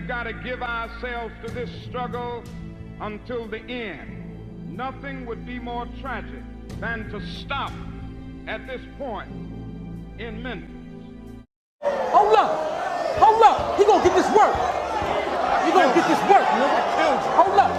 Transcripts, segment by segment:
got to give ourselves to this struggle until the end. Nothing would be more tragic than to stop at this point in Memphis. Hold up! Hold up! He gonna get this work! He gonna get this work! Hold up!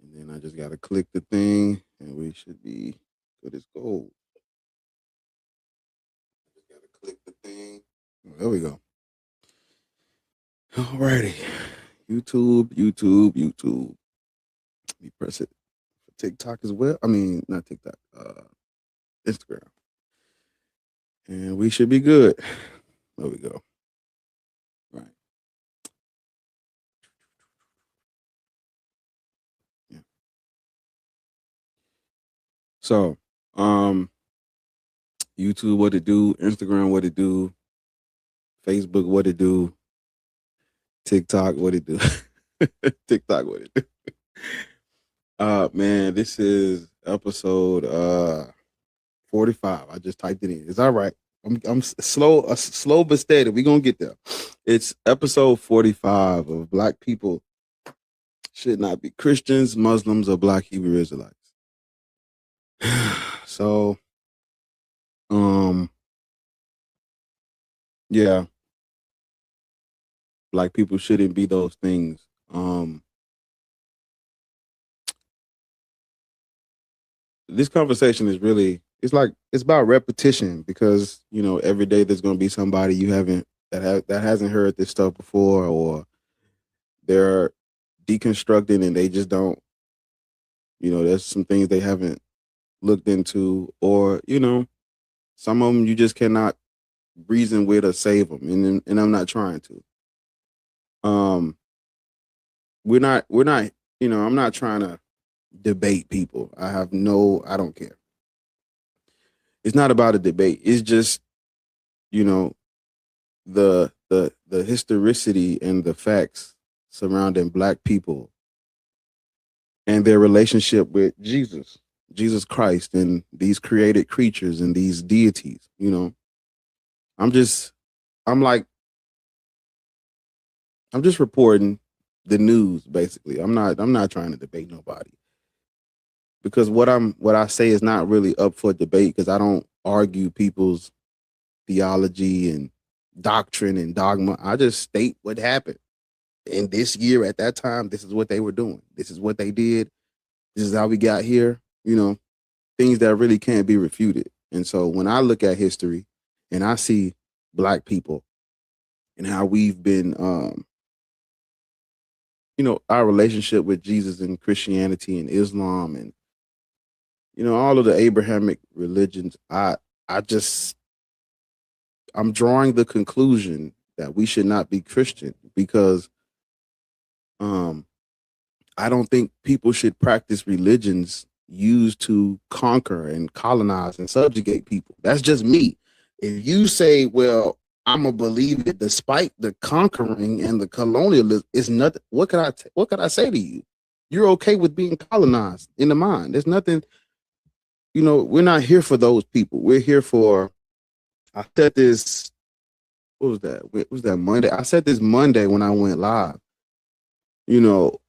And then I just got to click the thing and we should be good as gold. Just got to click the thing. There we go. Alrighty. YouTube. Let me press it. TikTok as well. I mean, not TikTok. Instagram. And we should be good. There we go. Right. Yeah. So, YouTube, what it do? Instagram, what it do? Facebook, what it do? TikTok, what it do? TikTok, what it do? Man, this is episode 45. I just typed it in. It's all right. I'm slow but steady. We're gonna get there. It's episode 45 of Black People Should Not Be Christians, Muslims, or Black Hebrew Israelites. So, yeah, Black people shouldn't be those things. This conversation is really, it's about repetition, because, you know, every day there's going to be somebody you haven't, that hasn't heard this stuff before, or they're deconstructing and they just don't, you know, there's some things they haven't looked into, or, you know, some of them you just cannot reason with or save them. And I'm not trying to. We're not, you know, I'm not trying to debate people. I don't care. It's not about a debate. It's just, you know, the historicity and the facts surrounding Black people and their relationship with Jesus Christ, and these created creatures and these deities. You know, I'm just reporting the news, basically. I'm not trying to debate nobody, because what I say is not really up for debate, because I don't argue people's theology and doctrine and dogma. I just state what happened. And this year at that time, this is what they were doing. This is what they did. This is how we got here. You know, things that really can't be refuted. And so when I look at history and I see Black people and how we've been, you know, our relationship with Jesus and Christianity and Islam and, you know, all of the Abrahamic religions, I'm drawing the conclusion that we should not be Christian, because I don't think people should practice religions used to conquer and colonize and subjugate people. That's just me. If you say, well, I'm a believer despite the conquering and the colonialism, it's nothing. What could I say to you? You're okay with being colonized in the mind. There's nothing, you know, we're not here for those people. We're here for, I said this, what was that? What was that Monday? I said this Monday when I went live. You know,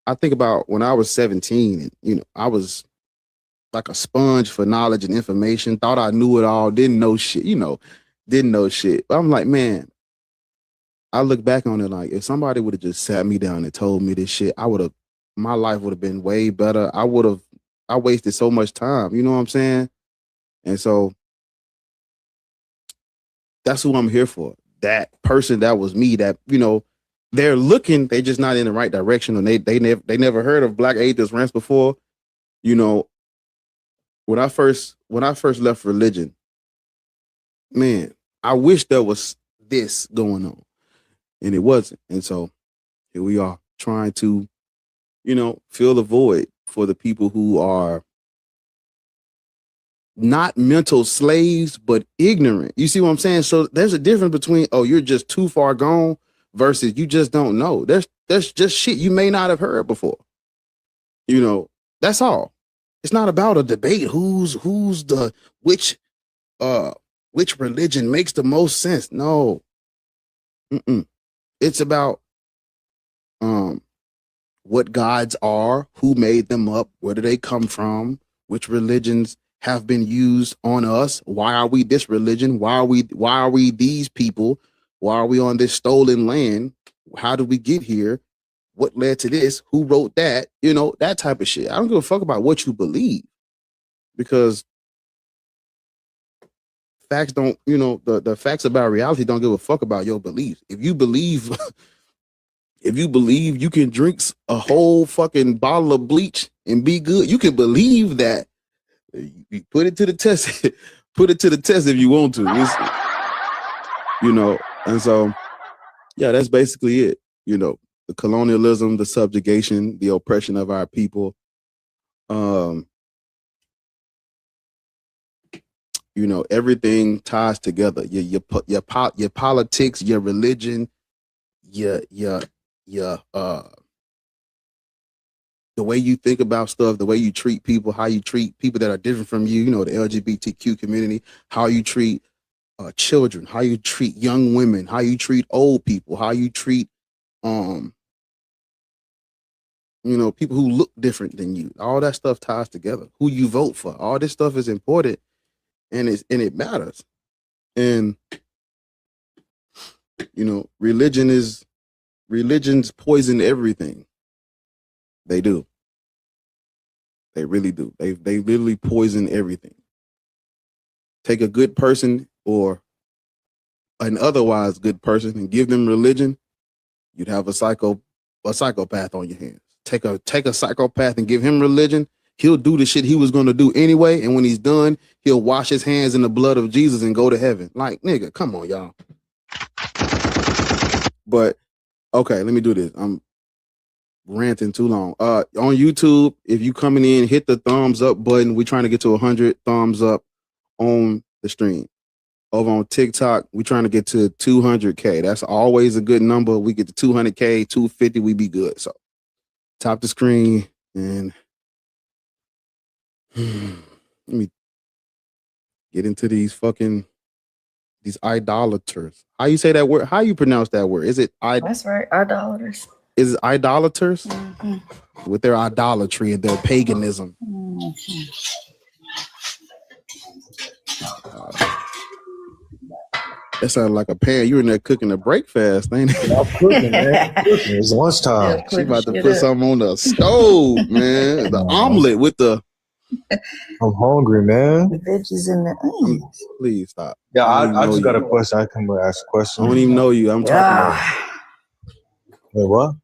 I think about when I was 17, and, you know, I was like a sponge for knowledge and information. Thought I knew it all. Didn't know shit. Didn't know shit. But I'm like, man, I look back on it like if somebody would have just sat me down and told me this shit, my life would have been way better. I wasted so much time. You know what I'm saying? And so that's who I'm here for. That person that was me. That they're looking. They just not in the right direction, and they never heard of Black Atheist Rants before. When I first left religion, man, I wish there was this going on, and it wasn't. And so here we are trying to, fill the void for the people who are not mental slaves, but ignorant. You see what I'm saying? So there's a difference between, oh, you're just too far gone versus you just don't know. There's just shit you may not have heard before. That's all. It's not about a debate who's the which religion makes the most sense. No. It's about what gods are, who made them up, where do they come from, which religions have been used on us. Why are we this religion? Why are we these people? Why are we on this stolen land? How did we get here? What led to this? Who wrote that? That type of shit. I don't give a fuck about what you believe, because facts don't, the facts about reality don't give a fuck about your beliefs. If you believe you can drink a whole fucking bottle of bleach and be good, you can believe that. You put it to the test. Put it to the test if you want to. And so, yeah, that's basically it. The colonialism, the subjugation, the oppression of our people. Everything ties together. Your politics, your religion, your the way you think about stuff, the way you treat people, how you treat people that are different from you, the LGBTQ community, how you treat children, how you treat young women, how you treat old people, how you treat, people who look different than you. All that stuff ties together. Who you vote for, all this stuff is important, and it matters. And religions poison everything. They do. They really do. They literally poison everything. Take a good person or an otherwise good person and give them religion, you'd have a psychopath on your hands. Take a psychopath and give him religion, he'll do the shit he was going to do anyway, and when he's done, he'll wash his hands in the blood of Jesus and go to heaven. Like, nigga, come on, y'all. But okay, let me do this. I'm ranting too long. On YouTube, if you coming in, hit the thumbs up button. We're trying to get to 100 thumbs up on the stream. Over on TikTok, we're trying to get to 200K. That's always a good number. We get to 200K, 250, we be good. So top the screen and let me get into these idolaters. How you say that word? How you pronounce that word? Is it That's right, idolaters. Is it idolaters? Mm-hmm. With their idolatry and their paganism. Mm-hmm. That sounded like a pan. You were in there cooking a breakfast, ain't it? I'm cooking, man. It's lunchtime. She about to put something on the stove, man. The omelet with the... I'm hungry, man. The veggies in the... Please stop. Yeah, I just got a question. I can ask a question. I don't even know you. I'm talking about... Wait, what?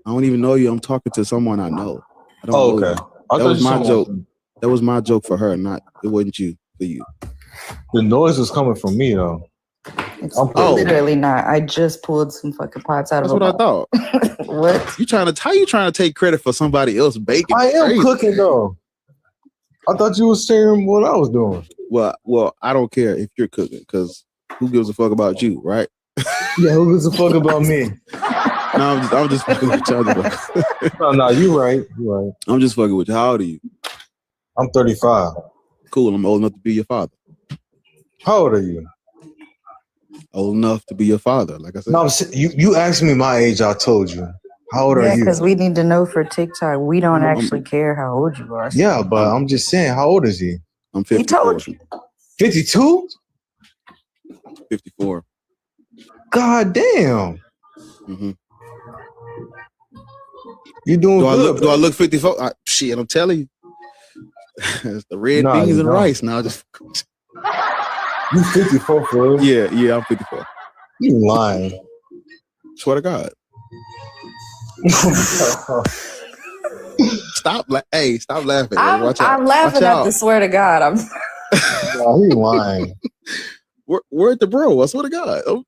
I don't even know you. I'm talking to someone I know. I don't know okay. That was my joke. That was my joke for her, it wasn't you, for you. The noise is coming from me, though. It's literally not. I just pulled some fucking pots out of a bowl. That's what I thought. What? How you trying to take credit for somebody else baking? I am cooking, though. I thought you were saying what I was doing. Well, I don't care if you're cooking, because who gives a fuck about you, right? Yeah, who gives a fuck about me? No, I'm just fucking with y'all. No, you're right. I'm just fucking with you. How old are you? I'm 35. Cool, I'm old enough to be your father. How old are you? Old enough to be your father, like I said. No, you asked me my age, I told you. How old are Yeah, you? because we need to know for TikTok. We don't actually care how old you are. Yeah, but I'm just saying, how old is he? I'm He 54. told you. 52? 54. God damn. Mm-hmm. You doing good? Do I look 54? Shit, I'm telling you. It's the red Nah, beans you and don't. rice. Now just You 54 for real? yeah, I'm 54. You lying. Swear to God. Stop laughing. Watch out. I'm laughing at the swear to God. I'm Nah, he lying. Word to bro. I swear to God. Oh.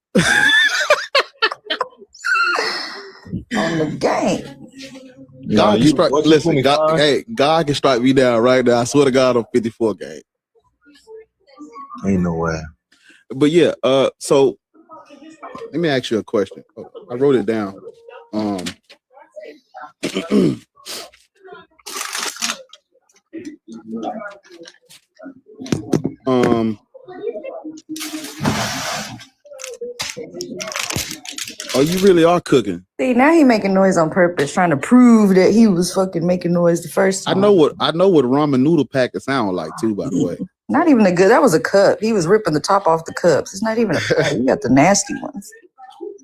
on the game. God can strike. Listen, God can strike me down right now. I swear to God, I'm 54 game. Ain't no way. But yeah, so let me ask you a question. Oh, I wrote it down. Oh, you really are cooking. See, now he making noise on purpose, trying to prove that he was fucking making noise the first time. I know what ramen noodle packet sound like too, by the way. Not even that was a cup. He was ripping the top off the cups. It's not even a cup. You got the nasty ones.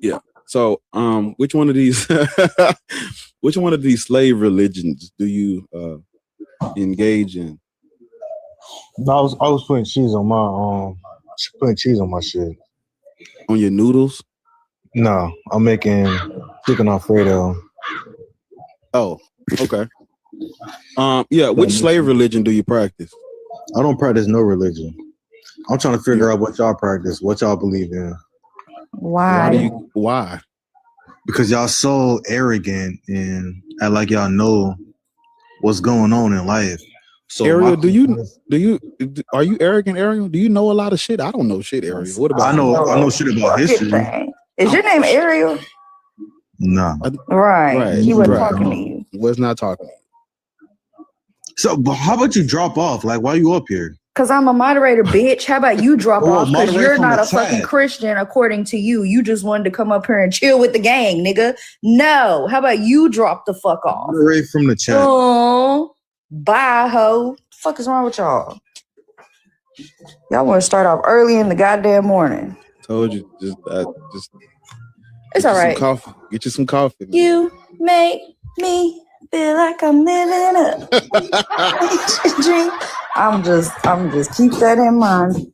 Yeah. So, which one of these slave religions do you engage in? No, I was putting cheese on my shit. On your noodles? No, I'm making chicken Alfredo. Oh, okay. Yeah. Which slave religion do you practice? I don't practice no religion. I'm trying to figure out what y'all practice, what y'all believe in. Why? Why? Because y'all so arrogant and act like y'all know what's going on in life. So Ariel, are you arrogant, Ariel? Do you know a lot of shit? I don't know shit, Ariel. What about I know shit about history. Is your name Ariel? No. Right. He wasn't talking to you. Was not talking to you. So, but how about you drop off? Like, why are you up here? Because I'm a moderator, bitch. How about you drop off? Because you're not a fucking chat. Christian, according to you. You just wanted to come up here and chill with the gang, nigga. No. How about you drop the fuck off? Moderate from the chat. Oh, bye, ho. What the fuck is wrong with y'all? Y'all want to start off early in the goddamn morning. Told you, just it's all right. Get you some coffee. Man. You make me feel like I'm living up. I'm just keep that in mind.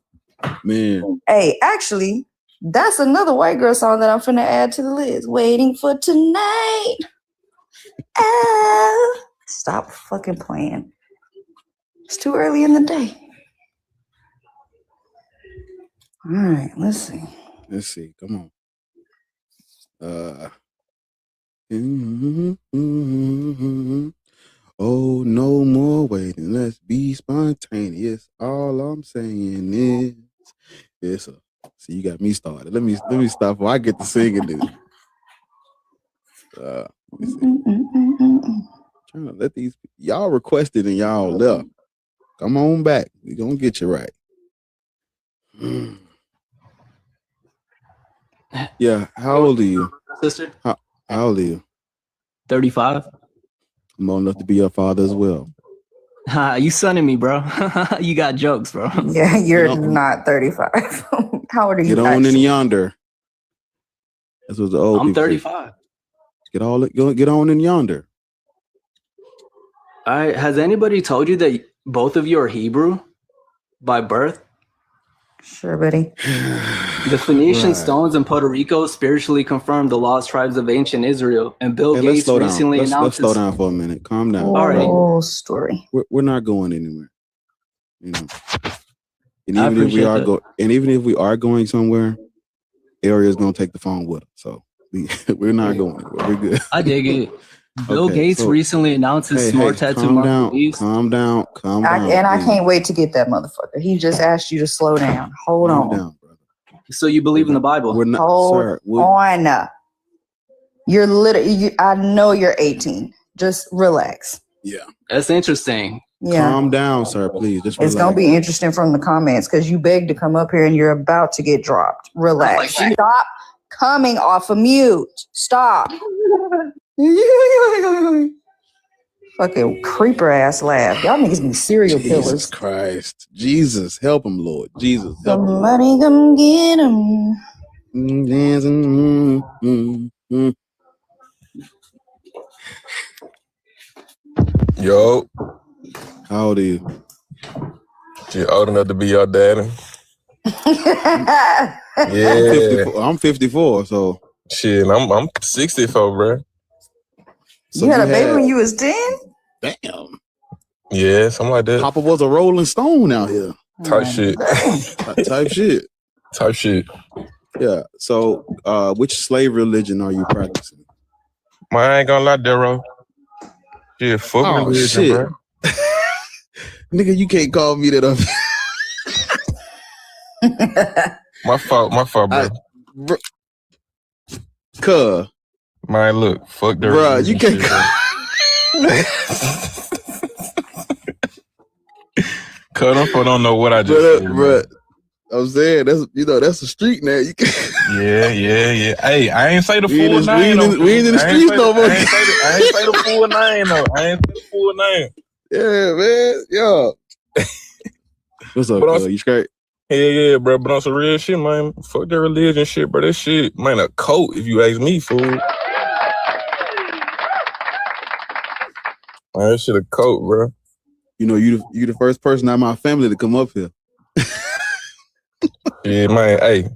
Man. Hey, actually, that's another white girl song that I'm finna add to the list. Waiting for tonight. Oh, stop fucking playing. It's too early in the day. All right, let's see. Come on. Oh, no more waiting. Let's be spontaneous. All I'm saying is, see, you got me started. Let me stop before I get to singing this. Trying to let these y'all requested and y'all left. Come on back. We gonna get you right. Yeah. How old are you, sister? How old are you? 35. I'm old enough to be your father as well. You sunning me, bro. You got jokes, bro. Yeah, you're not 35. How old are you? Get on in yonder. That's what the old I'm people 35. Say. Get on in yonder. Has anybody told you that both of you are Hebrew by birth? Sure, buddy. The Phoenician stones in Puerto Rico spiritually confirm the lost tribes of ancient Israel, and Bill Gates recently announced. Let's slow down for a minute. Calm down. All right. Whole story. We're not going anywhere. You know. And even if we are going somewhere, Ariel's gonna take the phone with us. So we're not going anywhere. We're good. I dig it. Bill Gates recently announced his snort tattoo mark release. Calm down. And I can't wait to get that motherfucker. He just asked you to slow down. Hold on. Down, brother. So you believe in the Bible? We're not, Hold on. You're literally. I know you're 18. Just relax. Yeah, that's interesting. Yeah. Calm down, sir. Please, just relax. It's gonna be interesting from the comments because you begged to come up here and you're about to get dropped. Relax. Stop coming off of mute. Stop. Fucking creeper ass laugh. Y'all niggas be serial Jesus killers. Christ. Jesus, help him, Lord. Jesus, help him. Somebody come get him. Yo, How old are you? you old enough to be your daddy? Yeah. Yeah. I'm 54, so. Shit, I'm 64, bro. So you had a baby when you was 10? Damn. Yeah, something like that. Papa was a Rolling Stone out here. Type shit. Type shit. Type shit. Yeah. So, which slave religion are you practicing? Man, I ain't gonna lie, Darrow. Shit, fuck religion, shit. bro. Nigga, you can't call me that up. My fault, bro. Cuh. Man, look, fuck the Bruh, religion you can't Cut off, I don't know what I just said, bruh. I'm saying that's a street now. You can't. Yeah. Hey, I ain't say the full name. We ain't in the streets no more. I ain't say the full name though. I ain't say the full name. Yeah, man. Yo. What's up, bro? You straight? Yeah, bro. But on some real shit, man. Fuck that religion shit, bro. That shit, man, a cult, if you ask me, fool. Man, that shit a cult, bro. You know, you the first person out of my family to come up here. Yeah, man. Hey,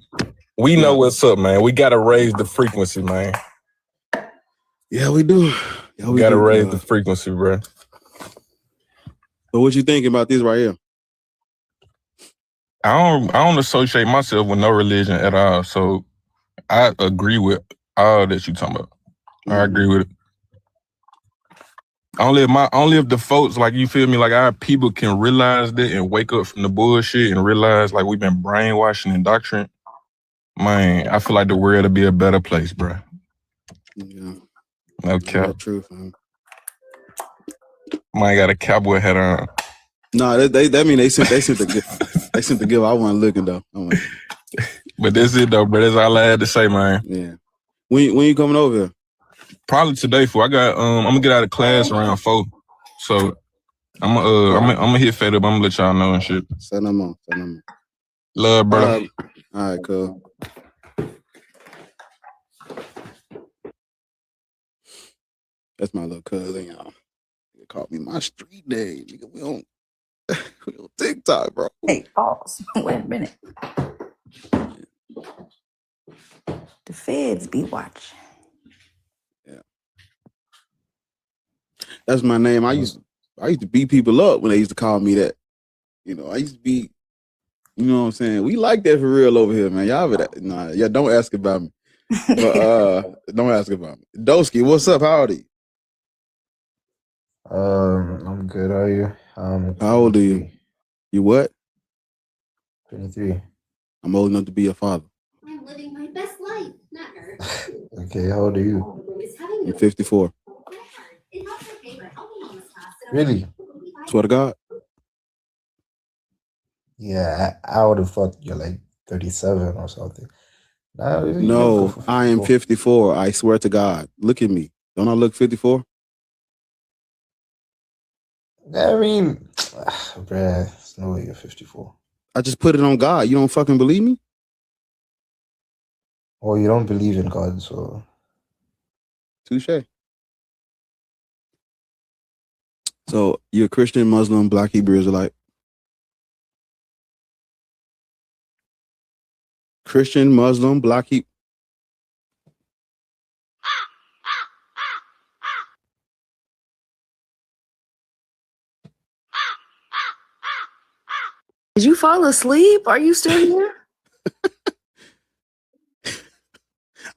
we know what's up, man. We gotta raise the frequency, man. Yeah, we do. Yeah, we gotta raise the frequency, bro. So what you thinking about this right here? I don't associate myself with no religion at all. So I agree with all that you talking about. I agree with it. Only if the folks, like, you feel me, like our people can realize that and wake up from the bullshit and realize like we've been brainwashed and indoctrinated, man, I feel like the world will be a better place, bro. Yeah. Okay. That's truth, man. Mine got a cowboy hat on. No, that mean they sent the gift. I wasn't looking though. But that's it though, bro. That's all I had to say, man. Yeah. When you coming over here? Probably today, fool. I got I'm gonna get out of class around 4. So I'm gonna hit fed up. I'm gonna let y'all know and shit. Say no more. Love, bro. All right, cool. That's my little cousin, y'all. They called me my street day. Nigga, we on TikTok, bro. Hey, pause. Wait a minute. The feds be watching. Yeah. That's my name. I used to beat people up when they used to call me that. You know, I used to be, you know what I'm saying? We like that for real over here, man. Y'all don't ask about me. But don't ask about me. Doski, what's up? How old are you? I'm good. How are you? How old are you? You what? 23. I'm old enough to be a father. I'm living my best life, not her. Okay, how old are you? I'm 54. Really? Swear to God. Yeah, I would have thought you're like 37 or something. No, I am 54. I swear to God. Look at me. Don't I look 54? I mean, bruh, there's no way you're 54. I just put it on God. You don't fucking believe me? Well, you don't believe in God, so. Touche. So you're a Christian, Muslim, Black, Hebrew, Israelite? Christian, Muslim, Black, Hebrew. Did you fall asleep? Are you still here?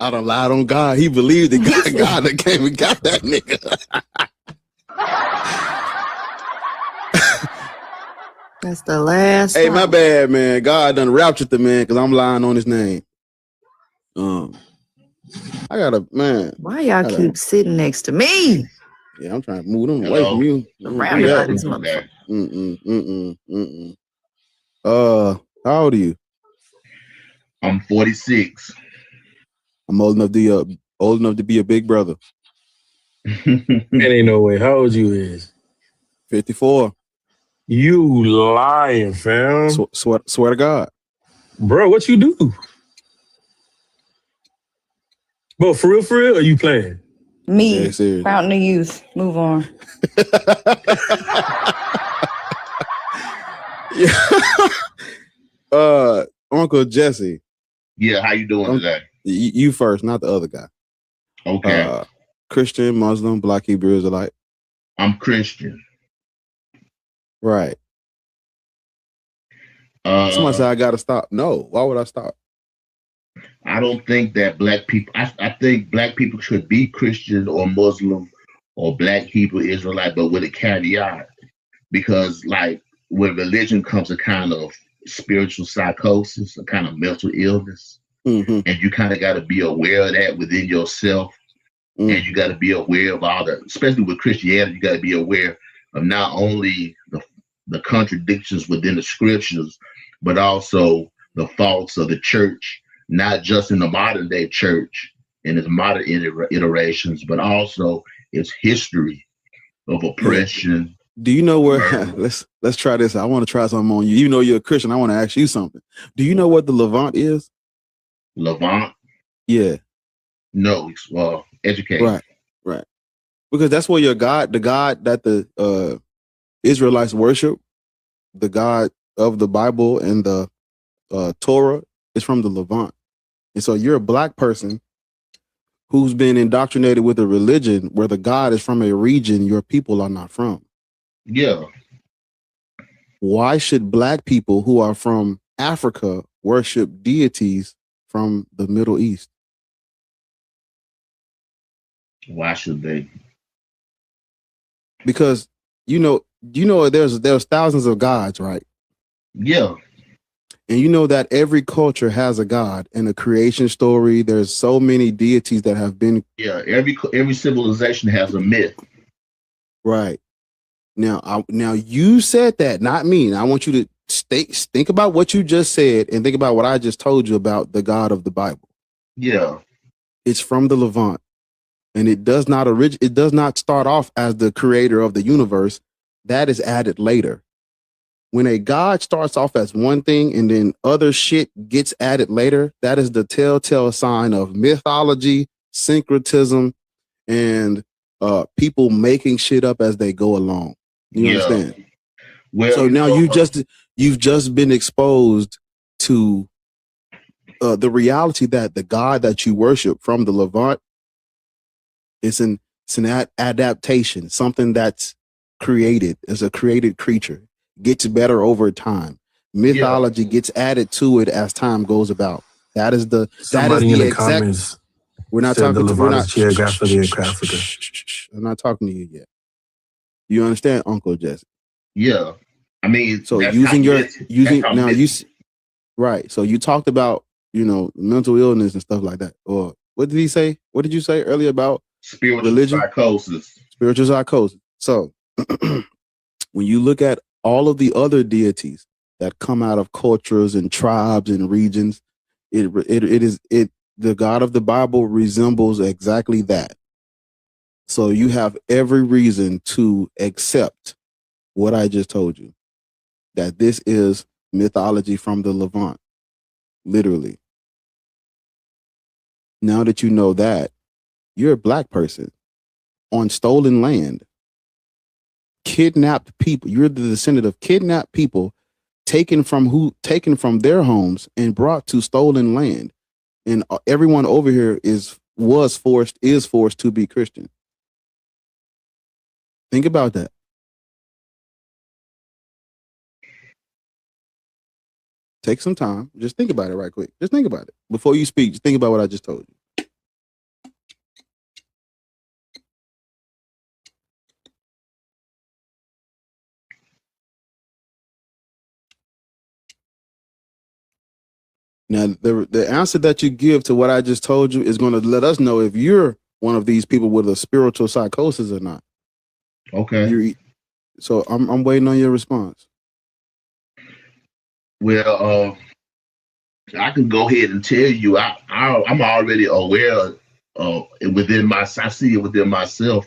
I done lied on God. He believed that God that came and got that nigga. That's the last Hey, time. my bad, man. God done raptured the man because I'm lying on his name. I gotta, man. Why y'all keep sitting next to me? Yeah, I'm trying to move them away from you. Surrounded by this motherfucker. How old are you? I'm 46. I'm old enough to be a big brother. Ain't no way. How old you is? 54. You lying, fam. Swear to God. Bro, what you do? Bro, for real, or you playing? Me, Fountain of Youth. Move on. Uncle Jesse. Yeah, how you doing today? You first, not the other guy. Okay. Christian, Muslim, Black, Hebrew, Israelite. I'm Christian. Right. Somebody said I gotta stop. No, why would I stop? I don't think that black people. I think black people should be Christian or Muslim or Black Hebrew Israelite, but with a caveat, because like when religion comes a kind of spiritual psychosis, a kind of mental illness, and you kind of got to be aware of that within yourself, and you got to be aware of all the, especially with Christianity, you got to be aware of not only the contradictions within the scriptures, but also the faults of the church, not just in the modern day church and its modern iterations, but also its history of oppression. Do you know where? Let's try this. I want to try something on you. You know you're a Christian. I want to ask you something. Do you know what the Levant is? Levant? Yeah. No. Well, educate. Right. Because that's where your God, the God that the Israelites worship, the God of the Bible and the Torah, is from the Levant. And so you're a black person who's been indoctrinated with a religion where the God is from a region your people are not from. Yeah. Why should black people who are from Africa worship deities from the Middle East? Why should they? Because there's thousands of gods, right? Yeah. And you know that every culture has a god and a creation story. There's so many deities that have been. Yeah, every civilization has a myth. Right. Now you said that, not me. Now I want you to think about what you just said and think about what I just told you about the God of the Bible. Yeah. It's from the Levant. And it does not start off as the creator of the universe. That is added later. When a God starts off as one thing and then other shit gets added later, that is the telltale sign of mythology, syncretism, and people making shit up as they go along. You understand? Well, so now you've just been exposed to the reality that the God that you worship from the Levant is an adaptation, something that's created as a created creature. Gets better over time. Mythology gets added to it as time goes about. That is the exact. Comments we're not said talking. The We're not geographically in Africa. I'm not talking to you yet. You understand, Uncle Jesse? Yeah. I mean, so right. So you talked about mental illness and stuff like that. Or what did he say? What did you say earlier about spiritual religion? Spiritual psychosis. So when you look at all of the other deities that come out of cultures and tribes and regions, the God of the Bible resembles exactly that. So you have every reason to accept what I just told you, that this is mythology from the Levant, literally. Now that you know that, you're a black person on stolen land, kidnapped people. You're the descendant of kidnapped people taken from their homes and brought to stolen land. And everyone over here is forced to be Christian. Think about that. Take some time. Just think about it right quick. Just think about it. Before you speak, just think about what I just told you. Now, the answer that you give to what I just told you is going to let us know if you're one of these people with a spiritual psychosis or not. Okay. So I'm waiting on your response. Well, I can go ahead and tell you, I'm already aware I see it within myself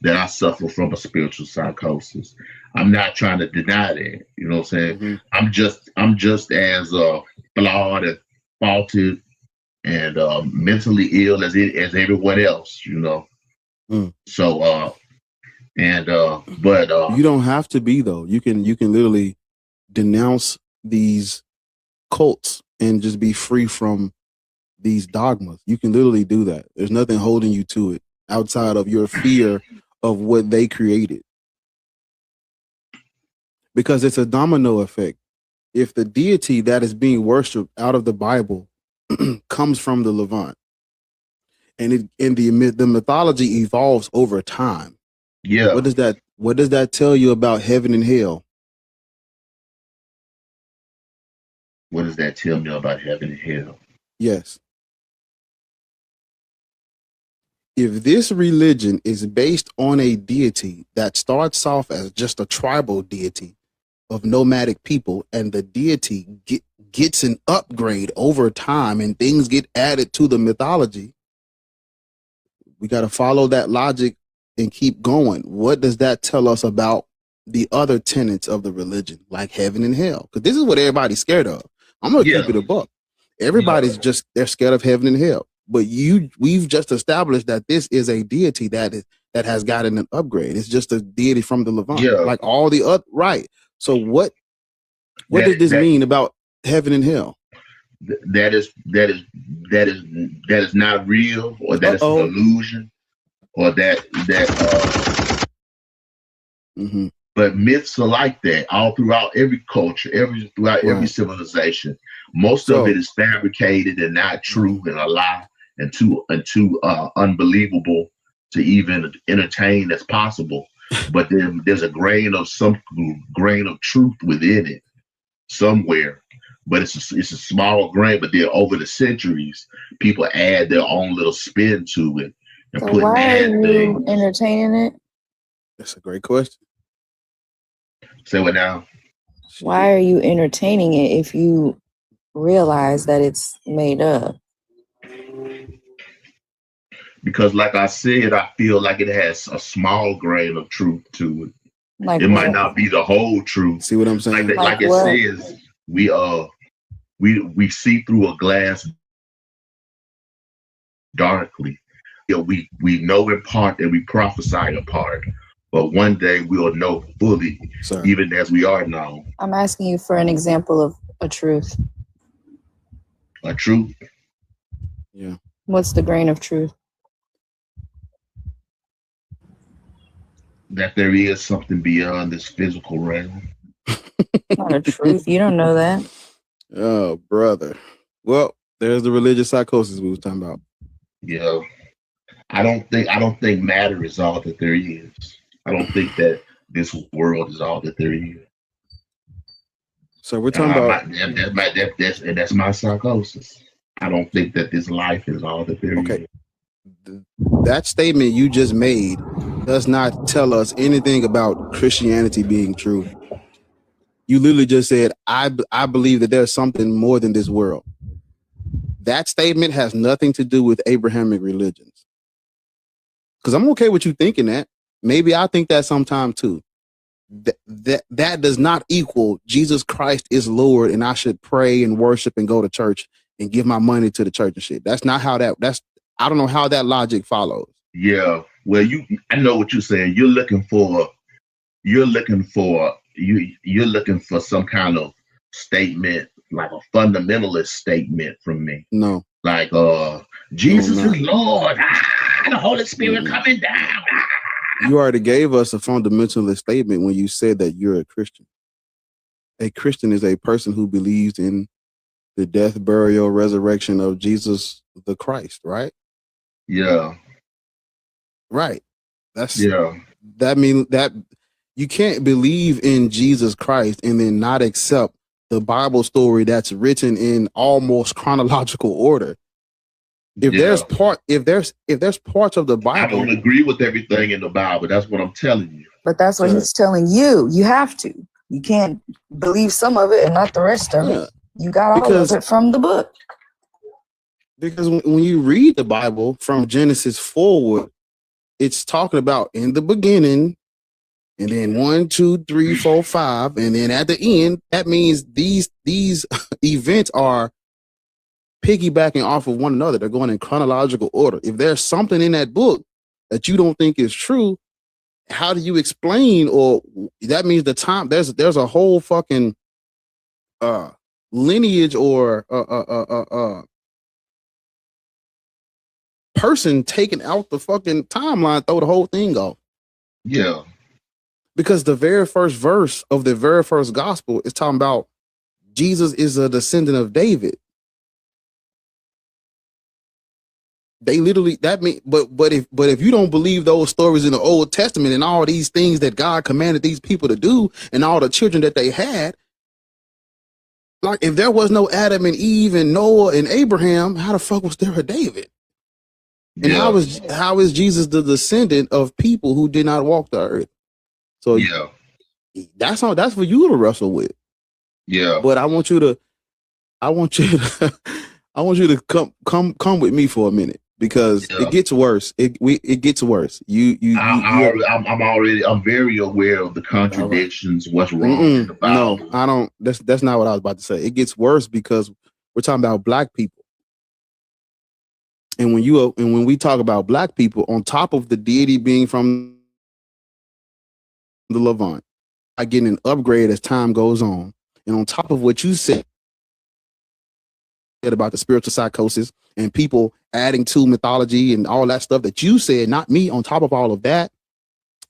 that I suffer from a spiritual psychosis. I'm not trying to deny that. You know what I'm saying? I'm just as flawed and faulted and mentally ill as everyone else. You know. So but you don't have to be though. You can literally denounce these cults and just be free from these dogmas. You can literally do that. There's nothing holding you to it outside of your fear of what they created. Because it's a domino effect. If the deity that is being worshipped out of the Bible comes from the Levant, and the mythology evolves over time. Yeah. What does that tell you about heaven and hell? What does that tell me about heaven and hell? Yes. If this religion is based on a deity that starts off as just a tribal deity of nomadic people, and the deity gets an upgrade over time and things get added to the mythology, we got to follow that logic and keep going. What does that tell us about the other tenets of the religion, like heaven and hell? Because this is what everybody's scared of. I'm going to keep it a buck. Everybody's they're scared of heaven and hell. But we've just established that this is a deity that has gotten an upgrade. It's just a deity from the Levant, like all the other. Right. So what does this mean about heaven and hell? That is not real, or that is an illusion, or But myths are like that all throughout every culture, every civilization. Most of it is fabricated and not true and a lie and too unbelievable to even entertain as possible. But then there's a grain of truth within it somewhere. But it's a small grain. But then over the centuries, people add their own little spin to it and put why are you entertaining it? That's a great question. Say what now? Why are you entertaining it if you realize that it's made up? Because like I said, I feel like it has a small grain of truth to it. Like it might not be the whole truth. See what I'm saying? Like it says, we see through a glass darkly. We know in part and we prophesy in part. But one day we'll know fully, even as we are now. I'm asking you for an example of a truth. A truth? Yeah. What's the grain of truth? That there is something beyond this physical realm. Not a truth. You don't know that. Oh, brother. Well, there's the religious psychosis we were talking about. Yeah. I don't think matter is all that there is. I don't think that this world is all that there is. So we're talking about that's my psychosis. I don't think that this life is all that there is. That statement you just made does not tell us anything about Christianity being true. You literally just said, I believe that there's something more than this world. That statement has nothing to do with Abrahamic religions. Because I'm okay with you thinking that. Maybe I think that sometime too. That does not equal Jesus Christ is Lord and I should pray and worship and go to church and give my money to the church and shit. That's not how I don't know how that logic follows. Yeah. Well, I know what you're saying. You're looking for some kind of statement, like a fundamentalist statement from me. No. Like Jesus is Lord. The Holy Spirit coming down. You already gave us a fundamentalist statement when you said that you're a Christian. A Christian is a person who believes in the death, burial, resurrection of Jesus the Christ, right? Yeah. Right. That means that you can't believe in Jesus Christ and then not accept the Bible story that's written in almost chronological order. If there's parts of the Bible, I don't agree with everything in the Bible. That's what I'm telling you. But that's what he's telling you. You have to. You can't believe some of it and not the rest of it. You got all of it from the book. Because when you read the Bible from Genesis forward, it's talking about in the beginning, and then 1, 2, 3, 4, 5, and then at the end, that means these events are piggybacking off of one another. They're going in chronological order. If there's something in that book that you don't think is true, how do you explain? Or that means the time there's a whole fucking lineage or person taking out the fucking timeline, throw the whole thing off. Yeah. Because the very first verse of the very first gospel is talking about Jesus is a descendant of David. They literally that mean, but if you don't believe those stories in the Old Testament and all these things that God commanded these people to do and all the children that they had, like if there was no Adam and Eve and Noah and Abraham, how the fuck was there a David? And how is Jesus the descendant of people who did not walk the earth? So that's for you to wrestle with. Yeah. But I want you to come with me for a minute because it gets worse. It gets worse. I'm very aware of the contradictions. Right. What's wrong in the Bible. No, I don't. That's not what I was about to say. It gets worse because we're talking about black people. And when we talk about black people, on top of the deity being from the Levant, I get an upgrade as time goes on. And on top of what you said about the spiritual psychosis and people adding to mythology and all that stuff that you said, not me, on top of all of that,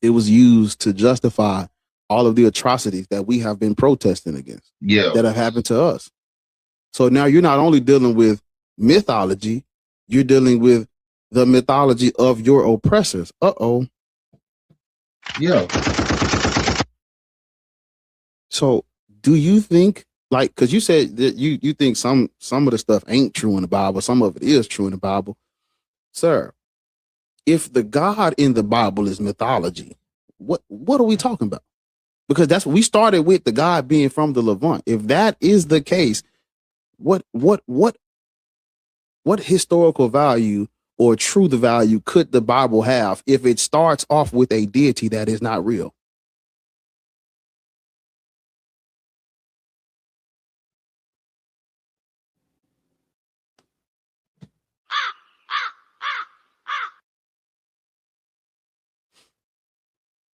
it was used to justify all of the atrocities that we have been protesting against that have happened to us. So now you're not only dealing with mythology, you're dealing with the mythology of your oppressors. Yeah. So do you think, like, because you said that you think some of the stuff ain't true in the Bible, some of it is true in the Bible. Sir, if the God in the Bible is mythology, what are we talking about? Because that's what we started with, the God being from the Levant. If that is the case, what historical value or truth value could the Bible have if it starts off with a deity that is not real?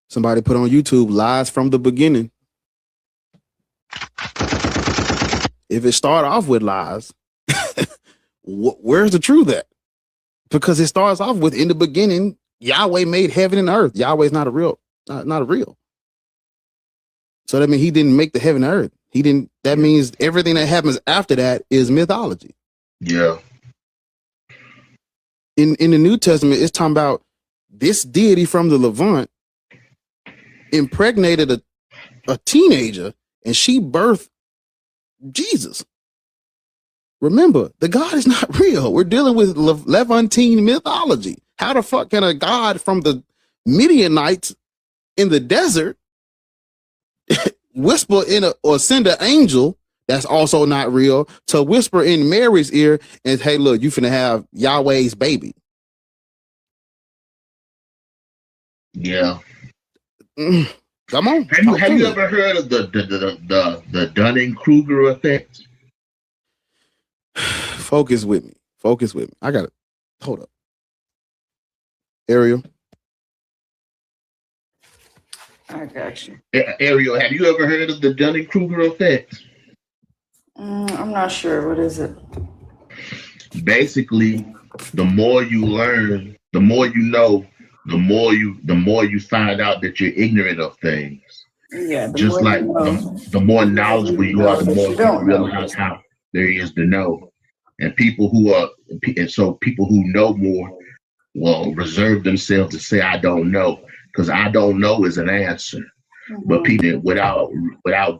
Somebody put on YouTube lies from the beginning. If it started off with lies, where's the truth at? Because it starts off with, in the beginning, Yahweh made heaven and earth. Yahweh is not a real. So that means he didn't make the heaven and earth. He didn't. That means everything that happens after that is mythology. Yeah. In the New Testament, it's talking about this deity from the Levant impregnated a teenager and she birthed Jesus. Remember, the God is not real. We're dealing with Levantine mythology. How the fuck can a God from the Midianites in the desert whisper or send an angel that's also not real to whisper in Mary's ear and, hey, look, you finna have Yahweh's baby? Yeah. Come on. Have you ever heard of the Dunning-Kruger effect? Focus with me. I got it. Hold up. Ariel. I got you. Ariel, have you ever heard of the Dunning-Kruger effect? I'm not sure. What is it? Basically, the more you learn, the more you know, the more you find out that you're ignorant of things. Yeah. Just like the more knowledgeable you are, the more you realize how there is to know. And people who know more will reserve themselves to say, I don't know, because I don't know is an answer. Mm-hmm. But people without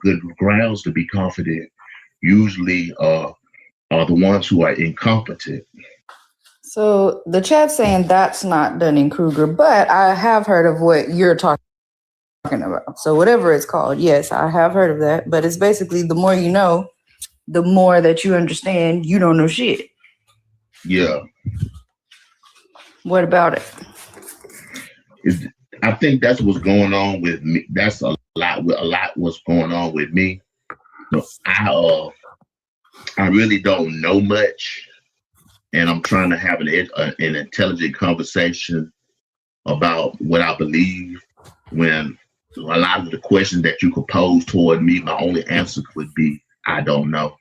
good grounds to be confident usually are the ones who are incompetent. So the chat's saying that's not Dunning-Kruger, but I have heard of what you're talking about. So whatever it's called, yes, I have heard of that. But it's basically the more you know, the more that you understand you don't know shit. Yeah. What about it? I think that's what's going on with me. That's a lot what's going on with me. No, I really don't know much, and I'm trying to have an intelligent conversation about what I believe. When a lot of the questions that you could pose toward me, my only answer would be, I don't know.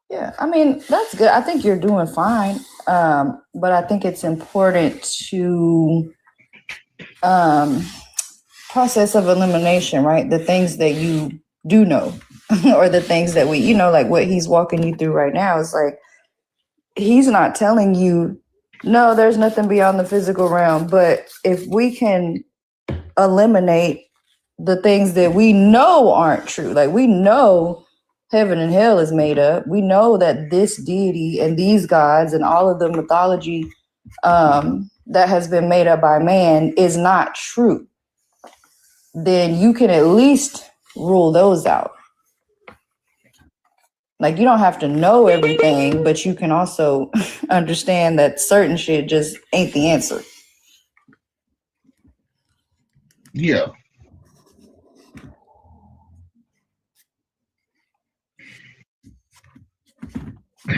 Yeah, I mean, that's good. I think you're doing fine. But I think it's important to process of elimination, right? The things that you do know, or the things that we, like what he's walking you through right now is like, he's not telling you, no, there's nothing beyond the physical realm. But if we can eliminate the things that we know aren't true, like we know heaven and hell is made up. We know that this deity and these gods and all of the mythology that has been made up by man is not true. Then you can at least rule those out. Like, you don't have to know everything, but you can also understand that certain shit just ain't the answer. Yeah.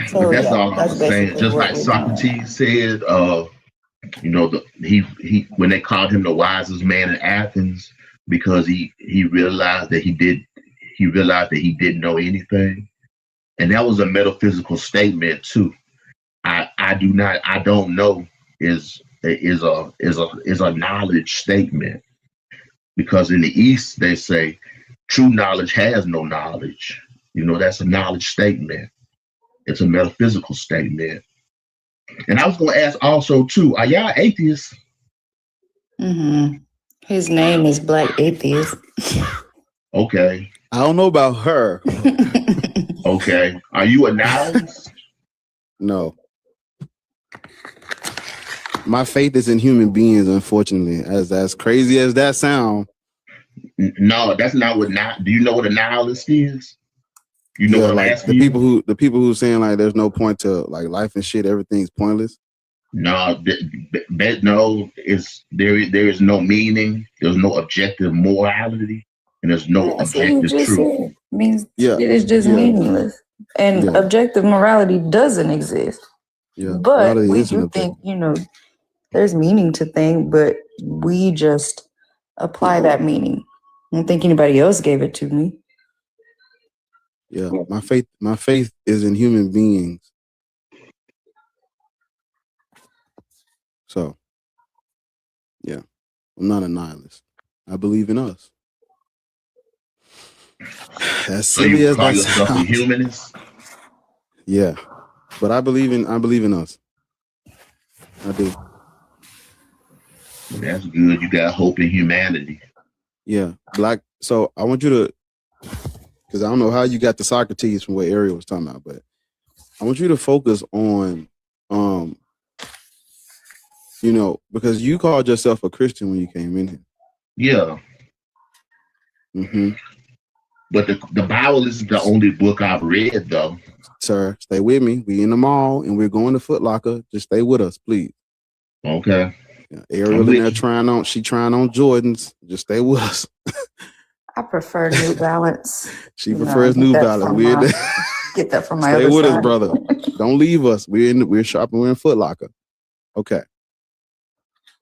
So, but that's yeah, all I was saying. Just like Socrates said, he when they called him the wisest man in Athens, because he realized that he didn't know anything. And that was a metaphysical statement too. I don't know is a knowledge statement, because in the East they say true knowledge has no knowledge. That's a knowledge statement. It's a metaphysical statement. And I was going to ask also too, are y'all atheists? Mm-hmm. His name is Black Atheist. Okay. I don't know about her. Okay. Are you a nihilist? No. My faith is in human beings, unfortunately. As crazy as that sounds. No, that's not what. Do you know what a nihilist is? You know what I'm like asking the people who saying like there's no point to like life and shit, everything's pointless. No, no. There is no meaning. There's no objective morality, and there's no objective truth. Means it is just meaningless, and objective morality doesn't exist. Yeah, but we do think there's meaning to things, but we just apply that meaning. I don't think anybody else gave it to me. Yeah, my faith is in human beings. So, yeah, I'm not a nihilist. I believe in us. As silly as that sounds. A humanist? Yeah, but I believe in us. I do. That's good. You got hope in humanity. Yeah, So I want you to, because I don't know how you got the Socrates from what Ariel was talking about, but I want you to focus on, because you called yourself a Christian when you came in here. Yeah. Mm-hmm. But the Bible isn't the only book I've read, though. Sir, stay with me. We in the mall and we're going to Foot Locker. Just stay with us, please. Okay. Yeah, Ariel in there trying on Jordans. Just stay with us. I prefer New Balance. She prefers New Balance. Get that from my Stay other with side. us, brother. Don't leave us. We're shopping. We're in Foot Locker. Okay.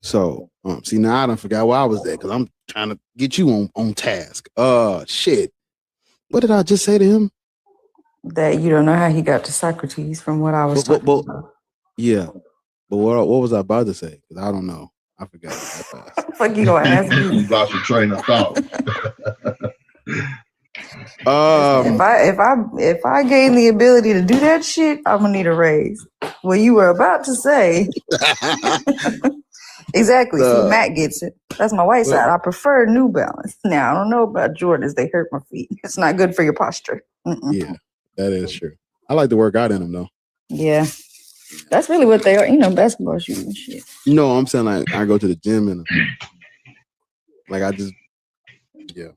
So, see, now I done forgot where I was at because I'm trying to get you on task. Shit. What did I just say to him? That you don't know how he got to Socrates from what I was talking about. Yeah. But what was I about to say? Because I don't know. I forgot. Fuck you gonna ask me? You lost your train of thought. If I gain the ability to do that shit, I'm gonna need a raise. What you were about to say. Exactly. See, Matt gets it. That's my white side. I prefer New Balance. Now, I don't know about Jordans. They hurt my feet. It's not good for your posture. Mm-mm. Yeah, that is true. I like to work out in them, though. Yeah. That's really what they are. Basketball shoes and shit. No, I'm saying like I go to the gym and like I just, yeah.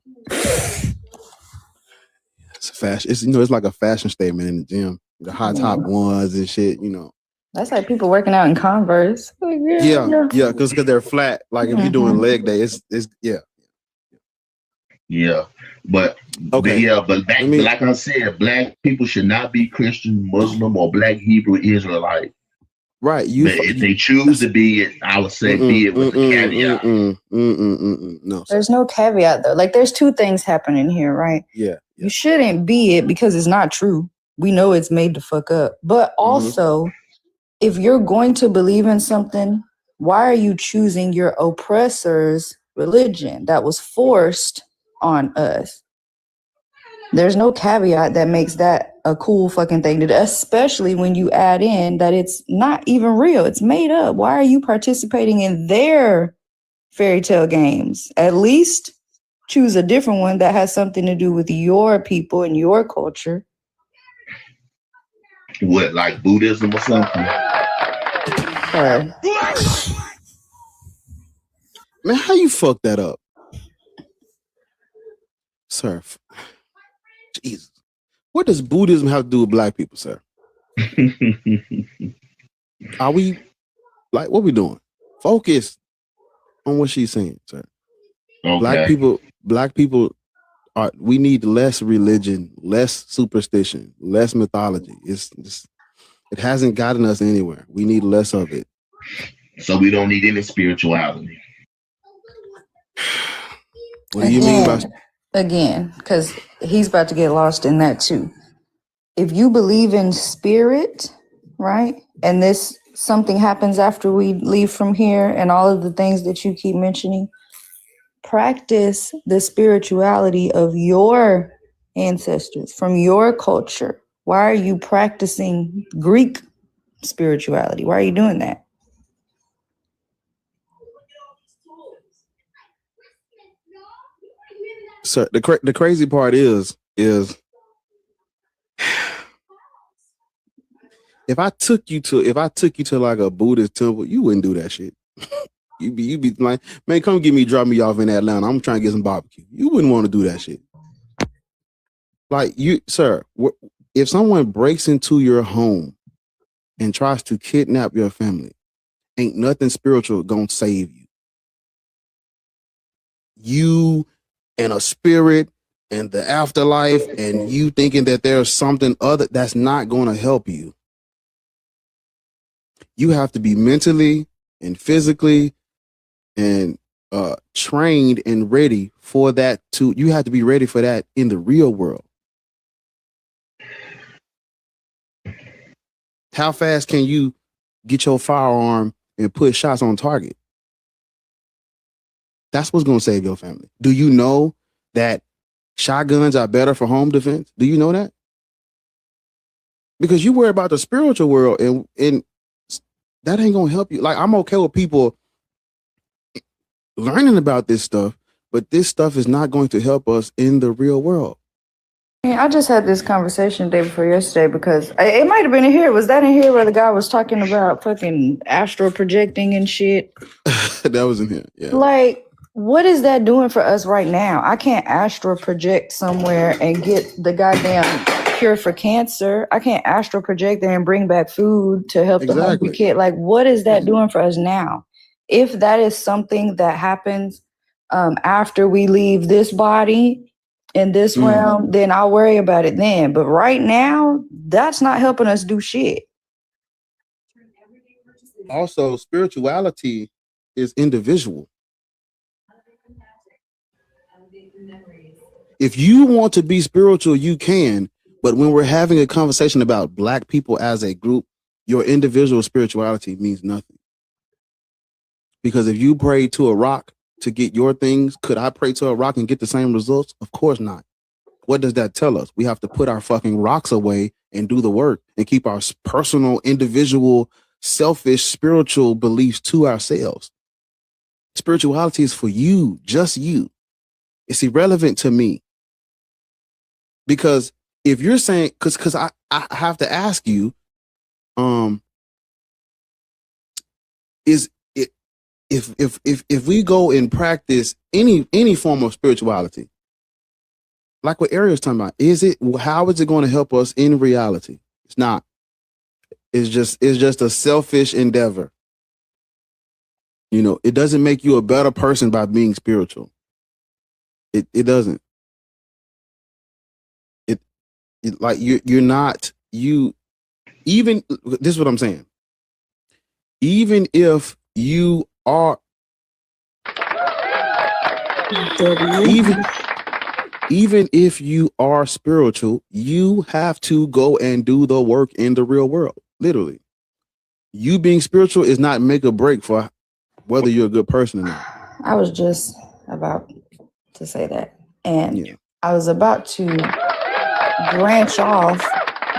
It's a fashion. It's like a fashion statement in the gym. The high top ones and shit. That's like people working out in Converse. Like, Yeah, because they're flat. Like if you're doing leg day, it's yeah. Yeah, but Okay. but like I said, black people should not be Christian, Muslim, or Black Hebrew Israelite. Right. But if they choose to be it, I would say be it with a caveat. No, there's no caveat though. Like there's two things happening here, right? Yeah. You shouldn't be it because it's not true. We know it's made to fuck up. But also, if you're going to believe in something, why are you choosing your oppressor's religion that was forced on us? There's no caveat that makes that a cool fucking thing to do, especially when you add in that it's not even real. It's made up. Why are you participating in their fairy tale games? At least choose a different one that has something to do with your people and your culture. What, like Buddhism or something? Man, how you fuck that up? Sir. Jesus. What does Buddhism have to do with black people, sir? Are we like what we doing? Focus on what she's saying, sir. Okay. Black people are we need less religion, less superstition, less mythology. It hasn't gotten us anywhere. We need less of it. So we don't need any spirituality. What do you mean by again, because he's about to get lost in that too. If you believe in spirit, right, and this something happens after we leave from here and all of the things that you keep mentioning, practice the spirituality of your ancestors from your culture. Why are you practicing Greek spirituality? Why are you doing that? So the crazy part is if I took you to like a Buddhist temple, you wouldn't do that shit. you'd be like, man, come get me, drop me off in Atlanta. I'm trying to get some barbecue. You wouldn't want to do that shit. Like you, sir, if someone breaks into your home and tries to kidnap your family, ain't nothing spiritual gonna save you. You and a spirit and the afterlife and you thinking that there's something other that's not going to help you. You have to be mentally and physically and trained and ready for that you have to be ready for that in the real world. How fast can you get your firearm and put shots on target? That's what's going to save your family. Do you know that shotguns are better for home defense? Do you know that? Because you worry about the spiritual world and that ain't going to help you. Like, I'm okay with people learning about this stuff, but this stuff is not going to help us in the real world. I just had this conversation day before yesterday because it might have been in here. Was that in here where the guy was talking about fucking astral projecting and shit? That was in here. Yeah. Like, what is that doing for us right now? I can't astral project somewhere and get the goddamn cure for cancer. I can't astral project there and bring back food to help the hungry kid. Like, what is that doing for us now? If that is something that happens after we leave this body in this realm, then I'll worry about it then. But right now, that's not helping us do shit. Also, spirituality is individual. If you want to be spiritual, you can. But when we're having a conversation about black people as a group, your individual spirituality means nothing. Because if you pray to a rock to get your things, could I pray to a rock and get the same results? Of course not. What does that tell us? We have to put our fucking rocks away and do the work and keep our personal, individual, selfish, spiritual beliefs to ourselves. Spirituality is for you, just you. It's irrelevant to me. Because if you're saying, because I have to ask you, is it if we go and practice any form of spirituality, like what Ariel's talking about, how is it going to help us in reality? It's not. It's just a selfish endeavor. You know, it doesn't make you a better person by being spiritual. It doesn't. It like you're not you. Even this is what I'm saying. Even if you are even if you are spiritual, you have to go and do the work in the real world. Literally, you being spiritual is not make or break for whether you're a good person or not. I was just about to say that, and I was about to branch off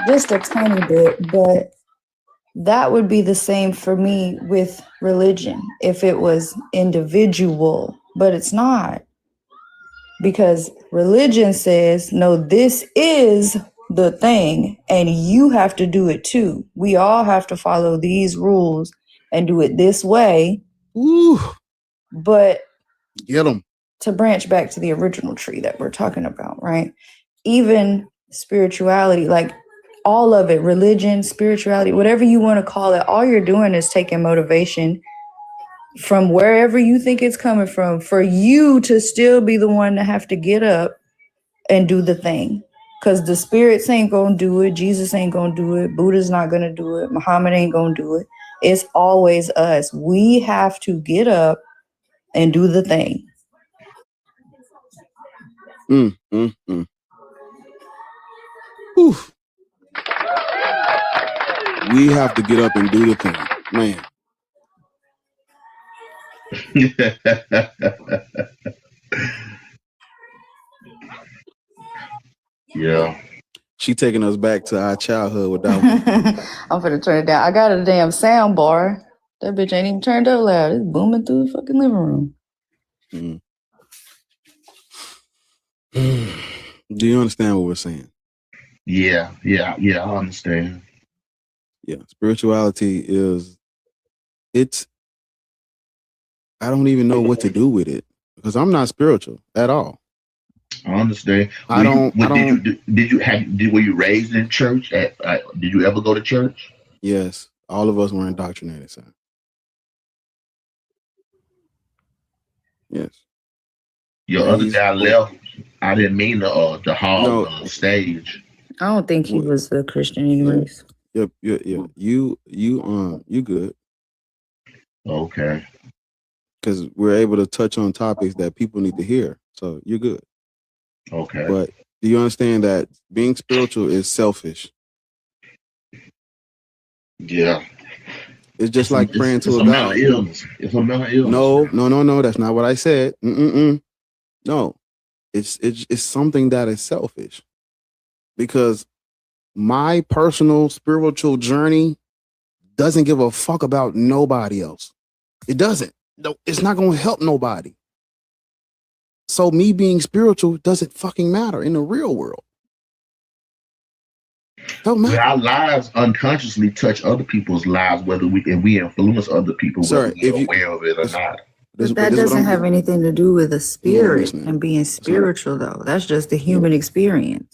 just a tiny bit, but that would be the same for me with religion if it was individual, but it's not, because religion says, no, this is the thing and you have to do it too. We all have to follow these rules and do it this way. Ooh. But get them to branch back to the original tree that we're talking about, right? Even spirituality, like all of it, religion, spirituality, whatever you want to call it, all you're doing is taking motivation from wherever you think it's coming from for you to still be the one to have to get up and do the thing. Because the spirits ain't going to do it. Jesus ain't going to do it. Buddha's not going to do it. Muhammad ain't going to do it. It's always us. We have to get up and do the thing. Oof. We have to get up and do the thing, man. Yeah. She taking us back to our childhood with that one. I'm finna turn it down. I got a damn sound bar. That bitch ain't even turned up loud. It's booming through the fucking living room. Do you understand what we're saying? Yeah, I understand. Yeah, spirituality is, I don't even know what to do with it because I'm not spiritual at all. I understand. Were you raised in church? Did you ever go to church? Yes, all of us were indoctrinated, sir. Yes. Your other guy left. I didn't mean the hall on the stage. I don't think he was a Christian anyways. Yeah. You good. Okay. Because we're able to touch on topics that people need to hear. So you're good. Okay. But do you understand that being spiritual is selfish? Yeah. It's just like praying to a God. It's a mental illness. No. That's not what I said. No. It's something that is selfish. Because my personal spiritual journey doesn't give a fuck about nobody else. It doesn't. No, it's not going to help nobody. So me being spiritual doesn't fucking matter in the real world. Don't matter. Our lives unconsciously touch other people's lives, whether we influence other people, whether we're aware of it or not. But that doesn't have anything to do with a spirit and being spiritual, though. That's just the human experience.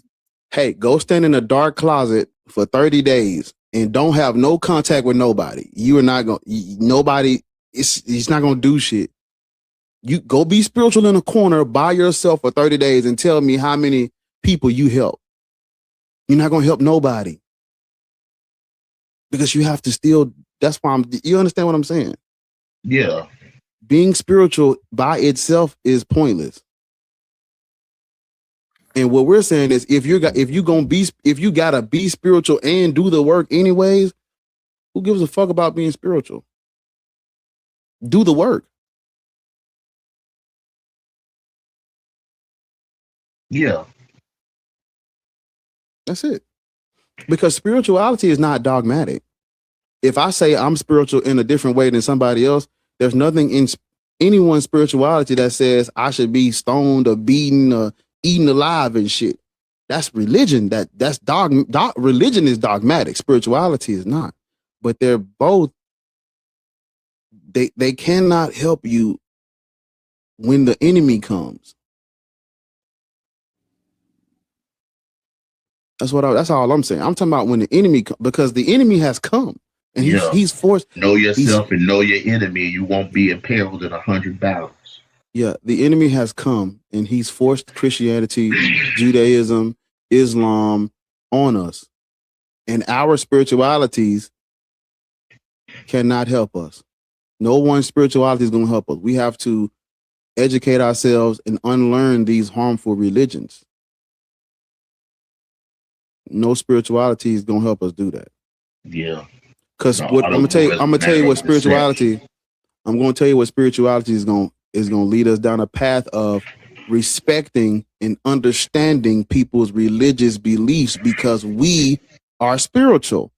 Hey, go stand in a dark closet for 30 days and don't have no contact with nobody. You are not going to, nobody, it's not going to do shit. You go be spiritual in a corner by yourself for 30 days and tell me how many people you help. You're not going to help nobody. Because you have to still, that's why you understand what I'm saying? Yeah. Being spiritual by itself is pointless. And what we're saying is if you gotta be spiritual and do the work anyways, who gives a fuck about being spiritual? Do the work. Yeah. That's it. Because spirituality is not dogmatic. If I say I'm spiritual in a different way than somebody else, there's nothing in anyone's spirituality that says I should be stoned or beaten or eaten alive and shit. That's religion. That's religion is dogmatic. Spirituality is not. But they're both, they cannot help you when the enemy comes. That's all I'm saying. I'm talking about when the enemy, because the enemy has come and he's forced. Know yourself and know your enemy. You won't be imperiled in 100 battles. Yeah, the enemy has come and he's forced Christianity, Judaism, Islam on us, and our spiritualities cannot help us. No one's spirituality is going to help us. We have to educate ourselves and unlearn these harmful religions. No spirituality is going to help us do that. Yeah. Because what I'm gonna tell you what spirituality. I'm going to tell you what spirituality is going to lead us down a path of respecting and understanding people's religious beliefs, because we are spiritual,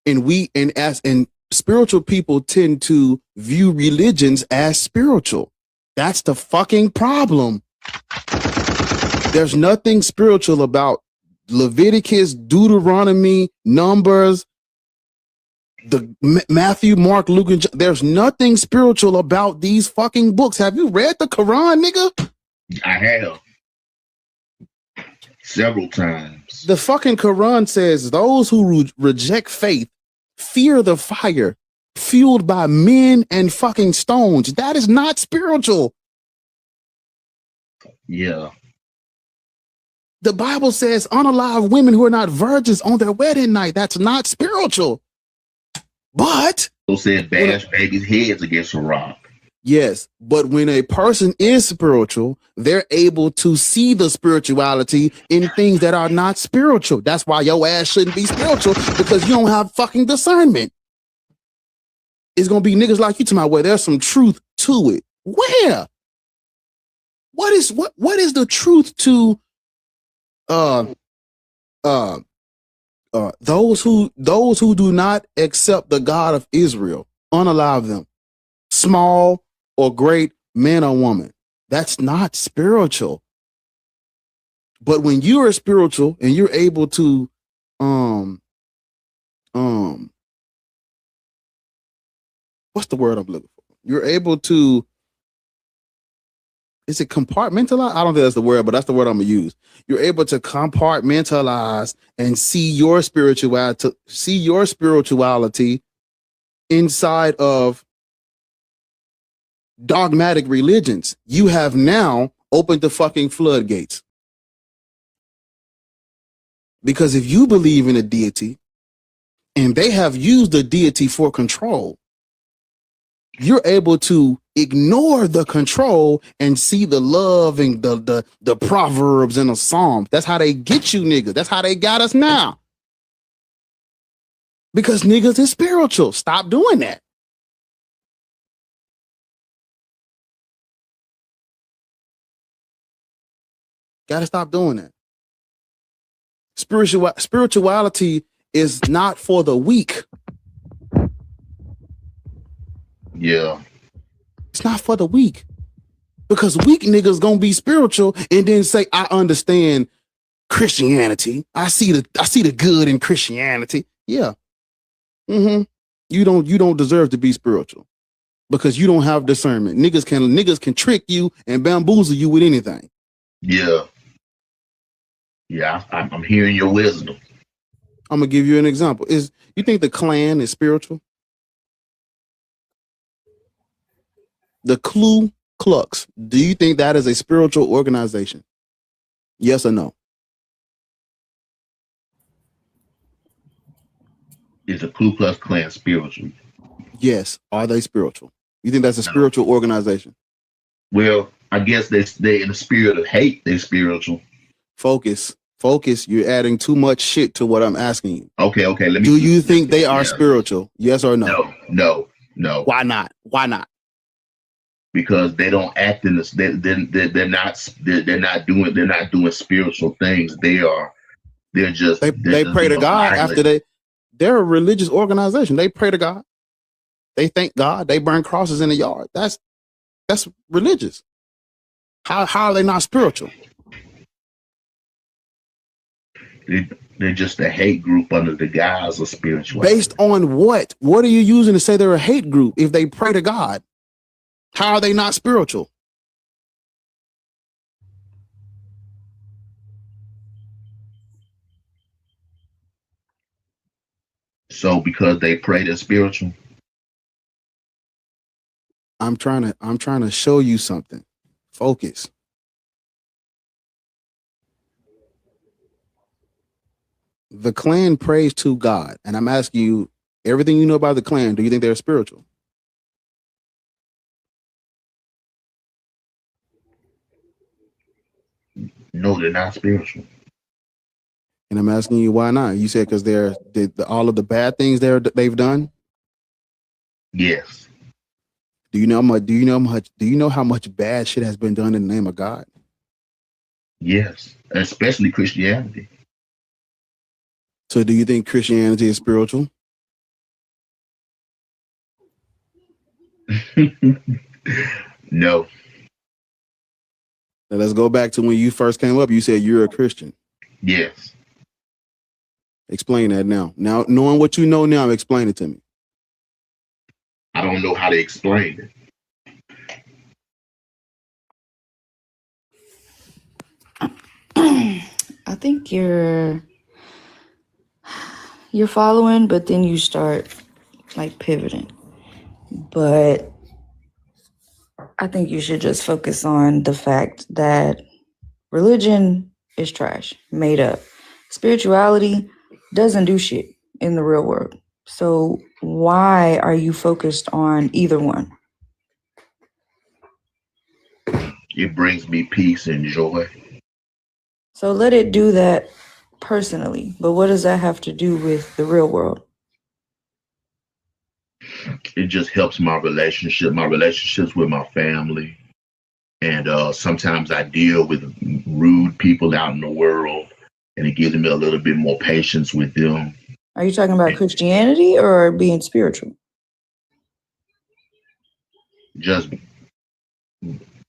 and spiritual people tend to view religions as spiritual. That's the fucking problem. There's nothing spiritual about Leviticus, Deuteronomy, Numbers, the Matthew, Mark, Luke, and John. There's nothing spiritual about these fucking books. Have you read the Quran, nigga? I have. Several times. The fucking Quran says those who reject faith fear the fire fueled by men and fucking stones. That is not spiritual. Yeah. The Bible says unalive women who are not virgins on their wedding night. That's not spiritual. But so said bash babies' heads against a rock. Yes, but when a person is spiritual, they're able to see the spirituality in things that are not spiritual. That's why your ass shouldn't be spiritual, because you don't have fucking discernment. It's gonna be niggas like you talking about where there's some truth to it. Where? What is the truth to those who do not accept the God of Israel, unalive them, small or great, man or woman? That's not spiritual. But when you are spiritual and you're able to what's the word I'm looking for? You're able to, is it compartmentalize? I don't think that's the word, but that's the word I'm gonna use. You're able to compartmentalize and see your spirituality inside of dogmatic religions. You have now opened the fucking floodgates. Because if you believe in a deity and they have used the deity for control, you're able to ignore the control and see the love and the proverbs and the psalms. That's how they get you niggas. That's how they got us now. Because niggas is spiritual. Stop doing that. Gotta stop doing that. Spirituality is not for the weak. Yeah. It's not for the weak. Because weak niggas gonna be spiritual and then say, I understand Christianity. I see the good in Christianity. Yeah. Mm-hmm. You don't deserve to be spiritual because you don't have discernment. Niggas can trick you and bamboozle you with anything. Yeah. Yeah, I'm hearing your wisdom. I'm gonna give you an example. You think the Klan is spiritual? The Ku Klux, do you think that is a spiritual organization? Yes or no? Is the Ku Klux Klan spiritual? Yes. Are they spiritual? You think that's a spiritual organization? Well, I guess they in the spirit of hate, they're spiritual. Focus. You're adding too much shit to what I'm asking you. Okay. Do you think they are spiritual? Yes or no? No. Why not? Because they don't act in this. They're not doing spiritual things. They pray to God after they're a religious organization. They pray to God. They thank God. They burn crosses in the yard. That's religious. How are they not spiritual? They're just a hate group under the guise of spirituality. Based on what? What are you using to say they're a hate group if they pray to God? How are they not spiritual? So because they pray, they're spiritual. I'm trying to show you something. Focus. The clan prays to God, and I'm asking you everything you know about the clan. Do you think they're spiritual? No, they're not spiritual. And I'm asking you why not. You said because all of the bad things they've done. Yes. Do you know how much bad shit has been done in the name of God? Yes, especially Christianity. So do you think Christianity is spiritual? No. Now let's go back to when you first came up. You said you're a Christian. Yes. Explain that now. Now, knowing what you know now, explain it to me. I don't know how to explain it. I think you're following, but then you start like pivoting. But I think you should just focus on the fact that religion is trash, made up. Spirituality doesn't do shit in the real world. So why are you focused on either one? It brings me peace and joy. So let it do that personally. But what does that have to do with the real world? It just helps my relationships with my family. And sometimes I deal with rude people out in the world, and it gives me a little bit more patience with them. Are you talking about Christianity or being spiritual? Just,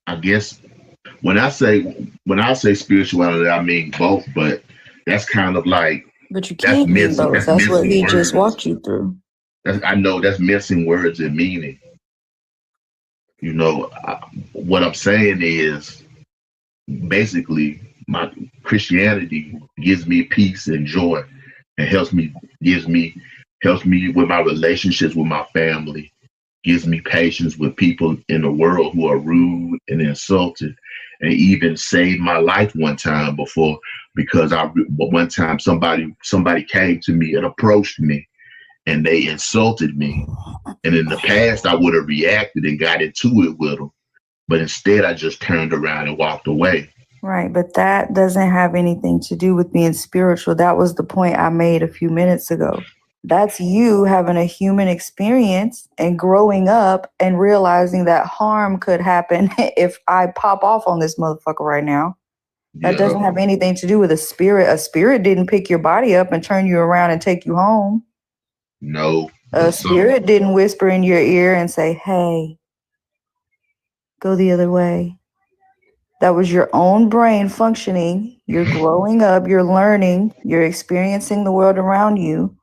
I guess, when I say spirituality, I mean both, but that's kind of like. But you can't mean both. That's what he just walked you through. I know that's missing words and meaning. You know, what I'm saying is basically my Christianity gives me peace and joy, and helps me with my relationships with my family, gives me patience with people in the world who are rude and insulted, and even saved my life one time before, because one time somebody came to me and approached me and they insulted me. And in the past, I would have reacted and got into it with them. But instead, I just turned around and walked away. Right. But that doesn't have anything to do with being spiritual. That was the point I made a few minutes ago. That's you having a human experience and growing up and realizing that harm could happen if I pop off on this motherfucker right now. That doesn't have anything to do with a spirit. A spirit didn't pick your body up and turn you around and take you home. No. A spirit didn't whisper in your ear and say, hey, go the other way. That was your own brain functioning. You're growing up, you're learning, you're experiencing the world around you.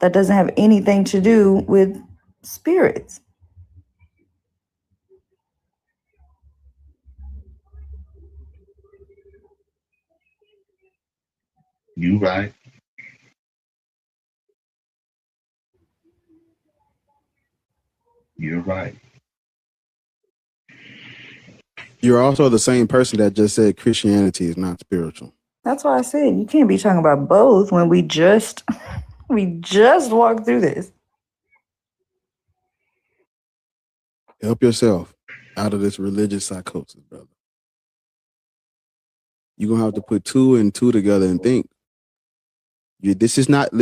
That doesn't have anything to do with spirits. You right. You're right. You're also the same person that just said Christianity is not spiritual. That's why I said you can't be talking about both when we just walked through this. Help yourself out of this religious psychosis, brother. You're going to have to put two and two together and think. This is not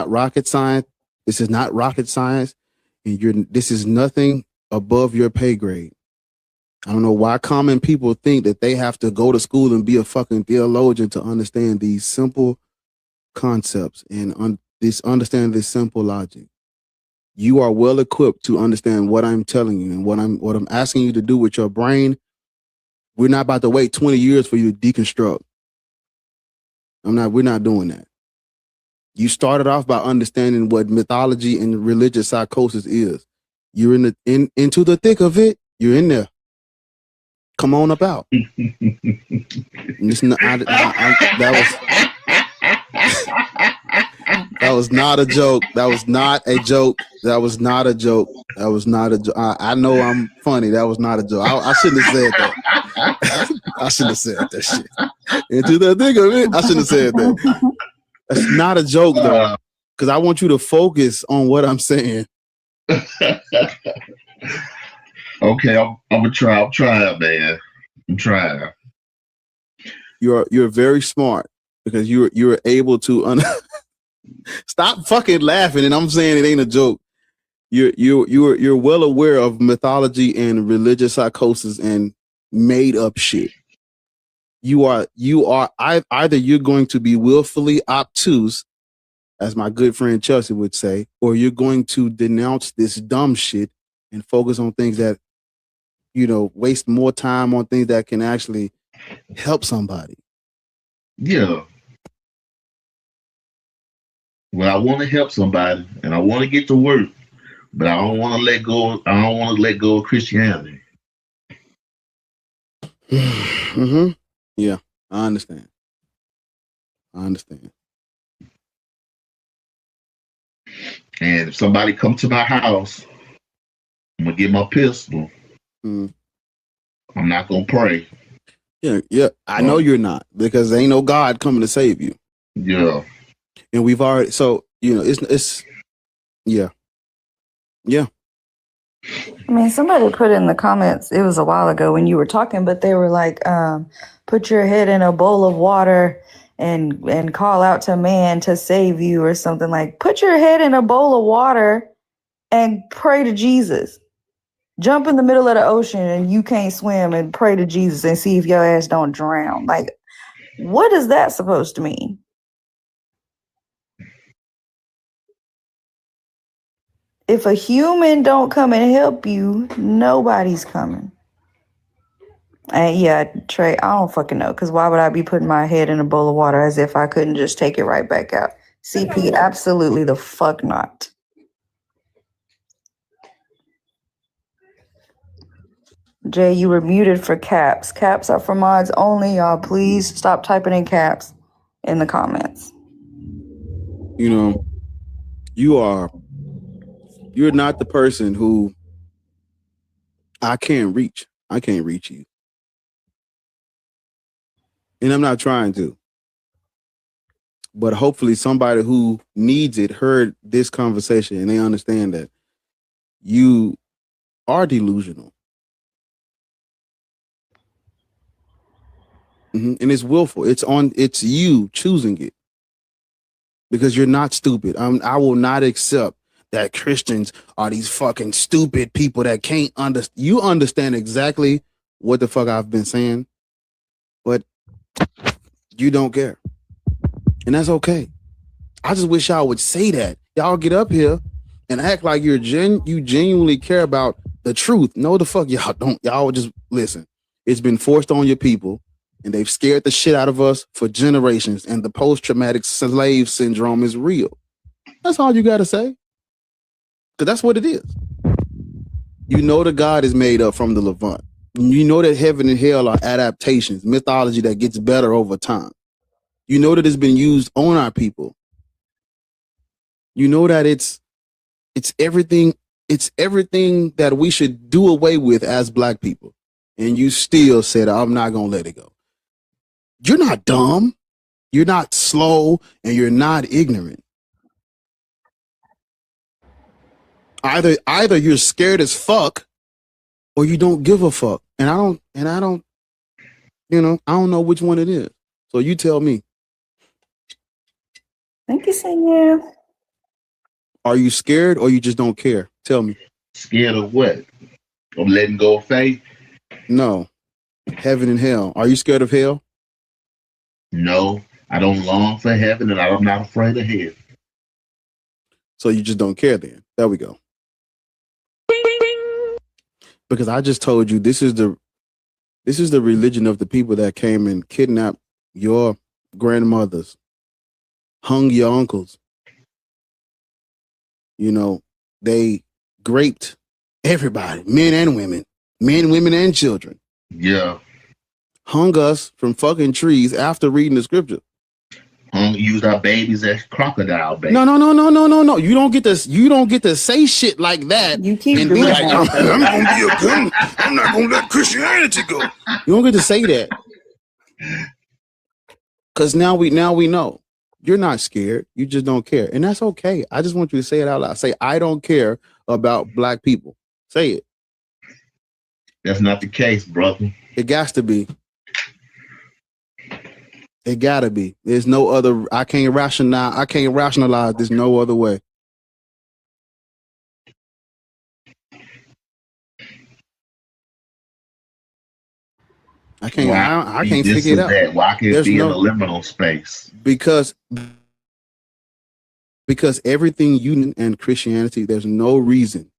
rocket science. This is not rocket science. And this is nothing above your pay grade. I don't know why common people think that they have to go to school and be a fucking theologian to understand these simple concepts and understand this simple logic. You are well equipped to understand what I'm telling you and what I'm asking you to do with your brain. We're not about to wait 20 years for you to deconstruct. We're not doing that. You started off by understanding what mythology and religious psychosis is. You're into the thick of it. You're in there. Come on about. That That was not a joke. That was not a joke. That was not a joke. That was not a joke. I know I'm funny. That was not a joke. I shouldn't have said that. I shouldn't have said that shit. Into the thing of it, I shouldn't have said that. That's not a joke though, because I want you to focus on what I'm saying. Okay, I'm gonna try. I'm trying, man. I'm trying. You're very smart because you're able to stop fucking laughing. And I'm saying it ain't a joke. You're well aware of mythology and religious psychosis and made up shit. You are either you're going to be willfully obtuse, as my good friend Chelsea would say, or you're going to denounce this dumb shit and focus on things that, waste more time on things that can actually help somebody. Yeah. Well, I want to help somebody and I want to get to work, but I don't want to let go. I don't want to let go of Christianity. Mm-hmm. Yeah, I understand. And if somebody comes to my house, I'm gonna get my pistol. I'm not gonna pray. Yeah. I know you're not, because there ain't no God coming to save you. Yeah. And we've already, it's yeah. I mean, somebody put in the comments, it was a while ago when you were talking, but they were like, put your head in a bowl of water and call out to man to save you, or something. Like, put your head in a bowl of water and pray to Jesus. Jump in the middle of the ocean and you can't swim and pray to Jesus and see if your ass don't drown. Like, what is that supposed to mean? If a human don't come and help you, nobody's coming. And yeah, Trey, I don't fucking know, because why would I be putting my head in a bowl of water as if I couldn't just take it right back out? CP, absolutely the fuck not. Jay, you were muted for caps. Caps are for mods only, y'all. Please stop typing in caps in the comments. You're not the person who I can't reach. I can't reach you. And I'm not trying to. But hopefully somebody who needs it heard this conversation and they understand that you are delusional. And it's willful. It's you choosing it. Because you're not stupid. I will not accept that Christians are these fucking stupid people that can't understand. You understand exactly what the fuck I've been saying, but you don't care. And that's okay. I just wish y'all would say that. Y'all get up here and act like you genuinely care about the truth. No, the fuck y'all don't. Y'all just listen. It's been forced on your people, and they've scared the shit out of us for generations, and the post-traumatic slave syndrome is real. That's all you got to say. Because that's what it is. You know the God is made up from the Levant. You know that heaven and hell are adaptations, mythology that gets better over time. You know that it's been used on our people. You know that it's everything that we should do away with as Black people. And you still said, I'm not going to let it go. You're not dumb. You're not slow, and you're not ignorant. Either you're scared as fuck or you don't give a fuck. And I don't know which one it is. So you tell me. Thank you, Senor. Are you scared or you just don't care? Tell me. Scared of what? Of letting go of faith? No. Heaven and hell. Are you scared of hell? No. I don't long for heaven, and I'm not afraid of hell. So you just don't care then. There we go. Because I just told you this is the religion of the people that came and kidnapped your grandmothers, hung your uncles. They raped everybody, men and women, women and children. Yeah. Hung us from fucking trees after reading the scripture. Used our babies as crocodile babies. No. You don't get to. You don't get to say shit like that. You keep and doing be like, that. I'm gonna be a gun. I'm not gonna let Christianity go. You don't get to say that. Because now we know you're not scared. You just don't care, and that's okay. I just want you to say it out loud. Say, I don't care about black people. Say it. That's not the case, brother. It got to be. It gotta be. There's no other. I can't rationalize this no other way. I can't. I can't figure it out. That. Why can't it be in a liminal space? Because everything you and Christianity, there's no reason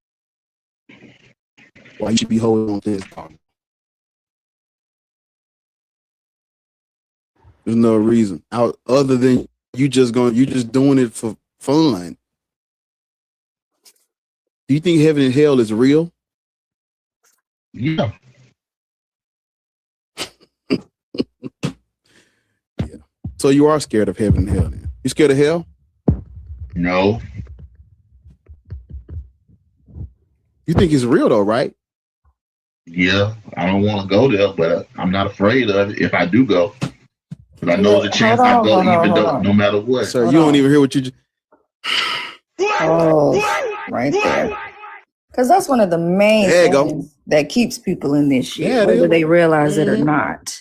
why you should be holding on to this part. There's no reason other than you just doing it for fun. Do you think heaven and hell is real? Yeah. Yeah. So you are scared of heaven and hell then? You scared of hell? No. You think it's real though, right? Yeah. I don't want to go there, but I'm not afraid of it if I do go. But I know there's a chance I go no matter what. Sir, you don't even hear what you just... right there. Because that's one of the main things that keeps people in this shit, whether they realize it or not.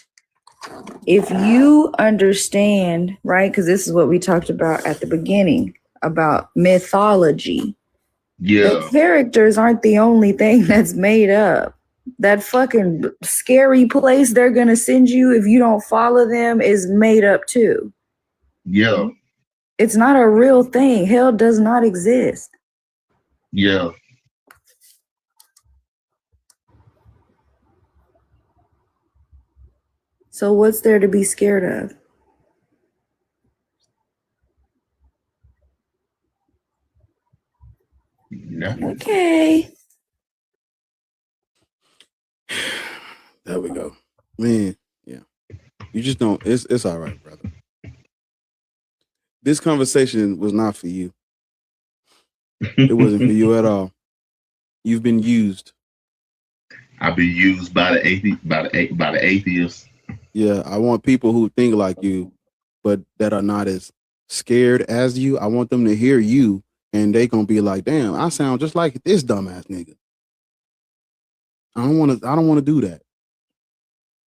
If you understand, right, because this is what we talked about at the beginning, about mythology. Yeah. The characters aren't the only thing that's made up. That fucking scary place they're going to send you if you don't follow them is made up too. Yeah. It's not a real thing. Hell does not exist. Yeah. So what's there to be scared of? Nothing. Okay. There we go. Man, yeah. You just don't, it's all right, brother. This conversation was not for you. It wasn't for you at all. You've been used. I've been used by the atheists. Yeah, I want people who think like you, but that are not as scared as you. I want them to hear you, and they gonna be like, "Damn, I sound just like this dumbass nigga." I don't want to do that.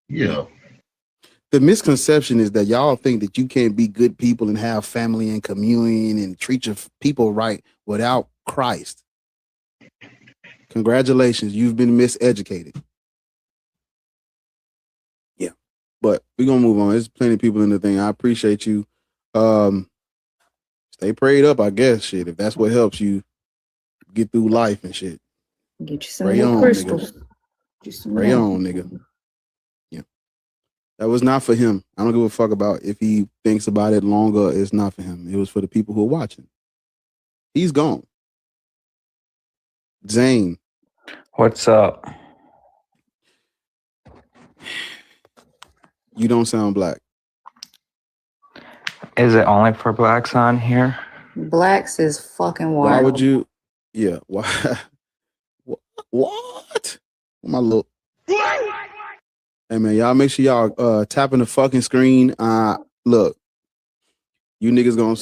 Yeah. The misconception is that y'all think that you can't be good people and have family and communion and treat your people right without Christ. Congratulations, you've been miseducated. Yeah, but we're gonna move on. There's plenty of people in the thing. I appreciate you. Stay prayed up, I guess. Shit, if that's what helps you get through life and shit. Get you some more crystals. Pray on, nigga. Yeah, that was not for him. I don't give a fuck about if he thinks about it longer. It's not for him. It was for the people who are watching. He's gone. Zane. What's up? You don't sound black. Is it only for blacks on here? Blacks is fucking wild. Why would you? Yeah. Why? What? My little. Hey man, y'all make sure y'all tapping the fucking screen. Look, you niggas gonna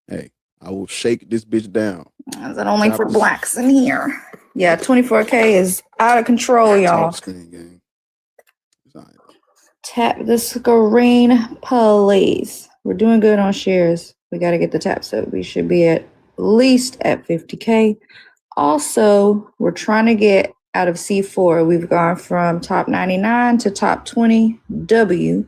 hey, I will shake this bitch down. Is it only for blacks in here? Yeah, 24K is out of control, y'all. Screen game. Tap the screen, please. We're doing good on shares. We got to get the taps up. We should be at least at 50K. Also, we're trying to get out of C4. We've gone from top 99 to top 20 W.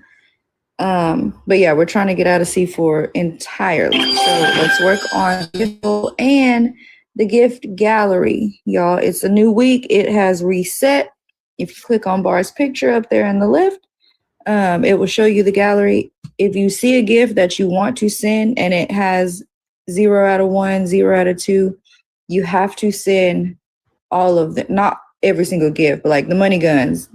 But yeah, we're trying to get out of C4 entirely. So let's work on gift and the gift gallery, y'all. It's a new week. It has reset. If you click on Bar's picture up there in the left, it will show you the gallery. If you see a gift that you want to send and it has 0 out of 1, 0 out of 2, you have to send all of them, not every single gift, but like the money guns.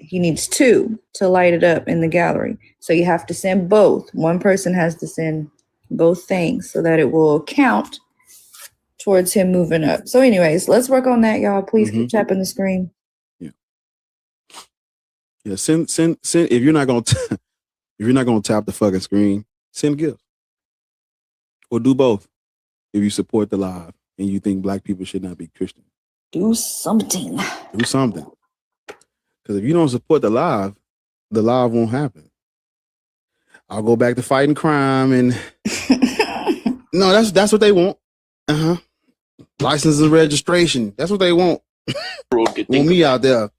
he needs 2 to light it up in the gallery. So you have to send both. One person has to send both things so that it will count towards him moving up. So anyways, let's work on that, y'all. Please keep tapping the screen. Yeah, send. If you're not gonna tap the fucking screen, send gifts or do both. If you support the live and you think black people should not be Christian, do something. Do something. Because if you don't support the live won't happen. I'll go back to fighting crime and no, that's what they want. License and registration. That's what they want. Want me out there.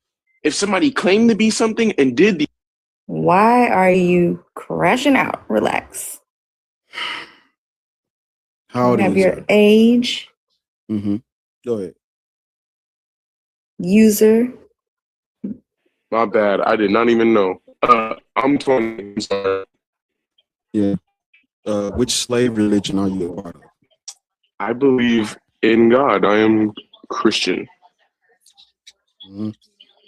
If somebody claimed to be something and did the Why are you crashing out? Relax. How old have is your it? age, Go ahead. user. My bad. I did not even know. I'm 20. I'm sorry. Yeah. Which slave religion are you a part of? I believe in God. I am Christian.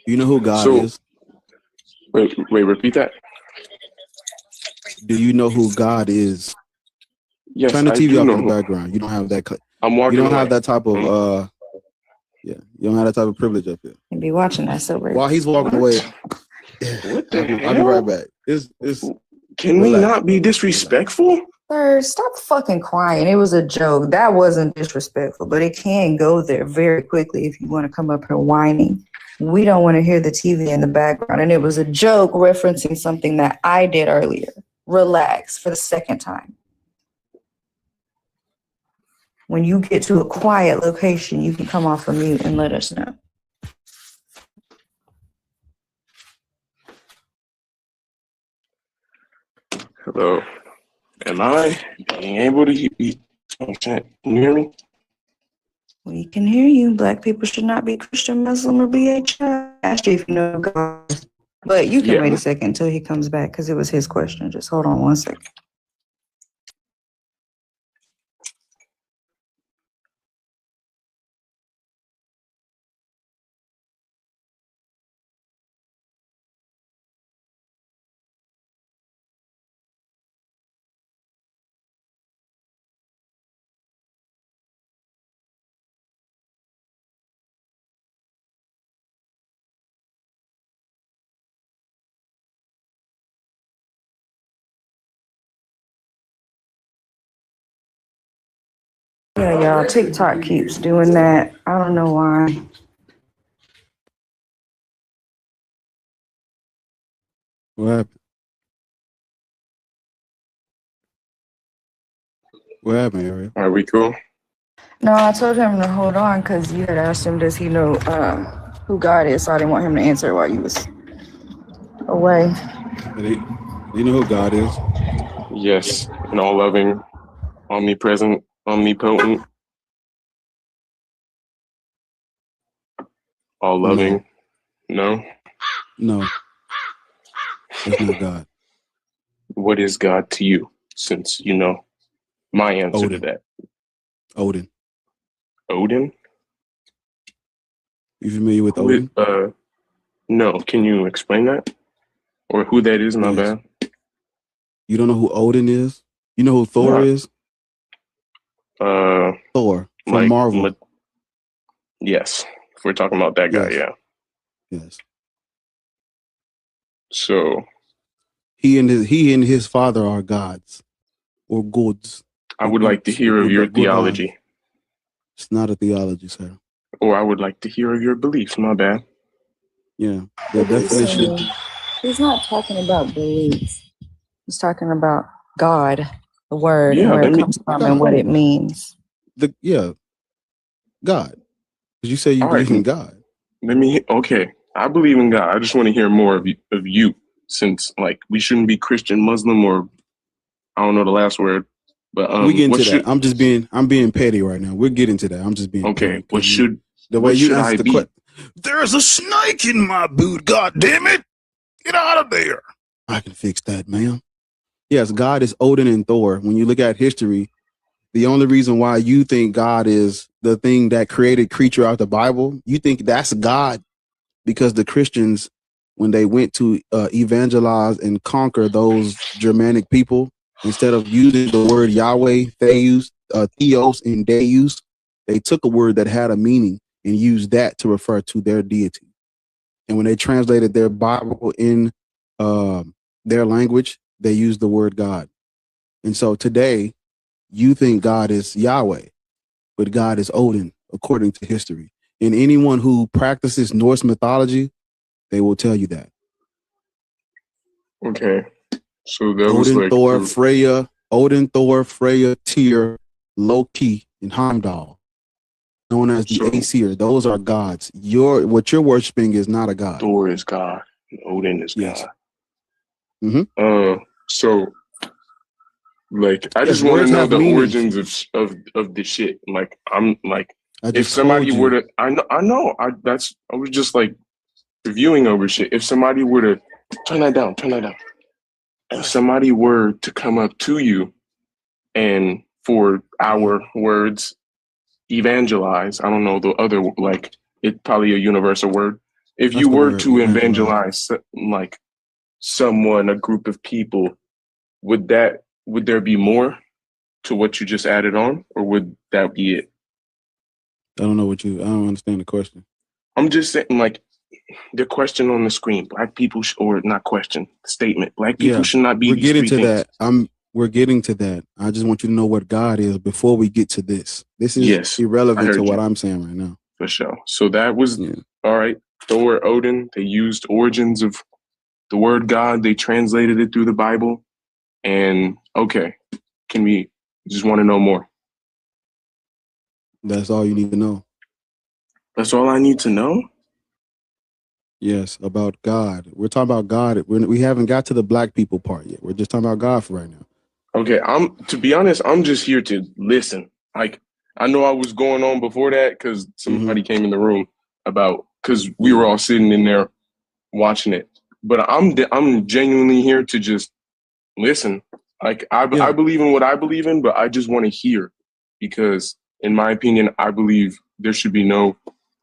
You know who God is? Wait, repeat that. Do you know who God is? Yes, Turn the I TV do off know in the who- background. You don't have that. I'm walking You don't away. have that type of. You don't have that type of privilege up here. And be watching that sober. While he's walking away, What the I'll be right back. It's Can we not be disrespectful? Sir, stop fucking crying. It was a joke. That wasn't disrespectful, but it can go there very quickly if you want to come up here whining. We don't want to hear the TV in the background. And it was a joke referencing something that I did earlier. Relax for the second time. When you get to a quiet location, you can come off of mute and let us know. Hello. Am I being able to hear you? Can you hear me? We can hear you. Black people should not be Christian, Muslim, or BHI. Ask you if you know God. But you can wait a second until he comes back because it was his question. Just hold on one second. Yeah, y'all, TikTok keeps doing that. I don't know why. What happened? What happened, Ariel? Are we cool? No, I told him to hold on because you had asked him, does he know who God is? So I didn't want him to answer while you was away. Do you know who God is? Yes. And all loving, omnipresent, omnipotent. All loving. No? No. That's not God. What is God to you, since you know my answer to that? Odin. Odin? You familiar with Odin? No. Can you explain that? Or who that is? My bad. You don't know who Odin is? You know who Thor is? Thor from Marvel. Yes. If we're talking about that guy, yeah. Yes. So he and his father are gods or gods. I would like to hear of your theology. It's not a theology, sir. Or I would like to hear of your beliefs. My bad. Yeah. The definition. He's not talking about beliefs. He's talking about God, the word, and where it comes from and what it means. God. Because you say you believe in God. Okay. I believe in God. I just want to hear more of you, since like we shouldn't be Christian, Muslim, or I don't know the last word. But we get into that. I'm being petty right now. We're getting to that. I'm just being okay. petty. The way you answer the question. There's a snake in my boot. God damn it! Get out of there. I can fix that, ma'am. Yes, God is Odin and Thor. When you look at history, the only reason why you think God is the thing that created creature out the Bible, you think that's God because the Christians when they went to evangelize and conquer those Germanic people, instead of using the word Yahweh, Theos, Theos, and Deus, they took a word that had a meaning and used that to refer to their deity. And when they translated their Bible in their language, they used the word God. And so today, you think God is Yahweh, but God is Odin, according to history. And anyone who practices Norse mythology, they will tell you that. Okay. So that Odin, was like Thor, Freya, Odin, Thor, Freya, Tyr, Loki, and Heimdall, known as the Aesir. Those are gods. What you're worshiping is not a god. Thor is God. Odin is Yes. God. So like I Yes, just want to words know have the meanings. origins of the shit. Like I'm like I if just somebody told were you. to I know I was just like reviewing over shit. If somebody were to turn that down. If somebody were to come up to you and for our words evangelize, I don't know the other, like it's probably a universal word. If That's you the were word, to evangelize. evangelize like someone, a group of people, would there be more to what you just added on, or would that be it? I don't understand the question. I'm just saying, like, the question on the screen, black people, or not question, statement, black people should not be We're these getting three to things. that. We're getting to that. I just want you to know what God is before we get to this. This is Yes, I irrelevant to heard what you. I'm saying right now. For sure. So that was, all right, Thor, Odin, they used origins of the word God, they translated it through the Bible, and okay, we just want to know more? That's all you need to know. That's all I need to know? Yes, about God. We're talking about God. We haven't got to the black people part yet. We're just talking about God for right now. Okay, to be honest, I'm just here to listen. Like, I know I was going on before that because somebody came in the room because we were all sitting in there watching it. But I'm genuinely here to just listen. Like, I believe in what I believe in, but I just want to hear because, in my opinion, I believe there should be no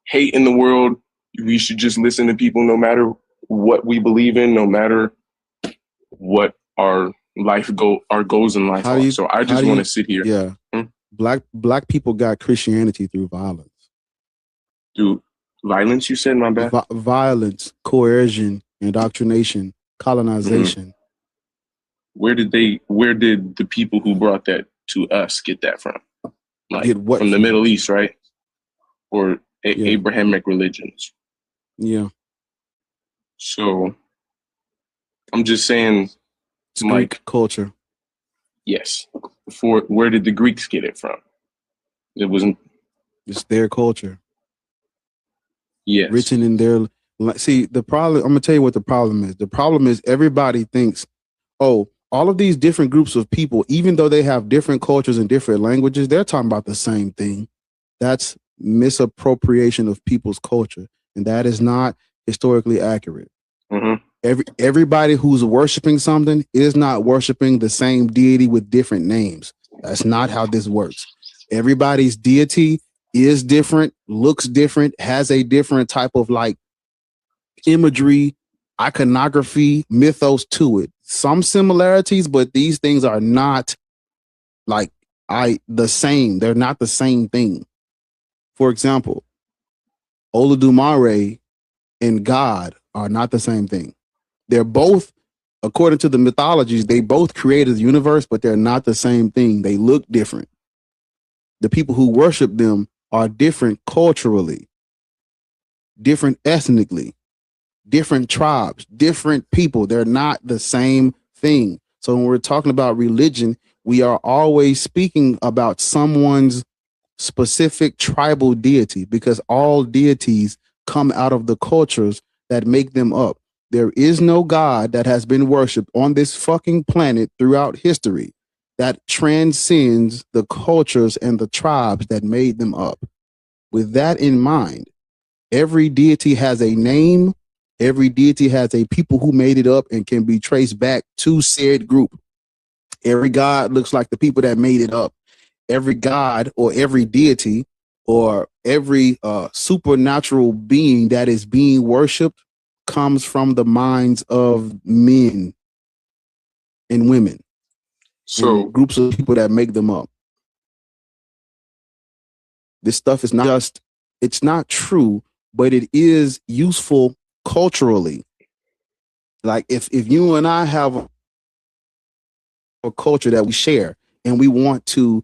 hate in the world. We should just listen to people no matter what we believe in, no matter what our goals in life are. So I just want to sit here. Yeah. Black people got Christianity through violence. Through violence, you said? My bad. Violence, coercion, indoctrination, colonization. Where did the people who brought that to us get that from? Like from the Middle East, right? Or Abrahamic religions. Yeah. So I'm just saying, it's Greek culture. Yes. Where did the Greeks get it from? It wasn't. It's their culture. Yes. Written in their. See, the problem. I'm gonna tell you what the problem is. The problem is everybody thinks, oh, all of these different groups of people, even though they have different cultures and different languages, they're talking about the same thing. That's misappropriation of people's culture, and that is not historically accurate. Everybody who's worshiping something is not worshiping the same deity with different names. That's not how this works. Everybody's deity is different, looks different, has a different type of like imagery, iconography, mythos to it. Some similarities, but these things are not like the same. They're not the same thing. For example, Olodumare and God are not the same thing. They're both, according to the mythologies, they both created the universe, but they're not the same thing. They look different. The people who worship them are different culturally, different ethnically, different tribes, different people. They're not the same thing. So when we're talking about religion, we are always speaking about someone's specific tribal deity because all deities come out of the cultures that make them up. There is no God that has been worshipped on this fucking planet throughout history that transcends the cultures and the tribes that made them up. With that in mind, every deity has a name. Every deity has a people who made it up and can be traced back to said group. Every God looks like the people that made it up. Every God or every deity or every supernatural being that is being worshipped comes from the minds of men and women. So and groups of people that make them up. This stuff is not just, it's not true, but it is useful culturally. Like if you and I have a culture that we share and we want to,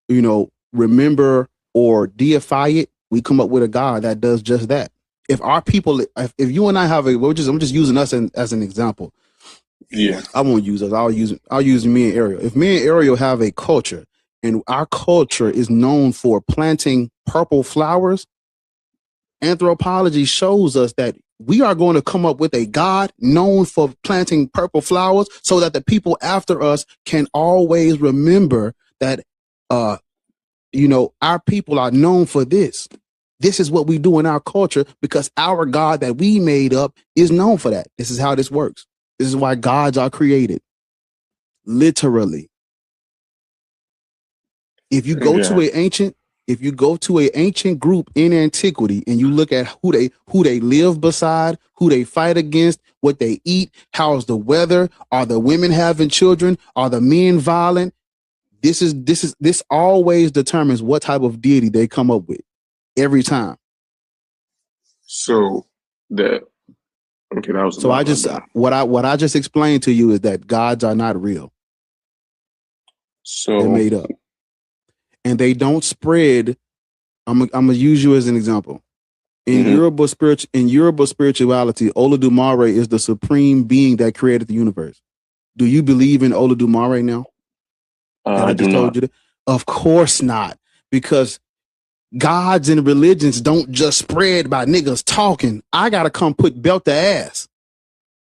you know, remember or deify it, we come up with a God that does just that. If our people, if you and I have a, I'm just using us as an example. Yeah. I won't use us. I'll use me and Ariel. If me and Ariel have a culture and our culture is known for planting purple flowers, anthropology shows us that we are going to come up with a God known for planting purple flowers so that the people after us can always remember that, you know, our people are known for this. This is what we do in our culture because our God that we made up is known for that. This is how this works. This is why gods are created. Literally. If you go to an ancient group in antiquity and you look at who they live beside, who they fight against, what they eat, how's the weather, are the women having children, are the men violent? This always determines what type of deity they come up with every time. So that was so I just what I just explained to you is that gods are not real. So they're made up. And they don't spread. I'm gonna use you as an example. In Yoruba spirituality, Olodumare is the supreme being that created the universe. Do you believe in Olodumare now? I just told you that. Of course not, because gods and religions don't just spread by niggas talking. I gotta come put belt to ass.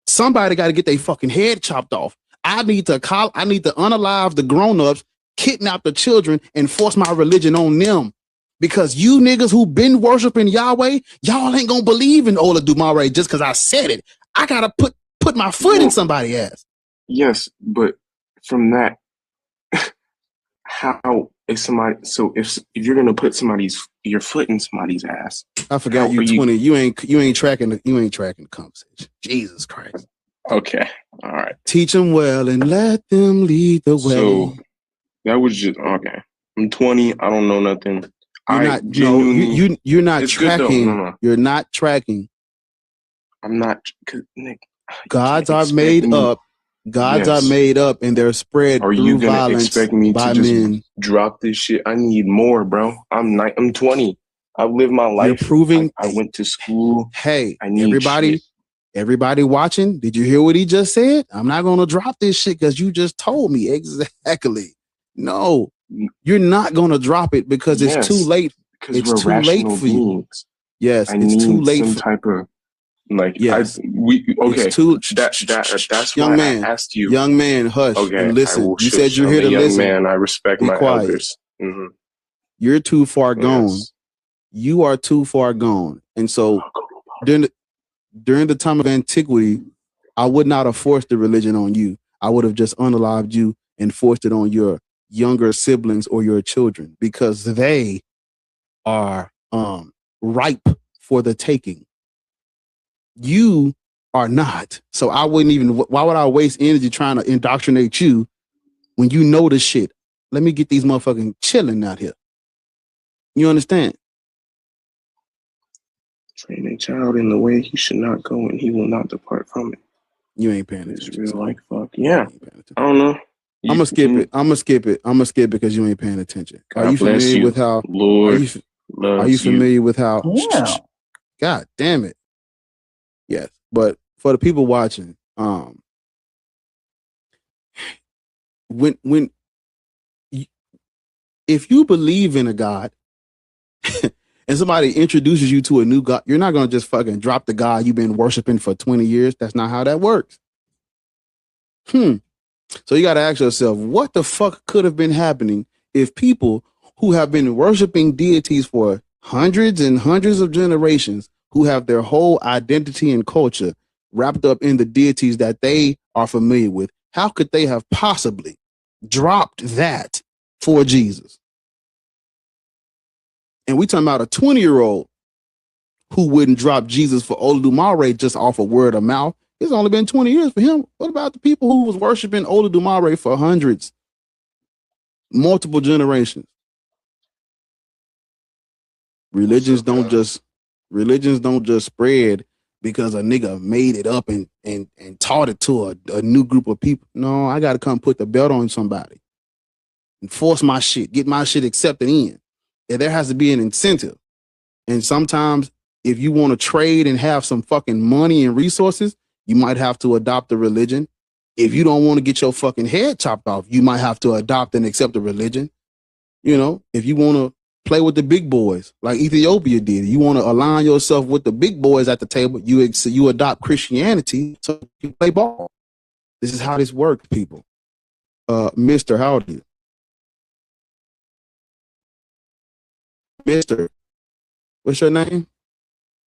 Somebody got to get their fucking head chopped off. I need to unalive the grown-ups, kidnap the children, and force my religion on them. Because you niggas who been worshiping Yahweh, y'all ain't gonna believe in Olodumare just because I said it. I gotta put my foot in somebody's ass. Yes, but from that, how is somebody? So if you're gonna put your foot in somebody's ass, I forgot you 20. You ain't tracking the conversation. Jesus Christ. Okay, all right. Teach them well and let them lead the way. So that was just okay. I'm 20. I don't know nothing. You're not tracking. No. You're not tracking. I'm not. Nick, gods are made up. Gods are made up, and they're spread Are through you gonna violence expect me by to just men. drop this shit? I need more, bro. I'm 20. I've lived my life. You're proving. I went to school. Hey, I need everybody watching. Did you hear what he just said? I'm not gonna drop this shit because you just told me exactly. No, you're not gonna drop it because it's too late. It's too late for you. Yes, it's too late. Some type of like. Yes, okay. That's young why man, I asked you. Young man, hush and listen. You said you're here to listen. Young man, I respect my elders. Mm-hmm. You're too far gone. You are too far gone. And so during the time of antiquity, I would not have forced the religion on you. I would have just unalived you and forced it on your younger siblings or your children because they are ripe for the taking. You are not. So I wouldn't even, why would I waste energy trying to indoctrinate you when you know the shit? Let me get these motherfucking chilling out here. You understand? Train a child in the way he should not go, and he will not depart from it. You ain't paying attention. It's real like fuck. Yeah. I don't know. I'm gonna skip it. I'm gonna skip it because you ain't paying attention. Are you familiar with how? Lord are you familiar with how? Yeah. God damn it. Yes, but for the people watching, if you believe in a God and somebody introduces you to a new God, you're not going to just fucking drop the God you've been worshiping for 20 years. That's not how that works. So you got to ask yourself, what the fuck could have been happening if people who have been worshiping deities for hundreds and hundreds of generations, who have their whole identity and culture wrapped up in the deities that they are familiar with, how could they have possibly dropped that for Jesus? And we talking about a 20-year-old who wouldn't drop Jesus for Olodumare just off a word of mouth. It's only been 20 years for him. What about the people who was worshiping Olodumare for hundreds, multiple generations? Religions don't just spread because a nigga made it up and taught it to a new group of people. No, I gotta come put the belt on somebody and force my shit, get my shit accepted in. And there has to be an incentive. And sometimes if you want to trade and have some fucking money and resources, you might have to adopt a religion. If you don't want to get your fucking head chopped off, you might have to adopt and accept a religion. You know, if you want to play with the big boys like Ethiopia did, you want to align yourself with the big boys at the table, you adopt Christianity so you play ball. This is how this works, people. Mr. How old are you? Mister, what's your name?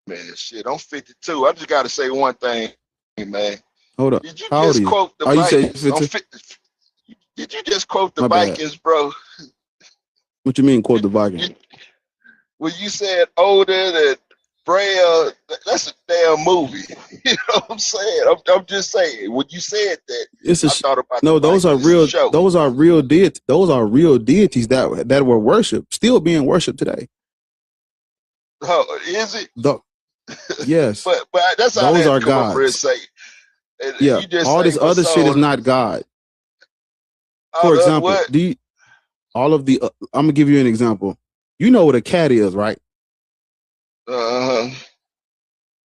Man, shit, I'm 52. I just got to say one thing, man. Hold up. Did you How old just are you? quote the Oh, you said Vikings? Did you just quote the My bad. Vikings, bro? What you mean, quote the Vikings? When you said older than Freya, that's a damn movie. You know what I'm saying? I'm just saying. When you said that, I thought about no. the Those are Vikings real. show. Those are real deities. Those are real deities that were worshipped, still being worshipped today. Oh, is it? Yes. but that's how those that are come up for his gods. sake. And Yeah. you just All say this for other shit is soul. not God. All For the other example, what? all of the I'm gonna give you an example. You know what a cat is, right? Uh-huh.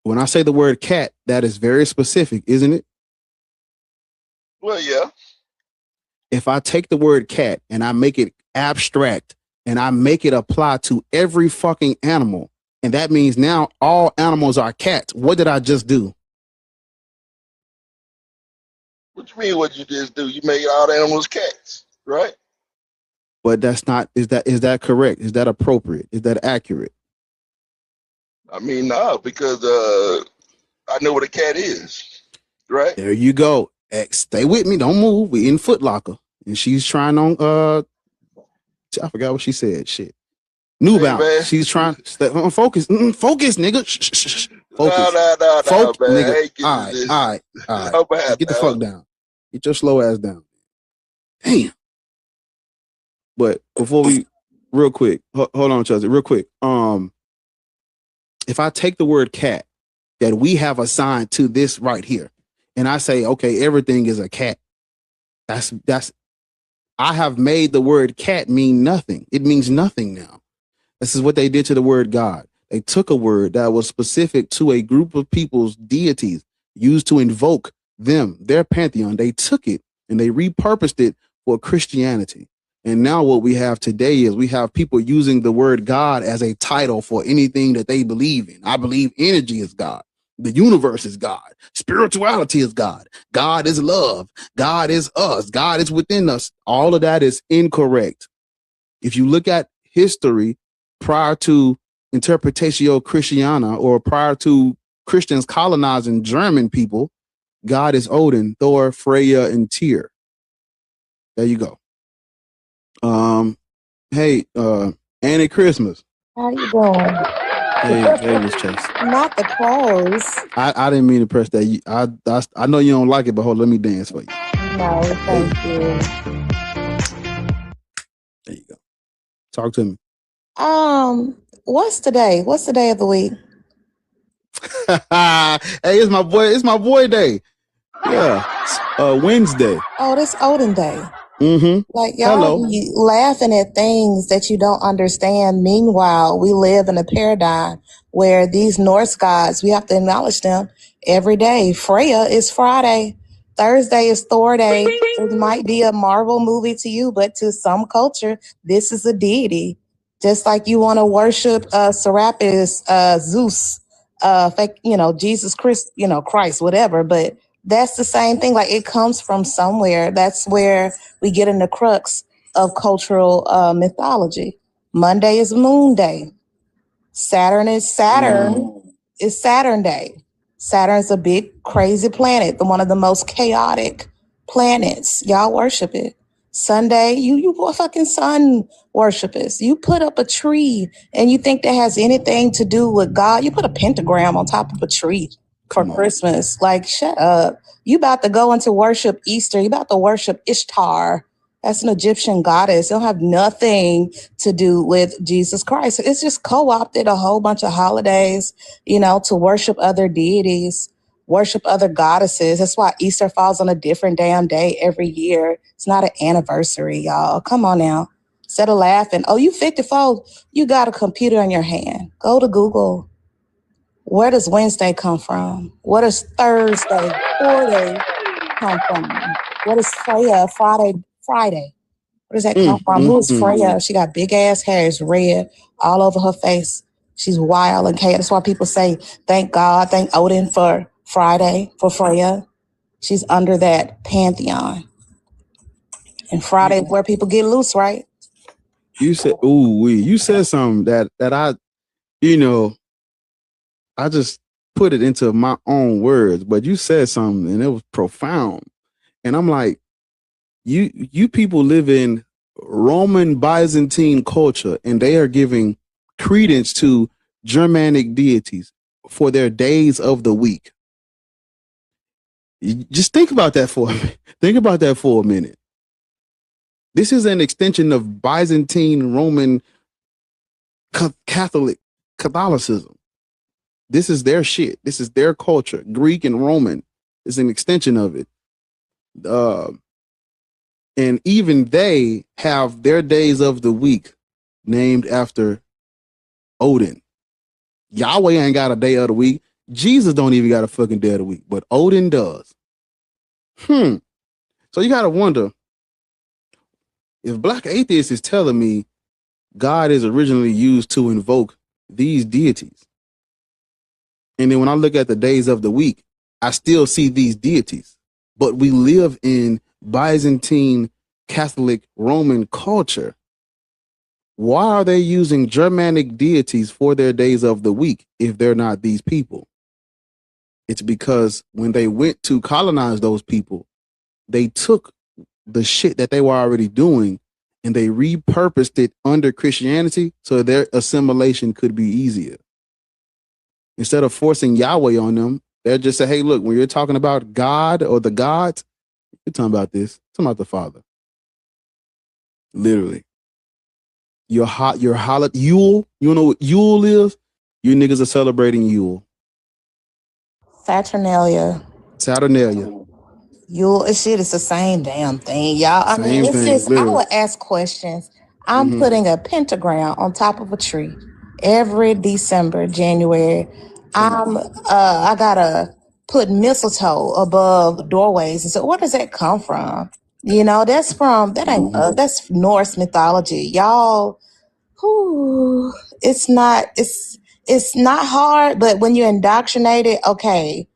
When I say the word cat, that is very specific, isn't it? Well, yeah. If I take the word cat and I make it abstract and I make it apply to every fucking animal, and that means now all animals are cats. What did I just do? What you mean? What you just do? You made all the animals cats, right? But that's not. Is that correct? Is that appropriate? Is that accurate? I mean, no, because I know what a cat is, right? There you go. Stay with me. Don't move. We in Foot Locker, and she's trying on. I forgot what she said. Shit. New Hey, Balance. man. She's trying to stay on focus. Focus, nigga. Shh. Focus. No, Focus, man. nigga. I ain't getting All this. right. I'm bad, Get the now. fuck down. Get your slow ass down. Damn. But before we, real quick, hold on, Chelsea, real quick. If I take the word cat that we have assigned to this right here, and I say, okay, everything is a cat. That's. I have made the word cat mean nothing. It means nothing now. This is what they did to the word God. They took a word that was specific to a group of people's deities used to invoke them, their pantheon. They took it and they repurposed it for Christianity. And now what we have today is we have people using the word God as a title for anything that they believe in. I believe energy is God. The universe is God. Spirituality is God. God is love. God is us. God is within us. All of that is incorrect. If you look at history prior to Interpretatio Christiana or prior to Christians colonizing German people, God is Odin, Thor, Freya, and Tyr. There you go. Hey, Annie Christmas. How you doing? Hey, Miss Chase. Not the clothes. I didn't mean to press that. I know you don't like it, but hold on, let me dance for you. No, thank you. There you go. Talk to me. What's today? What's the day of the week? Hey, it's my boy day. Yeah. Wednesday. Oh, this Odin Day. Mm-hmm. Like y'all be laughing at things that you don't understand. Meanwhile, we live in a paradigm where these Norse gods, we have to acknowledge them every day. Freya is Friday. Thursday is Thor Day. It might be a Marvel movie to you, but to some culture, this is a deity. Just like you want to worship Serapis, Zeus, Jesus Christ, Christ, whatever. But that's the same thing. Like it comes from somewhere. That's where we get in the crux of cultural mythology. Monday is Moon Day. Saturn is Saturn Day. Saturn's a big, crazy planet, one of the most chaotic planets. Y'all worship it. Sunday, you fucking sun worshipers. You put up a tree and you think that has anything to do with God. You put a pentagram on top of a tree for Christmas. Like, shut up. You about to go into worship Easter. You about to worship Ishtar. That's an Egyptian goddess. It don't have nothing to do with Jesus Christ. It's just co-opted a whole bunch of holidays, to worship other deities, worship other goddesses. That's why Easter falls on a different damn day every year. It's not an anniversary, y'all. Come on now. Instead of laughing, oh, you 54, you got a computer in your hand. Go to Google. Where does Wednesday come from? What does Thursday, Friday come from? What is Freya, Friday? Where does that come from? Who is Freya? She got big ass hair. It's red all over her face. She's wild and chaotic. That's why people say, thank God, thank Odin for Friday, for Freya. She's under that pantheon. And Friday is where people get loose, right? You said, you said something that I, I just put it into my own words, but you said something and it was profound. And I'm like, you people live in Roman Byzantine culture and they are giving credence to Germanic deities for their days of the week. Just think about that for a minute. Think about that for a minute. This is an extension of Byzantine Roman Catholicism. This is their shit. This is their culture. Greek and Roman is an extension of it. And even they have their days of the week named after Odin. Yahweh ain't got a day of the week. Jesus don't even got a fucking day of the week, but Odin does. So you got to wonder, if Black Atheist is telling me God is originally used to invoke these deities, and then when I look at the days of the week, I still see these deities, but we live in Byzantine Catholic Roman culture. Why are they using Germanic deities for their days of the week if they're not these people? It's because when they went to colonize those people, they took the shit that they were already doing and they repurposed it under Christianity so their assimilation could be easier. Instead of forcing Yahweh on them, they'll just say, hey, look, when you're talking about God or the gods, you're talking about this. You're talking about the Father. Literally. Your Yule, you know what Yule is? You niggas are celebrating Yule. Saturnalia. Yule, shit, it's the same damn thing, y'all. I mean, it's just, literally. I would ask questions. I'm putting a pentagram on top of a tree every December, January. I gotta put mistletoe above doorways. And so where does that come from? That's Norse mythology. Y'all, it's not hard, but when you're indoctrinated, okay,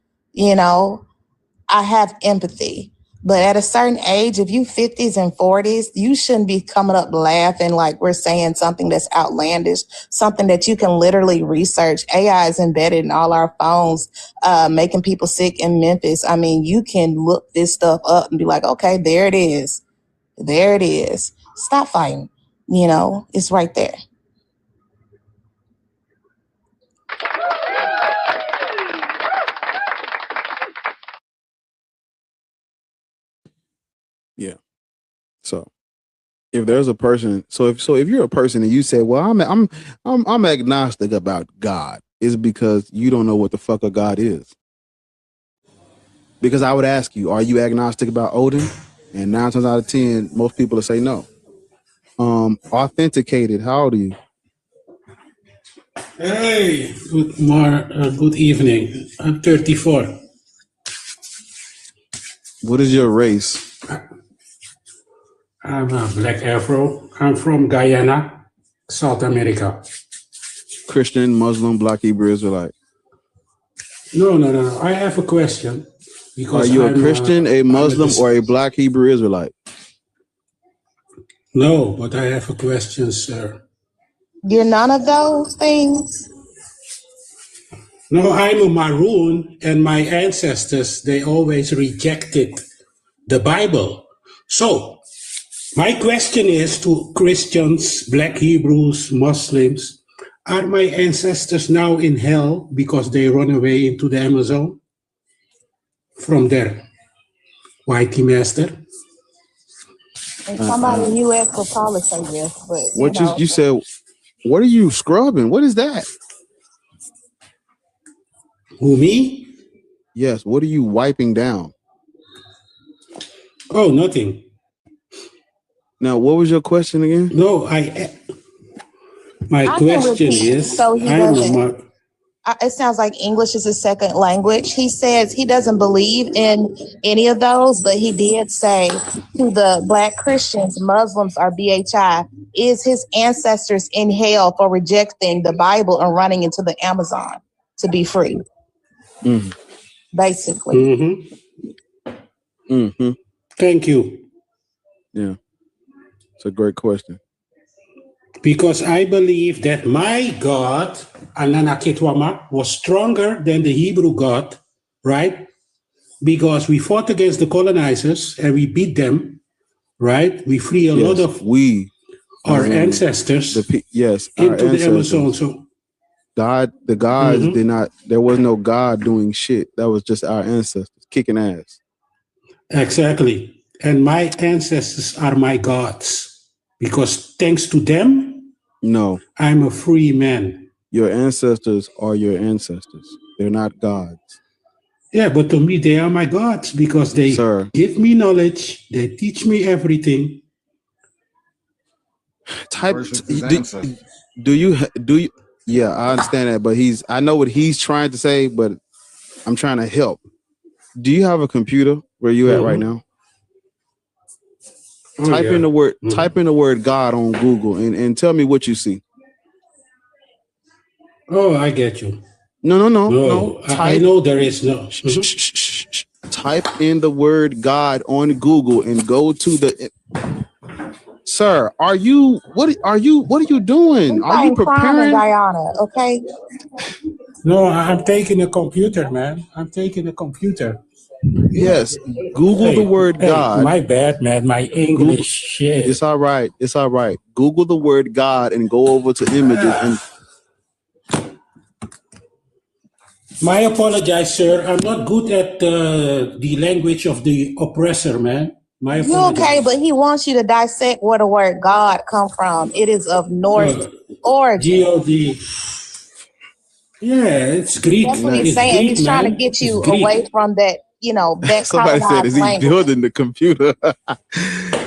I have empathy. But at a certain age, if you 50s and 40s, you shouldn't be coming up laughing like we're saying something that's outlandish, something that you can literally research. AI is embedded in all our phones, making people sick in Memphis. I mean, you can look this stuff up and be like, okay, there it is. There it is. Stop fighting. It's right there. Yeah. So if there's a person, if you're a person and you say, well, I'm agnostic about God, it's because you don't know what the fuck a God is. Because I would ask you, are you agnostic about Odin? And 9 times out of 10, most people will say no. Authenticated, how old are you? Hey, good evening. I'm 34. What is your race? I'm a Black Afro. I'm from Guyana, South America. Christian, Muslim, Black, Hebrew, Israelite. No. I have a question. Are you a Christian, a Muslim, or a Black Hebrew Israelite? No, but I have a question, sir. You're none of those things? No, I'm a Maroon, and my ancestors, they always rejected the Bible. So, My question is to Christians, Black Hebrews, Muslims, are my ancestors now in hell because they run away into the Amazon from their whitey master? And somebody in the U.S. will probably say yes, but What you said? What are you scrubbing? What is that? Who, me? Yes. What are you wiping down? Oh, nothing. Now, what was your question again? No, my I can question repeat is, so he I am doesn't. It sounds like English is his second language. He says he doesn't believe in any of those, but he did say to the Black Christians, Muslims are BHI, is his ancestors in hell for rejecting the Bible and running into the Amazon to be free, basically. Thank you. Yeah, it's a great question. Because I believe that my God, Ananaketwama, was stronger than the Hebrew God, right? Because we fought against the colonizers and we beat them, right? We free a lot of our ancestors into the Amazon. So God, the gods did not. There was no God doing shit. That was just our ancestors kicking ass. Exactly, and my ancestors are my gods because thanks to them, I'm a free man. Your ancestors are your ancestors. They're not gods. Yeah, but to me, they are my gods because they give me knowledge. They teach me everything. Do you? Yeah, I understand that, but I know what he's trying to say, but I'm trying to help. Do you have a computer where you at right now? Type in the word God on Google and tell me what you see. Oh, I get you. No. I know there is no. Type in the word God on Google and go to the. Sir, what are you doing? Are you preparing? Guyana, okay? No, I'm taking a computer, man. I'm taking a computer. Yes, Google the word God. My bad, man. My English shit. It's all right. It's all right. Google the word God and go over to images and. My apologize, sir. I'm not good at the language of the oppressor, man. My apologies. You okay, but he wants you to dissect where the word God come from. It is of Norse origin. G-O-D. Yeah, it's Greek. That's what he's saying. Greek, he's trying to get you away from that, that Somebody said, colonized is he language. building the computer?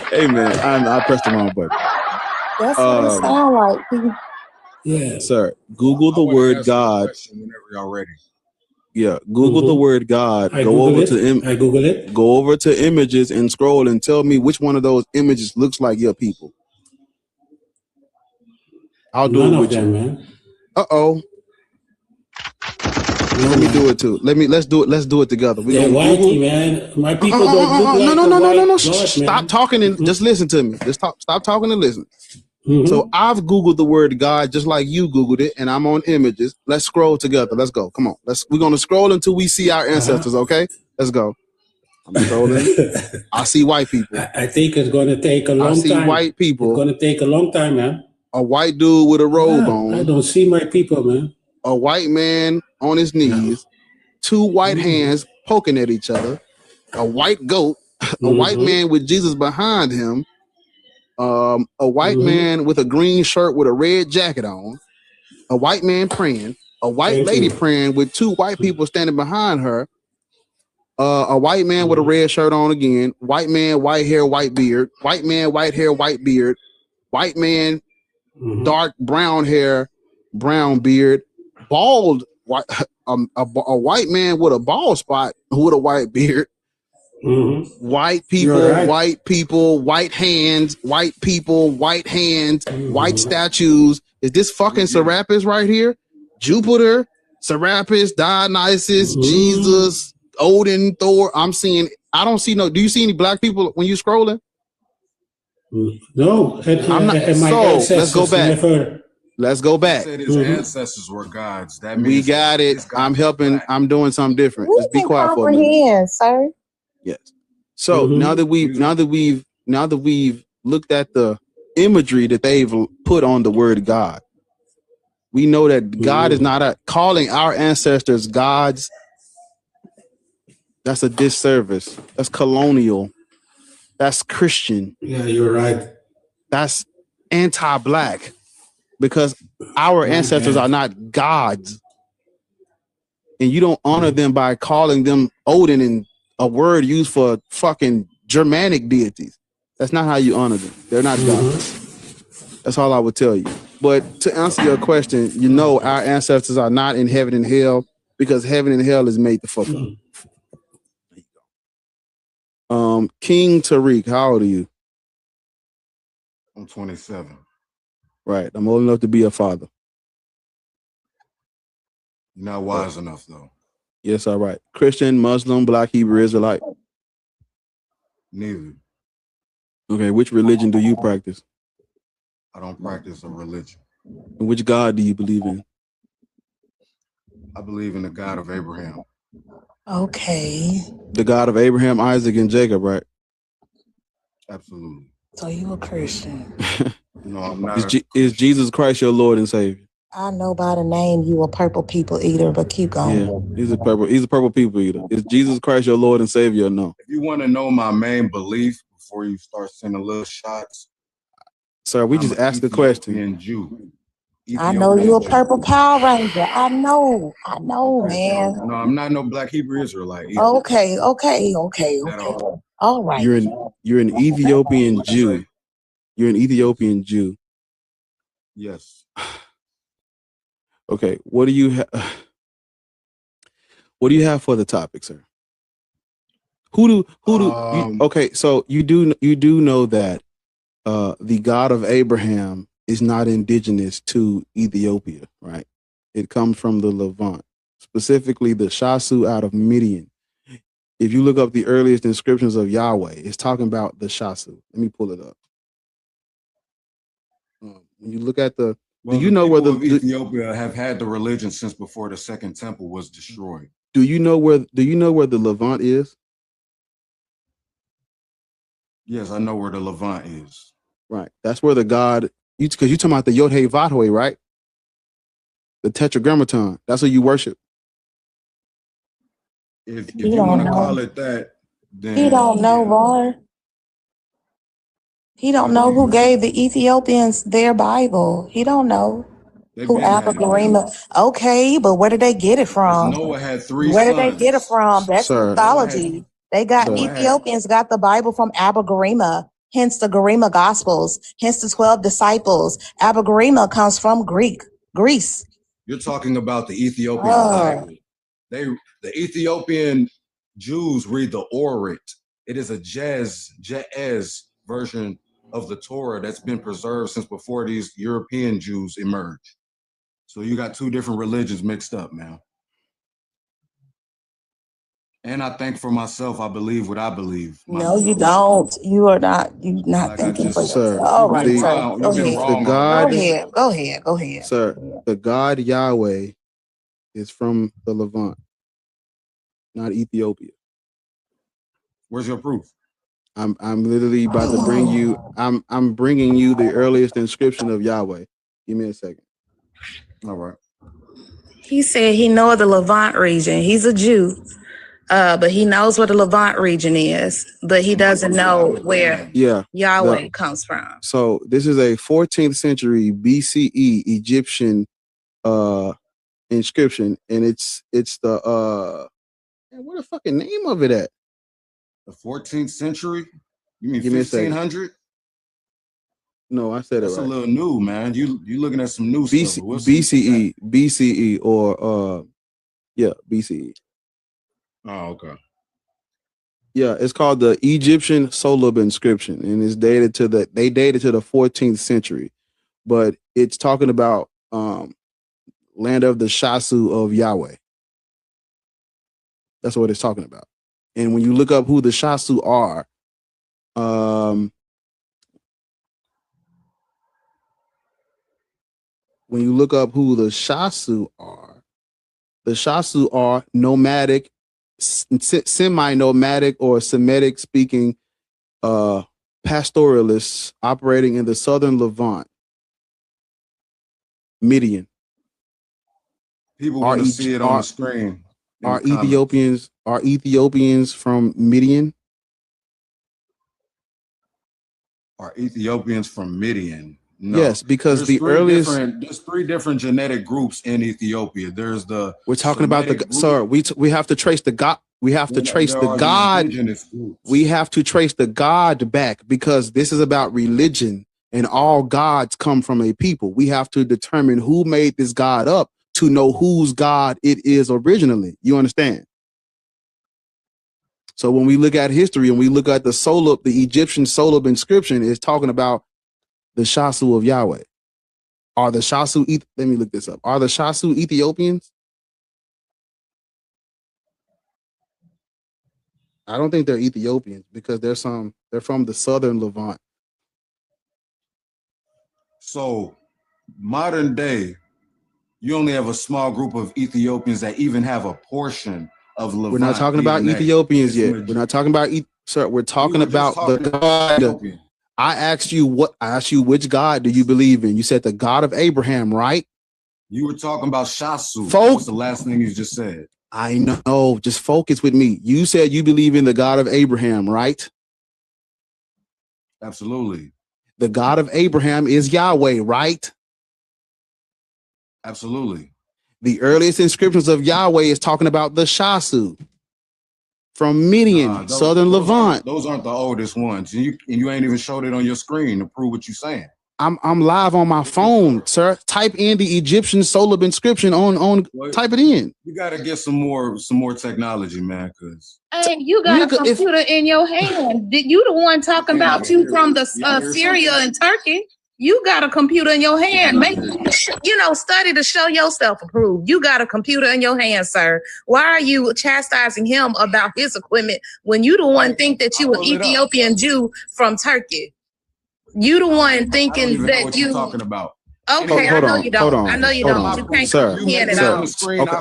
Hey, man, I pressed the wrong button. That's what it sounds like. Yeah. Sir, Google the word God. Whenever y'all ready. Yeah, Google the word God. I Google it. Go over to images and scroll and tell me which one of those images looks like your people. I'll do it with you. Man. Uh-oh. Let me do it too. Let's do it together. We're gonna whitey, Google. Man. My people don't look like No. God, Stop talking and just listen to me. Just stop talking and listen. So I've Googled the word God just like you Googled it, and I'm on images. Let's scroll together. Let's go. Come on. We're gonna scroll until we see our ancestors, okay? Let's go. I'm scrolling. I see white people. I think it's gonna take a long time. I see white people. It's gonna take a long time, man. A white dude with a robe on. I don't see my people, man. A white man on his knees, two white hands poking at each other, a white goat, a white man with Jesus behind him, a white man with a green shirt with a red jacket on, a white man praying, a white lady praying with two white people standing behind her, a white man with a red shirt on again, white man, white hair, white beard, white man, white hair, white beard, white man, dark brown hair, brown beard, bald, a white man with a bald spot with a white beard, white people, white people, white hands, white people, white hands, white statues. Is this fucking Serapis right here? Jupiter, Serapis, Dionysus, Jesus, Odin, Thor. I don't see no. Do you see any black people when you scrolling? No. I'm not. So let's go back. Let's go back. Said his ancestors were gods. That means we got it. I'm helping. I'm doing something different. Let's be quiet for a minute. Sir. Yes. So now that we've looked at the imagery that they've put on the word God, we know that God is not calling our ancestors gods. That's a disservice. That's colonial. That's Christian. Yeah, you're right. That's anti-black, because our ancestors bad. are not gods, and you don't honor them by calling them Odin and a word used for fucking Germanic deities. That's not how you honor them. They're not gods. That's all I would tell you. But to answer your question, you know our ancestors are not in heaven and hell, because heaven and hell is made to fuck up. King Tariq, how old are you? I'm 27. Right. I'm old enough to be a father. You're not wise enough, though. Yes, all right. Christian, Muslim, Black, Hebrew, Israelite? Neither. Okay, which religion do you practice? I don't practice a religion. And which God do you believe in? I believe in the God of Abraham. Okay. The God of Abraham, Isaac, and Jacob, right? Absolutely. So you a Christian. No, I'm not. Is Jesus Christ your Lord and Savior? I know by the name you a purple people eater, but keep going. Yeah, he's a purple people eater. Is Jesus Christ your Lord and Savior or no? If you want to know my main belief before you start sending little shots, sir, we just asked the question. Jew. I know you a purple Power Ranger. I know, man. No, I'm not no Black Hebrew Israelite either. Okay. All right. You're an Ethiopian Jew. You're an Ethiopian Jew. Yes. Okay. What do you have for the topic, sir? Okay, so you do know that the God of Abraham is not indigenous to Ethiopia, right? It comes from the Levant, specifically the Shasu out of Midian. If you look up the earliest inscriptions of Yahweh, it's talking about the Shasu. Let me pull it up. When you look at do you know where Ethiopia have had the religion since before the Second Temple was destroyed? Do you know where the Levant is? Yes, I know where the Levant is. Right. That's where the God, because you're talking about the Yod-Heh-Vav-Heh, right? The Tetragrammaton. That's what you worship. If you want to call it that, then He don't know, boy. He don't know who gave the Ethiopians their Bible. He don't know who Abagarima. Okay, but where did they get it from? Noah had 3 Where sons. did they get it from? That's mythology. They got Ethiopians got the Bible from Abagarima, hence the Garima Gospels, hence the 12 disciples. Abagarima comes from Greece. You're talking about the Ethiopian Bible. The Ethiopian Jews read the Orit. It is a Ge'ez version of the Torah that's been preserved since before these European Jews emerged. So you got 2 different religions mixed up, man. And I think for myself, I believe what I believe. No, you don't. You're not thinking for yourself. All right, sir. Go ahead. Sir, the God Yahweh is from the Levant, not Ethiopia. Where's your proof? I'm literally about to bring you. I'm bringing you the earliest inscription of Yahweh. Give me a second. All right. He said he knows the Levant region. He's a Jew, but he knows where the Levant region is, but he doesn't know where Yahweh comes from. So this is a 14th century BCE Egyptian inscription, and it's the what the fucking name of it at? The 14th century? You mean 1500? No, I said that's it right. That's a little new, man. You looking at some new stuff. BCE or BCE. Oh, okay. Yeah, it's called the Egyptian Solub inscription, and it's dated to the 14th century, but it's talking about land of the Shasu of Yahweh. That's what it's talking about. And when you look up who the Shasu are, the Shasu are nomadic, semi-nomadic or Semitic speaking pastoralists operating in the southern Levant, Midian. People want to see it on the screen. Are Ethiopians from Midian? Are Ethiopians from Midian? No. Yes, because there's there's three different genetic groups in Ethiopia. There's the we're talking about the Semitic sir. We have to trace the God. We have to trace the God. We have to trace the God back because this is about religion, and all gods come from a people. We have to determine who made this God up to know whose God it is originally. You understand? So when we look at history and we look at the Solub, the Egyptian Solub inscription is talking about the Shasu of Yahweh. Are the Shasu, let me look this up. Are the Shasu Ethiopians? I don't think they're Ethiopians because they're from the southern Levant. So modern day, you only have a small group of Ethiopians that even have a portion of Levant. We're not talking about Ethiopians yet. We're not talking about sir. We're talking about the God. I asked you which God do you believe in? You said the God of Abraham, right? You were talking about Shasu. That was the last thing you just said. I know. Just focus with me. You said you believe in the God of Abraham, right? Absolutely. The God of Abraham is Yahweh, right? Absolutely. The earliest inscriptions of Yahweh is talking about the Shasu from Midian, southern Levant. Those aren't the oldest ones. And you ain't even showed it on your screen to prove what you're saying. I'm live on my phone, sir. Type in the Egyptian Solub inscription on type it in. You gotta get some more technology, man, because hey, you got a computer in your hand. You the one talking about you from the Syria and Turkey. You got a computer in your hand. Study to show yourself approved. You got a computer in your hand, sir. Why are you chastising him about his equipment when you the one think that you an Ethiopian Jew from Turkey? You the one thinking that you talking about. Okay, I know you don't. I know you don't. You can't comprehend it all.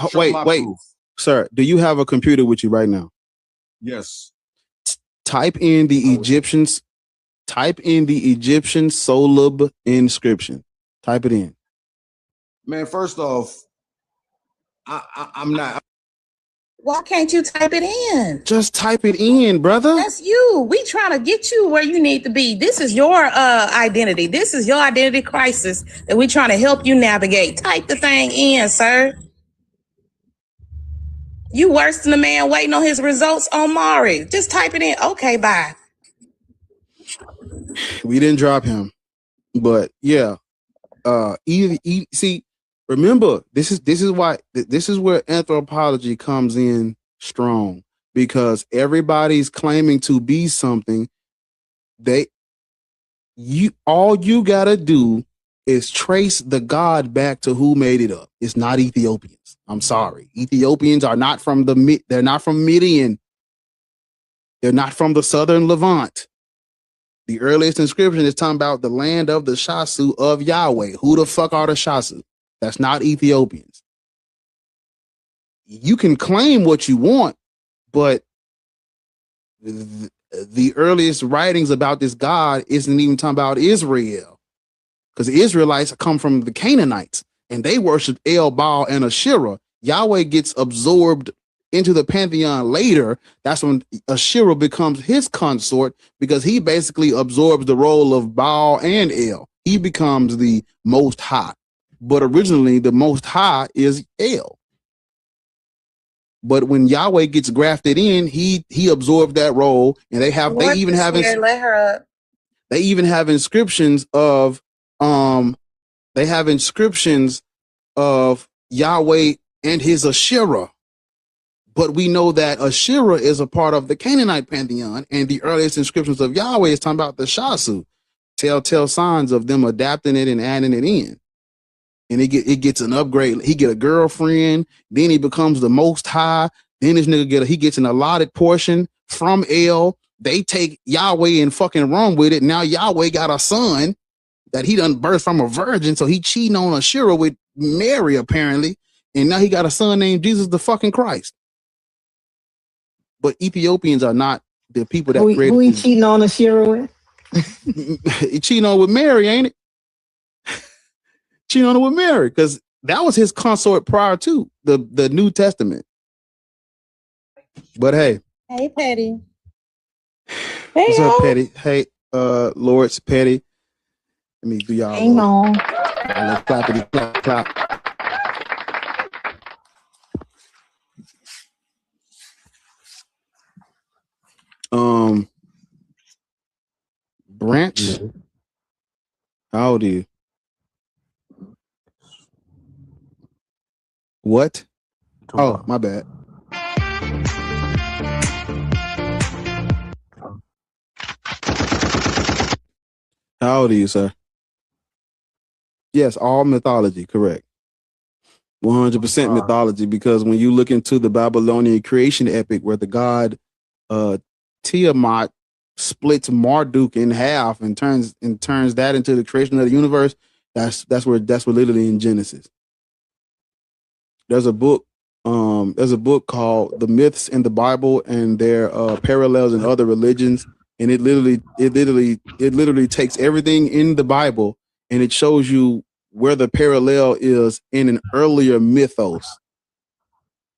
Okay, wait. Sir, do you have a computer with you right now? Yes. Type in the Egyptians. Type in the Egyptian Solub inscription. Type it in. Man, first off, I'm not. Why can't you type it in? Just type it in, brother. That's you. We trying to get you where you need to be. This is your identity. This is your identity crisis that we trying to help you navigate. Type the thing in, sir. You worse than the man waiting on his results on Maury. Just type it in. Okay, bye. We didn't drop him, but yeah. See, remember, this is where anthropology comes in strong, because everybody's claiming to be something. All you gotta do is trace the God back to who made it up. It's not Ethiopians. I'm sorry. Ethiopians are not from they're not from Midian. They're not from the southern Levant. The earliest inscription is talking about the land of the Shasu of Yahweh. Who the fuck are the Shasu? That's not Ethiopians. You can claim what you want, but the earliest writings about this God isn't even talking about Israel, because the Israelites come from the Canaanites and they worship El, Baal, and Asherah. Yahweh gets absorbed into the pantheon later. That's when Asherah becomes his consort, because he basically absorbs the role of Baal and El. He becomes the Most High, but originally the Most High is El. But when Yahweh gets grafted in, he absorbed that role, and they even have inscriptions of Yahweh and his Asherah. But we know that Asherah is a part of the Canaanite pantheon, and the earliest inscriptions of Yahweh is talking about the Shasu, telltale signs of them adapting it and adding it in. And it gets an upgrade. He get a girlfriend, then he becomes the Most High. Then this nigga gets an allotted portion from El. They take Yahweh and fucking run with it. Now Yahweh got a son that he done birthed from a virgin, so he cheating on Asherah with Mary apparently, and now he got a son named Jesus the fucking Christ. But Ethiopians are not the people that created. Who he cheating on Asherah with? He cheating on with Mary, ain't it? Cheating on with Mary, because that was his consort prior to the New Testament. But hey. Hey, Petty. What's up, Petty? Hey, Lord's Petty. Let me do y'all. Hang on. Let's clappity clap clap. Branch. How old are you? What? Oh, my bad. How old are you, sir? Yes, all mythology, correct. 100% mythology, because when you look into the Babylonian creation epic where the god Tiamat splits Marduk in half and turns that into the creation of the universe, that's literally in Genesis. There's a book called The Myths in the Bible and their parallels in other religions, and it literally takes everything in the Bible and it shows you where the parallel is in an earlier mythos.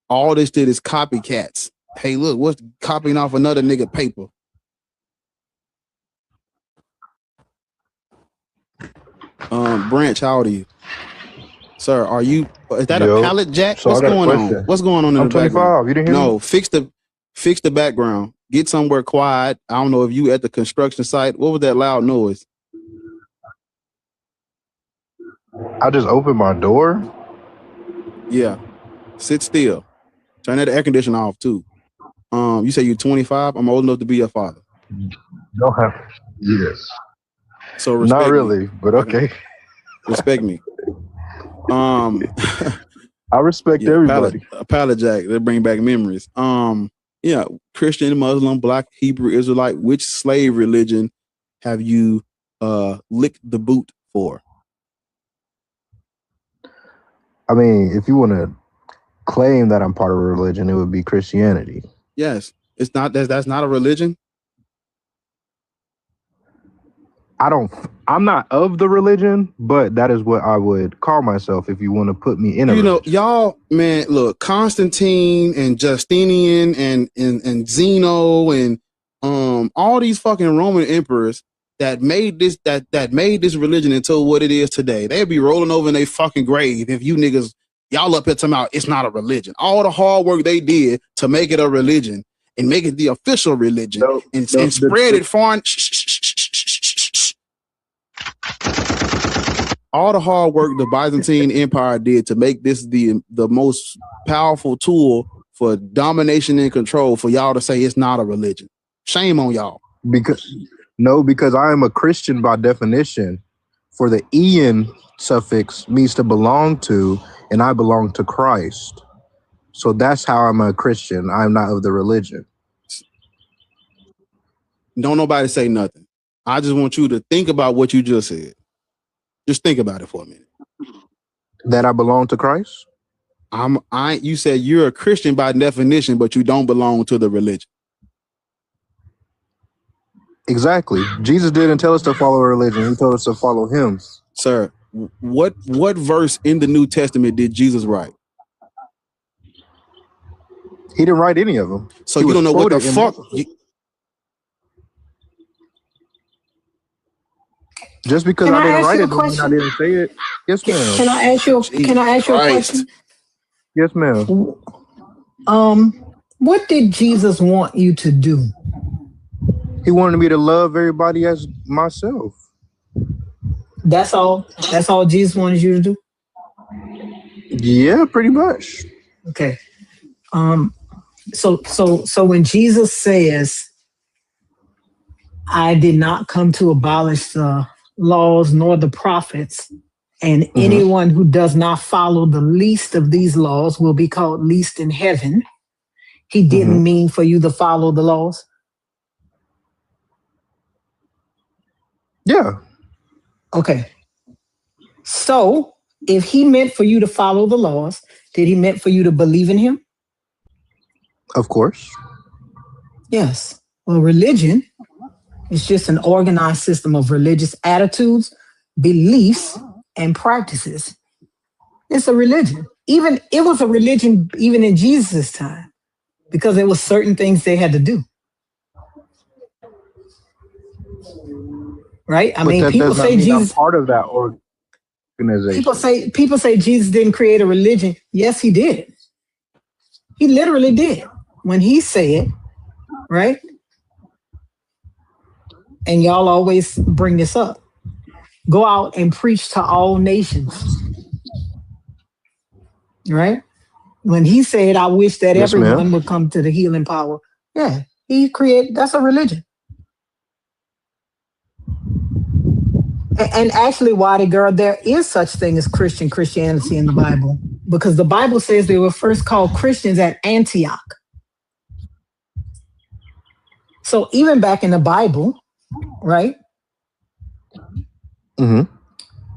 All this did is copycats. Hey, look, what's copying off another nigga paper? Branch, how old are you? Sir, is that a pallet jack? So What's going on? What's going on in I'm the 25. background? You didn't hear No, me? fix the background. Get somewhere quiet. I don't know if you at the construction site. What was that loud noise? I just opened my door. Yeah. Sit still. Turn that air conditioner off too. You say you're 25. I'm old enough to be your father. Don't have. Yes. So respect Not really, me. but okay. Respect me. I respect everybody. A pallet jack. They bring back memories. Yeah, Christian, Muslim, Black, Hebrew, Israelite. Which slave religion have you licked the boot for? I mean, if you want to claim that I'm part of a religion, it would be Christianity. Yes, it's not. That's not a religion. I'm not of the religion, but that is what I would call myself if you want to put me in a religion. Y'all, man, look, Constantine and Justinian and Zeno and all these fucking Roman emperors that made this religion into what it is today. They'd be rolling over in their fucking grave if you niggas, y'all up here talking about it's not a religion. All the hard work they did to make it a religion and make it the official religion and spread it far. All the hard work the Byzantine Empire did to make this the most powerful tool for domination and control, for y'all to say it's not a religion. Shame on y'all. Because I am a Christian by definition. For the Ian suffix means to belong to, and I belong to Christ. So that's how I'm a Christian. I'm not of the religion. Don't nobody say nothing. I just want you to think about what you just said. Just think about it for a minute. That I belong to Christ? You said you're a Christian by definition, but you don't belong to the religion. Exactly. Jesus didn't tell us to follow a religion. He told us to follow him. Sir, what verse in the New Testament did Jesus write? He didn't write any of them. So you don't know what the fuck. Just because I didn't write it doesn't mean I didn't say it. Yes, ma'am. Can I ask you a question? Yes, ma'am. What did Jesus want you to do? He wanted me to love everybody as myself. That's all? That's all Jesus wanted you to do? Yeah, pretty much. Okay. So when Jesus says, I did not come to abolish the laws nor the prophets, and anyone who does not follow the least of these laws will be called least in heaven, he didn't mean for you to follow the laws? Yeah. Okay. So if he meant for you to follow the laws, did he meant for you to believe in him? Of course. Yes. Well, religion It's just an organized system of religious attitudes, beliefs, and practices. It's a religion. It was a religion even in Jesus' time, because there were certain things they had to do. Right? I mean, people say Jesus. I'm part of that organization. People say Jesus didn't create a religion. Yes, he did. He literally did. When he said, right? And y'all always bring this up. Go out and preach to all nations. Right? When he said, I wish that everyone would come to the healing power. Yeah, that's a religion. And actually, Waddy girl, there is such thing as Christianity in the Bible, because the Bible says they were first called Christians at Antioch. So even back in the Bible, right? Mm-hmm.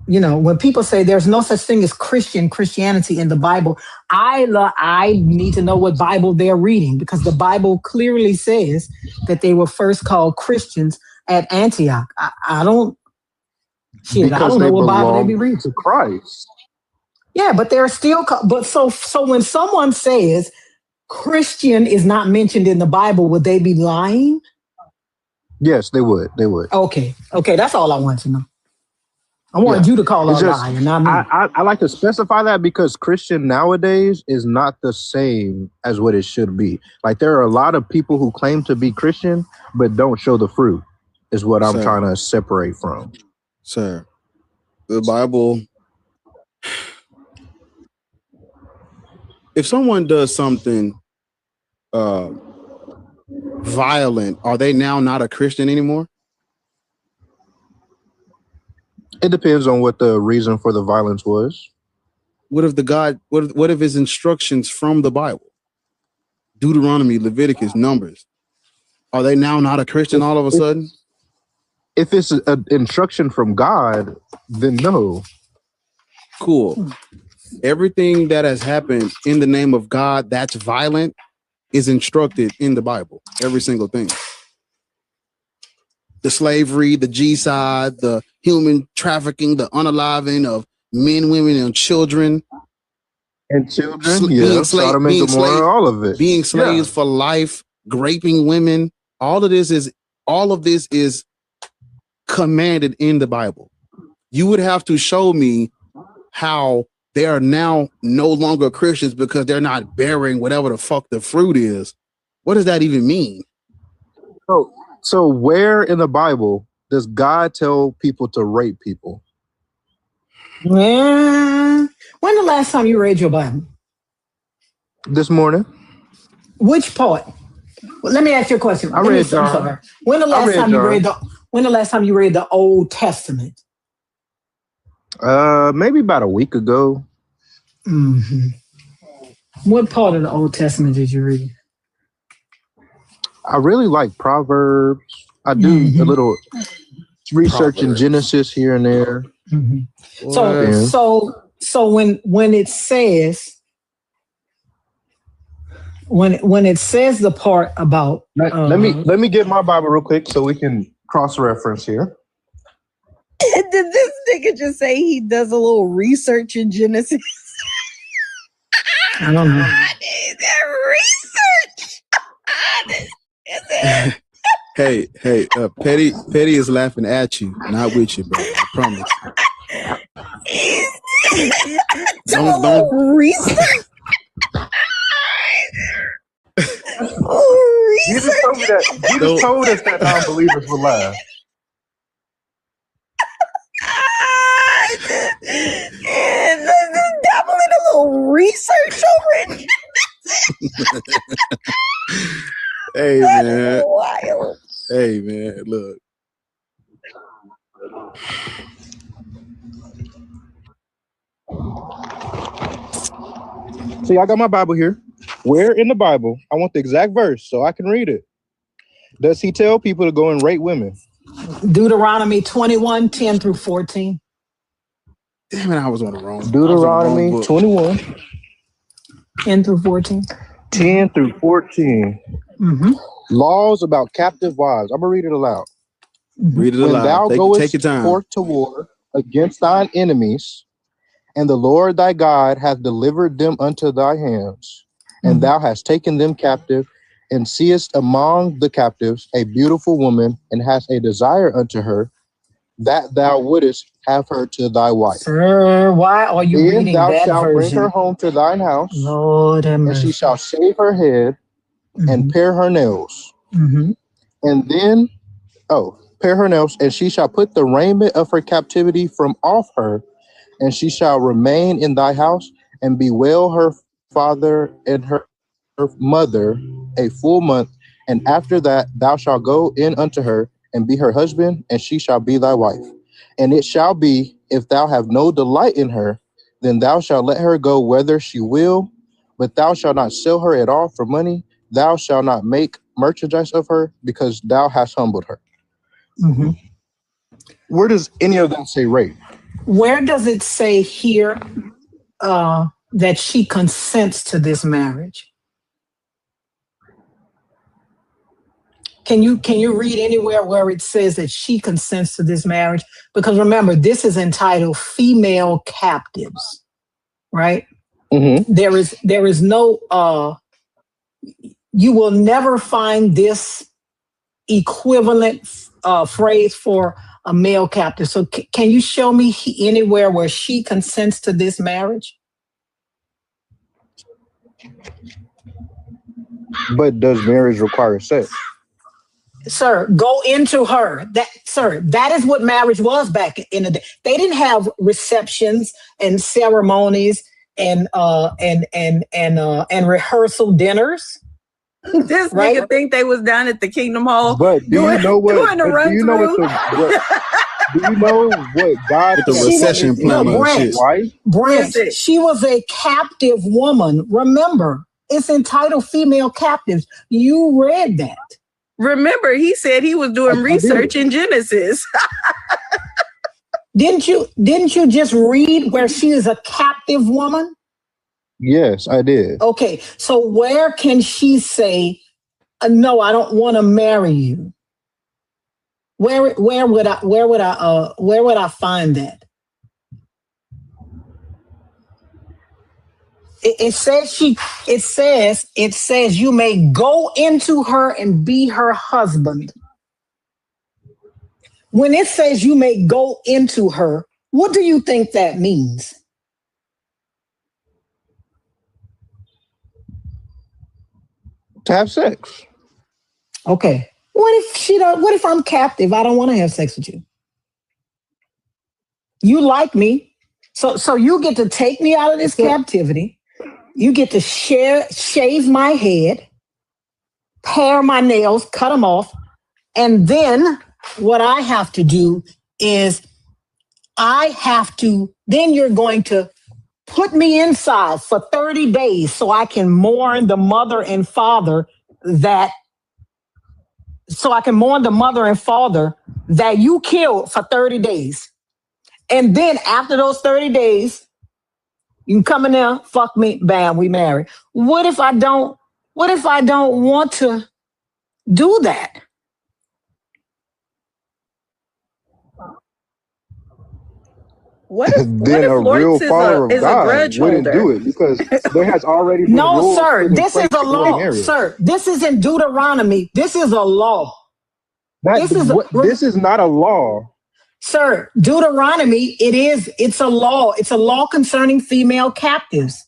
You know, when people say there's no such thing as Christianity in the Bible, I need to know what Bible they're reading, because the Bible clearly says that they were first called Christians at Antioch. I don't know what Bible they be reading. To Christ. Yeah, but they're still. But so when someone says Christian is not mentioned in the Bible, would they be lying? Yes, they would. They would. Okay, that's all I want to know. I wanted you to call a liar, not me. I like to specify that because Christian nowadays is not the same as what it should be. Like, there are a lot of people who claim to be Christian but don't show the fruit, is what I'm trying to separate from. Sir, the Bible, if someone does something violent, are they now not a Christian anymore? It depends on what the reason for the violence was. What if his instructions from the Bible, Deuteronomy, Leviticus, Numbers, are they now not a Christian all of a sudden? If it's an instruction from God, then no. Cool. Everything that has happened in the name of God that's violent is instructed in the Bible. Every single thing. The slavery, the G-side, the human trafficking, the unaliving of men, women, and children. And children, Sodom and Gomorrah, all of it. Being slaves for life, raping women. All of this is commanded in the Bible. You would have to show me how they are now no longer Christians because they're not bearing whatever the fuck the fruit is. What does that even mean? So where in the Bible does God tell people to rape people? When the last time you read your Bible? This morning. Which part? Well, let me ask you a question. When the last time you read the Old Testament? Maybe about a week ago. Mm-hmm. What part of the Old Testament did you read? I really like Proverbs. I do a little research in Genesis here and there. Mm-hmm. So when it says the part about let me get my Bible real quick so we can cross-reference here. Did this nigga just say he does a little research in Genesis? I don't know. Research. Hey, Petty is laughing at you, not with you, bro. I promise. Don't research. Jesus told me that. Jesus told us that non-believers will laugh. And dabble in a little research over it. Hey, man. Wild. Hey, man, look. See, I got my Bible here. Where in the Bible, I want the exact verse so I can read it, does he tell people to go and rape women? Deuteronomy 21, 10 through 14. Damn it, I was on the wrong. Deuteronomy 21. 10 through 14. 10 through 14. Mm-hmm. Laws about captive wives. I'm going to read it aloud. Read it When aloud. thou Take goest your time. forth to war against thine enemies, and the Lord thy God hath delivered them unto thy hands, and thou hast taken them captive, and seest among the captives a beautiful woman, and hast a desire unto her, that thou wouldest have her to thy wife. Sir, why are you Then reading thou that shalt bring her version? home to thine house, Lord have and she mercy. shall shave her head and pare her nails. And then, pare her nails, and she shall put the raiment of her captivity from off her, and she shall remain in thy house, and bewail her father and her mother a full month. And after that thou shalt go in unto her, and be her husband, and she shall be thy wife. And it shall be, if thou have no delight in her, then thou shalt let her go whither she will, but thou shalt not sell her at all for money. Thou shalt not make merchandise of her, because thou hast humbled her. Where does any of that say rape? Where does it say here that she consents to this marriage? Can you read anywhere where it says that she consents to this marriage? Because remember, this is entitled Female Captives, right? There is no you will never find this equivalent phrase for a male captive. So can you show me anywhere where she consents to this marriage? But does marriage require sex? Sir, go into her. That is what marriage was back in the day. They didn't have receptions and ceremonies and rehearsal dinners. This right? nigga think they was down at the Kingdom Hall But do you know what? doing the run Do you know what do you know what God? With the recession planner and shit. Why? Brent, she was a captive woman. Remember, it's entitled Female Captives. You read that. Remember, he said he was doing research in Genesis. Didn't you just read where she is a captive woman? Yes, I did. Okay, so where can she say, no, I don't want to marry you? Where would I find that? It says you may go into her and be her husband. When it says you may go into her, what do you think that means? To have sex. Okay. What if I'm captive? I don't want to have sex with you. You like me. So you get to take me out of this captivity. You get to shave my head, pare my nails, cut them off. And then what I have to do is then you're going to put me inside for 30 days so I can mourn the mother and father that you killed for 30 days. And then after those 30 days, you can come in there, fuck me, bam, we married. What if I don't want to do that? What if A real follower of God wouldn't do it, because there has already been No, rules sir, put in this place is a to law. marriage. Sir, this is in Deuteronomy. This is a law. This is not a law. Sir, Deuteronomy, it's a law. It's a law concerning female captives.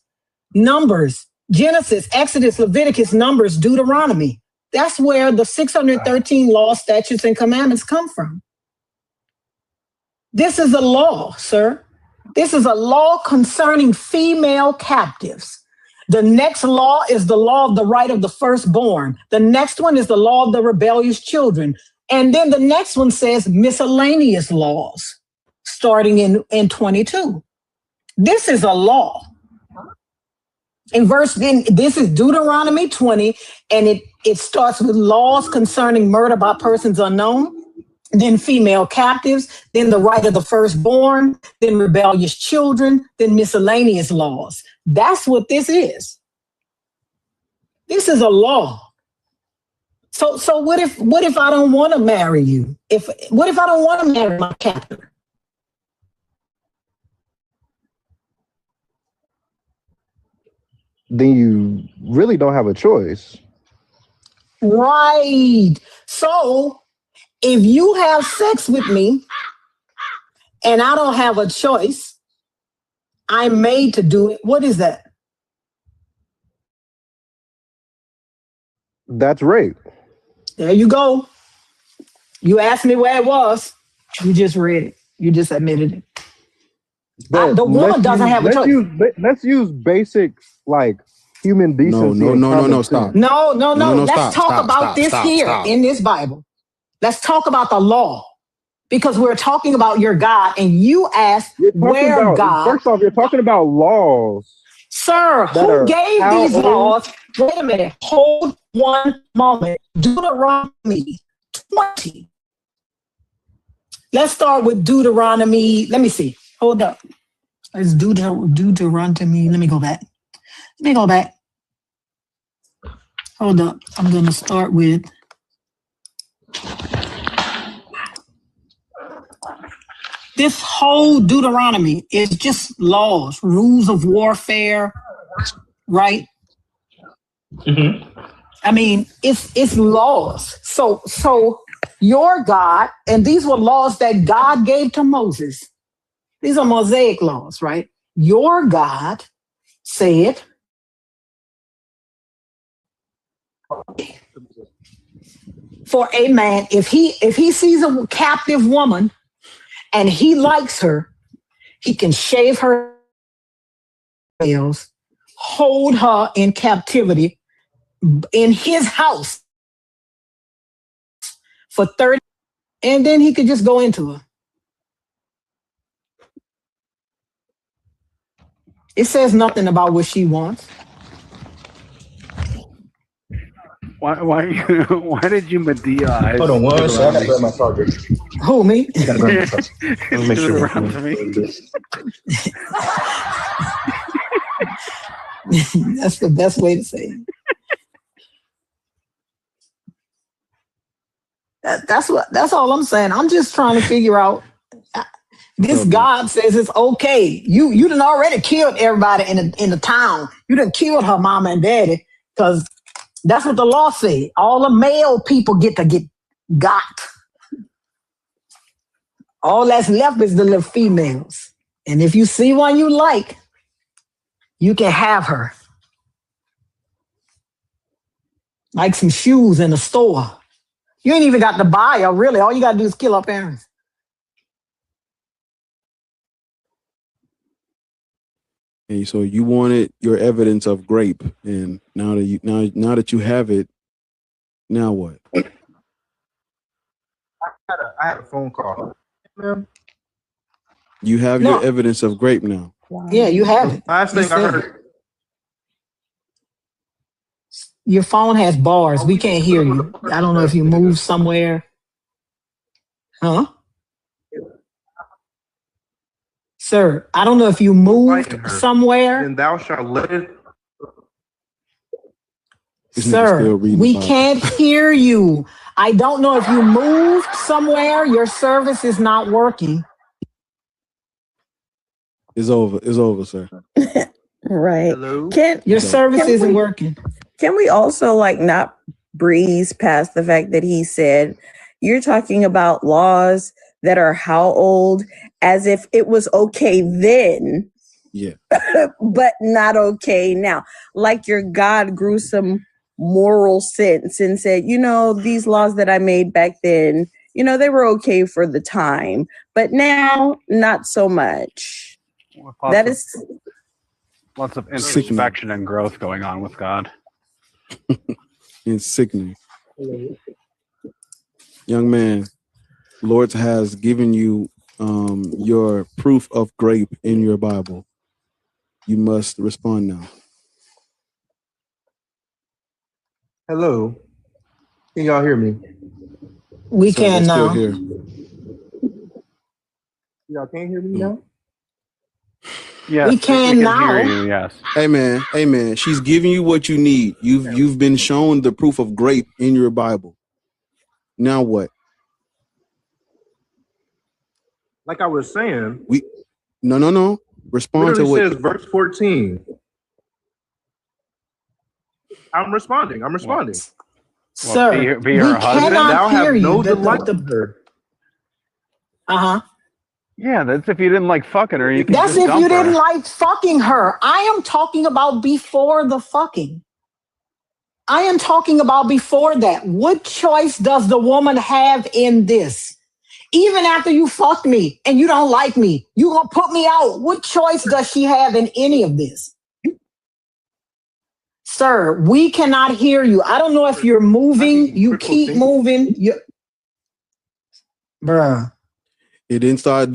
Numbers, Genesis, Exodus, Leviticus, Numbers, Deuteronomy. That's where the 613 laws, statutes, and commandments come from. This is a law, sir. This is a law concerning female captives. The next law is the law of the right of the firstborn. The next one is the law of the rebellious children. And then the next one says miscellaneous laws, starting in 22. This is a law. This is Deuteronomy 20, and it starts with laws concerning murder by persons unknown, then female captives, then the right of the firstborn, then rebellious children, then miscellaneous laws. That's what this is. This is a law. So what if I don't want to marry you? What if I don't want to marry my captor? Then you really don't have a choice. Right. So if you have sex with me and I don't have a choice, I'm made to do it. What is that? That's rape. There you go. You asked me where it was. You just read it. You just admitted it. The woman doesn't have a choice. Let's use basic like human decency. No, stop. No. Let's talk about this here in this Bible. Let's talk about the law. Because we're talking about your God, and you asked where God. First off, you're talking about laws. Sir, who gave these laws? Wait a minute. Hold one moment. Deuteronomy 20. Let's start with Deuteronomy. Let me see. Hold up. It's Deuteronomy. Let me go back. Hold up. I'm going to start with. This whole Deuteronomy is just laws, rules of warfare, right? Mm-hmm. I mean, it's laws. So your God, and these were laws that God gave to Moses. These are Mosaic laws, right? Your God said, for a man, if he sees a captive woman and he likes her, he can shave her nails, hold her in captivity in his house for 30, and then he could just go into her. It says nothing about what she wants. Why did you Medea? Hold on one second. I gotta grab my charger. Who, me? I gotta grab my charger. Let me make sure. That's the best way to say it. That's all I'm saying. I'm just trying to figure out. This God says it's okay. You done already killed everybody in the town. You done killed her mama and daddy because that's what the law says. All the male people get got. All that's left is the little females. And if you see one you like, you can have her. Like some shoes in the store. You ain't even got to buy her, really. All you got to do is kill her parents. And so you wanted your evidence of grape, and now that you have it, now what? I had a phone call. You have your evidence of grape now. Yeah, you have it. Last thing I heard. Your phone has bars. We can't hear you. I don't know if you moved somewhere. Huh? Sir, I don't know if you moved somewhere. Then thou shalt let it. Sir, we can't hear you. I don't know if you moved somewhere. Your service is not working. It's over, sir. Right. Hello? Your service isn't working. Can we also not breeze past the fact that he said, you're talking about laws that are how old, as if it was okay then, yeah, but not okay now. Like your God grew some moral sense and said, these laws that I made back then, they were okay for the time, but now not so much. That is lots of introspection and growth going on with God. It's sickening. Young man, Lord has given you your proof of grape in your Bible. You must respond now. Hello. Can y'all hear me? We can now. Still here. Y'all can't hear me now? Yes, We can now. hear you. Yes. Hey man, she's giving you what you need. You've been shown the proof of grape in your Bible. Now what? Like I was saying, No. Respond to literally what says verse 14. I'm responding. Sir, be her we husband. cannot Thou hear have you. no delight in her. Yeah, that's if you didn't like fucking her. You can That's just if dump you didn't her. like fucking her. I am talking about before the fucking. I am talking about before that. What choice does the woman have in this? Even after you fuck me and you don't like me, you gonna put me out. What choice does she have in any of this? Sir, we cannot hear you. I don't know if you're moving. You keep moving. Bruh. it didn't start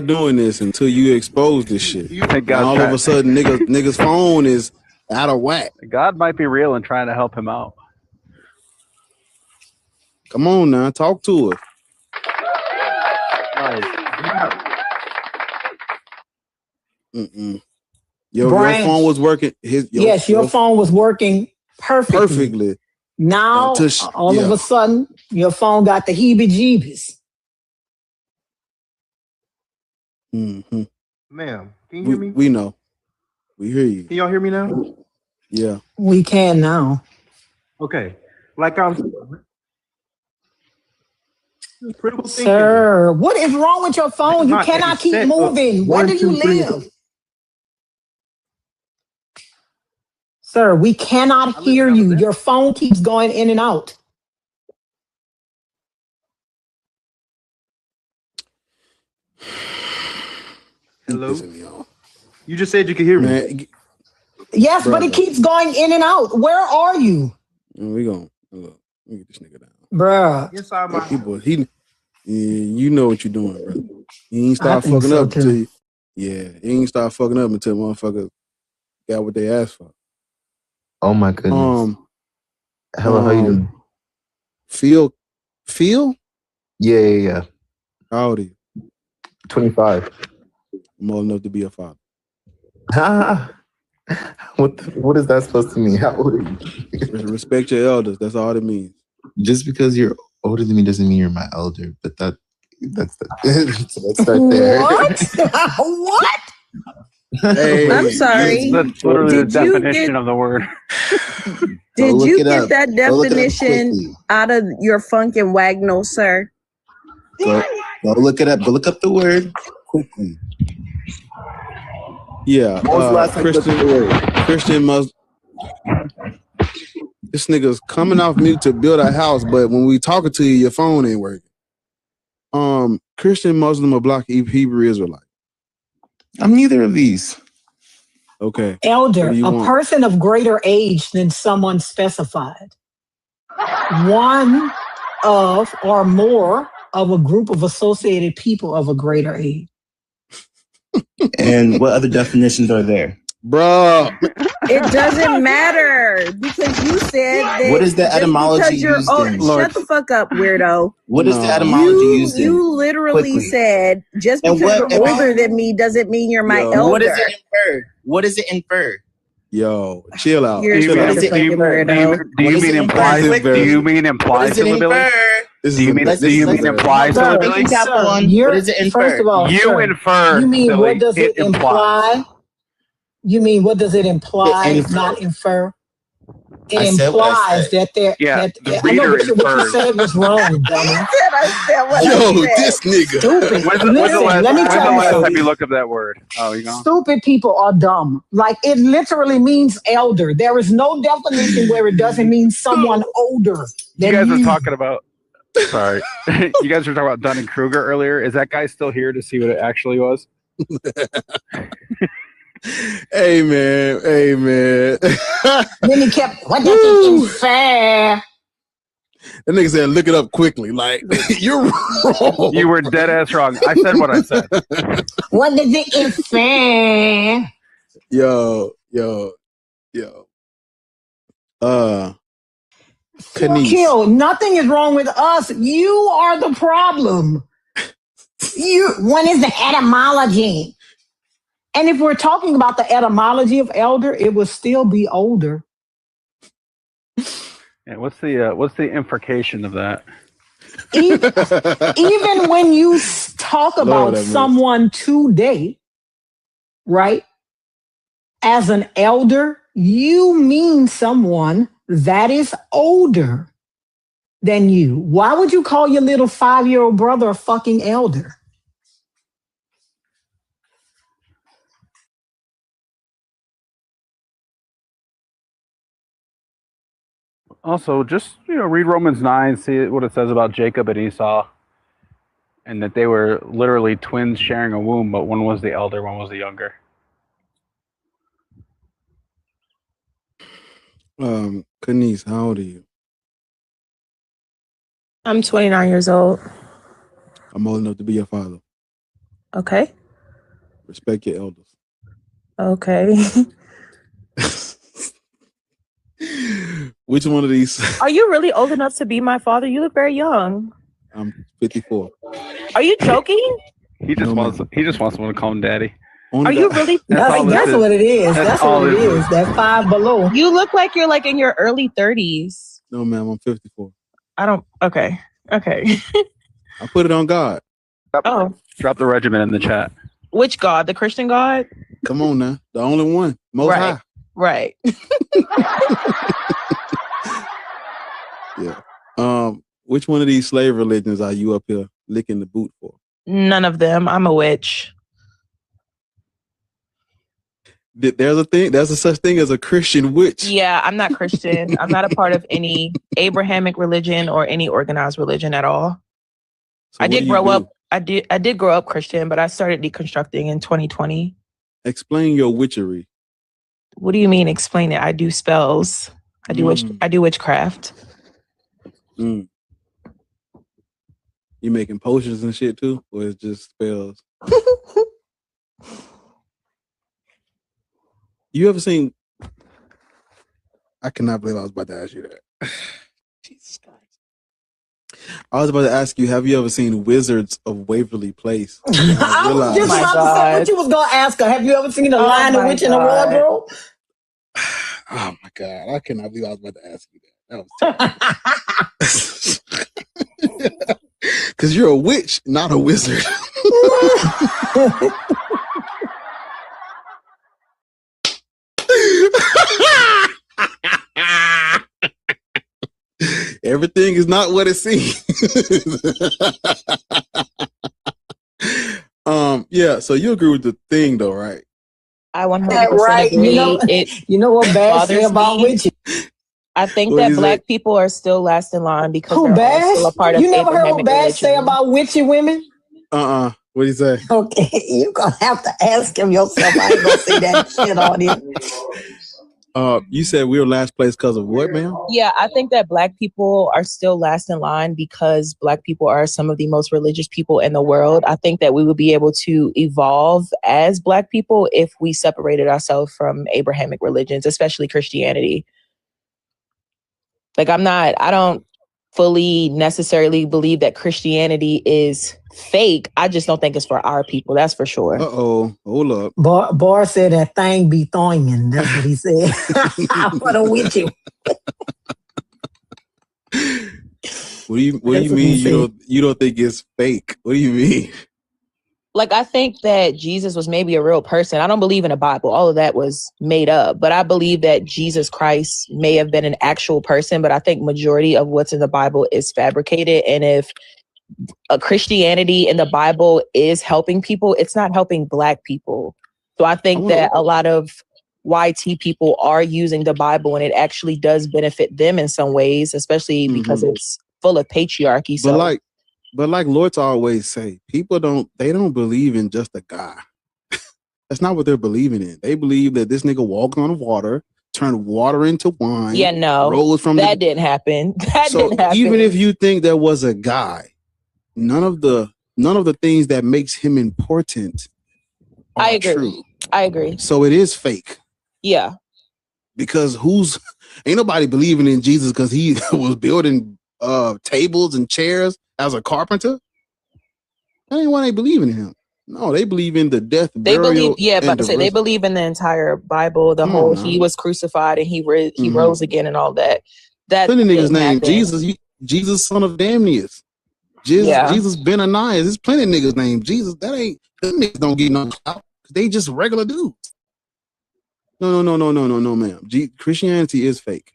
doing this until you exposed this shit. think Now God's all of trying- a sudden niggas phone is out of whack. God might be real and trying to help him out. Come on now, talk to her. Your phone was working. Your phone was working perfectly. Now, all of a sudden, your phone got the heebie-jeebies. Mm-hmm. Ma'am, can you hear me? We know. We hear you. Can y'all hear me now? Yeah. We can now. Okay. Like I'm Sir, what is wrong with your phone? You cannot keep moving. Where do you live? Sir, we cannot hear you. Your phone keeps going in and out. Hello? You just said you could hear me. Yes, but it keeps going in and out. Where are you? We gonna look. Let me get this nigga down. Bruh. Inside my you know what you're doing, brother. You ain't start I think fucking so, up too. until you ain't start fucking up until motherfuckers got what they asked for. Oh my goodness. Hello, how you doing? Phil? Yeah. How old are you? 25. I'm old enough to be a father. What is that supposed to mean? How old are you? Respect your elders. That's all it means. Just because you're older than me doesn't mean you're my elder. But that's let's start there. What? What? Hey, I'm sorry. That's literally the Did you definition of the word. Did look you it get up. that Go look it up definition quickly. out of your Funkin' Wagnall, sir? Go look it up. Go look up the word quickly. Yeah. When was the last time you looked at the word? Christian Muslim. This nigga's coming off mute to build a house, but when we talking to you, your phone ain't working. Christian, Muslim, or Black Hebrew Israelite? I'm neither of these. Okay. Elder, What do you a want? person of greater age than someone specified. One of or more of a group of associated people of a greater age. And what other definitions are there? Bruh. It doesn't matter because you said that. What is the just etymology because you're used old, in? shut the fuck up, weirdo. What is the etymology used in? You literally Quickly. said just And because what- you're older than me doesn't mean you're my elder. What does it infer? What does it infer? Yo, chill out. You're Chill out. such a fucking weirdo. Do you mean implied? Do you mean implied syllabily? Do you mean implied syllabily? What does it infer? First of all, You sir, infer. You mean silly. what does it imply? You mean what does it imply? Infer. Not infer. It I said what I implies said. that there. Yeah, that, the I know reader what you infers. said was wrong, dummy. I said what Yo, I said. this nigga. Stupid. When's the Listen, last let me tell you time something. you looked up that word? Oh, you gone? Stupid people are dumb. Like it literally means elder. There is no definition where it doesn't mean someone older You than guys were you. talking about. Sorry, you guys were talking about Dunning-Kruger earlier. Is that guy still here to see what it actually was? Hey man. Then he kept, what does it infer? That nigga said, look it up quickly. Like, you're wrong. You were dead ass wrong. I said what I said. What does it infer? Yo. Kanice. Kill. Nothing is wrong with us. You are the problem. What is the etymology? And if we're talking about the etymology of elder, it would still be older. Yeah, what's the implication of that? Even when you talk about someone today, right, as an elder, you mean someone that is older than you. Why would you call your little 5-year-old brother a fucking elder? Also, just read Romans 9, see what it says about Jacob and Esau, and that they were literally twins sharing a womb, but one was the elder, one was the younger. Kanice, how old are you? I'm 29 years old. I'm old enough to be your father. Okay. Respect your elders. Okay. Which one of these? Are you really old enough to be my father? You look very young. I'm 54. Are you joking? He just wants someone to call him daddy. Are you really? That's what it is. That's what it is. That 5 below. You look like you're like in your early 30s. No, ma'am, I'm 54. Okay. I put it on God. Drop the regimen in the chat. Which God? The Christian God? Come on now. The only one. Most high. Right. Yeah. Which one of these slave religions are you up here licking the boot for? None of them. I'm a witch. There's a such thing as a Christian witch. Yeah, I'm not Christian. I'm not a part of any Abrahamic religion or any organized religion at all. So I did grow up. I did grow up Christian, but I started deconstructing in 2020. Explain your witchery. What do you mean? Explain it. I do spells. I do witchcraft. You making potions and shit too, or it's just spells? You ever seen? I cannot believe I was about to ask you that. Jesus Christ! I was about to ask you, have you ever seen Wizards of Waverly Place? I was just about to say what you was gonna ask her. Have you ever seen a Lion, a Witch, and a Wardrobe? Oh my God! I cannot believe I was about to ask you that. That was terrible. Because you're a witch, not a wizard. Everything is not what it seems. Yeah, so you agree with the thing though, right? I 100% agree. You know what Bash say about witches? I think What that is Black it? people are still last in line because Who, they're all still a Bash? part of You never heard what Abrahamic Bash say religion. about witchy women? What do you say? Okay, you're gonna have to ask him yourself. I ain't gonna say that shit on here. You said we were last place because of what, ma'am? Yeah, I think that Black people are still last in line because Black people are some of the most religious people in the world. I think that we would be able to evolve as Black people if we separated ourselves from Abrahamic religions, especially Christianity. Like I don't fully necessarily believe that Christianity is fake. I just don't think it's for our people. That's for sure. Uh-oh. Hold up. Bar said that thing be thonging. That's what he said. I'm gonna with you. What do you mean you don't think it's fake? What do you mean? Like, I think that Jesus was maybe a real person. I don't believe in a Bible. All of that was made up. But I believe that Jesus Christ may have been an actual person. But I think majority of what's in the Bible is fabricated. And if a Christianity in the Bible is helping people, it's not helping Black people. So I think that a lot of YT people are using the Bible and it actually does benefit them in some ways, especially because it's full of patriarchy. But like Lord's always say, people don't believe in just a guy. That's not what they're believing in. They believe that this nigga walked on water, turned water into wine. Yeah, no, that didn't happen. That didn't happen. Even if you think there was a guy, none of the things that makes him important are true. I agree. So it is fake. Yeah. Because ain't nobody believing in Jesus because he was building tables and chairs as a carpenter. Anyone ain't believing in him. No, they believe in the death, They burial, believe, and the they believe in the entire Bible, the Come whole on now. he was crucified and he rose again and all that. That plenty niggas didn't named happen. Jesus. Jesus, son of Damnius. Jesus Benanias. There's plenty niggas named Jesus. That ain't them niggas don't get no clout. They just regular dudes. No, ma'am. Christianity is fake.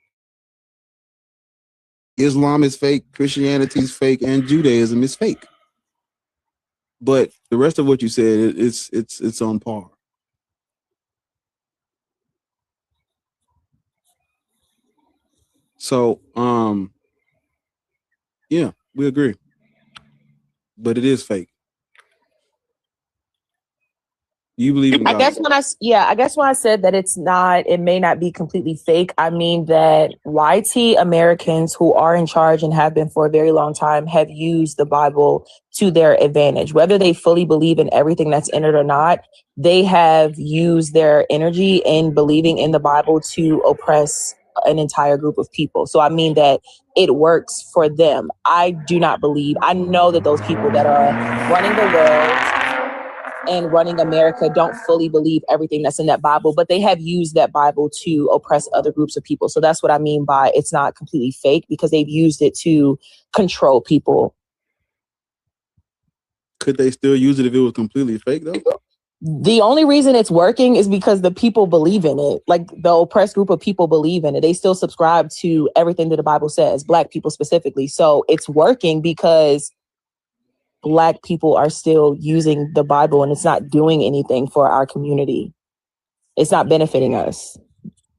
Islam is fake. Christianity is fake, and Judaism is fake. But the rest of what you said, it's on par. So, yeah, we agree. But it is fake. You believe in God? I guess when I said that it may not be completely fake, I mean that YT Americans who are in charge and have been for a very long time have used the Bible to their advantage. Whether they fully believe in everything that's in it or not, they have used their energy in believing in the Bible to oppress an entire group of people. So I mean that it works for them. I know that those people that are running the world and running America don't fully believe everything that's in that Bible, but they have used that Bible to oppress other groups of people. So that's what I mean by it's not completely fake, because they've used it to control people. Could they still use it if it was completely fake though? The only reason it's working is because the people believe in it. Like the oppressed group of people believe in it. They still subscribe to everything that the Bible says, Black people specifically. So it's working because Black people are still using the Bible and it's not doing anything for our community. It's not benefiting us.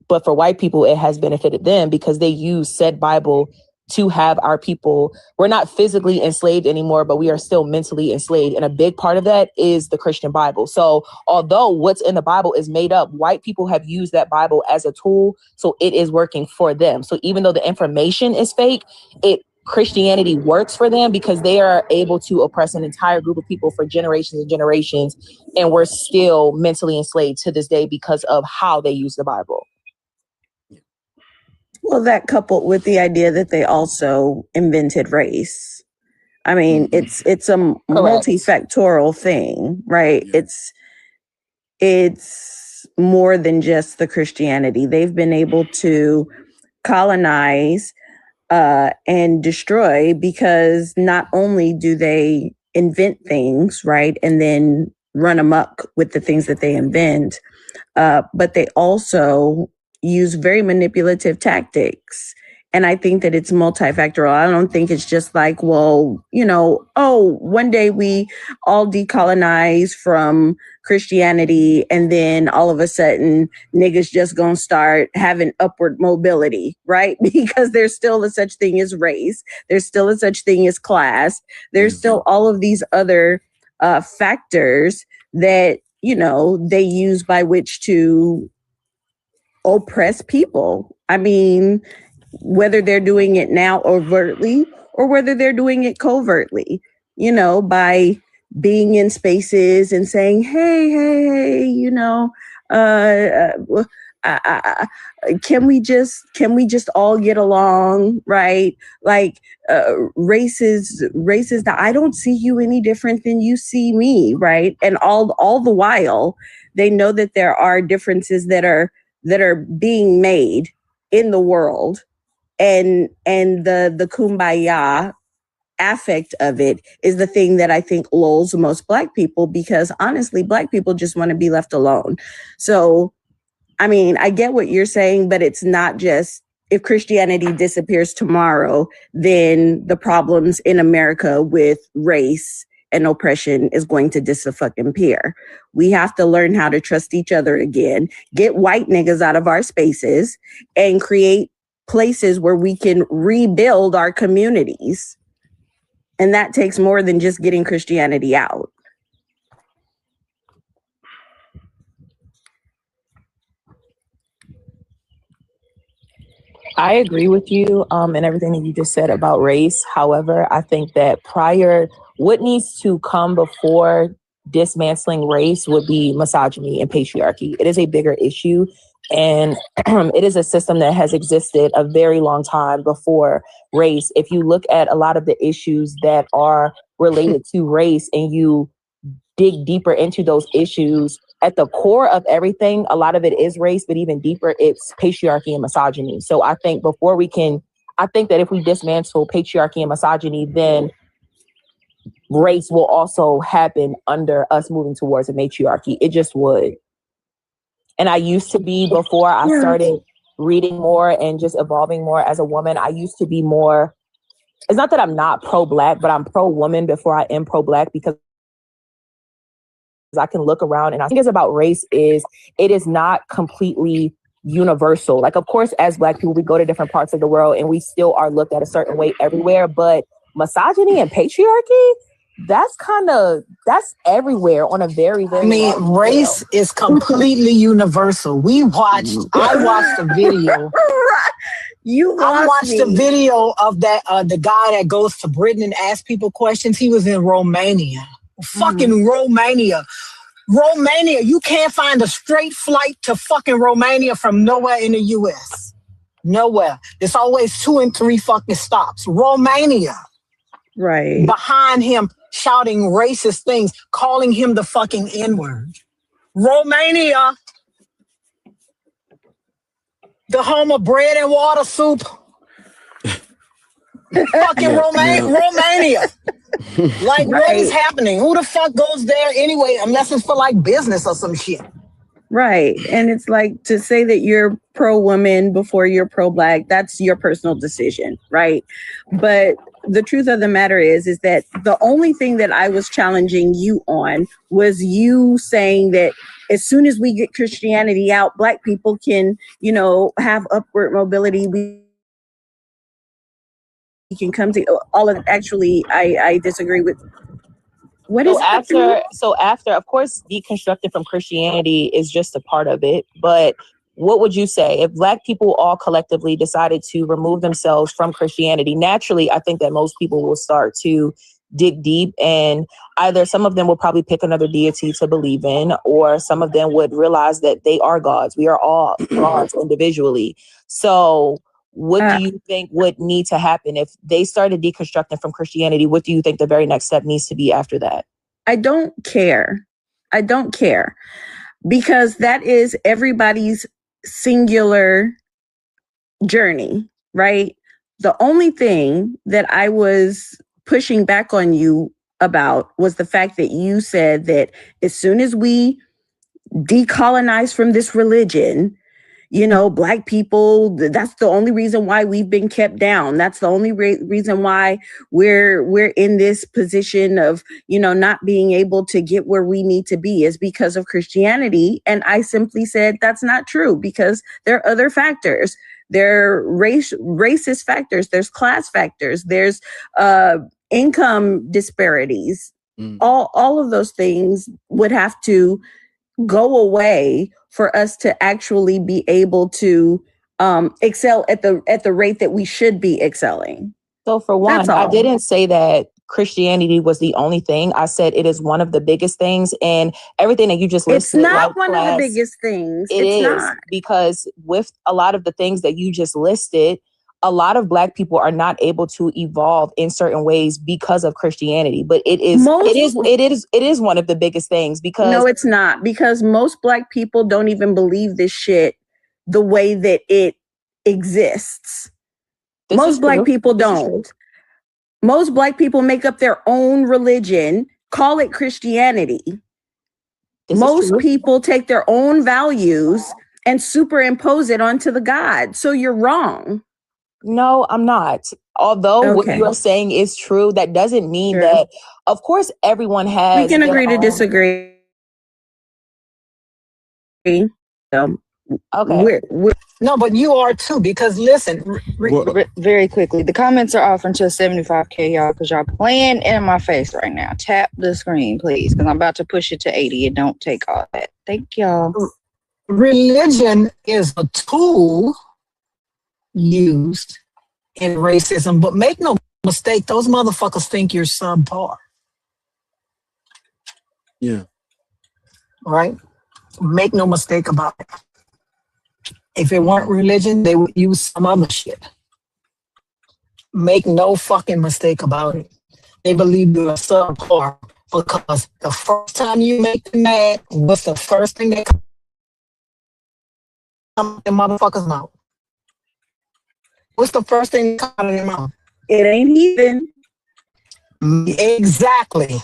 But for white people, it has benefited them because they use said Bible to have our people. We're not physically enslaved anymore, but we are still mentally enslaved. And a big part of that is the Christian Bible. So although what's in the Bible is made up, white people have used that Bible as a tool. So it is working for them. So even though the information is fake, Christianity works for them because they are able to oppress an entire group of people for generations and generations. And we're still mentally enslaved to this day because of how they use the Bible. Well, that coupled with the idea that they also invented race. I mean, it's a multifactorial thing, right? Yeah. It's more than just the Christianity. They've been able to colonize and destroy because not only do they invent things, right, and then run amok with the things that they invent, but they also use very manipulative tactics. And I think that it's multifactorial. I don't think it's just like, well, one day we all decolonize from Christianity and then all of a sudden niggas just gonna start having upward mobility, right? Because there's still a such thing as race. There's still a such thing as class. There's still all of these other factors that, they use by which to oppress people. I mean, whether they're doing it now overtly or whether they're doing it covertly, by being in spaces and saying, hey, can we just all get along, right? Like races that I don't see you any different than you see me, right? And all the while they know that there are differences that are being made in the world, and the kumbaya affect of it is the thing that I think lulls most Black people, because honestly, Black people just want to be left alone. So, I mean, I get what you're saying, but it's not just if Christianity disappears tomorrow, then the problems in America with race and oppression is going to disappear. We have to learn how to trust each other again, get white niggas out of our spaces, and create places where we can rebuild our communities. And that takes more than just getting Christianity out. I agree with you and everything that you just said about race. However, I think that what needs to come before dismantling race would be misogyny and patriarchy. It is a bigger issue, and it is a system that has existed a very long time before race. If you look at a lot of the issues that are related to race and you dig deeper into those issues, at the core of everything, a lot of it is race, but even deeper, it's patriarchy and misogyny. So I think that if we dismantle patriarchy and misogyny, then race will also happen under us moving towards a matriarchy. It just would. And I used to be, before I started reading more and just evolving more as a woman, I used to be more, it's not that I'm not pro-Black, but I'm pro-woman before I am pro-Black, because I can look around, and I think it's about race is it is not completely universal. Like, of course, as Black people, we go to different parts of the world and we still are looked at a certain way everywhere, but misogyny and patriarchy, that's everywhere on a very, very race is completely universal. I watched a video. I watched a video of that the guy that goes to Britain and asks people questions. He was in Romania. Fucking Romania. You can't find a straight flight to fucking Romania from nowhere in the US. Nowhere. There's always 2 and 3 fucking stops. Romania. Right. Behind him, shouting racist things, calling him the fucking N-word. Romania. The home of bread and water soup. Fucking Romania. Like, what is happening? Who the fuck goes there anyway, unless it's for like business or some shit? Right. And it's like, to say that you're pro-woman before you're pro-Black, that's your personal decision, right? But the truth of the matter is that the only thing that I was challenging you on was you saying that as soon as we get Christianity out, Black people can, have upward mobility. We can come to all of it. Actually, I disagree with. So after, of course, deconstructing from Christianity is just a part of it. But what would you say if Black people all collectively decided to remove themselves from Christianity? Naturally, I think that most people will start to dig deep, and either some of them will probably pick another deity to believe in, or some of them would realize that they are gods. We are all gods individually. So what do you think would need to happen if they started deconstructing from Christianity? What do you think the very next step needs to be after that? I don't care. Because that is everybody's singular journey, right? The only thing that I was pushing back on you about was the fact that you said that as soon as we decolonize from this religion, Black people, that's the only reason why we've been kept down. That's the only reason why we're in this position of, not being able to get where we need to be is because of Christianity. And I simply said, that's not true, because there are other factors. There are racist factors. There's class factors. There's income disparities. All of those things would have to go away for us to actually be able to excel at the rate that we should be excelling. So for one, I didn't say that Christianity was the only thing. I said it is one of the biggest things, and everything that you just listed. It's not one of the biggest things. It is not. Because with a lot of the things that you just listed, a lot of Black people are not able to evolve in certain ways because of Christianity. But it is one of the biggest things, because no, it's not, because most Black people don't even believe this shit the way that it exists. Most Black people don't. Most Black people make up their own religion, call it Christianity. Most people take their own values and superimpose it onto the God. So you're wrong. No, I'm not. Although what you are saying is true, that doesn't mean that, of course, everyone has. We can agree to disagree. Okay. No, but you are too, because listen. Very quickly, the comments are off until 75K, y'all, because y'all playing in my face right now. Tap the screen, please, because I'm about to push it to 80. It don't take all that. Thank y'all. Religion is a tool used in racism, but make no mistake, those motherfuckers think you're subpar. Yeah. Right? Make no mistake about it. If it weren't religion, they would use some other shit. Make no fucking mistake about it. They believe you're subpar Because the first time you make them mad, what's the first thing that comes out of the motherfucker's mouth? What's the first thing that comes out of their mouth? It ain't heathen. Exactly.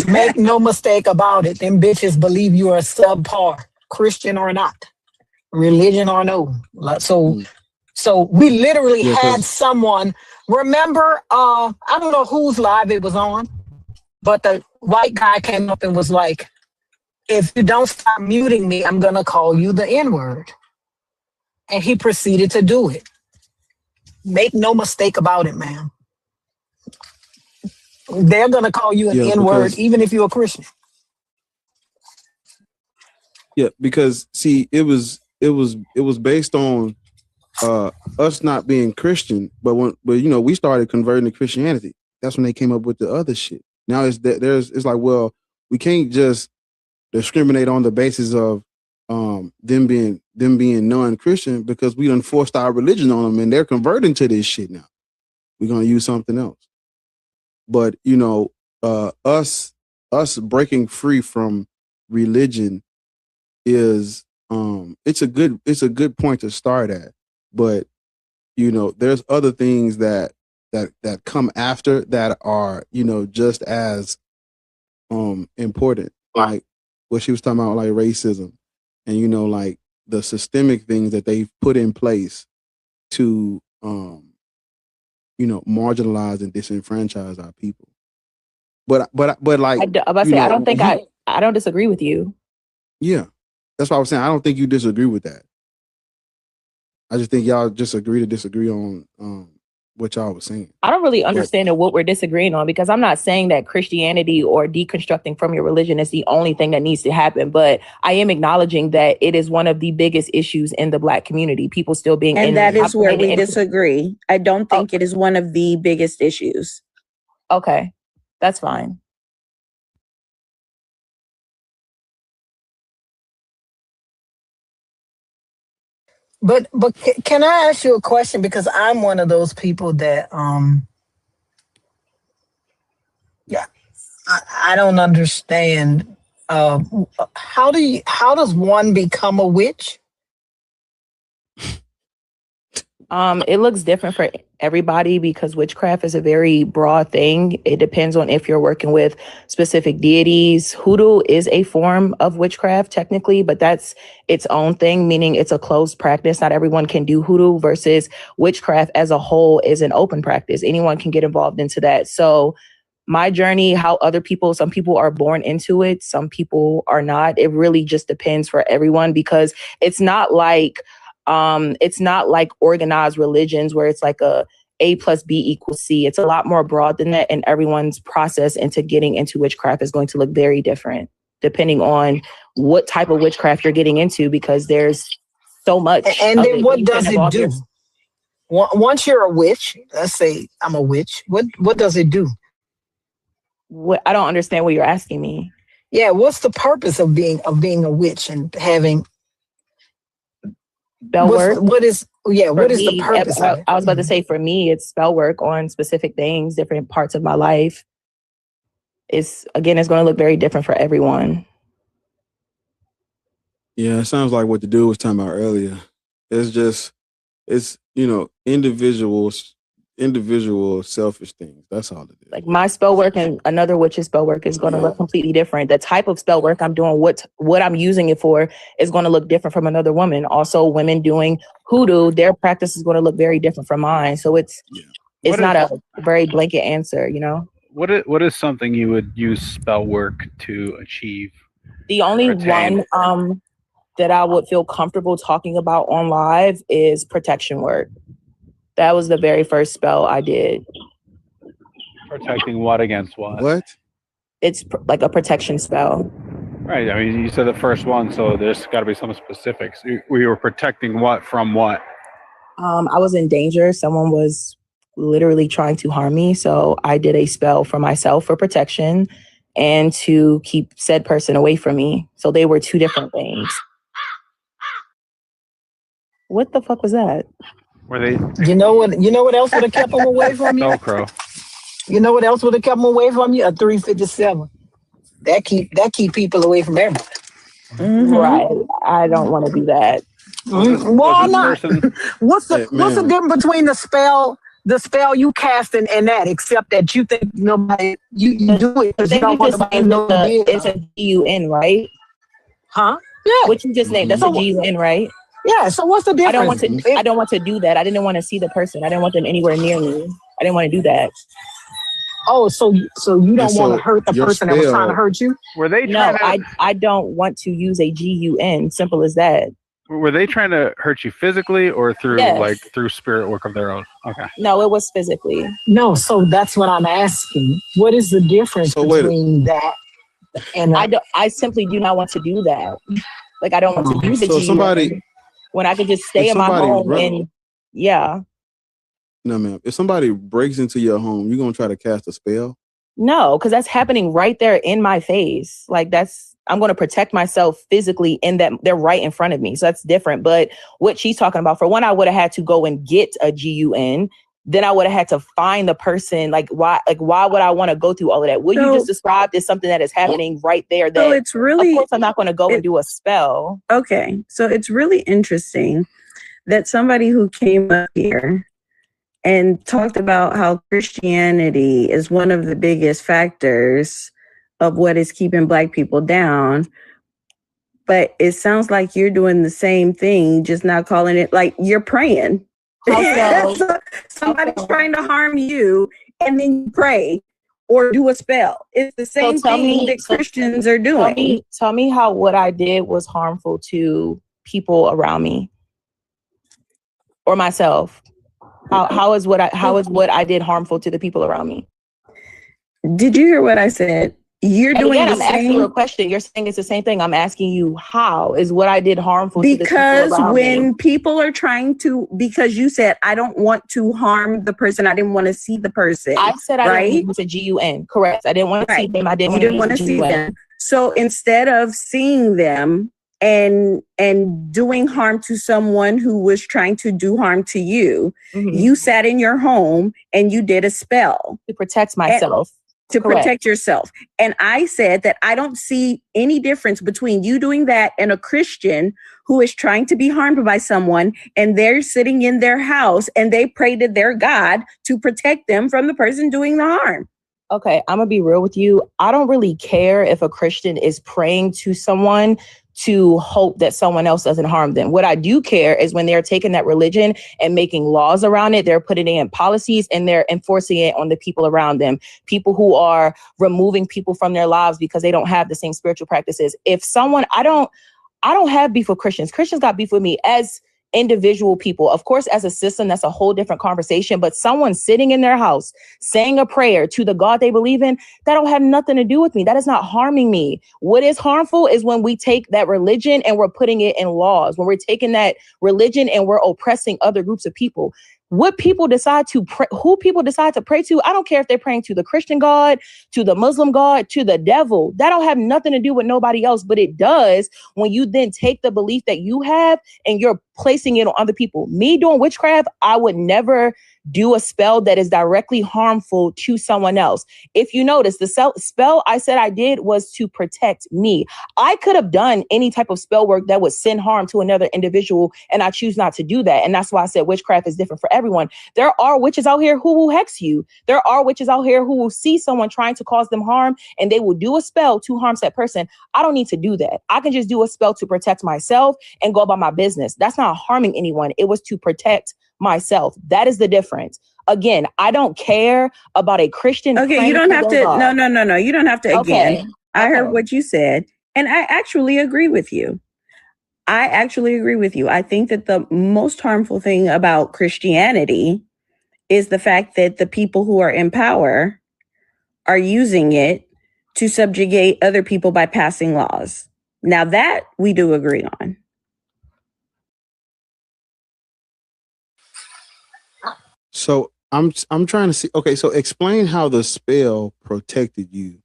Make no mistake about it. Them bitches believe you are subpar, Christian or not, religion or no. So we literally had someone. Remember, I don't know whose live it was on, but the white guy came up and was like, "If you don't stop muting me, I'm gonna call you the N-word." And he proceeded to do it. Make no mistake about it, man. They're gonna call you an N-word, even if you're a Christian. Yeah, because see, it was based on us not being Christian, but we started converting to Christianity. That's when they came up with the other shit. Now it's like, well, we can't just discriminate on the basis of them being non-Christian, because we done forced our religion on them and they're converting to this shit now. We're gonna use something else. But us breaking free from religion is it's a good point to start at. But there's other things that come after that are just as important, like what she was talking about, like racism, and like the systemic things that they've put in place to marginalize and disenfranchise our people. But like, I don't disagree with you. Yeah, that's what I was saying. I don't think you disagree with that. I just think y'all just agree to disagree on what y'all was saying. I don't really understand what we're disagreeing on, because I'm not saying that Christianity or deconstructing from your religion is the only thing that needs to happen. But I am acknowledging that it is one of the biggest issues in the Black community. People still being And that is where we disagree. I don't think it is one of the biggest issues. Okay, that's fine. But can I ask you a question? Because I'm one of those people that I don't understand. How does one become a witch? It looks different for everybody, because witchcraft is a very broad thing. It depends on if you're working with specific deities. Hoodoo is a form of witchcraft technically, but that's its own thing, meaning it's a closed practice. Not everyone can do hoodoo, versus witchcraft as a whole is an open practice. Anyone can get involved into that. So my journey, how some people are born into it, some people are not. It really just depends for everyone, because it's not like organized religions where it's like A plus B equals C. It's a lot more broad than that, and everyone's process into getting into witchcraft is going to look very different depending on what type of witchcraft you're getting into, because there's so much. And then what does it do? Once you're a witch, let's say I'm a witch, what does it do? I don't understand what you're asking me. Yeah, what's the purpose of being a witch and having spell work? What is the purpose of it? I was about to say, for me, it's spell work on specific things, different parts of my life. It's going to look very different for everyone. Yeah, it sounds like what the dude was talking about earlier. It's individual selfish things. That's all it is. Like my spell work and another witch's spell work is going to look completely different. The type of spell work I'm doing, what I'm using it for, is going to look different from another woman. Also, women doing hoodoo, their practice is going to look very different from mine. So it's not a very blanket answer, What is something you would use spell work to achieve? The only one that I would feel comfortable talking about on live is protection work. That was the very first spell I did. Protecting what against what? What? It's like a protection spell. Right. I mean, you said the first one, so there's got to be some specifics. We were protecting what from what? I was in danger. Someone was literally trying to harm me. So I did a spell for myself for protection and to keep said person away from me. So they were two different things. What the fuck was that? Were they? You know what else would have kept them away from you? Velcro. You know what else would have kept them away from you? A 357. That keep people away from everybody. Right. I don't want to do that. Why not? What's the ma'am. difference between the spell you cast and that, except that you think nobody you do it because you don't want nobody to know it's a GUN, right? Huh? Yeah. What you just named, that's a GUN, right? Yeah. So what's the difference? I don't want to do that. I didn't want to see the person. I didn't want them anywhere near me. I didn't want to do that. Oh, so you don't want to hurt the person that was trying to hurt you? Were they No, I don't want to use a GUN. Simple as that. Were they trying to hurt you physically or through through spirit work of their own? Okay. No, it was physically. No, so that's what I'm asking. What is the difference between that and I simply do not want to do that. Like, I don't want to use the GUN when I could just stay in my home and No, ma'am. If somebody breaks into your home, you're gonna try to cast a spell? No, because that's happening right there in my face. Like, I'm going to protect myself physically in that they're right in front of me. So that's different. But what she's talking about, for one, I would have had to go and get a GUN. Then I would have had to find the person. Like, why would I want to go through all of that? What you just described is something that is happening right there. That, it's really, of course, I'm not going to go and do a spell. Okay. So it's really interesting that somebody who came up here and talked about how Christianity is one of the biggest factors of what is keeping Black people down. But it sounds like you're doing the same thing, just not calling it, like, you're praying. So somebody's trying to harm you and then you pray or do a spell. It's the same thing that Christians are doing. Tell me how what I did was harmful to people around me or myself. How is what I did harmful to the people around me? Did you hear what I said? You're doing the I'm asking you a question. You're saying it's the same thing. I'm asking you, how is what I did harmful to the people around me? Because when people are trying to, because you said, I don't want to harm the person. I didn't want to see the person. I said I didn't use a GUN. Correct. I didn't want to see them. I didn't want to see them. So instead of seeing them and doing harm to someone who was trying to do harm to you, you sat in your home and you did a spell. To protect myself. To protect yourself. And I said that I don't see any difference between you doing that and a Christian who is trying to be harmed by someone and they're sitting in their house and they pray to their God to protect them from the person doing the harm. Okay, I'm gonna be real with you. I don't really care if a Christian is praying to someone to hope that someone else doesn't harm them. What I do care is when they're taking that religion and making laws around it, they're putting in policies and they're enforcing it on the people around them. People who are removing people from their lives because they don't have the same spiritual practices. If someone, I don't have beef with Christians. Christians got beef with me as individual people. Of course, as a system, that's a whole different conversation. But someone sitting in their house saying a prayer to the God they believe in, that don't have nothing to do with me. That is not harming me. What is harmful is when we take that religion and we're putting it in laws, when we're taking that religion and we're oppressing other groups of people. What people decide to pray, who people decide to pray to, I don't care if they're praying to the Christian God, to the Muslim God, to the devil. That don't have nothing to do with nobody else, but it does when you then take the belief that you have and you're placing it on other people. Me doing witchcraft, I would never do a spell that is directly harmful to someone else. If you notice, the spell I said I did was to protect me. I could have done any type of spell work that would send harm to another individual, and I choose not to do that. And that's why I said witchcraft is different for everyone. There are witches out here who will hex you. There are witches out here who will see someone trying to cause them harm, and they will do a spell to harm that person. I don't need to do that. I can just do a spell to protect myself and go about my business. That's not harming anyone. It was to protect myself. That is the difference. Again, I don't care about a Christian. Okay, you don't have to. No. You don't have to. Again, I heard what you said, and I actually agree with you. I think that the most harmful thing about Christianity is the fact that the people who are in power are using it to subjugate other people by passing laws. Now that we do agree on. So I'm trying to see. Okay, so explain how the spell protected you.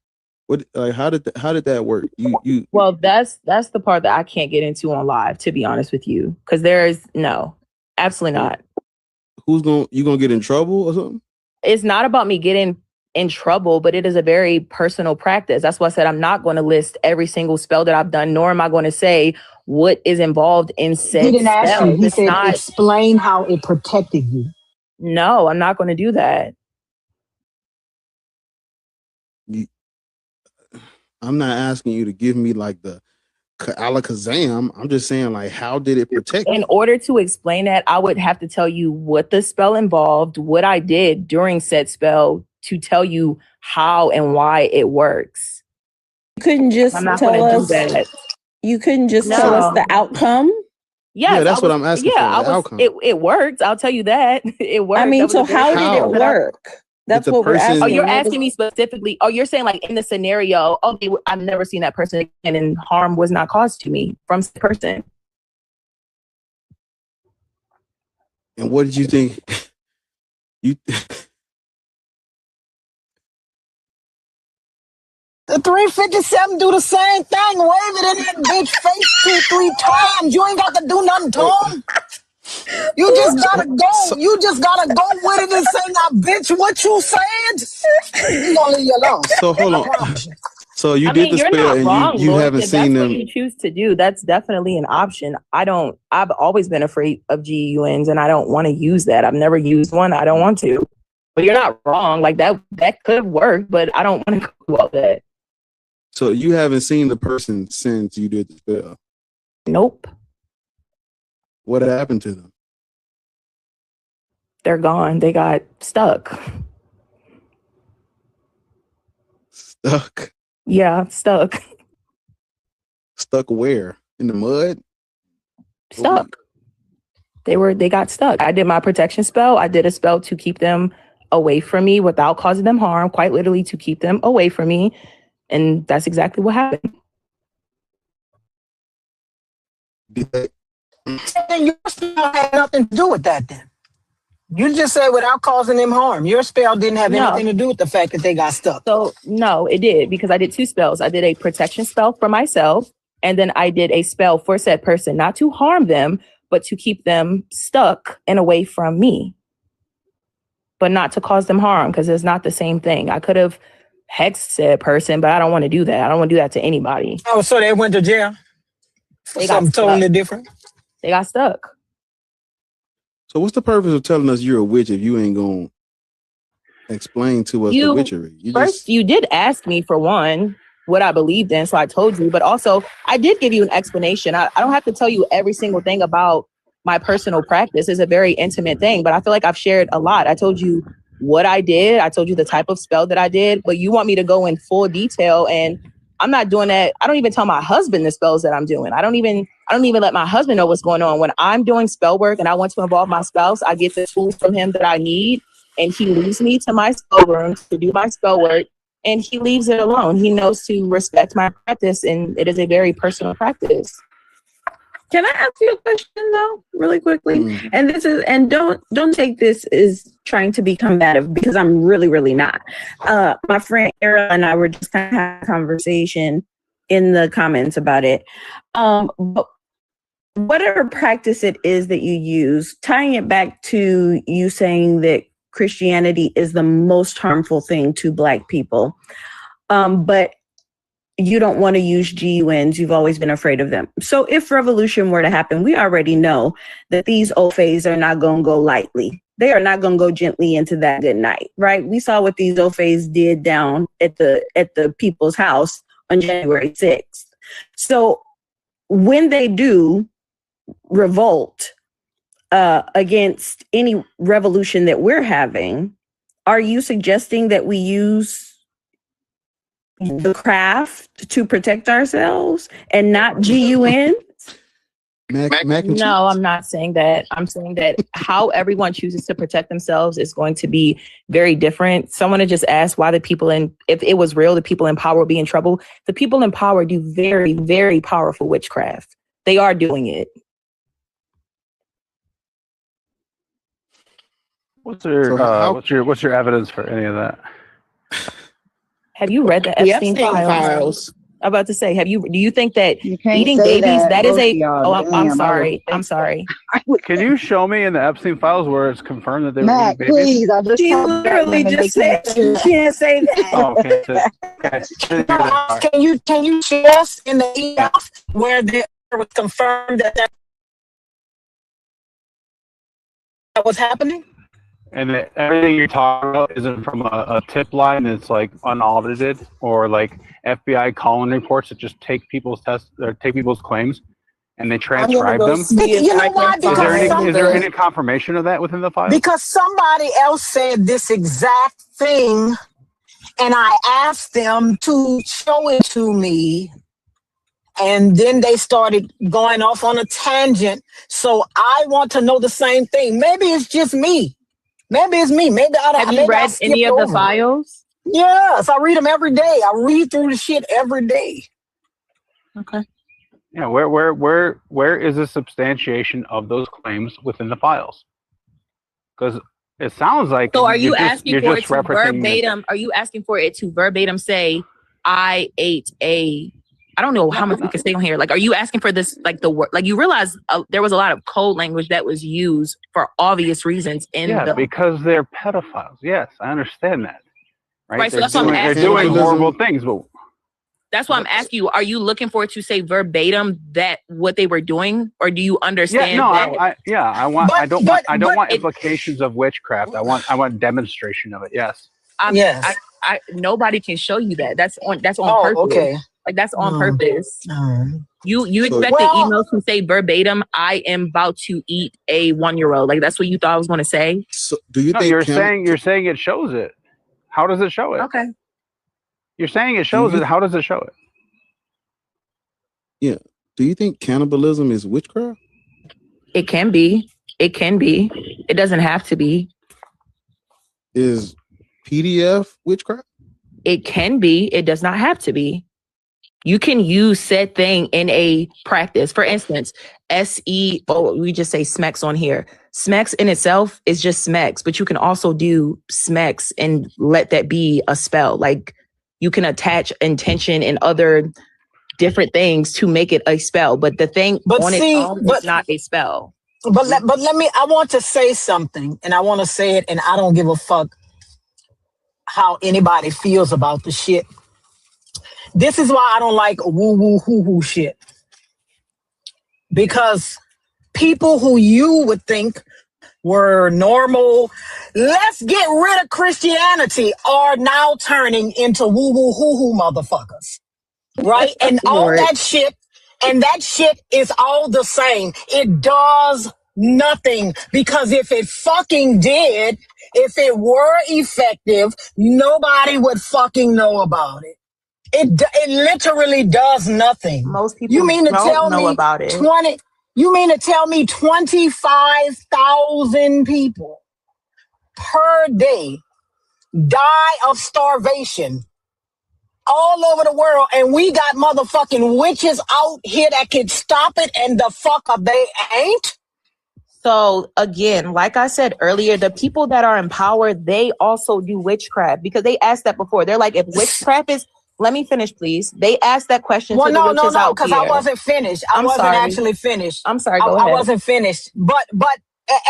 What, like, how did that work? You. Well, that's the part that I can't get into on live, to be honest with you, because there is no, absolutely not. You gonna get in trouble or something? It's not about me getting in trouble, but it is a very personal practice. That's why I said I'm not going to list every single spell that I've done, nor am I going to say what is involved in said He didn't ask you. spell. He It's said, not. explain how it protected you. No, I'm not going to do that. I'm not asking you to give me like the alakazam. I'm just saying, like, how did it protect In you? order to explain that, I would have to tell you what the spell involved, what I did during said spell to tell you how and why it works. You couldn't just I'm not tell going to do us. that. You couldn't just tell us the outcome. Yes, Yeah, that's what I'm asking for, the outcome. It worked. I'll tell you that. It worked. I mean, That was so a very how good did spell it that I- work? That's the what we're person- asking. Oh, you're What asking me specifically. Oh, you're saying like in the scenario, okay, I've never seen that person again and harm was not caused to me from the person. And what did you think? You The 357 do the same thing. Wave it in that bitch face 2-3 times. You ain't got to do nothing to him. You just gotta go. You just gotta go with it and say, now, bitch, what you said? You gonna leave you alone. So hold I on. promise you. So you I did mean, the you're spell not and wrong, you Lord. haven't If seen that's them. what you choose to do, that's definitely an option. I've always been afraid of GUNs and I don't want to use that. I've never used one. I don't want to. But you're not wrong. Like that could have worked, but I don't want to do all that. So you haven't seen the person since you did the spell. Nope. What happened to them? They're gone. They got stuck. Stuck. Yeah, stuck. Stuck where? In the mud? Stuck. They got stuck. I did my protection spell. I did a spell to keep them away from me without causing them harm, quite literally to keep them away from me. And that's exactly what happened. And your spell had nothing to do with that then. You just said without causing them harm. Your spell didn't have No. anything to do with the fact that they got stuck. So no, it did, because I did two spells. I did a protection spell for myself, and then I did a spell for said person, not to harm them, but to keep them stuck and away from me. But not to cause them harm, because it's not the same thing. I could have hexed said person, but I don't want to do that. I don't want to do that to anybody. Oh, so they went to jail for They got something stuck. totally different? They got stuck. So what's the purpose of telling us you're a witch if you ain't gonna explain to us the witchery? You did ask me for one what I believed in, so I told you. But also, I did give you an explanation. I don't have to tell you every single thing about my personal practice. It's a very intimate thing, but I feel like I've shared a lot. I told you what I did. I told you the type of spell that I did, but you want me to go in full detail, and I'm not doing that. I don't even tell my husband the spells that I'm doing. I don't even let my husband know what's going on. When I'm doing spell work and I want to involve my spouse, I get the tools from him that I need, and he leaves me to my spell room to do my spell work, and he leaves it alone. He knows to respect my practice, and it is a very personal practice. Can I ask you a question though, really quickly? And this is, and don't take this as trying to be combative, because I'm really, really not. My friend Errol and I were just kind of having a conversation in the comments about it. But whatever practice it is that you use, tying it back to you saying that Christianity is the most harmful thing to Black people, but you don't want to use GUNs. You've always been afraid of them. So if revolution were to happen, we already know that these Ofes are not going to go lightly. They are not going to go gently into that good night, right? We saw what these Ofes did down at the people's house on January 6th. So when they do revolt against any revolution that we're having, are you suggesting that we use the craft to protect ourselves and not GUN? No, I'm not saying that. I'm saying that how everyone chooses to protect themselves is going to be very different. Someone had just asked why if it was real, the people in power would be in trouble. The people in power do very, very powerful witchcraft. They are doing it. What's your evidence for any of that? Have you read the Epstein files? I'm about to say, do you think that You can't eating say babies, that is both a, of y'all. oh, I'm Damn, sorry. I'm sorry. Can you show me in the Epstein files where it's confirmed that they were Matt, eating babies? please, I just She told black literally women they just said can't say you that. can't say that. Oh, okay. So, okay. Can you show us in the emails where there was confirmed that was happening? And everything you're talking about isn't from a tip line that's like unaudited, or like FBI calling reports that just take people's tests or take people's claims and they transcribe them. You know why? Is there any confirmation of that within the file? Because somebody else said this exact thing, and I asked them to show it to me, and then they started going off on a tangent. So I want to know the same thing. Maybe it's just me. Maybe it's me. Maybe I Have you read any of the files? Yes, I read them every day. I read through the shit every day. Okay. Yeah, where is the substantiation of those claims within the files? Because it sounds like So are you asking for it just to verbatim? Are you asking for it to verbatim say, I ate a, I don't know how much we can say on here. Like, are you asking for this, like the word, like you realize there was a lot of code language that was used for obvious reasons because they're pedophiles. Yes, I understand that. Right. So that's what I'm asking. They're doing horrible things, but that's why I'm asking you, are you looking for it to say verbatim that what they were doing, or do you understand that? I don't want implications of witchcraft. I want demonstration of it. Yes. Yes. I nobody can show you that. That's on purpose. Okay. Like that's on purpose. You expect the email to say verbatim, I am about to eat a 1-year-old. Like that's what you thought I was going to say. So do you think you're saying it shows it? How does it show it? Okay. You're saying it shows it. How does it show it? Yeah. Do you think cannibalism is witchcraft? It can be. It can be. It doesn't have to be. Is PDF witchcraft? It can be. It does not have to be. You can use said thing in a practice. For instance, we just say SMEX on here. SMEX in itself is just SMEX, but you can also do SMEX and let that be a spell. Like you can attach intention and other different things to make it a spell. But the thing on its own is not a spell. But let me, I want to say something, and I want to say it, and I don't give a fuck how anybody feels about the shit. This is why I don't like woo-woo, hoo-hoo shit. Because people who you would think were normal, let's get rid of Christianity, are now turning into woo-woo, hoo-hoo motherfuckers. Right? And all that shit, and that shit is all the same. It does nothing. Because if it fucking did, if it were effective, nobody would fucking know about it. It literally does nothing. Most people don't know about it. You mean to tell me 25,000 people per day die of starvation all over the world, and we got motherfucking witches out here that can stop it, and the fuck they ain't? So again, like I said earlier, the people that are in power, they also do witchcraft, because they asked that before. They're like, if witchcraft is, let me finish, please. They asked that question to the witches out because here. I wasn't finished. I wasn't actually finished. I'm sorry, go ahead. I wasn't finished. But,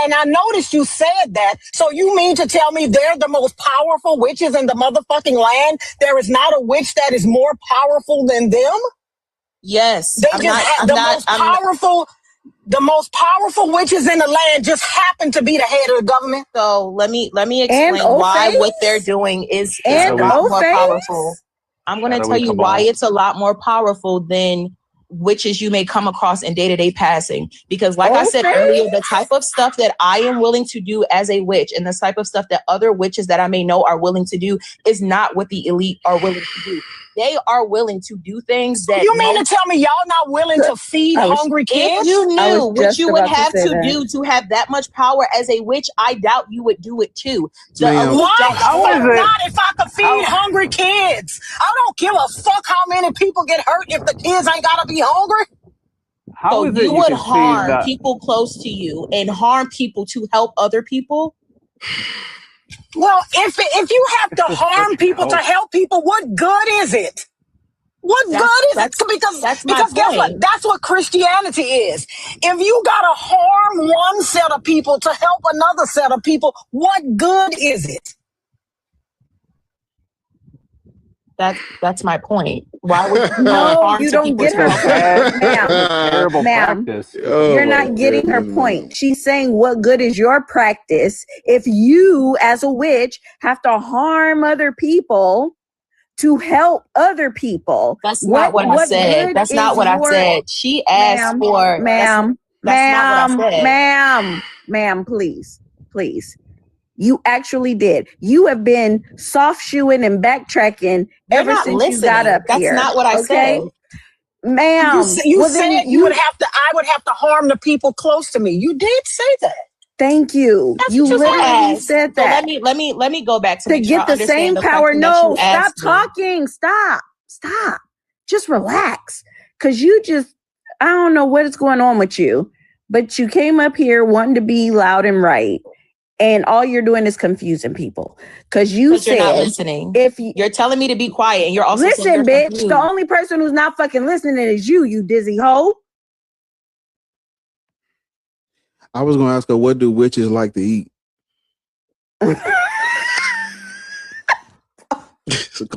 and I noticed you said that. So you mean to tell me they're the most powerful witches in the motherfucking land? There is not a witch that is more powerful than them? Yes. The most powerful witches in the land just happen to be the head of the government. So let me explain why what they're doing is a lot more powerful. I'm going to tell you why it's a lot more powerful than witches you may come across in day-to-day passing. Because like I said earlier, the type of stuff that I am willing to do as a witch and the type of stuff that other witches that I may know are willing to do is not what the elite are willing to do. They are willing to do things that... You mean to tell me y'all not willing to feed hungry kids? If you knew what you would have to do to have that much power as a witch, I doubt you would do it too. Why not if I could feed hungry kids? I don't give a fuck how many people get hurt if the kids ain't gotta be hungry. So you would harm people close to you and harm people to help other people? Well, if you have to harm people to help people, what good is it? What good is it? Because guess what? That's what Christianity is. If you gotta harm one set of people to help another set of people, what good is it? That's my point. Why would you No, harm you to don't people get to her help point, them? Terrible ma'am. practice. You're not getting her point. She's saying, what good is your practice if you, as a witch, have to harm other people to help other people? That's not what I said. good That's not is what I your- said. She asked for ma'am, that's not what I said. ma'am, please. You actually did. You have been soft shoeing and backtracking ever not since you got listening. up That's here. not what I said. You Ma'am. well, said then you would have to. I would have to harm the people close to me. You did say that. Thank you. That's You what literally said. said that. So let me go back to To make sure get I the understand same the power. question that No, you stop asked me. talking. Stop. Just relax. Cause you just, I don't know what is going on with you, but you came up here wanting to be loud and right. And all you're doing is confusing people. Cause you said you're not listening. If you're telling me to be quiet and you're also saying listen, you're bitch, confused. the only person who's not fucking listening is you dizzy hoe. I was gonna ask her, what do witches like to eat?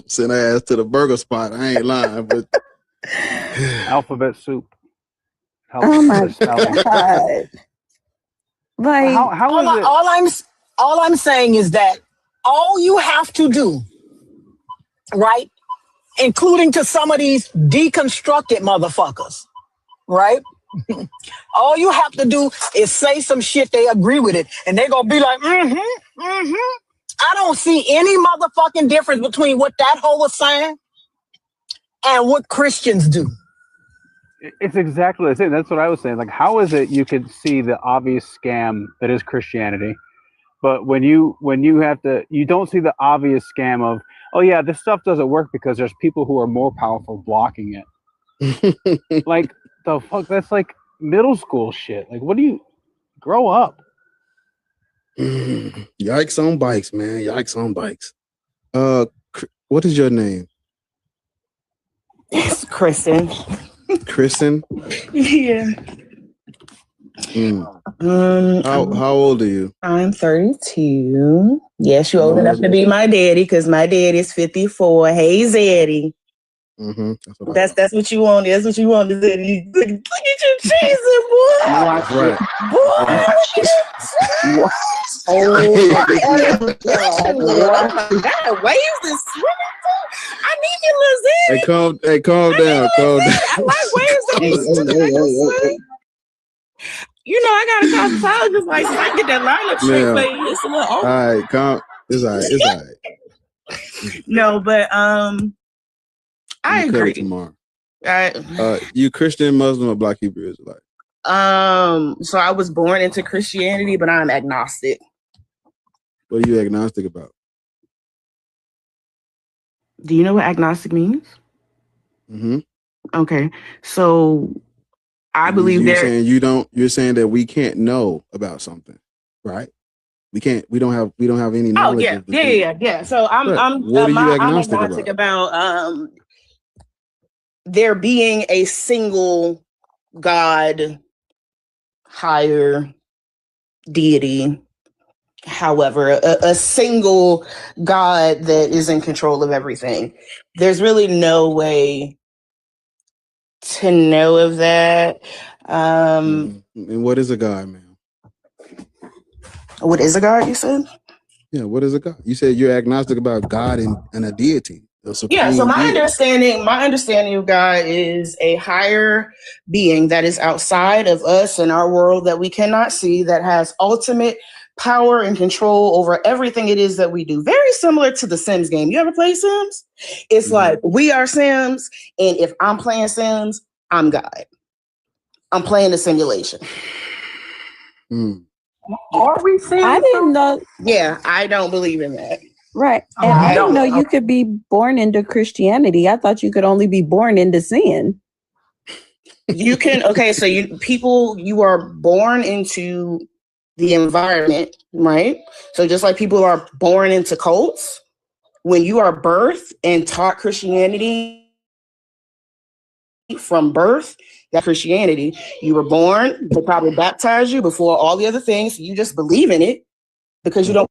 Send her ass to the burger spot. I ain't lying, but Alphabet soup. Oh my God. Like how is it? All I'm saying is that all you have to do, right, including to some of these deconstructed motherfuckers, right? All you have to do is say some shit, they agree with it, and they're gonna be like, I don't see any motherfucking difference between what that hoe was saying and what Christians do. It's exactly the same. That's what I was saying. Like, how is it you could see the obvious scam that is Christianity, but when you have to, you don't see the obvious scam of, oh yeah, this stuff doesn't work because there's people who are more powerful blocking it. Like the fuck, that's like middle school shit. Like, what do you grow up? Yikes on bikes, man. Yikes on bikes. What is your name? It's Kristen. Kristen? Yeah. How old are you? I'm 32. Yes, you're old enough to be my daddy because my daddy's 54. Hey, Zaddy. That's what you want. That's what you want. Look at you cheesing, boy. That's right. Boy. Oh, God. Waves is swimming too. I need you, little Zaddy. Hey, calm down. Calm down. I like waves that be swimming. You know, I got a cosmetologist like I get that lineup straight for you. It's a little all right, calm. It's all right. It's all right. No, but I you agree. Cut it tomorrow. You Christian, Muslim, or Black Hebrew Israelite? So I was born into Christianity, but I'm agnostic. What are you agnostic about? Do you know what agnostic means? Mm-hmm. Okay, so I believe you're saying that we can't know about something, right? We don't have any knowledge. Yeah. So I'm agnostic about there being a single God, higher deity, however, a single God that is in control of everything. There's really no way to know of that. And what is a God, ma'am? What is a God, you said? Yeah, what is a God? You said you're agnostic about God and a deity. Yeah, so my understanding of God is a higher being that is outside of us and our world that we cannot see, that has ultimate power and control over everything it is that we do. Very similar to the Sims game. You ever play Sims? It's like we are Sims, and if I'm playing Sims, I'm God. I'm playing a simulation. Are we Sims? I didn't know. Yeah, I don't believe in that. Right. And I didn't know you could be born into Christianity. I thought you could only be born into sin. You can, so you are born into the environment, right? So just like people are born into cults, when you are birthed and taught Christianity from birth, that Christianity, you were born, they probably baptized you before all the other things. You just believe in it because you don't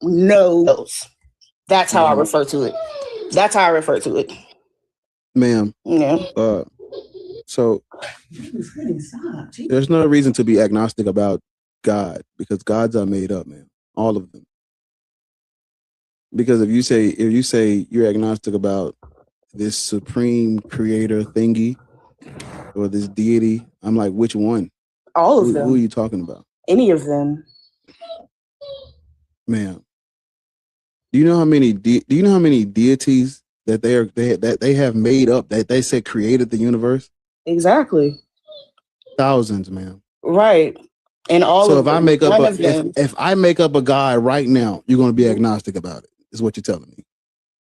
know those. That's how I refer to it. That's how I refer to it. Ma'am. Yeah. So there's no reason to be agnostic about God because gods are made up, man. All of them. Because if you say you're agnostic about this supreme creator thingy or this deity, I'm like, which one? All of them. Who are you talking about? Any of them. Ma'am. Do you know how many deities that they have made up that they said created the universe? Exactly. Thousands, ma'am. Right. And all so of if them, I make up if I make up a God right now, you're going to be agnostic about it. Is what you're telling me.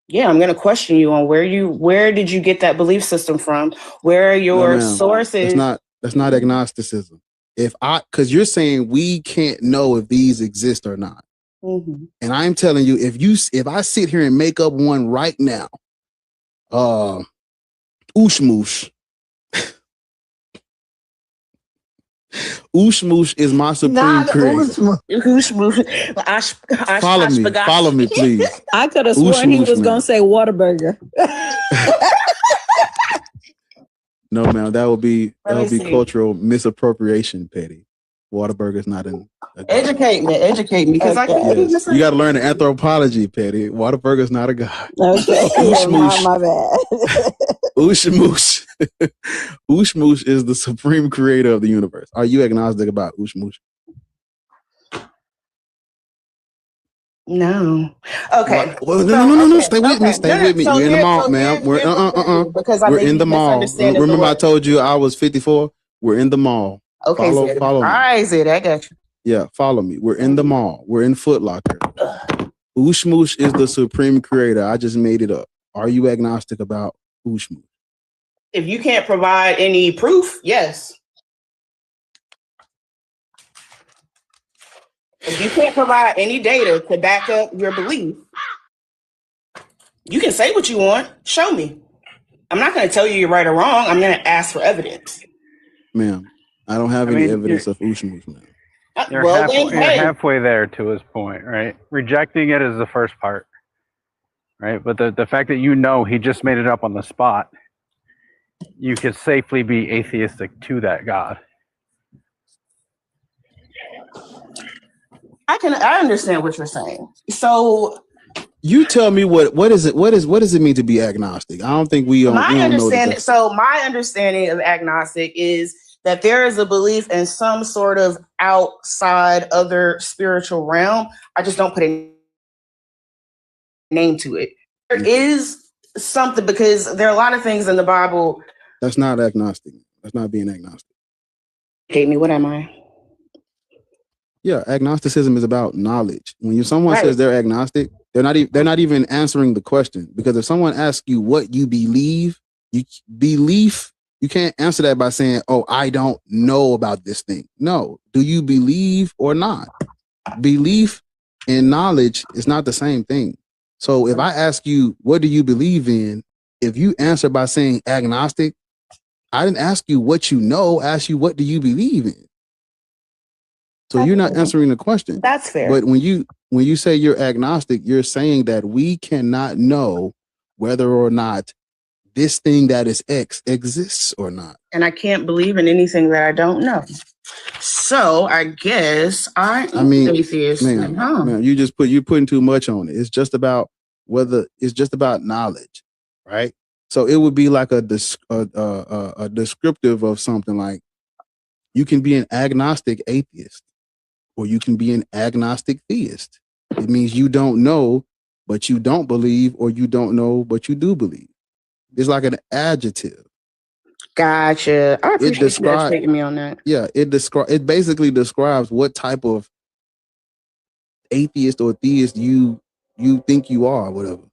Yeah, I'm going to question you on where did you get that belief system from? Where are your sources? That's not agnosticism. Because you're saying we can't know if these exist or not. Mm-hmm. And I'm telling you, if I sit here and make up one right now, Ushmoosh. Ushmoosh is my supreme creator. Follow me, please. I could have sworn he was going to say Whataburger. No, ma'am, that would be cultural misappropriation, Petty. Whataburger's not in. Educate me, because I can't. Yes. You got to learn anthropology, Petty. Whataburger's not a god. Okay, my bad. Ushmoosh. Ushmoosh is the supreme creator of the universe. Are you agnostic about Ushmoosh? No. Okay. Well, no. Stay with me. Stay with me. We're in the mall, ma'am. We're in the mall. Remember, I told you I was 54. We're in the mall. Okay, follow me. All right, Zed, I got you. Yeah, follow me. We're in the mall. We're in Foot Locker. Ushmoosh is the supreme creator. I just made it up. Are you agnostic about Ushmoosh? If you can't provide any proof, yes. If you can't provide any data to back up your belief, you can say what you want. Show me. I'm not going to tell you you're right or wrong. I'm going to ask for evidence. Ma'am, I don't have any evidence of Ushmoosh, ma'am. You're halfway there to his point, right? Rejecting it is the first part, right? But the fact that he just made it up on the spot, you could safely be atheistic to that God. I understand what you're saying. So you tell me what is it? What does it mean to be agnostic? I don't think we don't. My understanding of agnostic is that there is a belief in some sort of outside other spiritual realm. I just don't put a name to it. There is something, because there are a lot of things in the Bible. That's not agnostic. That's not being agnostic. Hate me. What am I? Yeah, agnosticism is about knowledge. When someone says they're agnostic, they're not even answering the question. Because if someone asks you what you believe, you can't answer that by saying, "Oh, I don't know about this thing." No, do you believe or not? Belief and knowledge is not the same thing. So if I ask you, "What do you believe in?" If you answer by saying agnostic, I didn't ask you what you know. I asked you, what do you believe in? So you're not answering the question. That's fair. But when you say you're agnostic, you're saying that we cannot know whether or not this thing that is X exists or not. And I can't believe in anything that I don't know. So I guess I'm atheist. Man, you're putting too much on it. It's just about knowledge, right? So it would be like a descriptive of something like, you can be an agnostic atheist, or you can be an agnostic theist. It means you don't know, but you don't believe, or you don't know, but you do believe. It's like an adjective. Gotcha. I appreciate you educating me on that. Yeah, it basically describes what type of atheist or theist you think you are, or whatever.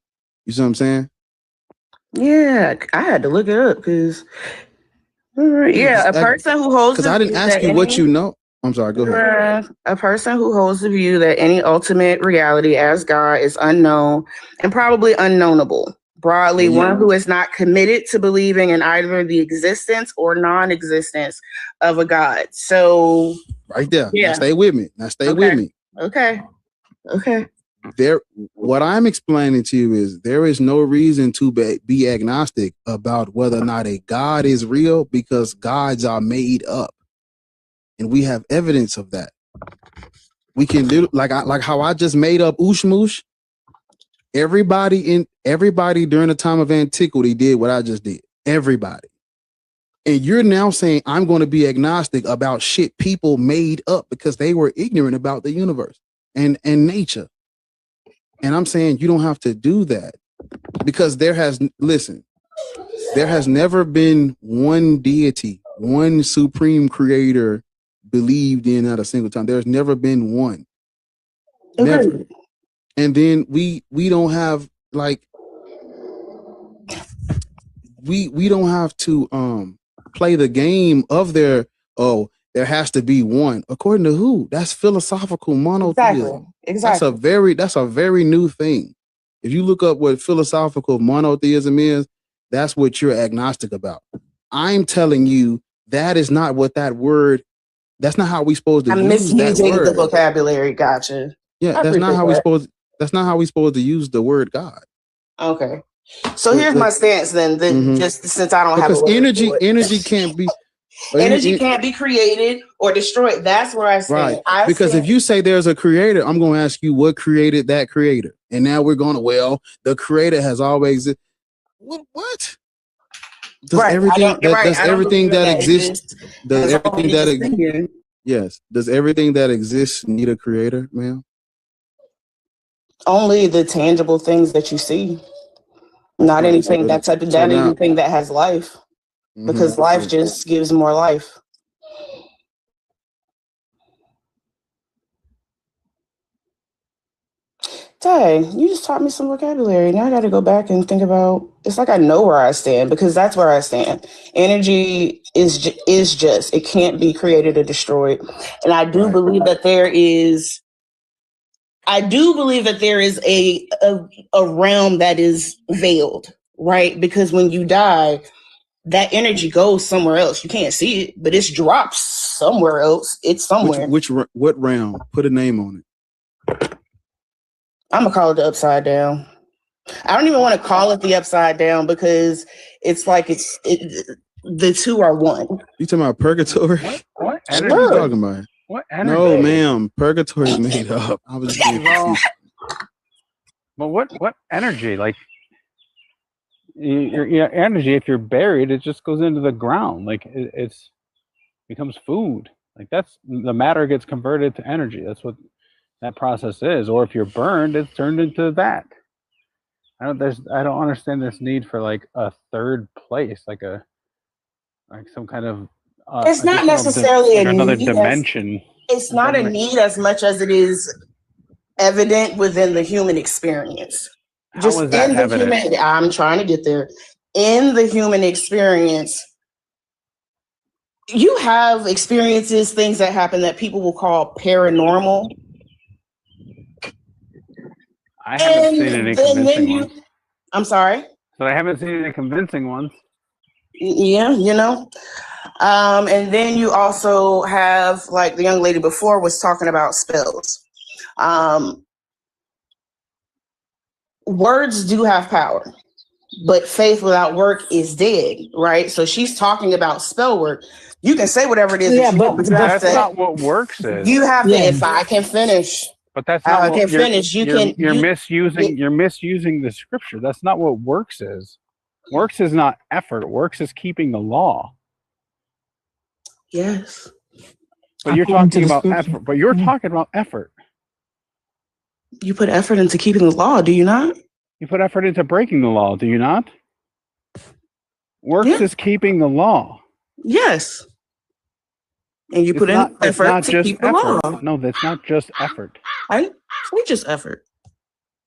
You see what I'm saying? Yeah, I had to look it up because a person who holds because I didn't ask you what you know. I'm sorry, go ahead. A person who holds the view that any ultimate reality as God is unknown and probably unknowable. broadly, one who is not committed to believing in either the existence or non-existence of a God. So right there. Yeah. Now stay with me. Now stay Okay. with me. Okay. What I'm explaining to you is there is no reason to be agnostic about whether or not a God is real, because gods are made up, and we have evidence of that. We can do like how I just made up Ushmush. Everybody during the time of antiquity did what I just did. Everybody. And you're now saying I'm going to be agnostic about shit people made up because they were ignorant about the universe and nature. And I'm saying you don't have to do that, because there has never been one deity, one supreme creator believed in at a single time. There's never been one. Never. And then we don't have like we don't have to play the game of there has to be one. According to who? That's philosophical monotheism. Exactly. That's a very new thing. If you look up what philosophical monotheism is, that's what you're agnostic about. I'm telling you that is not what that word. That's not how we supposed to I'm use that misusing word. the vocabulary. Gotcha. Yeah, that's not how we supposed. That's not how we supposed to use the word God. Okay. So here's my stance then. Just since I don't have a word energy can't be. Energy can't be created or destroyed. That's where I stand. Right. Because if you say there's a creator, I'm going to ask you what created that creator. And now we're going to, the creator has always. What? Does everything that exists? Does everything that exists need a creator, ma'am? Only the tangible things that you see. Not anything anything that has life. Because life just gives more life. Dang, you just taught me some vocabulary. Now I got to go back and think about. It's like I know where I stand, because that's where I stand. Energy is just. It can't be created or destroyed. And I do believe that there is. I do believe that there is a realm that is veiled, right? Because when you die, that energy goes somewhere else. You can't see it, but it's dropped somewhere else. It's somewhere. What realm? Put a name on it. I'm gonna call it the upside down. I don't even want to call it the upside down, because it's like the two are one. You talking about purgatory? What are you talking about? What energy? No, ma'am. Purgatory is made up. I was just being confused. But what energy? Like your energy, if you're buried, it just goes into the ground. Like it's becomes food. Like that's the matter gets converted to energy. That's what that process is. Or if you're burned, it's turned into that. I don't understand this need for like a third place, like some kind of it's not necessarily another dimension. It's not a need as much as it is evident within the human experience. How is that evident? I'm trying to get there. In the human experience, you have experiences, things that happen that people will call paranormal. I haven't seen any convincing ones. I'm sorry? But I haven't seen any convincing ones. Yeah, and then you also have, like the young lady before was talking about spells. Words do have power, but faith without work is dead, right? So she's talking about spell work. You can say whatever it is. Yeah, but that's not what works is. You have to. If I can finish. But that's not what can finish. You're misusing the scripture. That's not what works is. Works is not effort. Works is keeping the law. Yes. But you're talking about effort. But you're talking about effort. You put effort into keeping the law, do you not? You put effort into breaking the law, do you not? Works is keeping the law. Yes. And you put in effort to keep the law. No, that's not just effort. It's just effort.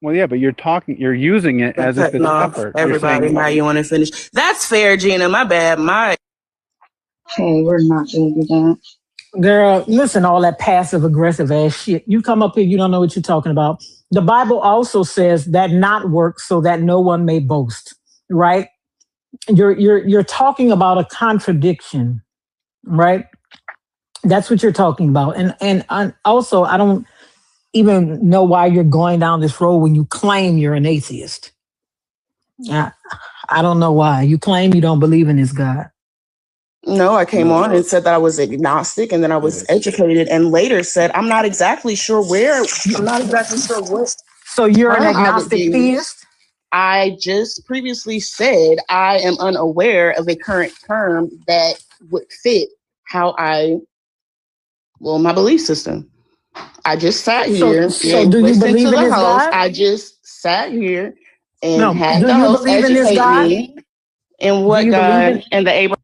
Well, yeah, but you're using it as if it's effort. Everybody, now you want to finish. That's fair, Gina. My bad. Hey, we're not going to do that. Girl, listen, all that passive aggressive ass shit. You come up here, you don't know what you're talking about. the Bible also says that not work so that no one may boast, right? You're talking about a contradiction, right? That's what you're talking about. And also, I don't even know why you're going down this road when you claim you're an atheist. I don't know why. You claim you don't believe in this God. No, I came on and said that I was agnostic, and then I was educated, and later said I'm not exactly sure what. So you're an agnostic theist? I just previously said I am unaware of a current term that would fit my belief system. I just sat here. So do you believe in this God? I just sat here and had do the you host believe in this educate God? me. And what God? And the Abraham.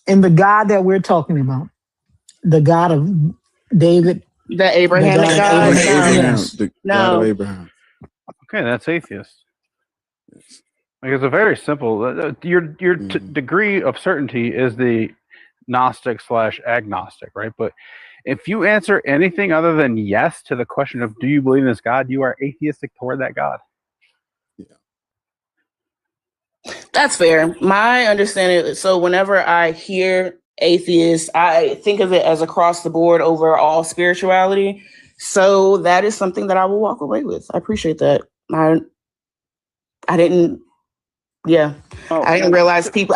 And the God that we're talking about, the God of David, the Abrahamic God. The God of Abraham. Okay, that's atheist. Like it's a very simple. Your degree of certainty is the Gnostic / agnostic, right? But if you answer anything other than yes to the question of do you believe in this God, you are atheistic toward that God. That's fair. My understanding. So whenever I hear atheist, I think of it as across the board over all spirituality. So that is something that I will walk away with. I appreciate that. I didn't realize people,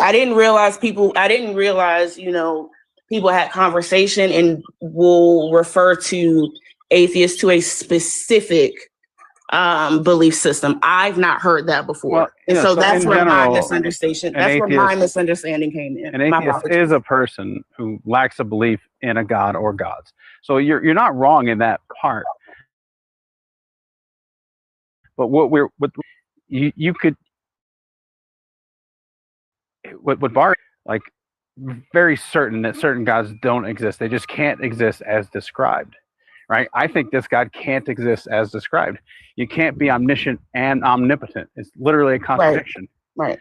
people had conversation and will refer to atheists to a specific belief system. I've not heard that before. So that's where my misunderstanding. That's where my misunderstanding came in. An atheist is a person who lacks a belief in a God or gods. So you're not wrong in that part. But what Bar like very certain that certain gods don't exist. They just can't exist as described. Right? I think this God can't exist as described. You can't be omniscient and omnipotent. It's literally a contradiction. Right.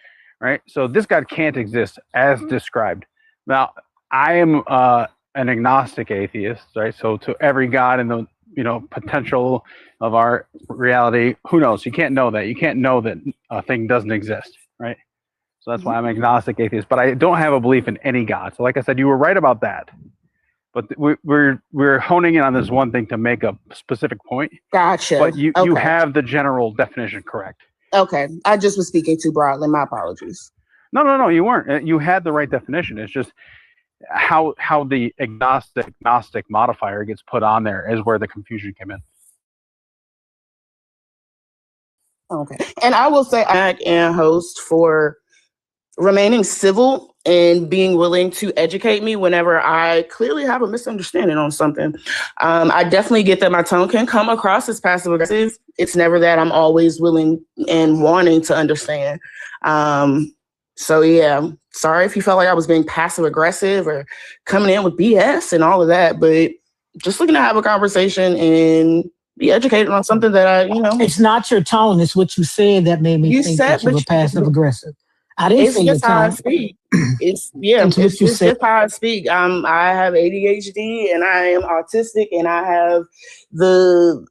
So this God can't exist as described. Now, I am an agnostic atheist, right? So to every God in the potential of our reality, who knows? You can't know that. You can't know that a thing doesn't exist, right? So that's why I'm agnostic atheist. But I don't have a belief in any God. So like I said, you were right about that. But we're honing in on this one thing to make a specific point. Gotcha. But you have the general definition correct. Okay. I just was speaking too broadly. My apologies. No, you weren't. You had the right definition. It's just how the agnostic modifier gets put on there is where the confusion came in. Okay. And I will say I am host for remaining civil and being willing to educate me whenever I clearly have a misunderstanding on something. I definitely get that my tone can come across as passive aggressive. It's never that. I'm always willing and wanting to understand. So yeah, sorry if you felt like I was being passive aggressive or coming in with BS and all of that, but just looking to have a conversation and be educated on something that It's not your tone. It's what you said that made me think that you were passive aggressive. I didn't say just how I speak. It's just how I speak. I have ADHD and I am autistic and I have the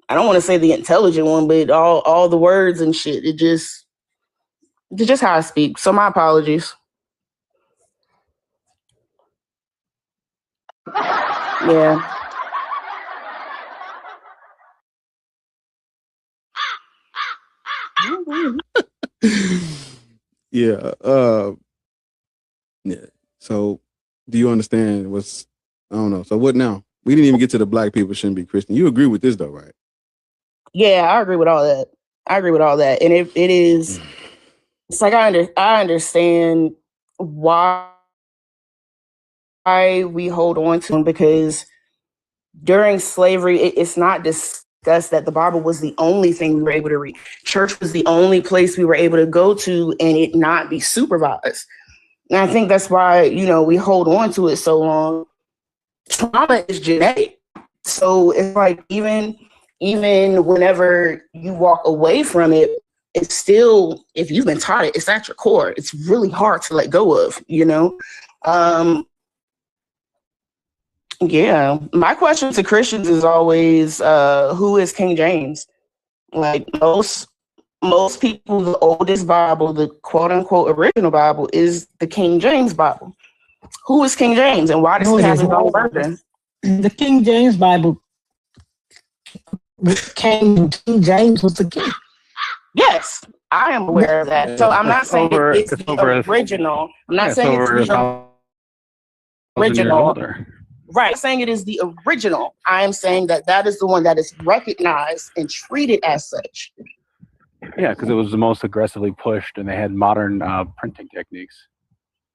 I don't want to say the intelligent one, but all the words and shit. It's just how I speak. So my apologies. Yeah. Yeah. So do you understand what's, I don't know. So what now? We didn't even get to the black people shouldn't be Christian. You agree with this though, right? Yeah, I agree with all that. And it is, it's like I understand why we hold on to them, because during slavery, it's not discussed that the Bible was the only thing we were able to read. Church was the only place we were able to go to and it not be supervised. And I think that's why, we hold on to it so long. Trauma is genetic. So it's like even whenever you walk away from it, it's still, if you've been taught it, it's at your core. It's really hard to let go of, Yeah. My question to Christians is always, who is King James? Like most people, the oldest Bible, the quote unquote original Bible, is the King James Bible. Who is King James, and why does he have his own version? The King James Bible King James was the king. Yes, I am aware of that. So I'm not saying it's the original. I'm not saying it's the original. Right, I'm saying it is the original. I am saying that is the one that is recognized and treated as such. Yeah, because it was the most aggressively pushed, and they had modern printing techniques,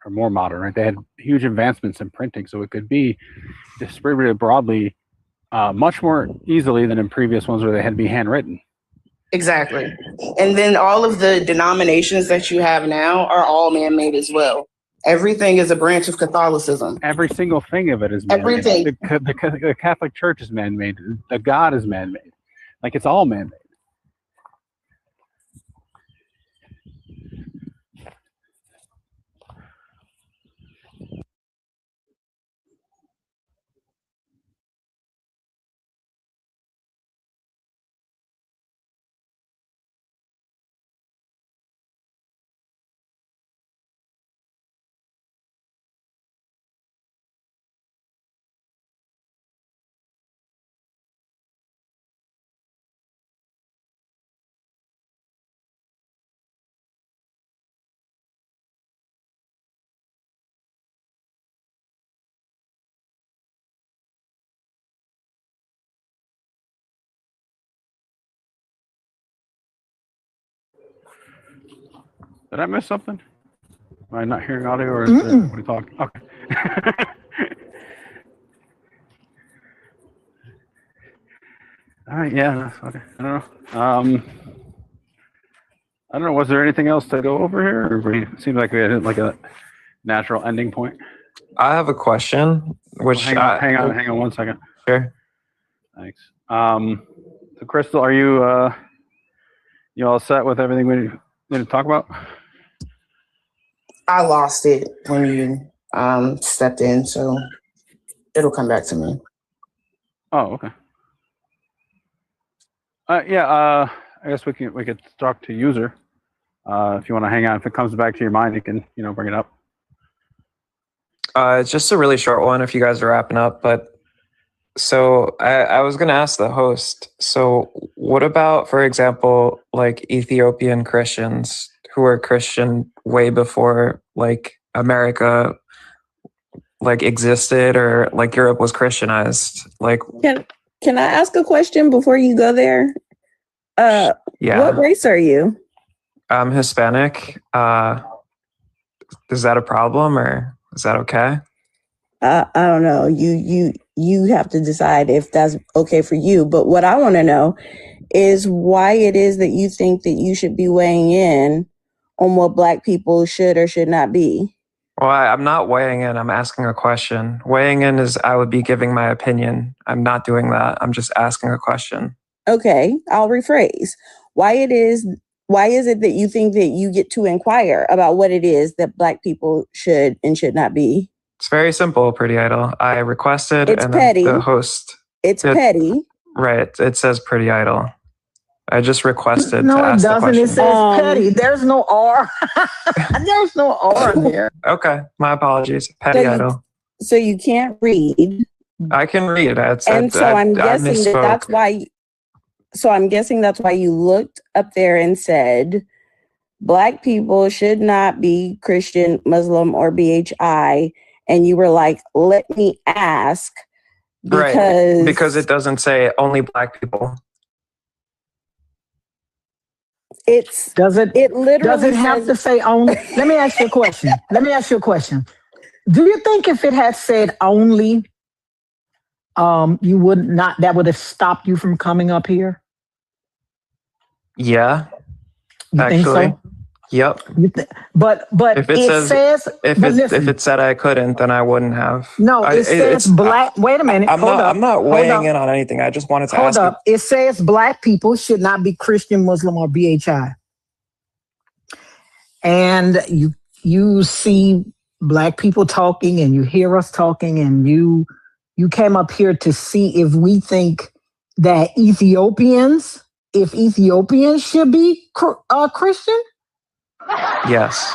or more modern, right? They had huge advancements in printing, so it could be distributed broadly much more easily than in previous ones where they had to be handwritten. Exactly. And then all of the denominations that you have now are all man-made as well. Everything is a branch of Catholicism. Every single thing of it is man-made. Everything. The Catholic Church is man-made. The God is man-made. Like, it's all man-made. Did I miss something? Am I not hearing audio, or is it, what are you talking? Okay. All right, yeah, okay. I don't know. Was there anything else to go over here, or it seems like we had like a natural ending point? I have a question. Which hang on 1 second. Sure. Thanks. So Crystal, are you all set with everything we need to talk about? I lost it when you stepped in, so it'll come back to me. Oh, okay. I guess we could talk to user. If you want to hang on, if it comes back to your mind, you can bring it up. It's just a really short one if you guys are wrapping up, but so I was going to ask the host, so what about, for example, like Ethiopian Christians who were Christian way before like America like existed, or like Europe was Christianized? Like, can I ask a question before you go there? Yeah. What race are you? I'm Hispanic. Is that a problem, or is that okay? I don't know. You have to decide if that's okay for you. But what I want to know is why it is that you think that you should be weighing in on what Black people should or should not be. Well, I'm not weighing in. I'm asking a question. Weighing in is I would be giving my opinion. I'm not doing that. I'm just asking a question. Okay, I'll rephrase. Why is it that you think that you get to inquire about what it is that Black people should and should not be? It's very simple, Pretty Idol. I requested, it's and petty. The host. It's petty. Right. It says Pretty Idol. I just requested no, to ask it doesn't. the question. It says petty. There's no R. There's no R there. Okay, my apologies. Petty Idol. So you can't read. I can read. I'm guessing that's why. So I'm guessing that's why you looked up there and said, Black people should not be Christian, Muslim, or BHI. And you were like, let me ask. Because it doesn't say only Black people. It literally does it have to say only? Let me ask you a question. Do you think if it had said only, you would not, that would have stopped you from coming up here? Yeah. You actually. think so? Yep. But if it said I couldn't, then I wouldn't have. No, it says Black. Wait a minute. I'm not weighing in on anything. I just wanted to ask. Hold up. It says Black people should not be Christian, Muslim, or BHI. And you see Black people talking, and you hear us talking, and you You came up here to see if we think that Ethiopians should be Christian? Yes.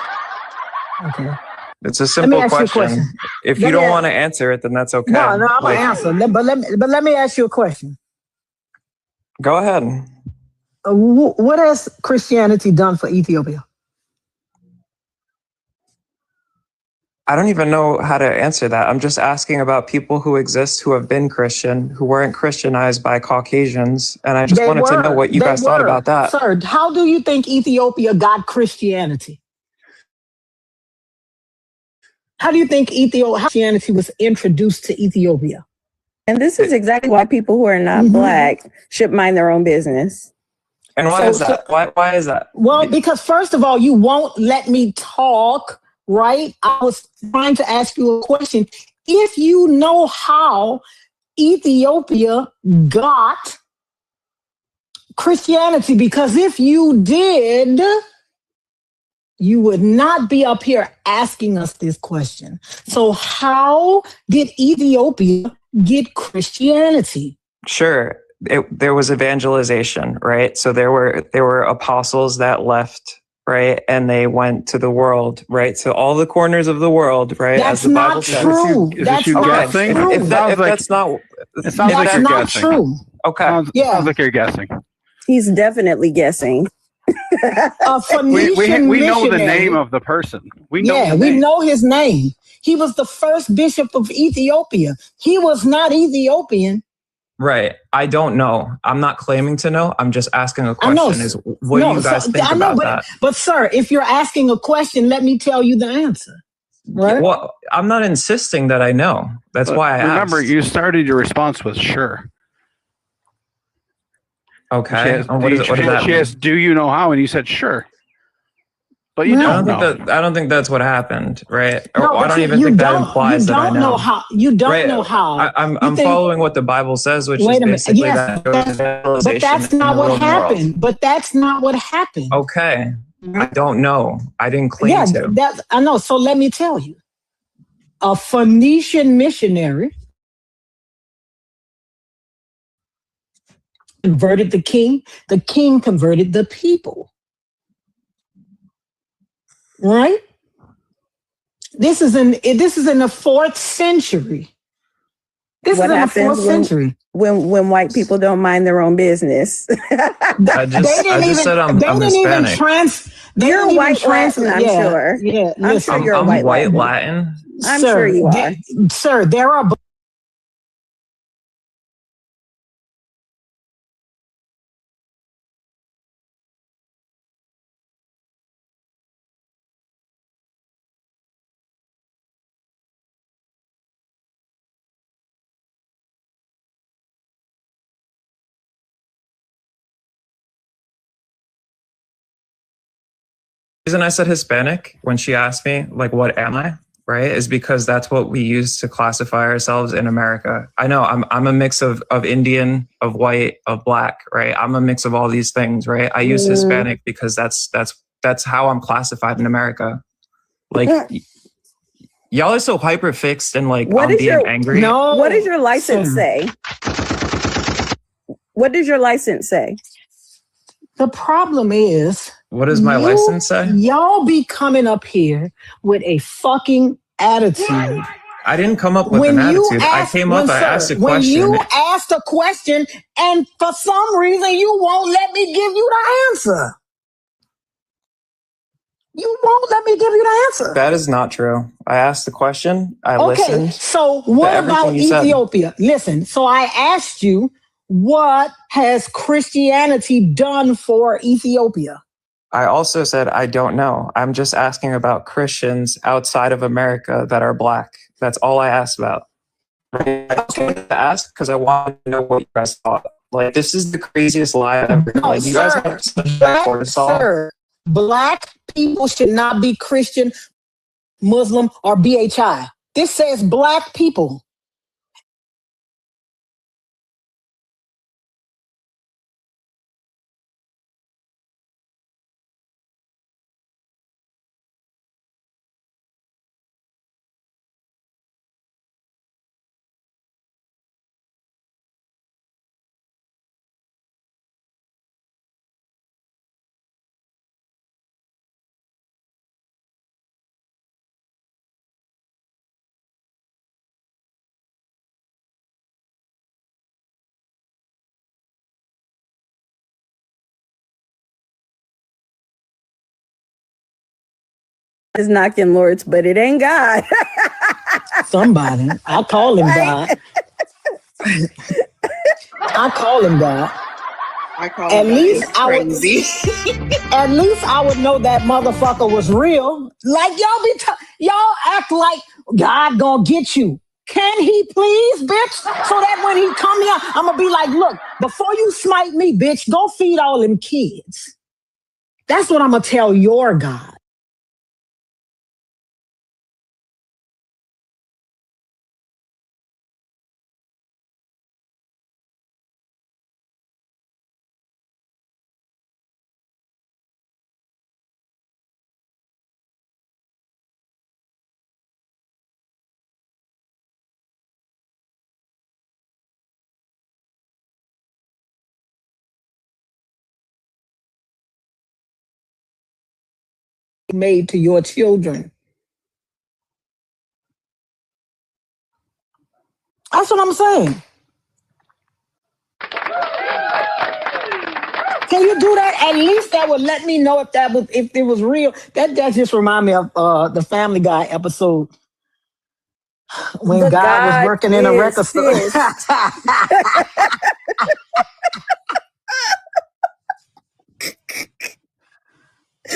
Okay. It's a Let me simple ask you a question. question. If Let you me don't a- want to answer it, then that's okay. No, I'm Like, gonna answer. But let me ask you a question. go ahead. What has Christianity done for Ethiopia? I don't even know how to answer that. I'm just asking about people who exist who have been Christian, who weren't Christianized by Caucasians. And I just wanted to know what you guys thought about that. Sir, how do you think Ethiopia got Christianity? How do you think Christianity was introduced to Ethiopia? And this is exactly why people who are not black should mind their own business. And why is that? Why is that? Well, because first of all, you won't let me talk, right? I was trying to ask you a question. If you know how Ethiopia got Christianity, because if you did, you would not be up here asking us this question. So how did Ethiopia get Christianity? Sure. There was evangelization, right? So there were apostles that left, right? And they went to the world, right? To all the corners of the world, right? That's As the Bible not says. true. Is That's this you not guessing? true. It sounds like that's not. It sounds like That's you're not guessing. true. Okay. Sounds like you're guessing. He's definitely guessing. A Phoenician we know the missionary. name of the person. We know the we name. know his name. He was the first bishop of Ethiopia. He was not Ethiopian. Right. I don't know. I'm not claiming to know. I'm just asking a I know. question. Is what do you guys think about that? But sir, if you're asking a question, let me tell you the answer. Right? Well, I'm not insisting that I know. That's why I remember, asked. you started your response with sure. Okay. What does that mean? Asked, do you know how? And you said sure. But you don't know. I don't think that's what happened, right? No, I don't even think that implies that I know. You don't know how. I'm following what the Bible says, which is basically that there was evangelization. But that's not what happened. But that's not what happened. Okay. I don't know. I didn't claim to. I know. So let me tell you. A Phoenician missionary converted the king converted the people. Right? This is in the 4th century. What happens when white people don't mind their own business? I just said I'm Hispanic. You're white Latin, I'm sure. Yeah, I'm sure you're I'm white Latin. I'm sure you are. Sir, there are The reason I said Hispanic when she asked me, like, what am I, right, is because that's what we use to classify ourselves in America. I know I'm a mix of Indian, of white, of black, right? I'm a mix of all these things, right? I use Hispanic because that's how I'm classified in America. Like, y'all are so hyper fixed and like I'm being angry. No. What does your license say? What does your license say? The problem is, what does my license say? Y'all be coming up here with a fucking attitude. I didn't come up with an attitude. I came up, I asked a question. When you asked a question, and for some reason you won't let me give you the answer. You won't let me give you the answer. That is not true. I asked the question. I listened. So what about Ethiopia? Listen, so I asked you, what has Christianity done for Ethiopia? I also said, I don't know. I'm just asking about Christians outside of America that are black. That's all I asked about. I just wanted to ask because I wanted to know what you guys thought. Like, this is the craziest lie I've ever heard. Like, you guys have such cortisol. Sir, black people should not be Christian, Muslim, or BHI. This says black people. Is knocking lords, but it ain't God. Somebody. I call him God. I call him God. I call At him God. least He's I would. crazy. At least I would know that motherfucker was real. Like y'all act like God gonna get you. Can he please, bitch? So that when he come here, I'm gonna be like, look, before you smite me, bitch, go feed all them kids. That's what I'm gonna tell your God. Made to your children. That's what I'm saying. Can you do that? At least that would let me know if it was real. That just remind me of the Family Guy episode when The God was God working in a is record store. pissed.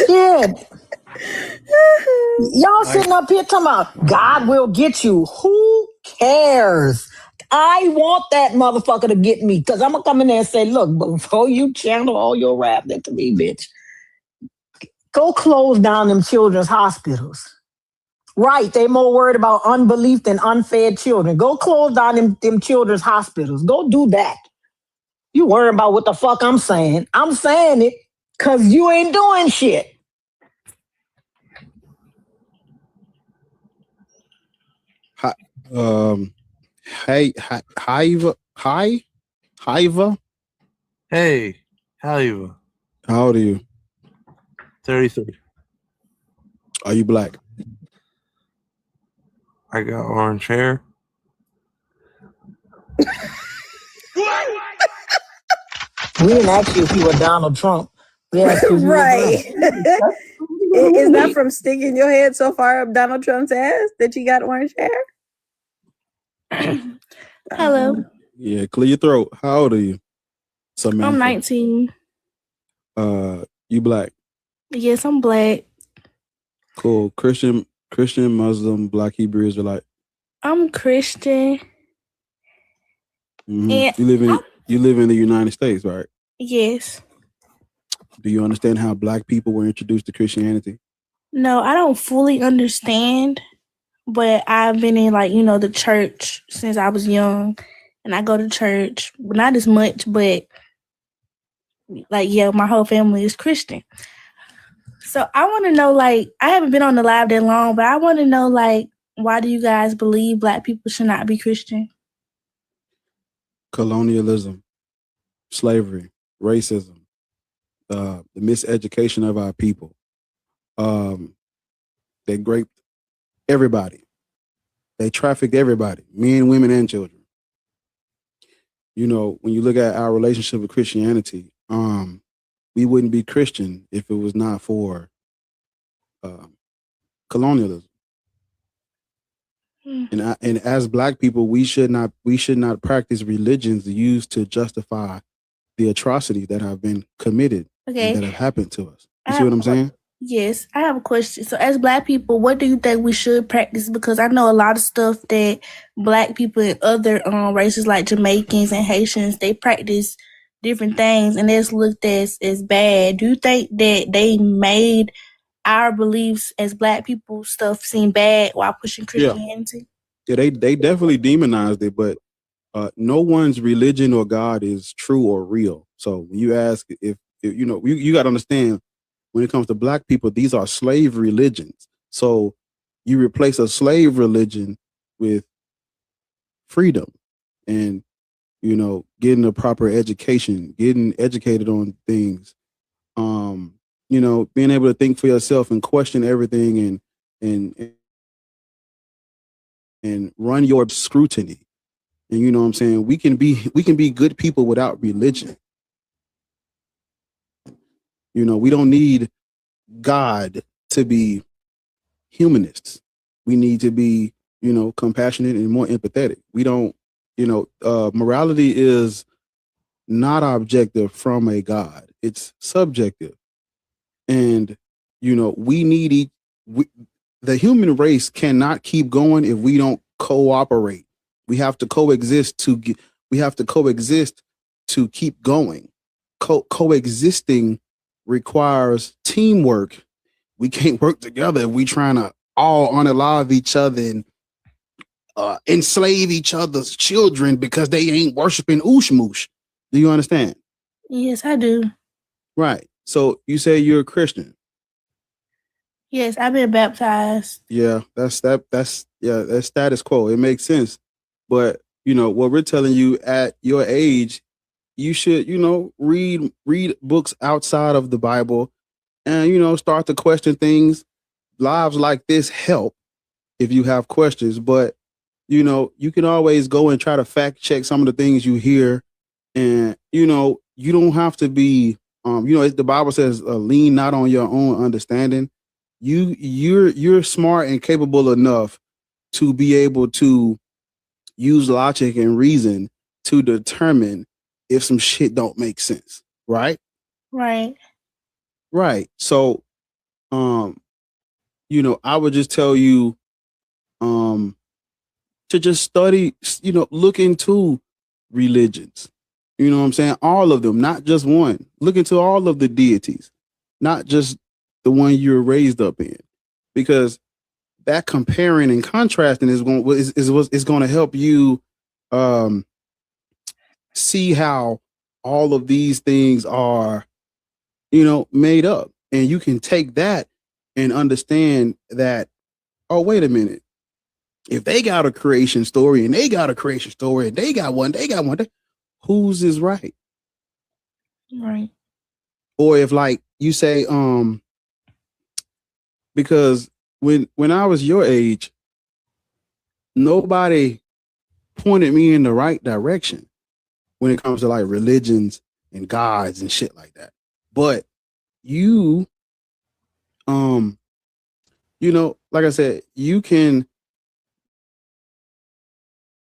Yeah. Y'all sitting up here talking about God will get you. Who cares? I want that motherfucker to get me because I'm going to come in there and say, look, before you channel all your rap into me, bitch, go close down them children's hospitals. Right, they more worried about unbelief than unfed children. Go close down them children's hospitals. Go do that. You worry about what the fuck I'm saying. I'm saying it because you ain't doing shit. Hi, Hiva. Hey, how are you? How old are you? 33. Are you black? I got orange hair. We didn't ask you if you were Donald Trump. We asked you if you were Right. black. Is that from sticking your head so far up Donald Trump's ass that you got orange hair? Hello. Yeah, clear your throat. How old are you? Samantha. I'm 19. You black? Yes, I'm black. Cool. Christian, Muslim, Black, Hebrew, Israelite. I'm Christian. Mm-hmm. And You live in the United States, right? yes. Do you understand how black people were introduced to Christianity? No, I don't fully understand, but I've been in the church since I was young, and I go to church, not as much, but my whole family is Christian. So I want to know, I haven't been on the live that long, but I want to know, why do you guys believe black people should not be Christian? Colonialism, slavery, racism, the miseducation of our people. They raped everybody. They trafficked everybody, men, women, and children. You know, when you look at our relationship with Christianity, we wouldn't be Christian if it was not for colonialism. And as black people, we should not practice religions used to justify the atrocities that have been committed and that have happened to us. You see what I'm saying? Yes, I have a question. So as black people, what do you think we should practice? Because I know a lot of stuff that black people and other races like Jamaicans and Haitians, they practice different things and that's looked as bad. Do you think that they made our beliefs as black people stuff seem bad while pushing Christianity? Yeah, they definitely demonized it, but no one's religion or God is true or real. So when you ask if you got to understand, when it comes to black people, these are slave religions. So you replace a slave religion with freedom and, getting a proper education, getting educated on things, being able to think for yourself and question everything and run your scrutiny. And you know what I'm saying? We can be good people without religion. We don't need God to be humanists. We need to be, compassionate and more empathetic. We don't, morality is not objective from a God. It's subjective. And, we need the human race cannot keep going if we don't cooperate. We have to coexist to keep going. Coexisting requires teamwork. We can't work together if we trying to all unalive each other and enslave each other's children because they ain't worshiping Ushmush. Do you understand? Yes, I do. Right. So you say you're a Christian. Yes, I've been baptized. Yeah, that's status quo. It makes sense. But what we're telling you at your age, you should, read books outside of the Bible and, start to question things. Lives like this help if you have questions, but you can always go and try to fact check some of the things you hear. And, you don't have to be, the Bible says, lean not on your own understanding. You're smart and capable enough to be able to use logic and reason to determine if some shit don't make sense. Right? Right. Right. So, I would just tell you, to just study, look into religions. You know what I'm saying? All of them, not just one. Look into all of the deities, not just the one you're raised up in, because that comparing and contrasting is going to help you see how all of these things are, made up, and you can take that and understand that. Oh, wait a minute. If they got a creation story and they got a creation story and they got one, whose is right? Right. Or if like you say, because when I was your age, nobody pointed me in the right direction when it comes to like religions and gods and shit like that. But you, like I said, you can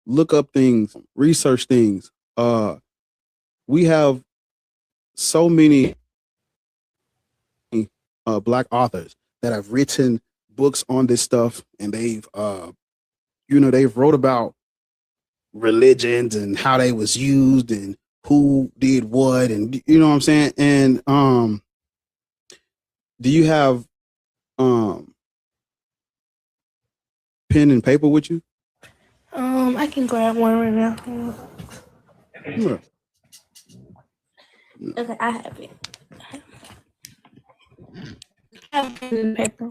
look up things, research things. We have so many Black authors that have written books on this stuff, and they've wrote about religions and how they was used and who did what, and you know what I'm saying. And do you have pen and paper with you? I can grab one right now. Yeah. Okay, I have it. I have pen and paper.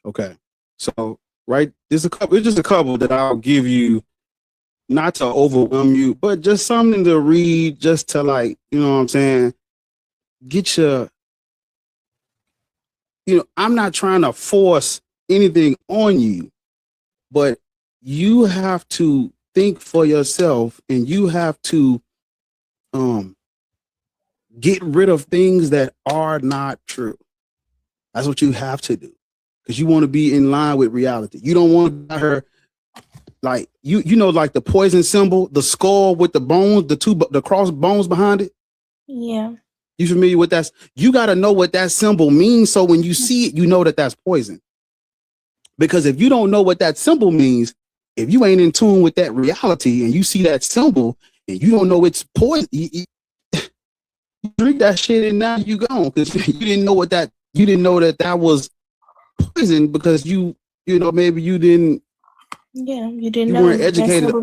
Okay. So right, there's just a couple that I'll give you, not to overwhelm you, but just something to read, just to like, you know what I'm saying, get your, I'm not trying to force anything on you, but you have to think for yourself, and you have to get rid of things that are not true. That's what you have to do, because you want to be in line with reality. You don't want to her like like the poison symbol, the skull with the bones, the cross bones behind it. Yeah. You familiar with that? You got to know what that symbol means, so when you see it, you know that that's poison. Because if you don't know what that symbol means, if you ain't in tune with that reality, and you see that symbol and you don't know it's poison, you drink that shit and now you gone, because you didn't know that was poison, because maybe you didn't. Yeah, you didn't You know weren't educated.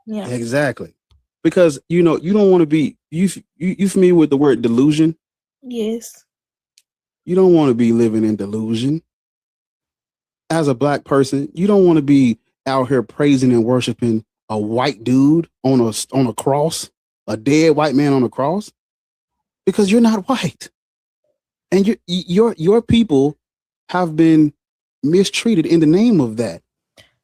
Yeah. Exactly. Because you don't want to be you familiar with the word delusion? Yes. You don't want to be living in delusion. As a Black person, you don't want to be out here praising and worshiping a white dude on a cross, a dead white man on a cross, because you're not white, and your people have been mistreated in the name of that,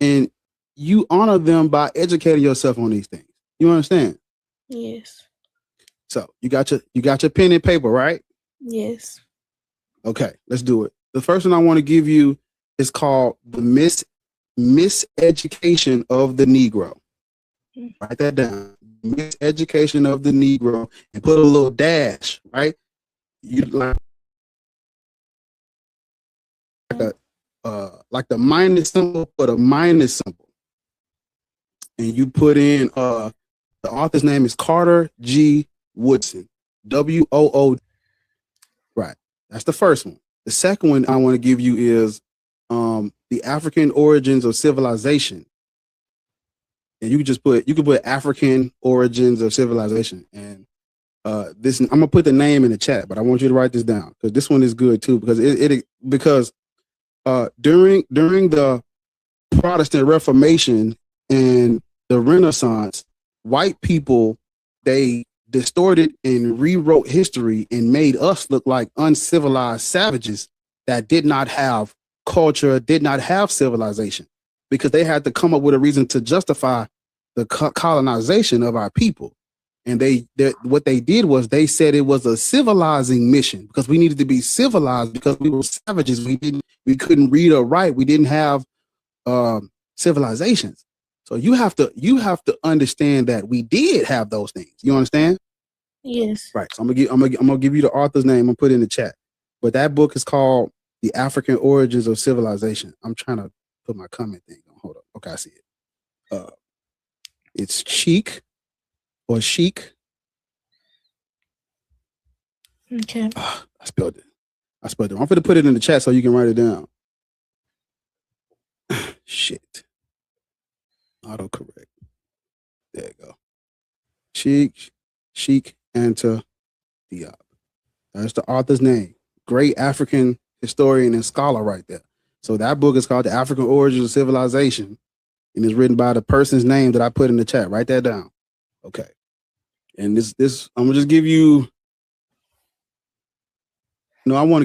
and you honor them by educating yourself on these things. You understand? Yes. So you got your pen and paper, right? Yes. Okay, let's do it. The first one I want to give you is called the Miseducation of the Negro. Write that down. Miseducation of the Negro, and put a little dash, right? You like the minus symbol, put a minus symbol, and you put in the author's name is Carter G. Woodson, WOO. Right, that's the first one. The second one I want to give you is the African Origins of Civilization, and you can put African Origins of Civilization, and this I'm gonna put the name in the chat, but I want you to write this down because this one is good too, because during the Protestant Reformation and the Renaissance, white people, they distorted and rewrote history and made us look like uncivilized savages that did not have culture, did not have civilization, because they had to come up with a reason to justify the colonization of our people. And what they did was they said it was a civilizing mission because we needed to be civilized because we were savages. We couldn't read or write. We didn't have civilizations. So you have to understand that we did have those things. You understand? Yes. Right. So I'm gonna give you the author's name. I'll put it in the chat. But that book is called The African Origins of Civilization. I'm trying to put my comment thing on. Hold up. Okay, I see it. It's Cheek. Or Chic. Okay. I spelled it. I'm going to put it in the chat so you can write it down. Shit. Autocorrect. There you go. Cheik Anta Diop. That's the author's name. Great African historian and scholar right there. So that book is called The African Origins of Civilization, and it's written by the person's name that I put in the chat. Write that down. Okay. And this I'm gonna just give you. No, I gotta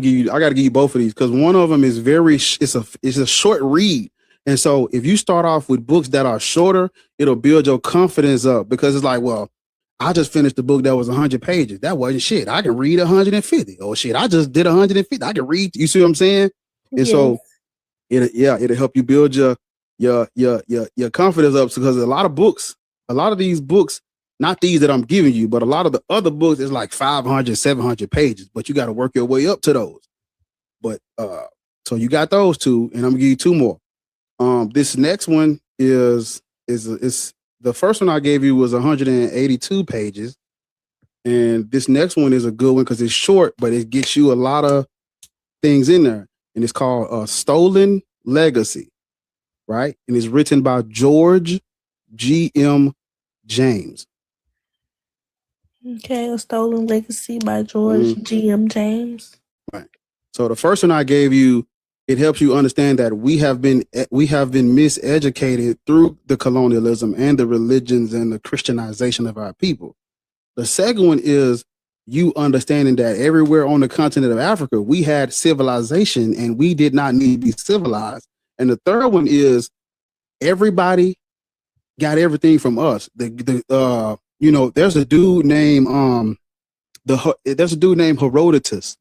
give you both of these because one of them is it's a short read. And so if you start off with books that are shorter, it'll build your confidence up because it's like, well, I just finished the book that was 100 pages. That wasn't shit. I can read 150. Oh shit, I just did 150. I can read. You see what I'm saying? And so it'll help you build your confidence up because a lot of these books, not these that I'm giving you, but a lot of the other books is like 500, 700 pages, but you got to work your way up to those. But so you got those two, and I'm gonna give you two more. This next one is the first one I gave you was 182 pages, and this next one is a good one because it's short, but it gets you a lot of things in there, and it's called Stolen Legacy, right? And it's written by George G.M. James. Okay, A Stolen Legacy by George G.M. James. Right. So the first one I gave you, it helps you understand that we have been miseducated through the colonialism and the religions and the Christianization of our people. The second one is you understanding that everywhere on the continent of Africa, we had civilization and we did not need to be civilized. And the third one is everybody got everything from us. There's a dude named Herodotus.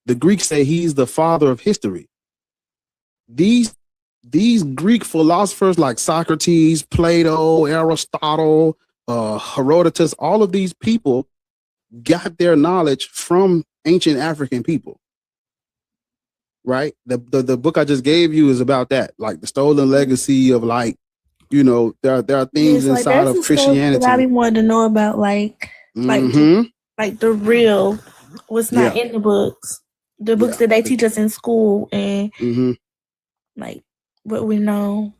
The Greeks say he's the father of history. These Greek philosophers like Socrates, Plato, Aristotle, Herodotus, all of these people got their knowledge from ancient African people. Right? The book I just gave you is about that, like the stolen legacy of there are things inside of Christianity that I be wanting to know about, like the real, what's not in the books, the books that they teach us in school, and like what we know.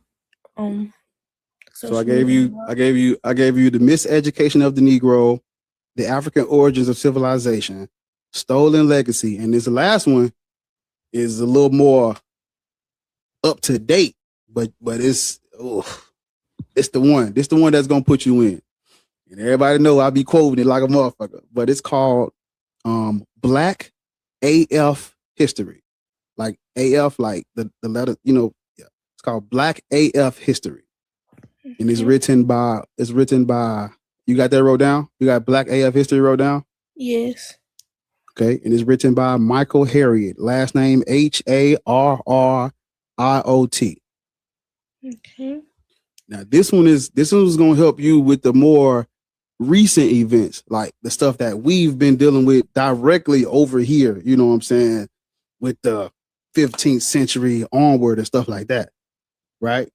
So I gave you the Miseducation of the Negro, the African Origins of Civilization, Stolen Legacy, and this last one is a little more up to date, but it's the one. This the one that's gonna put you in. And everybody know I be quoting it like a motherfucker, but it's called Black AF History. Like AF, like the letter, it's called Black AF History. And it's written by, you got that wrote down? You got Black AF History wrote down? Yes. Okay. And it's written by Michael Harriot, last name Harriot. IOT. Okay. Now this one is going to help you with the more recent events, like the stuff that we've been dealing with directly over here. You know what I'm saying? With the 15th century onward and stuff like that, right?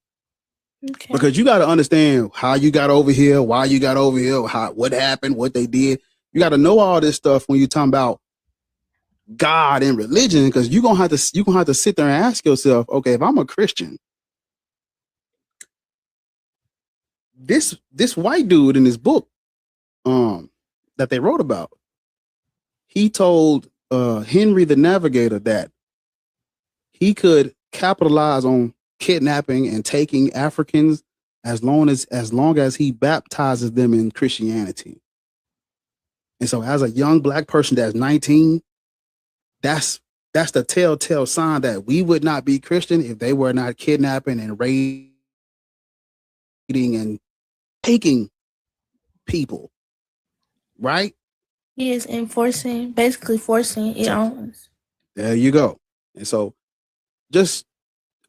Okay. Because you got to understand how you got over here, why you got over here, what happened, what they did. You got to know all this stuff when you're talking about God and religion, because you're gonna have to sit there and ask yourself, okay, if I'm a Christian, this white dude in this book that they wrote about, he told Henry the Navigator that he could capitalize on kidnapping and taking Africans as long as he baptizes them in Christianity. And so as a young black person that's 19, that's the telltale sign that we would not be Christian if they were not kidnapping and raiding and taking people, right? He is basically forcing it on us. There you go. And so just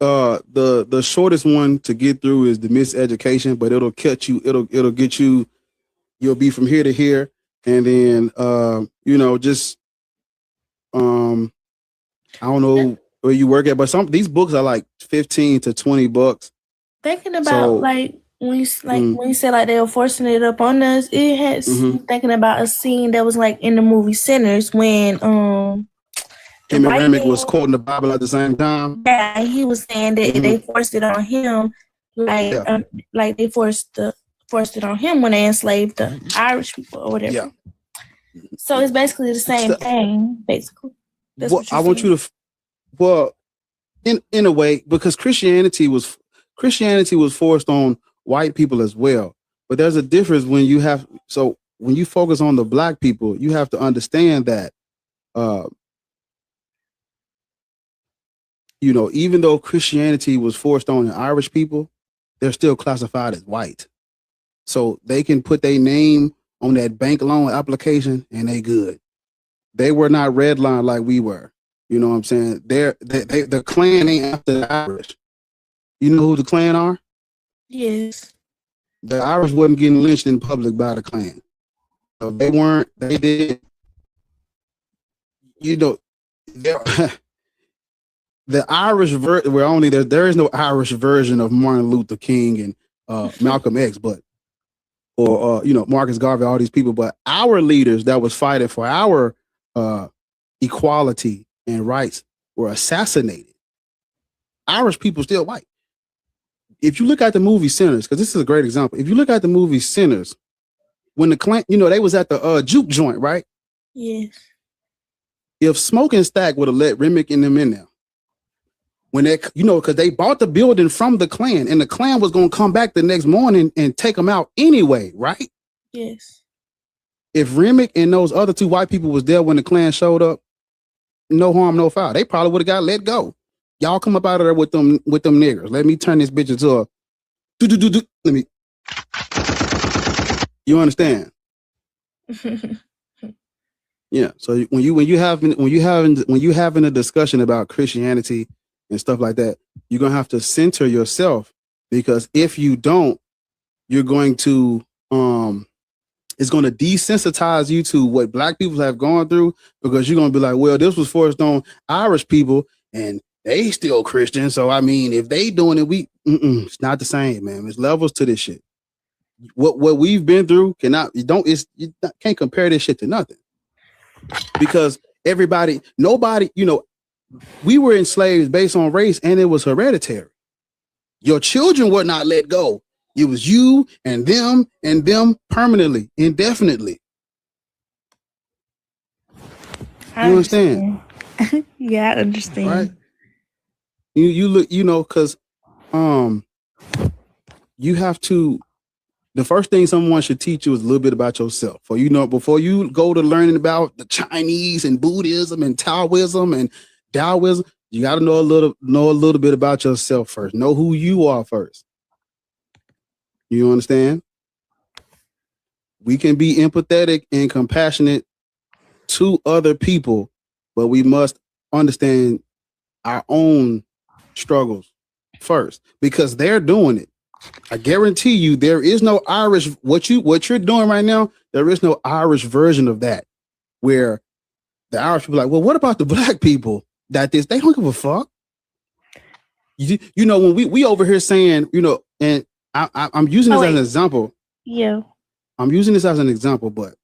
the shortest one to get through is the miseducation, but it'll catch you, it'll get you, you'll be from here to here. And then just I don't know where you work at, but these books are like $15 to $20. Thinking about when you said like they were forcing it up on us, it has thinking about a scene that was like in the movie Sinners when him and Remick was quoting the Bible at the same time. Yeah, he was saying that they forced it on him, like they forced it on him when they enslaved the Irish people or whatever. Yeah. So it's basically the same thing, basically. That's what I want you to, in a way, because Christianity was forced on white people as well. But there's a difference when you focus on the black people, you have to understand that, even though Christianity was forced on the Irish people, they're still classified as white. So they can put their name on that bank loan application and they good. They were not redlined like we were. You know what I'm saying? The Klan ain't after the Irish. You know who the Klan are? Yes. The Irish wasn't getting lynched in public by the Klan. So they did, the Irish there is no Irish version of Martin Luther King and Malcolm X, or Marcus Garvey, all these people, but our leaders that was fighting for our equality and rights were assassinated. Irish people still white. If you look at the movie Sinners, because this is a great example. If you look at the movie Sinners, when the Klan, they was at the juke joint, right? Yes. If Smoking Stack would have let Remick and them in there, when they, because they bought the building from the Klan, and the Klan was going to come back the next morning and take them out anyway, right? Yes. If Remick and those other two white people was there when the Klan showed up, no harm, no foul. They probably would have got let go. Y'all come up out of there with them niggers. Let me turn this bitch into a let me. You understand? Yeah. So when you having a discussion about Christianity and stuff like that, you're gonna have to center yourself, because if you don't, you're going to it's going to desensitize you to what black people have gone through, because you're going to be like, well, this was forced on Irish people and they still Christian. So, I mean, if they doing it, it's not the same, man. There's levels to this shit. What we've been through you can't compare this shit to nothing, because nobody, we were enslaved based on race, and it was hereditary. Your children were not let go. It was you and them permanently, indefinitely. You understand? Yeah, I understand. Right? You look, because you have to. The first thing someone should teach you is a little bit about yourself. Before you go to learning about the Chinese and Buddhism and Taoism and Taoism, you got to know a little bit about yourself first. Know who you are first. You understand? We can be empathetic and compassionate to other people, but we must understand our own struggles first because they're doing it. I guarantee you there is no Irish, what you're doing right now, there is no Irish version of that where the Irish people are like, well, what about the black people that this? They don't give a fuck. You know, when we over here saying, you know, and I'm using this as an example. Yeah. I'm using this as an example, but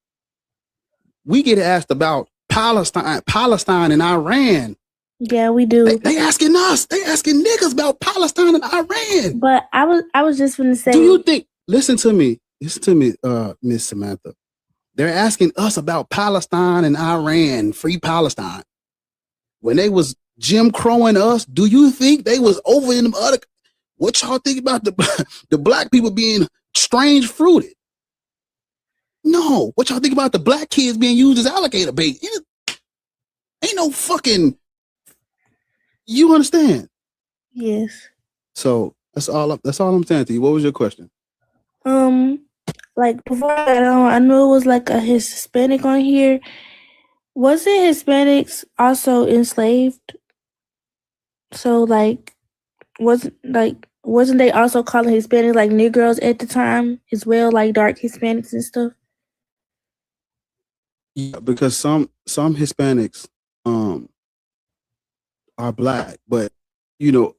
we get asked about Palestine and Iran. Yeah, we do. They asking us. They asking niggas about Palestine and Iran. But I was just gonna say. Do you think? Listen to me, Miss Samantha. They're asking us about Palestine and Iran, free Palestine. When they was Jim Crowing us, do you think they was over in them other? What y'all think about the black people being strange fruited? No. What y'all think about the black kids being used as alligator bait? Ain't no fucking. You understand? Yes. So that's all I'm saying to you. What was your question? Like before that, I knew it was like a Hispanic on here. Wasn't Hispanics also enslaved? So like, wasn't they also calling Hispanics like Negroes at the time as well, like dark Hispanics and stuff? Yeah, because some Hispanics are black, but you know,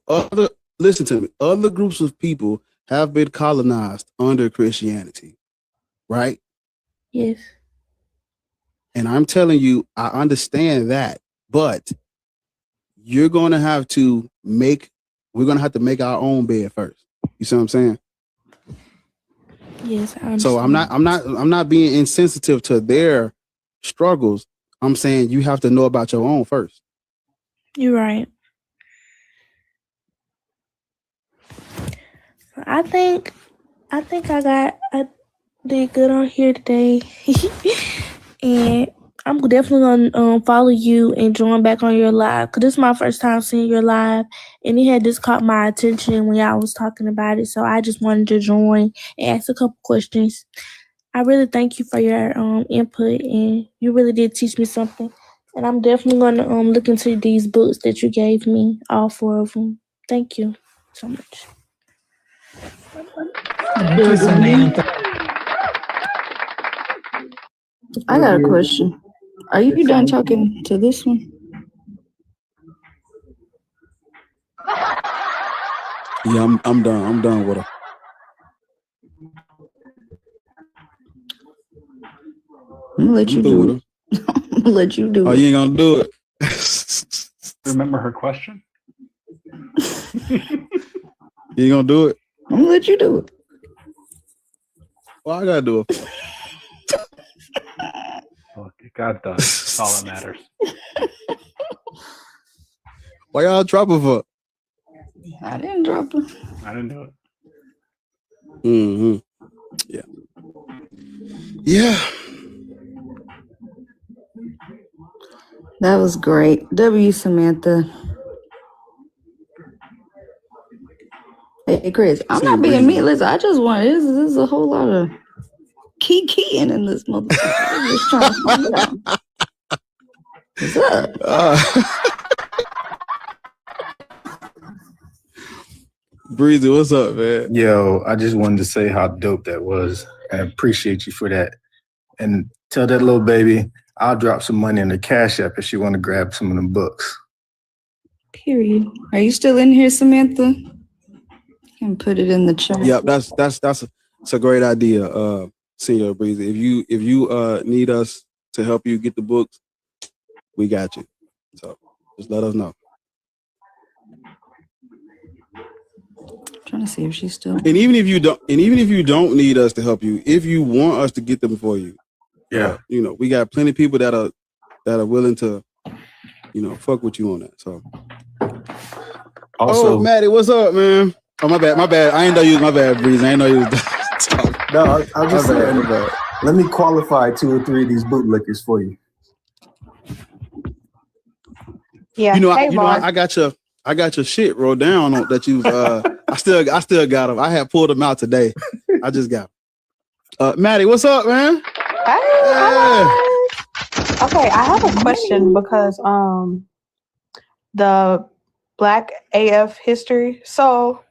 listen to me, other groups of people have been colonized under Christianity, right? Yes. And I'm telling you, I understand that, but we're gonna have to make our own bed first. You see what I'm saying? Yes, I understand. So I'm not being insensitive to their struggles. I'm saying you have to know about your own first. You're right. I think I did good on here today. And I'm definitely gonna follow you and join back on your live, because this is my first time seeing your live, and it had just caught my attention when y'all was talking about it, so I just wanted to join and ask a couple questions. I really thank you for your input, and you really did teach me something, and I'm definitely gonna look into these books that you gave me, all 4 of them. Thank you so much. Thank you, Samantha. I got a question. Are you done talking to this one? Yeah, I'm done. I'm done with her. I'm gonna let you do it. I'm gonna let you do it. Oh, you ain't gonna do it. Remember her question? You ain't gonna do it? I'm gonna let you do it. Well, I gotta do it. Look, God does. That's all that matters. Why y'all drop her for? I didn't drop her. I didn't do it. Mm-hmm. Yeah. Yeah. That was great. W. Samantha. Hey, Chris, I'm not being mean. Listen, I just want, this is a whole lot of keying in this motherfucker. I'm just trying to find it out. What's up? Breezy, what's up, man? Yo, I just wanted to say how dope that was. I appreciate you for that. And tell that little baby I'll drop some money in the Cash App if she want to grab some of them books. Period. Are you still in here, Samantha? You can put it in the chat. Yep, that's a great idea, Senior Breezy. If you need us to help you get the books, we got you. So just let us know. Trying to see if she's still. And even if you don't need us to help you, if you want us to get them for you, yeah, you know, we got plenty of people that are willing to, you know, fuck with you on that. So. Also, Maddie, what's up, man? Oh, my bad. I ain't know you was my bad, Breeze. I ain't know you was. No, I was just saying. Let me qualify 2 or 3 of these bootlickers for you. Yeah. You know, I got your shit wrote down on that you. I still got them. I had pulled them out today. I just got them. Maddie, what's up, man? Hey. Okay, I have a question because the Black AF history. So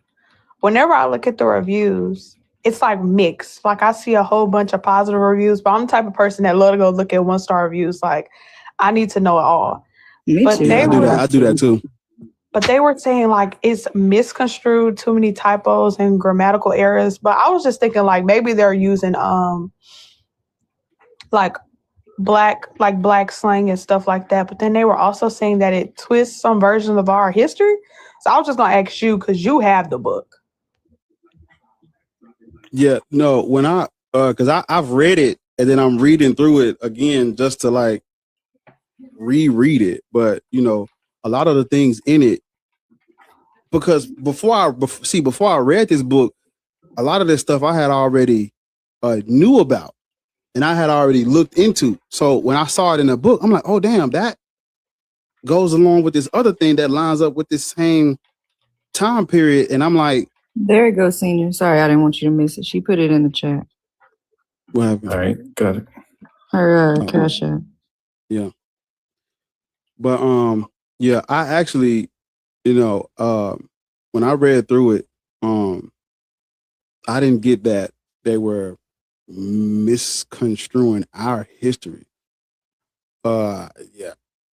whenever I look at the reviews, it's like mixed. Like I see a whole bunch of positive reviews, but I'm the type of person that love to go look at 1-star reviews. Like I need to know it all. But Yeah, I do that too. But they were saying like it's misconstrued, too many typos and grammatical errors. But I was just thinking like maybe they're using like black slang and stuff like that. But then they were also saying that it twists some versions of our history. So I was just gonna ask you because you have the book. Yeah, no, when because I've read it and then I'm reading through it again just to like reread it. But you know, a lot of the things in it, because before I read this book, a lot of this stuff I had already knew about and I had already looked into. So when I saw it in the book, I'm like, oh damn, that goes along with this other thing that lines up with this same time period. And I'm like, there it goes, Senior. Sorry, I didn't want you to miss it. She put it in the chat. What happened? All right, got it. Her cash app. Yeah. But yeah, I actually, you know, when I read through it, I didn't get that they were misconstruing our history. Yeah.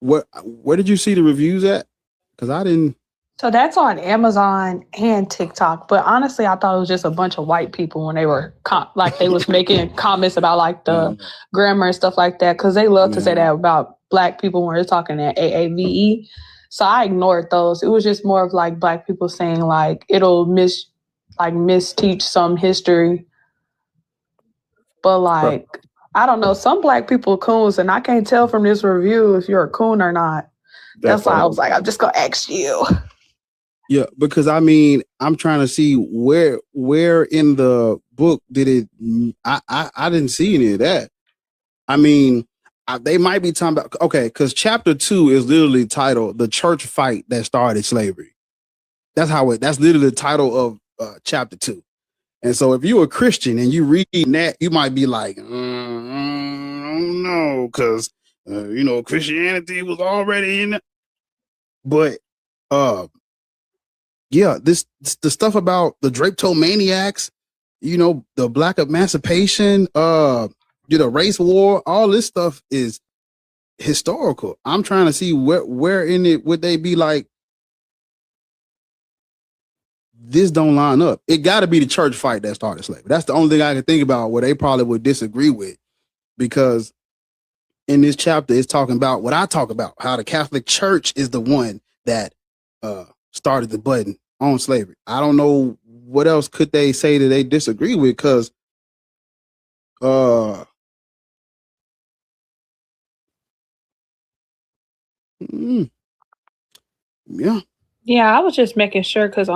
Where did you see the reviews at? Because I didn't. So that's on Amazon and TikTok. But honestly, I thought it was just a bunch of white people when they were they was making comments about like the grammar and stuff like that. Because they love to say that about black people when they're talking at AAVE. So I ignored those. It was just more of like black people saying like it'll misteach some history. But like, I don't know, some black people are coons, and I can't tell from this review if you're a coon or not. That's why I was like, I'm just gonna ask you. Yeah, because I mean, I'm trying to see where in the book did it. I didn't see any of that. I mean, they might be talking about because chapter 2 is literally titled "The Church Fight That Started Slavery." That's literally the title of chapter 2. And so, if you're a Christian and you read that, you might be like, no, because you know, Christianity was already in it. But yeah, the stuff about the Drapetomaniacs, you know, the Black emancipation, you know, race war, all this stuff is historical. I'm trying to see where in it would they be like, this don't line up. It got to be the church fight that started slavery. That's the only thing I can think about where they probably would disagree with, because in this chapter it's talking about what I talk about, how the Catholic Church is the one that started the button on slavery. I don't know what else could they say that they disagree with, because Yeah, I was just making sure because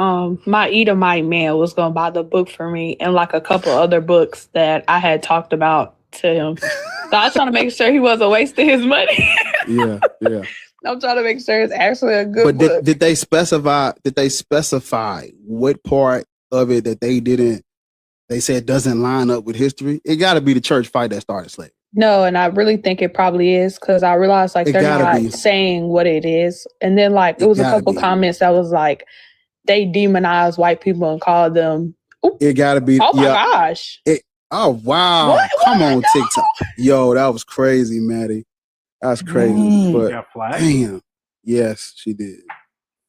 my Edomite man was gonna buy the book for me and like a couple other books that I had talked about to him. So I was trying to make sure he wasn't wasting his money. yeah. I'm trying to make sure it's actually a good book. But did they specify what part of it that they said doesn't line up with history? It got to be the church fight that started slavery. No, and I really think it probably is, because I realized like they're not saying what it is. And then like it was a couple comments that was like they demonize white people and call them. It got to be. Oh my gosh. Oh wow! Come on, TikTok. Yo, that was crazy, Maddie. That's crazy. But damn, yes, she did.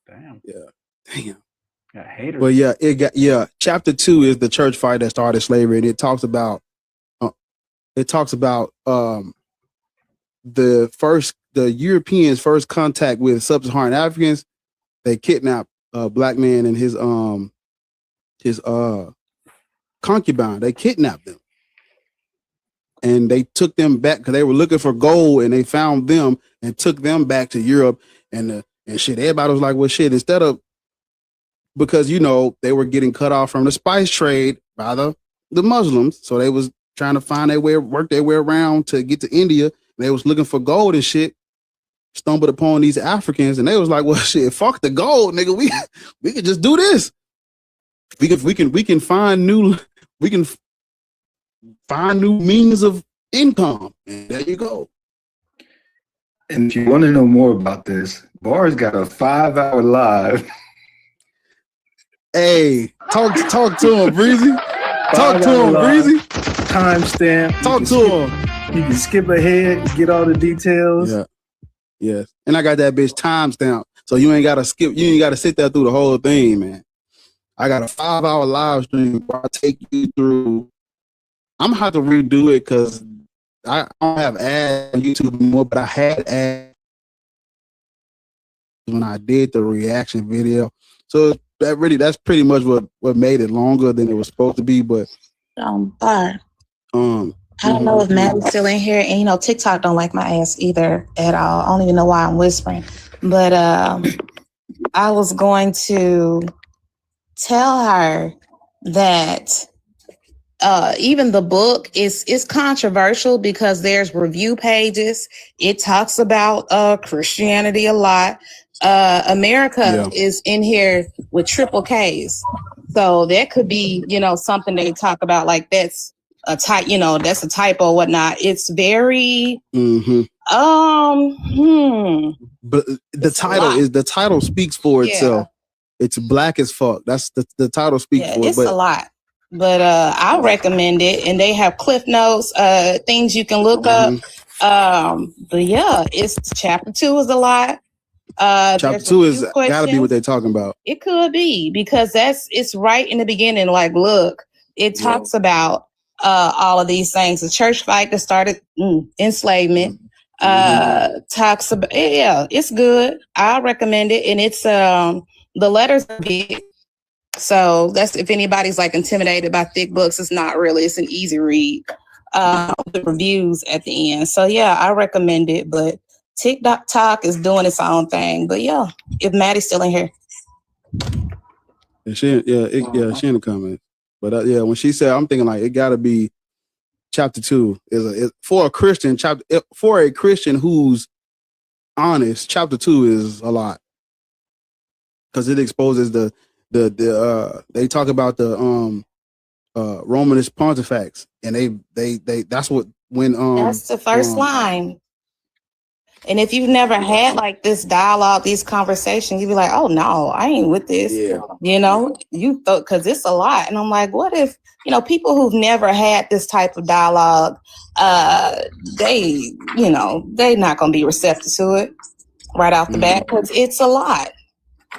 Damn. Yeah. Damn. Yeah, haters. But chapter 2 is the church fight that started slavery, and it talks about the Europeans' first contact with sub-Saharan Africans. They kidnapped a black man and his concubine. They kidnapped them, and they took them back because they were looking for gold, and they found them and took them back to Europe. And shit, everybody was like, well, shit, instead of, because, you know, they were getting cut off from the spice trade by the Muslims. So they was trying to find their way, work their way around to get to India. And they was looking for gold and shit, stumbled upon these Africans, and they was like, well, shit, fuck the gold, nigga. We can just do this. We can find new means of income. And there you go. And if you want to know more about this, Bar's got a 5-hour live. Hey, talk to him, Breezy. Talk to him, Breezy. Timestamp. Talk to him. You can skip ahead, get all the details. Yeah. Yes. And I got that bitch timestamp. So you ain't gotta skip, you ain't gotta sit there through the whole thing, man. I got a 5-hour live stream where I take you through. I'm gonna have to redo it because I don't have ads on YouTube anymore, but I had ads when I did the reaction video. So that's pretty much what made it longer than it was supposed to be. But Bar. I don't know if Matt's still in here, and TikTok don't like my ass either at all. I don't even know why I'm whispering, but I was going to tell her that even the book is controversial because there's review pages. It talks about Christianity a lot. America is in here with triple K's, so that could be something they talk about like that's a type, that's a typo or whatnot. It's very but the title speaks for itself. It's black as fuck. That's the title speaks for it. It's a lot. But I'll recommend it, and they have cliff notes, things you can look up. But yeah, it's chapter 2 is a lot. Chapter 2 is gotta be what they're talking about. It could be because it's right in the beginning. Like, look, it talks about all of these things. The church fight that started enslavement. Talks about it's good. I'll recommend it, and it's the letters are big. So that's if anybody's like intimidated by thick books, it's not really. It's an easy read. The reviews at the end. So yeah, I recommend it. But TikTok is doing its own thing. But yeah, if Maddie's still in here, she in the comments. But when she said, I'm thinking like it got to be chapter 2 is for a Christian for a Christian who's honest. Chapter 2 is a lot because it exposes they talk about the Romanist Pontifex, and they that's what when that's the first line. And if you've never had like this dialogue, these conversations, you'd be like, oh no, I ain't with this. You thought because it's a lot. And I'm like, what if people who've never had this type of dialogue, they not gonna be receptive to it right off the bat because it's a lot.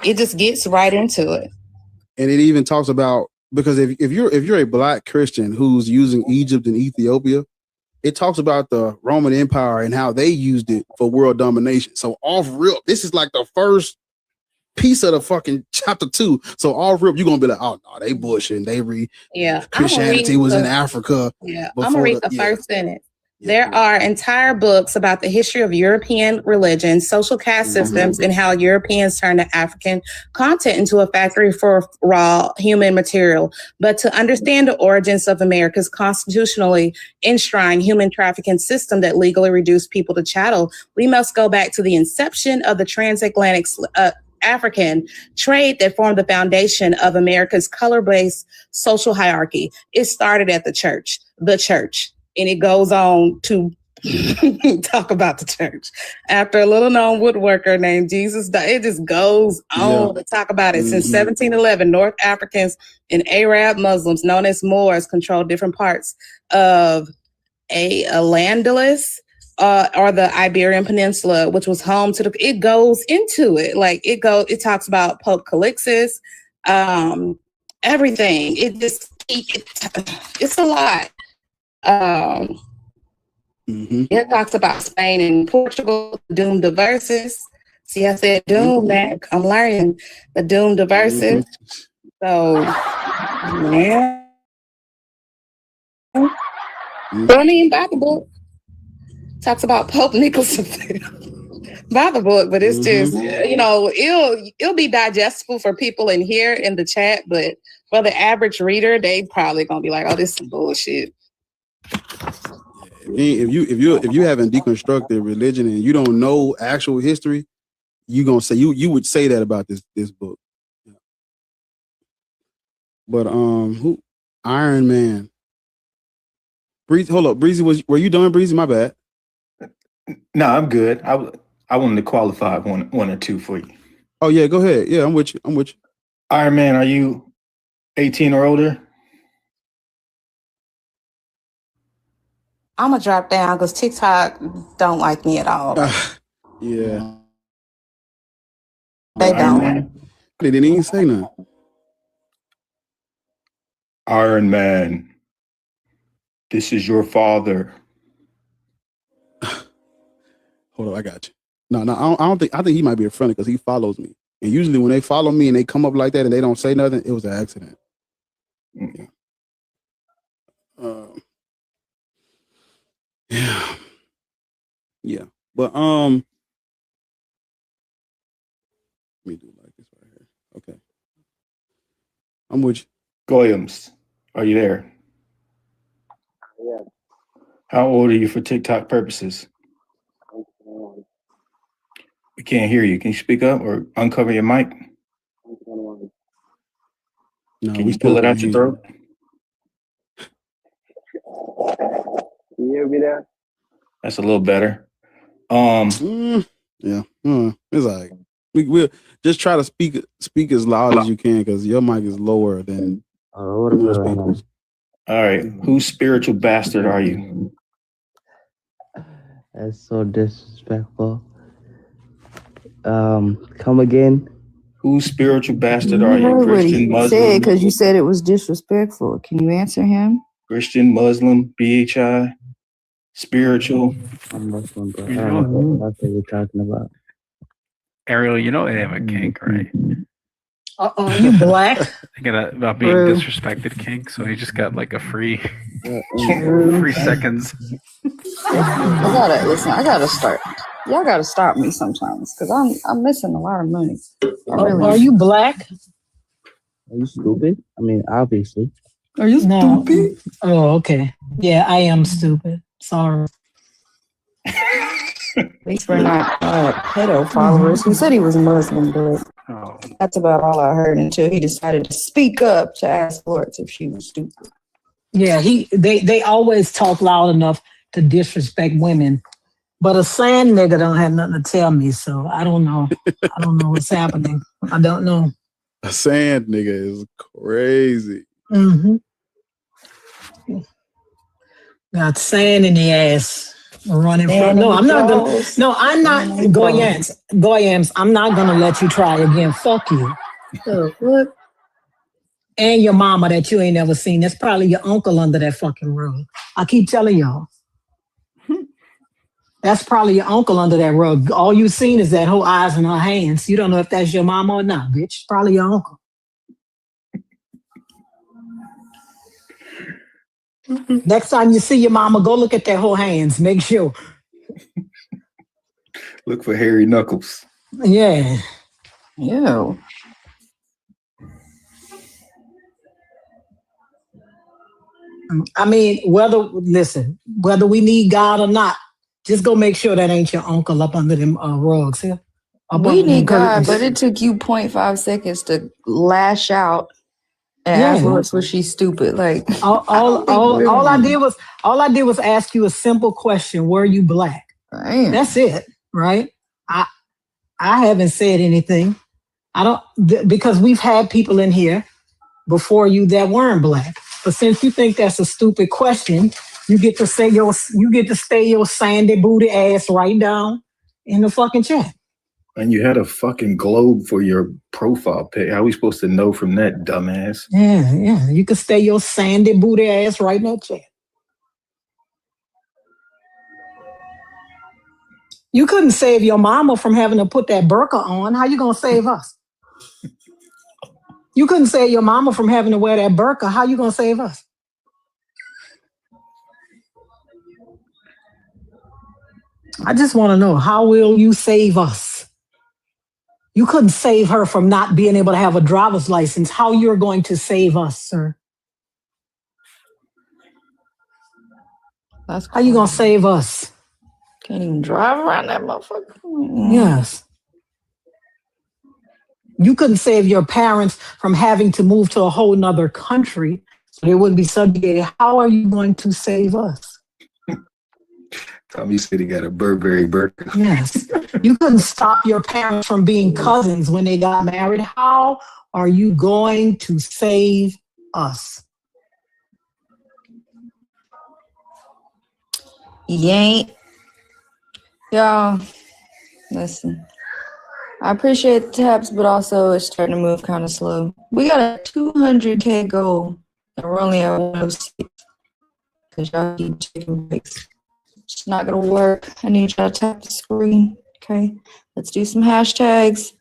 It just gets right into it. And it even talks about, because if you're a black Christian who's using Egypt and Ethiopia, it talks about the Roman Empire and how they used it for world domination. So off real, this is like the first piece of the fucking chapter 2. So off real, you're gonna be like, oh no, they bullshitting. Christianity was in Africa. Yeah, I'm gonna read the first sentence. There are entire books about the history of European religions, social caste systems, and how Europeans turned the African continent into a factory for raw human material. But to understand the origins of America's constitutionally enshrined human trafficking system that legally reduced people to chattel, we must go back to the inception of the transatlantic African trade that formed the foundation of America's color-based social hierarchy. It started at the church. And it goes on to talk about the church. After a little-known woodworker named Jesus, it just goes on to talk about it. Since 1711, North Africans and Arab Muslims, known as Moors, controlled different parts of Al-Andalus or the Iberian Peninsula, which was home to it goes into it. Like it talks about Pope Calixtus, everything. It's a lot. It talks about Spain and Portugal, doomed to verses. See, I said doom, Mac. I'm learning the doomed to verses. So, yeah. I mean, by the book, talks about Pope Nicholas V. By the book, but it's just, it'll be digestible for people in here in the chat, but for the average reader, they probably gonna be like, oh, this is some bullshit. If you haven't deconstructed religion and you don't know actual history, you gonna say you would say that about this book. But who Iron Man? Breezy, hold up, Breezy, were you done, Breezy? My bad. No, I'm good. I wanted to qualify one or two for you. Oh yeah, go ahead. Yeah, I'm with you. Iron Man, are you 18 or older? I'm gonna drop down because TikTok don't like me at all. Yeah. They don't. They didn't even say nothing. Iron Man, this is your father. Hold on, I got you. No, I don't think. I think he might be a friend because he follows me. And usually when they follow me and they come up like that and they don't say nothing, it was an accident. Yeah. Yeah. But let me do like this right here. Okay. I'm with you. Goyams, are you there? Yeah. How old are you for TikTok purposes? We can't hear you. Can you speak up or uncover your mic? No, Can you pull it out your throat? Can you hear me there? That's a little better. Yeah. It's like we'll just try to speak as loud as you can because your mic is lower than most people's. All right. Whose spiritual bastard are you? That's so disrespectful. Come again. Whose spiritual bastard You are you? heard what Christian, he Muslim? said because you said it was disrespectful. Can you answer him? Christian, Muslim, BHI, spiritual. I'm Muslim, but I don't know what you're talking about. Ariel, you know they have a kink, right? You black? Thinking about being True. disrespected kink, so he just got like a free True. seconds. I gotta start. Y'all gotta stop me sometimes because I'm missing a lot of money. Are you black? Are you stupid? I mean, obviously. Are you stupid? Oh, okay. Yeah, I am stupid. Sorry. At least we're not pedo followers. He said he was Muslim, but that's about all I heard until he decided to speak up to ask Florence if she was stupid. Yeah, they always talk loud enough to disrespect women. But a sand nigga don't have nothing to tell me, so I don't know. I don't know what's happening. I don't know. A sand nigga is crazy. Mm-hmm. Got sand in the ass running from. No, I'm not gonna. No, I'm not. Goyams, I'm not gonna let you try again. Fuck you. What? And your mama that you ain't never seen. That's probably your uncle under that fucking rug. I keep telling y'all. That's probably your uncle under that rug. All you seen is that whole eyes and her hands. You don't know if that's your mama or not, bitch. Probably your uncle. Next time you see your mama, go look at their whole hands. Make sure. Look for hairy knuckles. Yeah. Ew. I mean, whether we need God or not, just go make sure that ain't your uncle up under them rugs here. We need God, but it took you 0.5 seconds to lash out and ask Florence was she stupid. Like all I did was ask you a simple question: were you black? Damn. That's it, right? I haven't said anything. I don't because we've had people in here before you that weren't black. But since you think that's a stupid question, you get to stay your sandy booty ass right down in the fucking chat. And you had a fucking globe for your profile pic. How are we supposed to know from that, dumbass? Yeah. You can stay your sandy booty ass right in that chat. You couldn't save your mama from having to put that burqa on. How you gonna save us? You couldn't save your mama from having to wear that burqa. How you gonna save us? I just want to know, how will you save us? You couldn't save her from not being able to have a driver's license. How you're going to save us, sir? How you gonna save us? Can't even drive around that motherfucker. Yes. You couldn't save your parents from having to move to a whole nother country so they wouldn't be subjugated. How are you going to save us? Tommy said he got a Burberry burger. Yes. You couldn't stop your parents from being cousins when they got married. How are you going to save us? You ain't. Y'all, listen. I appreciate the taps, but also it's starting to move kind of slow. We got a 200K goal, and we're only at 106 because y'all keep taking breaks. It's not going to work. I need y'all to tap the screen. Okay, let's do some hashtags.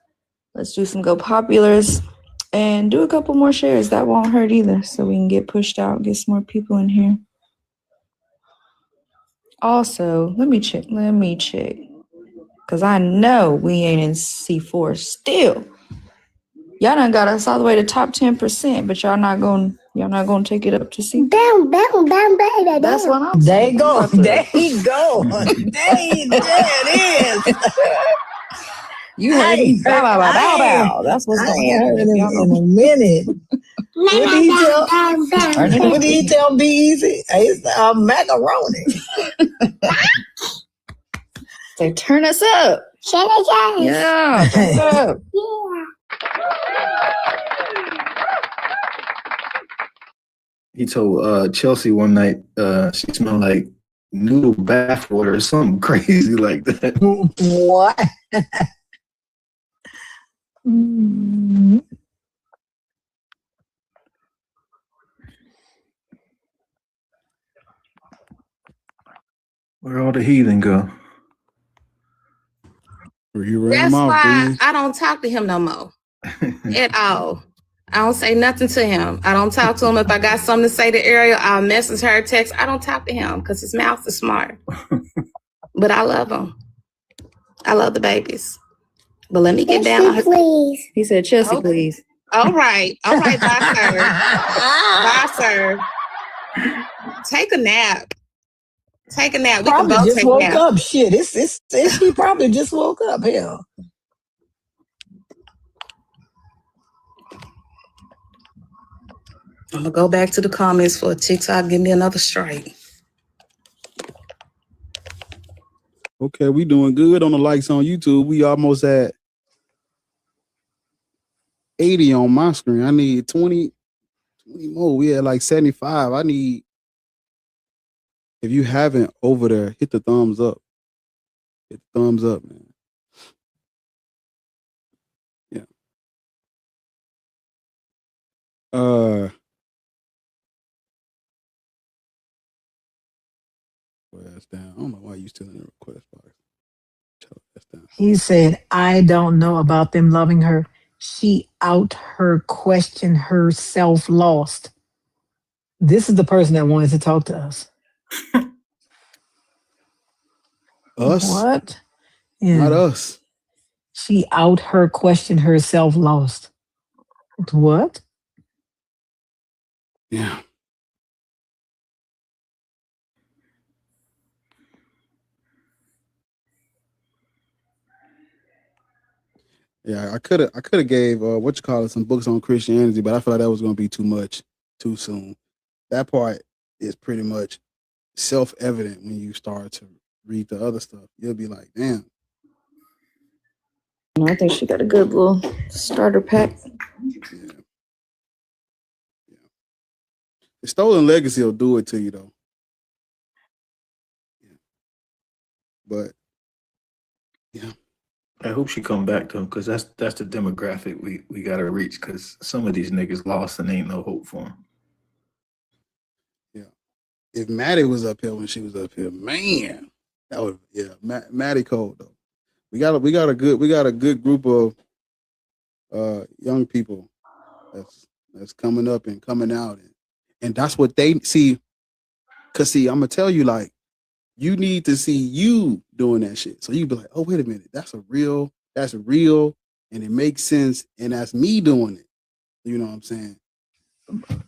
Let's do some go populars and do a couple more shares. That won't hurt either, so we can get pushed out, get some more people in here. Also, let me check. Because I know we ain't in C4 still. Y'all done got us all the way to top 10%, but y'all not gonna take it up to C4. That's what I'm saying. There you go. There it is. You heard me. Bow, bow, bow, bow, bow. That's what's going on. In a minute. What did he tell Be Easy? It's macaroni. Say, turn us up. Yeah, turn us up. He told Chelsea one night she smelled like noodle bath water or something crazy like that. What? Where all the heathen go? That's why I don't talk to him no more at all. I don't say nothing to him. I don't talk to him. If I got something to say to Ariel, I'll message her, text. I don't talk to him because his mouth is smart. But I love him. I love the babies. But let me get down. Please. He said, Chelsea, please. All right. Bye, sir. Bye, sir. Take a nap. We Probably can both just take woke a nap. up. Shit, he probably just woke up. Hell. I'm gonna go back to the comments for TikTok. Give me another strike. Okay, we doing good on the likes on YouTube. We almost at 80 on my screen. I need 20 more. We at like 75. I need, if you haven't over there, hit the thumbs up. Hit the thumbs up, man. Yeah. That's down. I don't know why you still in the request box. That's down. He said, I don't know about them loving her. She out her question herself lost. This is the person that wanted to talk to us. Us? What? Yeah. Not us. She out her question herself lost. What? Yeah. Yeah, I could have gave some books on Christianity, but I feel like that was gonna be too much too soon. That part is pretty much self-evident when you start to read the other stuff. You'll be like, damn. I think she got a good little starter pack. Yeah. The Stolen Legacy will do it to you though. Yeah. But yeah. I hope she come back to him because that's the demographic we gotta reach because some of these niggas lost and ain't no hope for them. Yeah. If Maddie was up here when she was up here, man, that would Maddie cold though. We got a good group of young people that's coming up and coming out and that's what they see. Cause see, I'm gonna tell you, like, you need to see you doing that shit. So you be like, oh, wait a minute, that's real, and it makes sense, and that's me doing it. You know what I'm saying?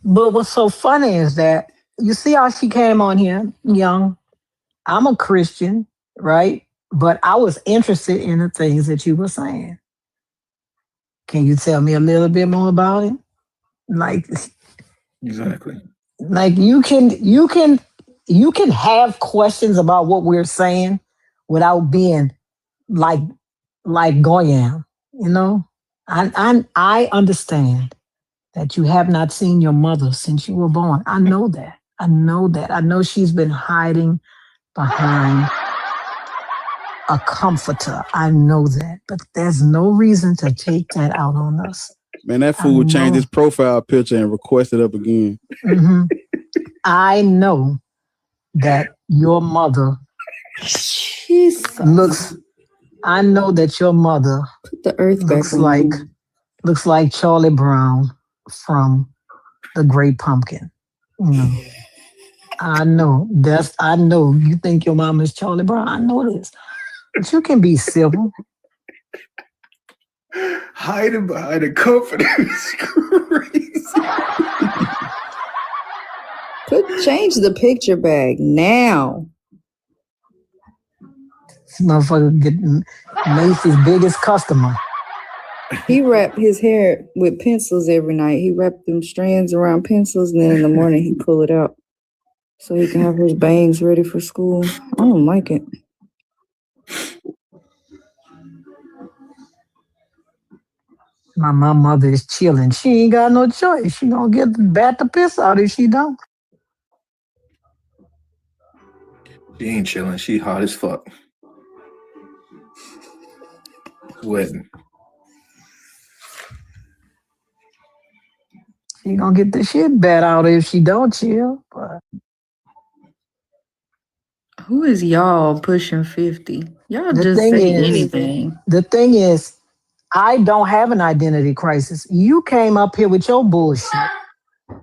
But what's so funny is that you see how she came on here young. I'm a Christian, right? But I was interested in the things that you were saying. Can you tell me a little bit more about it? Like, exactly. Like you can you can have questions about what we're saying without being like Goyam, you know? I understand that you have not seen your mother since you were born. I know that. I know that. I know she's been hiding behind a comforter. I know that. But there's no reason to take that out on us. Man, that fool changed his profile picture and requested up again. Mm-hmm. I know that your mother looks. I know that your mother the earth looks like Charlie Brown from The Great Pumpkin. You know, I know you think your mom is Charlie Brown. I know this, but you can be civil. Hiding behind a comforter is crazy. Change the picture back now. This motherfucker getting Macy's biggest customer. He wrapped his hair with pencils every night. He wrapped them strands around pencils, and then in the morning he pull it out so he can have his bangs ready for school. I don't like it. My mother is chilling. She ain't got no choice. She gonna get the bat the piss out if she don't. She ain't chilling. She hot as fuck. Sweating. She gonna get the shit bat out if she don't chill. But who is y'all pushing 50? Y'all just say anything. The thing is, I don't have an identity crisis. You came up here with your bullshit.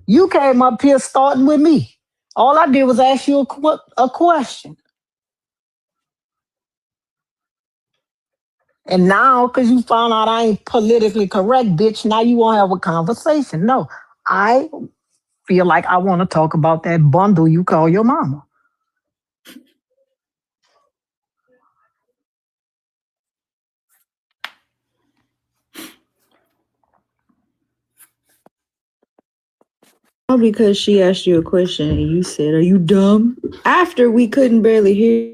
You came up here starting with me. All I did was ask you a question. And now, because you found out I ain't politically correct, bitch, now you won't have a conversation. No, I feel like I want to talk about that bundle you call your mama. Because she asked you a question and you said, "Are you dumb?" After we couldn't barely hear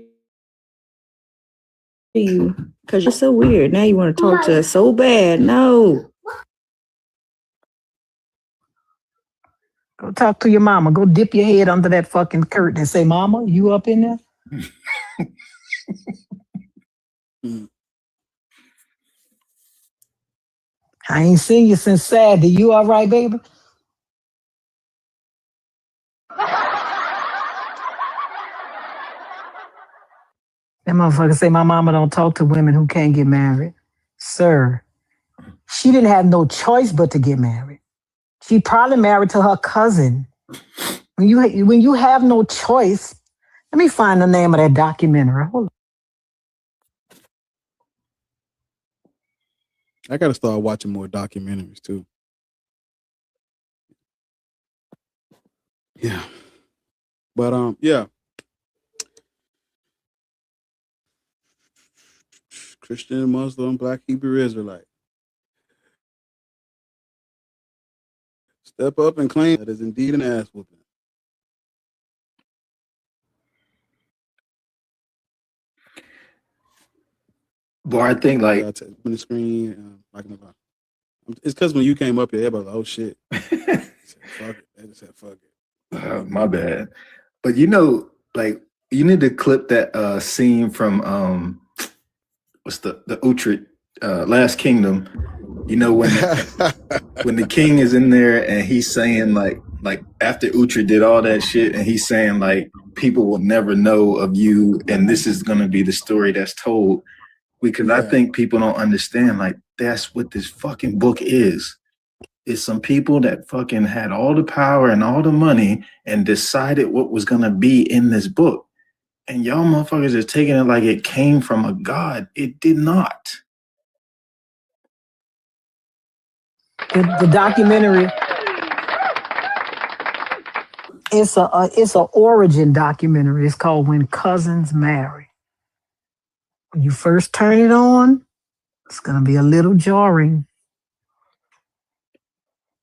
you because you're so weird. Now you want to talk to us so bad. No. Go talk to your mama. Go dip your head under that fucking curtain and say, "Mama, you up in there?" I ain't seen you since Saturday. You all right, baby? That motherfucker say my mama don't talk to women who can't get married. Sir, she didn't have no choice but to get married. She probably married to her cousin. When you have no choice, let me find the name of that documentary. Hold on. I gotta start watching more documentaries too. Yeah. But yeah. Christian, Muslim, Black, Hebrew, Israelite. Step up and claim that is indeed an ass whooping. Boy, I think like on the screen, it's because when you came up here, everybody was like, "Oh shit!" Fuck it. They just said, "Fuck it." My bad. But you know, like you need to clip that scene from what's the Utrecht Last Kingdom. You know when when the king is in there and he's saying like after Utrecht did all that shit and he's saying like people will never know of you and this is gonna be the story that's told. Because I think people don't understand, like, that's what this fucking book is. It's some people that fucking had all the power and all the money and decided what was going to be in this book. And y'all motherfuckers are taking it like it came from a god. It did not. The documentary, it's a origin documentary. It's called When Cousins Marry. When you first turn it on, it's going to be a little jarring.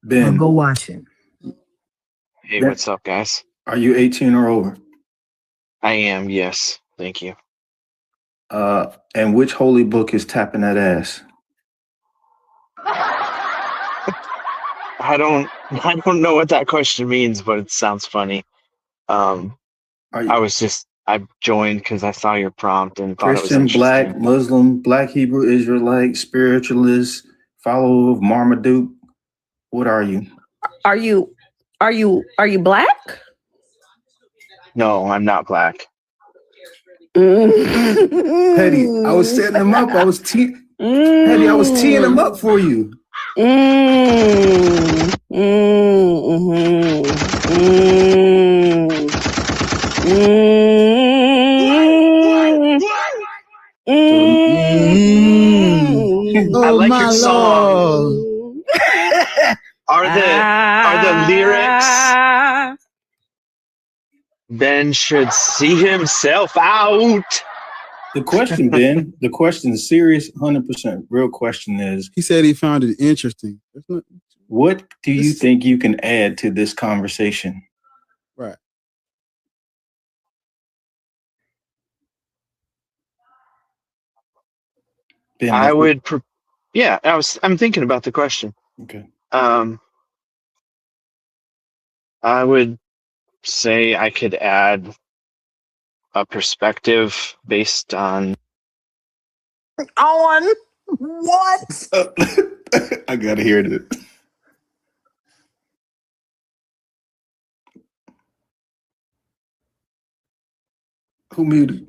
Ben, go watch it. Hey, what's up, guys? Are you 18 or over? I am, yes. Thank you. And which holy book is tapping that ass? I don't know what that question means, but it sounds funny. I joined because I saw your prompt and thought it was Christian, interesting. Black, Muslim, Black Hebrew Israelite, spiritualist, follower of Marmaduke. What are you? Are you Black? No, I'm not Black. Petty, I was setting them up. Petty, I was teeing them up for you. I like your song. Are the lyrics? Ben should see himself out. The question, Ben, the question is serious, 100%. Real question is, he said he found it interesting. What do you think you can add to this conversation? Right. Ben, I would, I'm thinking about the question. Okay. I would say I could add a perspective based on what? I gotta hear this. Who muted?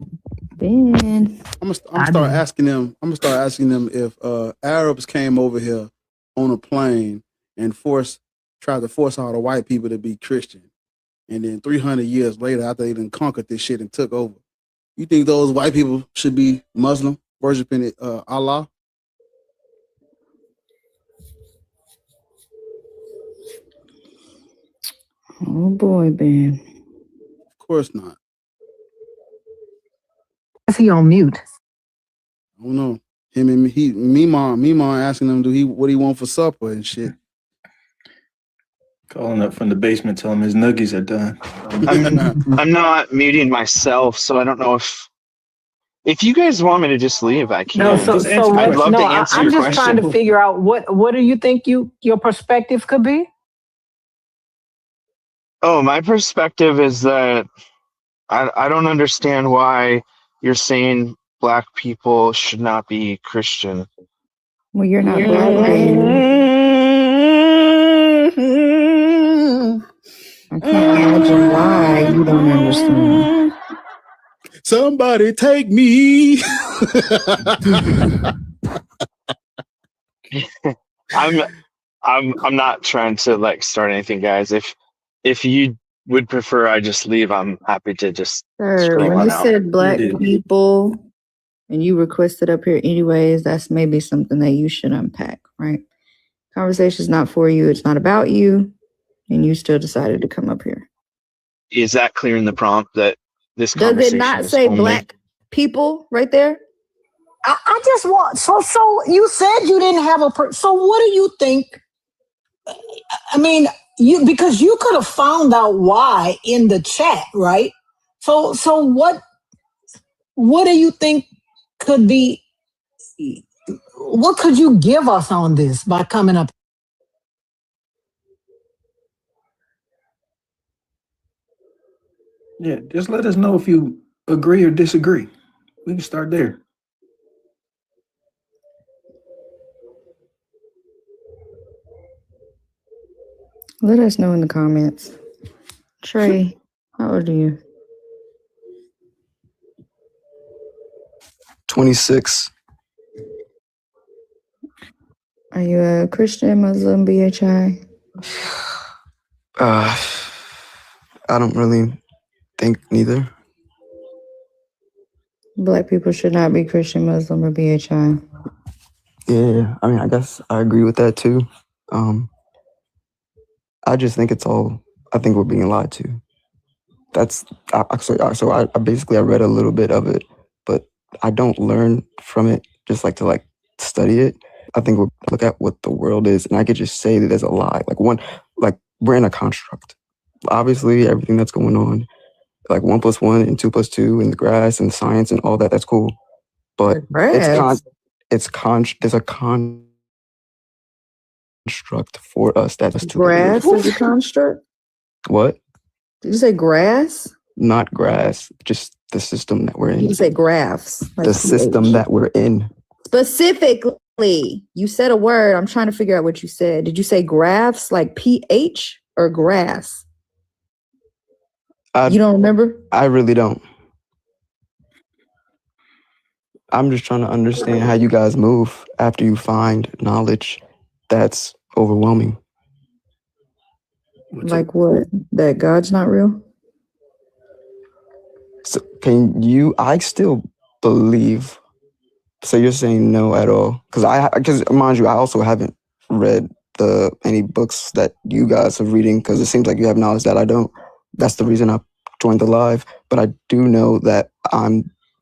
Ben. I'm gonna start asking them if Arabs came over here on a plane and tried to force all the white people to be Christian, and then 300 years later, after they done conquered this shit and took over, you think those white people should be Muslim, worshiping Allah? Oh boy, Ben. Of course not. Is he on mute? I don't know. Him and Mima asking him what he want for supper and shit. Calling up from the basement, telling him his nuggies are done. I'm not muting myself, so I don't know if you guys want me to just leave, I can. No, I'd love to answer I'm your just question. trying to figure out what do you think your perspective could be? Oh, my perspective is that I don't understand why you're saying Black people should not be Christian. Well, you're not Black, baby. I can't imagine why you don't understand. Somebody take me. I'm not trying to start anything, guys. If you would prefer I just leave, I'm happy to just Sir, when you said Black people and you requested up here anyways, that's maybe something that you should unpack, right? Conversation's not for you, it's not about you, and you still decided to come up here. Is that clear in the prompt that this Does conversation it not is say only Black people right there? I just want, so you said you didn't have so what do you think? I mean, because you could have found out why in the chat, right? So what do you think could be, what could you give us on this by coming up? Yeah, just let us know if you agree or disagree. We can start there. Let us know in the comments. Trey, how old are you? 26. Are you a Christian, Muslim, BHI? I don't really think neither. Black people should not be Christian, Muslim, or BHI. Yeah, I mean, I guess I agree with that too. I just think I think we're being lied to. So I basically read a little bit of it, but I don't learn from it, just to study it. I think we'll look at what the world is, and I could just say that there's a lie. We're in a construct. Obviously, everything that's going on, like 1 + 1 and 2 + 2 and the grass and science and all that. That's cool, but there's a construct for us that's to Grass believe. is a construct? What? Did you say grass? Not grass, just the system that we're in. You said graphs. Like the system that we're in. Specifically, you said a word. I'm trying to figure out what you said. Did you say graphs like PH or grass? You don't remember? I really don't. I'm just trying to understand how you guys move after you find knowledge that's overwhelming. Like what? That God's not real? So I still believe, so you're saying no at all? Because mind you, I also haven't read any books that you guys are reading, because it seems like you have knowledge that I don't. That's the reason I joined the live. But I do know that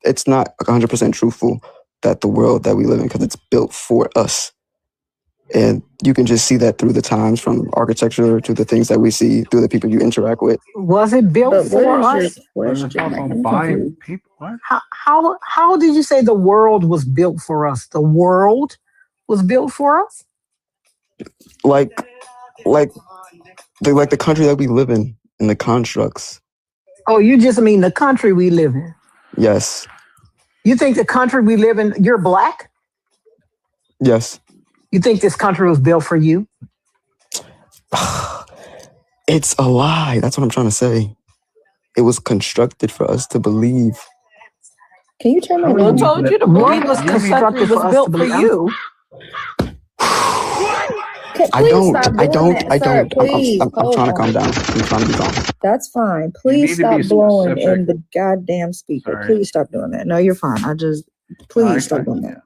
it's not 100% truthful that the world that we live in, because it's built for us. And you can just see that through the times, from architecture to the things that we see, through the people you interact with. Was it built for us? How did you say the world was built for us? The world was built for us? Like the country that we live in and the constructs. Oh, you just mean the country we live in? Yes. You think the country we live in, you're black? Yes. You think this country was built for you? It's a lie. That's what I'm trying to say. It was constructed for us to believe. Can you turn my Who told you to believe this country was built for you? I don't. I'm trying to calm down. I'm trying to be calm. That's fine. Please stop blowing in the goddamn speaker. Sorry. Please stop doing that. No, you're fine. Please stop doing that.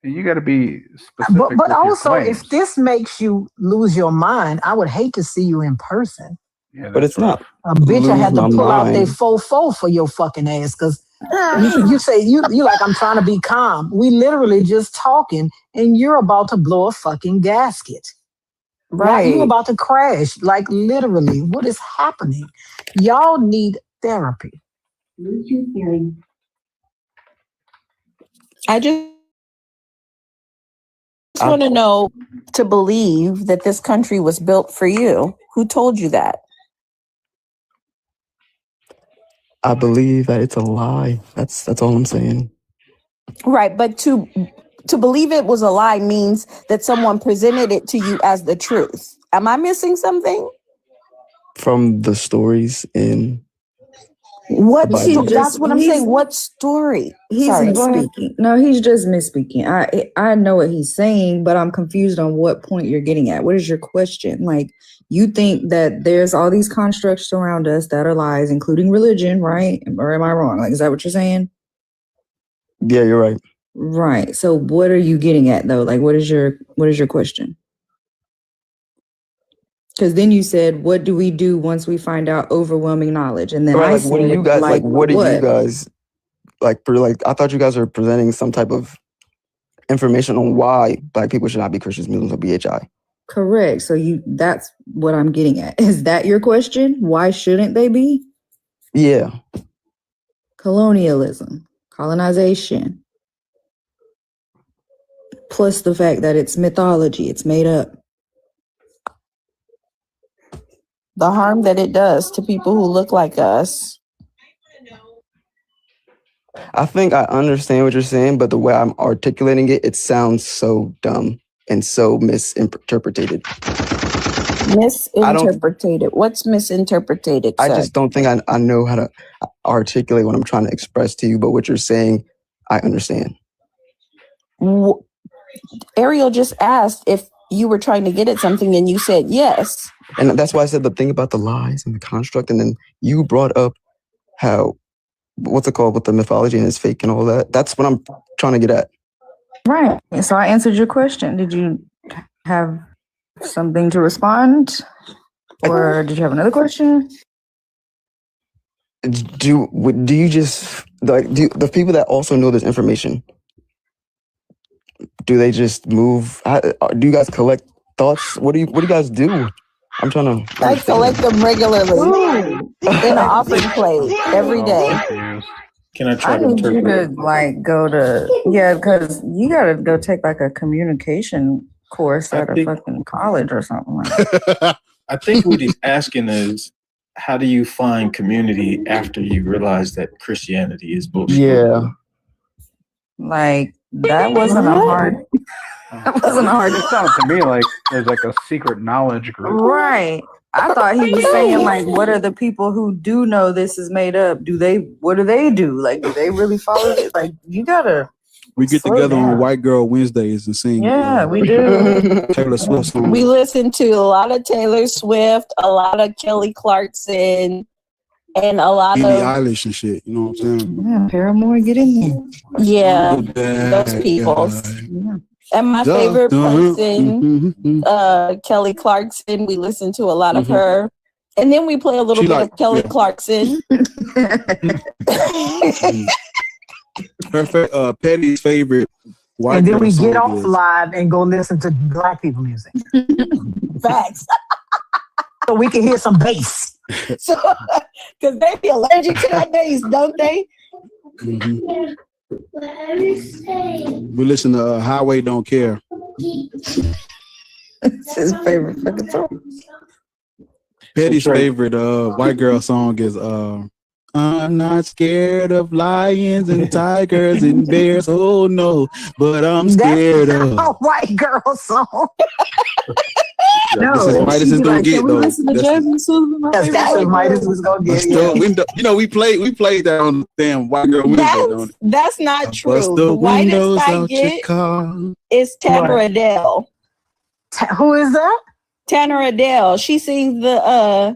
You got to be specific. But also, if this makes you lose your mind, I would hate to see you in person. Yeah, but it's not. A bitch I had to pull out their fofo for your fucking ass, because you say you like, I'm trying to be calm. We literally just talking, and you're about to blow a fucking gasket. Right? You're about to crash. Like, literally, what is happening? Y'all need therapy. I just want to know, to believe that this country was built for you. Who told you that? I believe that it's a lie. That's all I'm saying. Right, but to believe it was a lie means that someone presented it to you as the truth. Am I missing something? From the stories in what? That's what I'm saying. What story? He's misspeaking. No, he's just misspeaking. I know what he's saying, but I'm confused on what point you're getting at. What is your question? Like, you think that there's all these constructs around us that are lies, including religion, right? Or am I wrong? Like, is that what you're saying? Yeah, you're right. Right. So what are you getting at though? Like, what is your question? Because then you said, what do we do once we find out overwhelming knowledge? And then I said, what do you guys like? What do you guys like? I thought you guys were presenting some type of information on why Black people should not be Christians, Muslims, or BHI. Correct. So that's what I'm getting at. Is that your question? Why shouldn't they be? Yeah. Colonialism, colonization, plus the fact that it's mythology, it's made up. The harm that it does to people who look like us. I think I understand what you're saying, but the way I'm articulating it, it sounds so dumb and so misinterpreted. Misinterpreted? What's misinterpreted? I just don't think I know how to articulate what I'm trying to express to you, but what you're saying, I understand. Ariel just asked if you were trying to get at something and you said yes. And that's why I said the thing about the lies and the construct, and then you brought up how, what's it called, with the mythology and it's fake and all that. That's what I'm trying to get at. Right. So I answered your question. Did you have something to or did you have another question? Do you just, like, the people that also know this information, do they just move? Do you guys collect thoughts? What do you guys do? I'm trying to. I collect them regularly in an offering plate every day. Can I try I to need you interpret? to like go to because you gotta go take like a communication course at a fucking college or something like that. I think what he's asking is, how do you find community after you realize that Christianity is bullshit? Yeah. Like that wasn't a hard. That wasn't a hard. It sounds to me like there's like a secret knowledge group. Right. I thought he was saying like, what are the people who do know this is made up? What do they do? Like, do they really follow it? Like, you gotta. We get together on White Girl Wednesdays and sing. Yeah, we do. Taylor Swift songs. We listen to a lot of Taylor Swift, a lot of Kelly Clarkson, and a lot Billie of Eilish and shit. You know what I'm saying? Yeah, Paramore, get in there. yeah, those people. And my favorite person, Kelly Clarkson. We listen to a lot of her. And then we play a little bit of Kelly Clarkson. Her Petty's favorite white And then girl we get song off is- live and go listen to black people music. Facts. So we can hear some bass. So, because they be allergic to that bass, don't they? We listen to Highway Don't Care. It's his favorite fucking song. Petty's favorite white girl song is I'm not scared of lions and tigers and bears. Oh no, but I'm scared That's of. a white girl song. This is Midas is gonna get though. That's what Midas was gonna get. Still, window, you know, we played that on the damn White Girl Wednesday, don't it? That's not true. Bust The the whitest windows I out your get car. is Tanner Adele. Who is that? Tanner Adele. She sings the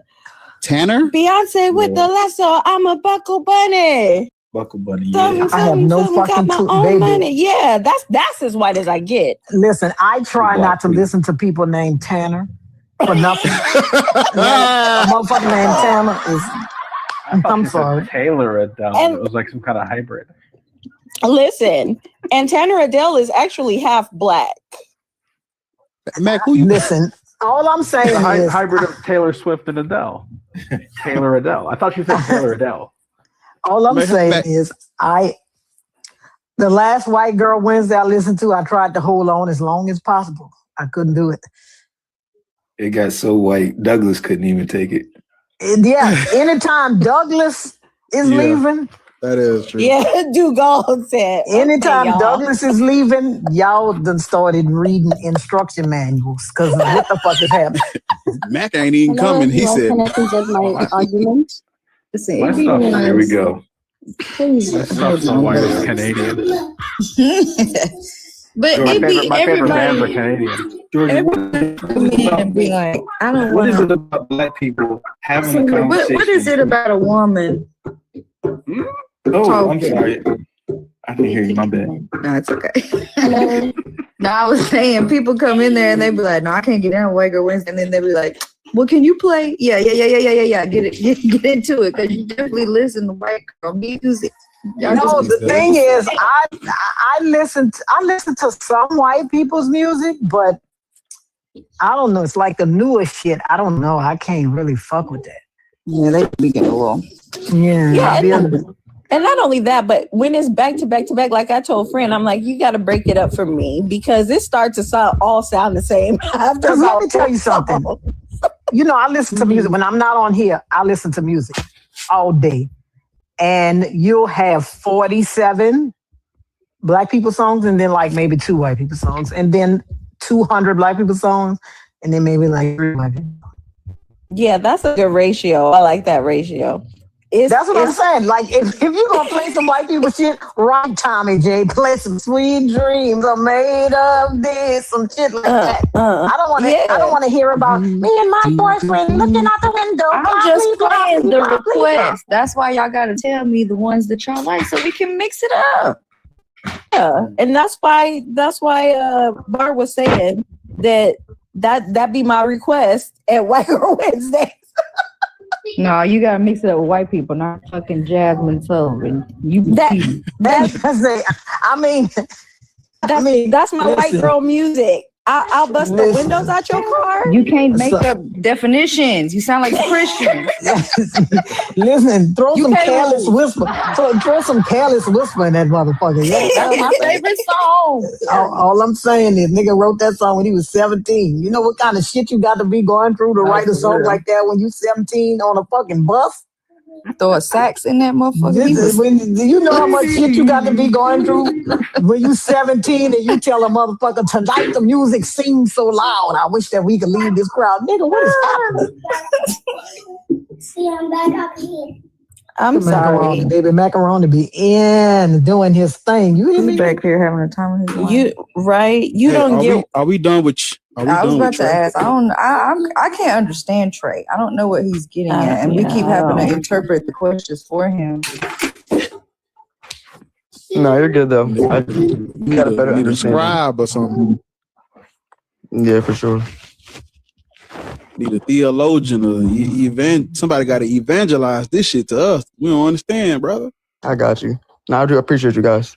Tanner? Beyonce with the lasso. I'm a buckle bunny. Buckle Bunny. Something, I have no something, got fucking my clue, own baby. money. Yeah, that's as white as I get. Listen, I try not to listen to people named Tanner for nothing. A motherfucker named Tanner is. I'm sorry. Taylor Adele. And- It was like some kind of hybrid. Listen, and Tanner Adele is actually half black. Mac, who you listen? All I'm saying The is hybrid of Taylor Swift and Adele. Taylor Adele. I thought you said Taylor Adele. all I'm saying is the last White Girl Wednesday I listened to, I tried to hold on as long as possible. I couldn't do it. It got so white, Douglas couldn't even take it. Yeah, anytime Douglas is leaving, that is true. Yeah, Dugall said. Anytime y'all. Douglas is leaving, y'all done started reading instruction manuals because what the fuck is happening? Mac ain't even coming. He said. Can I present my argument? My stuff, here we go. Please. My stuff's so white as Canadian. But My it be favorite bands are everybody. Canadian. And be like, I don't What is want it about black people having a to. conversation? What is it about a woman? Oh, I'm sorry. I didn't hear you. My bad. No, it's okay. No, I was saying people come in there and they be like, no, I can't get down White Girl Wednesday. And then they be like, well, can you play? Yeah. Get into it because you definitely listen to white girl music. No, the thing is, I listen to some white people's music, but I don't know. It's like the newer shit. I don't know. I can't really fuck with that. Yeah, they be getting a little. Yeah. And not only that, but when it's back to back to back, like I told friend, I'm like, you got to break it up for me because it starts to all sound the same. After Let me tell you something. You know, I listen to music when I'm not on here. I listen to music all day, and you'll have 47 black people songs, and then like maybe 2 white people songs, and then 200 black people songs, and then maybe like 3 white people. Yeah, that's a good ratio. I like that ratio. That's what I'm saying. Like, if you're going to play some white people shit, right, Tommy J, play some Sweet Dreams are made of this, some shit like that. I don't want to hear about me and my boyfriend looking out the window. I'm just playing the request. That's why y'all got to tell me the ones that y'all like so we can mix it up. Yeah, and that's why Bart was saying that be my request at White Girl Wednesday. No, you gotta mix it up with white people, not fucking Jasmine Sullivan. That's my white girl music. I'll bust the windows out your car. You can't make up definitions. You sound like a Christian. Listen, throw You some can't careless move. whisper. Throw some careless whisper in that motherfucker. Yeah, That's my favorite song. all I'm saying is, nigga wrote that song when he was 17. You know what kind of shit you got to be going through to write a song like that when you 17 on a fucking bus? Throw a sax in that motherfucker. Do you know how much shit you got to be going through when you 17 and you tell a motherfucker, tonight the music sings so loud, I wish that we could leave this crowd. Nigga, what is happening? See, I'm back up here. I'm sorry. Baby Macaroni be in doing his thing. You hear me? He's back here having a time of his life. You right? You don't get. Are we done with? I was about to ask. I can't understand Trey. I don't know what he's getting at, and we keep having to interpret the questions for him. No, you're good though. You got a better need a understanding. scribe or something. Yeah, for sure. Need a theologian or somebody got to evangelize this shit to us. We don't understand, brother. I got you. No, I do appreciate you guys.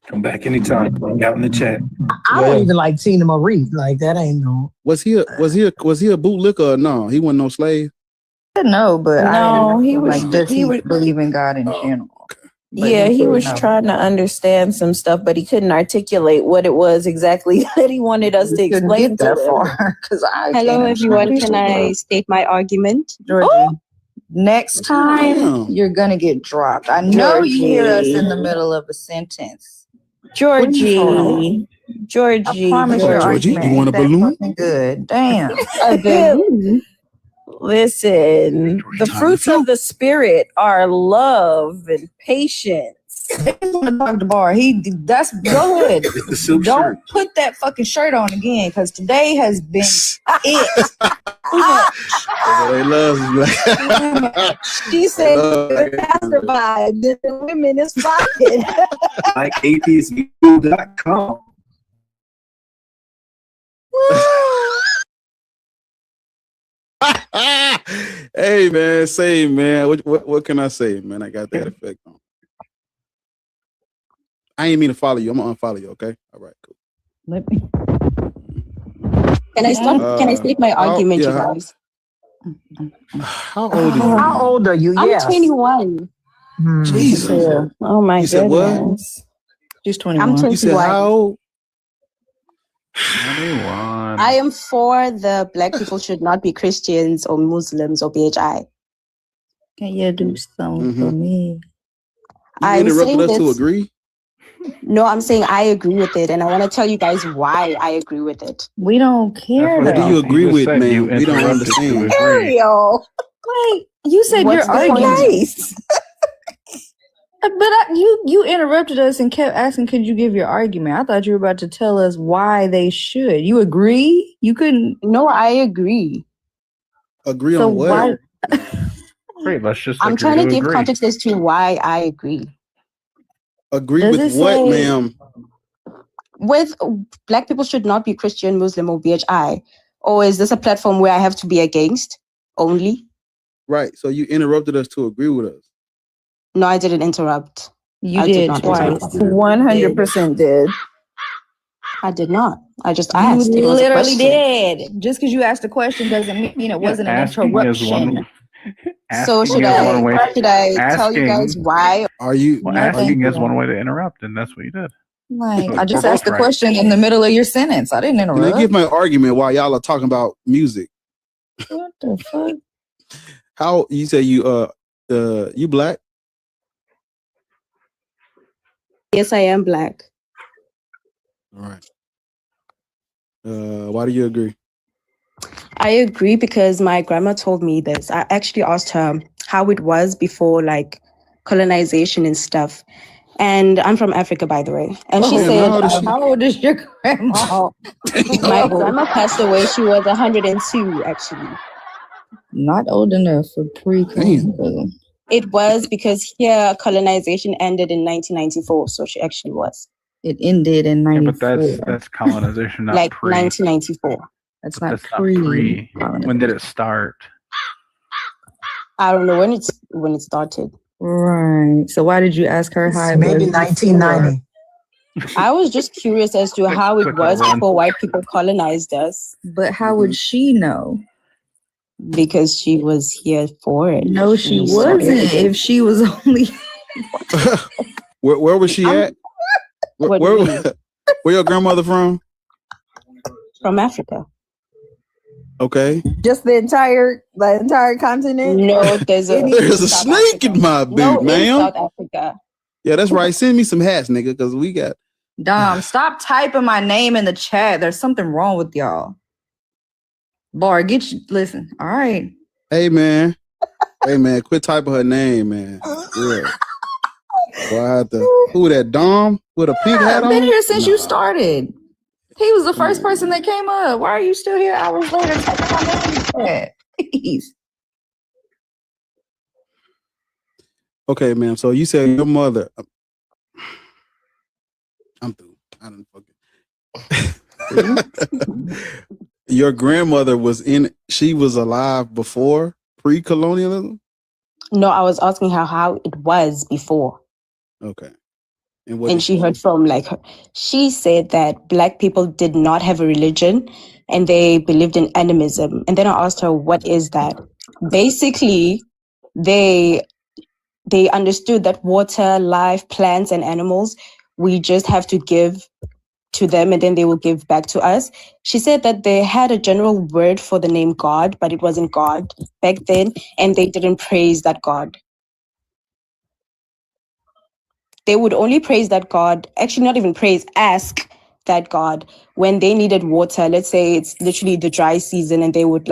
Come back anytime. Hang out in the chat. I don't even like Tina Marie. Like that ain't no. Was he a bootlicker or no? He wasn't no slave. No, but No, he was. Like, does he believe in God in general? But Yeah, he was no. trying to understand some stuff, but he couldn't articulate what it was exactly that he wanted us to explain to that them. far. Hello, everyone. Can I state my argument? Georgie, next time you're gonna get dropped. I know you hear us in the middle of a sentence. Georgie, I promise your Georgie, argument you want a ain't that balloon? fucking good. Damn. Listen, the fruits of the spirit are love and patience. Dr. Bar, that's go ahead. Don't put that fucking shirt on again, because today has been it. They love you. She said the pastor vibe, the women is rocking. Like atheistview.com. Hey man, say man, what can I say, man? I got that effect on. I ain't mean to follow you. I'm gonna unfollow you. Okay. All right. Cool. Let me. Can I stop? Can I state my argument, you guys? How old are you? How old are you? I'm Yes. 21. Jesus. Oh my You said what? goodness. She's 21. I'm 21. You said how old? 21. I am for the black people should not be Christians or Muslims or BHI. Can you do something for me? You I'm interrupted saying us to this- agree. No, I'm saying I agree with it, and I want to tell you guys why I agree with it. We don't care. What do you agree with, man? We don't understand. Ariel, Wait, you said What's you're the point? arguing. But you interrupted us and kept asking, could you give your argument? I thought you were about to tell us why they should. You agree? You couldn't. No, I agree. Agree So on what? why? Great, let's just I'm agree trying to give agree. context as to why I agree. Agree Does with it what, say- ma'am? With black people should not be Christian, Muslim, or BHI. Or is this a platform where I have to be against only? Right. So you interrupted us to agree with us. No, I didn't interrupt. You I did not twice. interrupt. 100% did. I did not. I just You asked. It was a literally question. did. Just because you asked a question doesn't mean it wasn't an Asking is interruption. So should I tell you guys asking- why? Are you? Well, No, asking thank is you. one way to interrupt, and that's what you did. Like, So I just we're asked both the right. question in the middle of your sentence. I didn't Can I interrupt. give my argument while y'all are talking about music? What the fuck? How you say you you black? Yes, I am black. All right. Why do you agree? I agree because my grandma told me this. I actually asked her how it was before like colonization and stuff. And I'm from Africa, by the way. And she said, how old is your grandma? my grandma passed away. She was 102, actually. Not old enough for pre-colonialism. It was because here colonization ended in 1994. So she actually was. It ended in Yeah, 94. but that's colonization, not Like pre. 1994. That's But not that's not pre. pre. When did it start? I don't know when it started. Right. So why did you ask her how it Maybe was 1990. I was just curious as to how it was before white people colonized us. But how would she know? Because she was here for it. No, she wasn't. If she was only where was she at? Where your grandmother from? From Africa. Okay. Just the entire continent? No, there's a snake in my boot, ma'am. South Africa. Yeah, that's right. Send me some hats, nigga, because we got. Dom, stop typing my name in the chat. There's something wrong with y'all. Bar, listen. All right. Hey, man. Quit typing her name, man. Yeah. Who that, Dom with a pink hat on? I've been here since you started. He was the first person that came up. Why are you still here hours later typing my name in the chat? Please. Okay, ma'am. So you said your mother. I'm through. I don't fucking. Your grandmother she was alive before pre-colonialism? No, I was asking how it was before. Okay. And she heard from she said that Black people did not have a religion and they believed in animism. And then I asked her, what is that? Basically, they understood that water, life, plants, and animals, we just have to give to them and then they will give back to us. She said that they had a general word for the name God, but it wasn't God back then, and they didn't praise that God. They would only praise that God, actually not even praise, ask that God when they needed water. Let's say it's literally the dry season and they would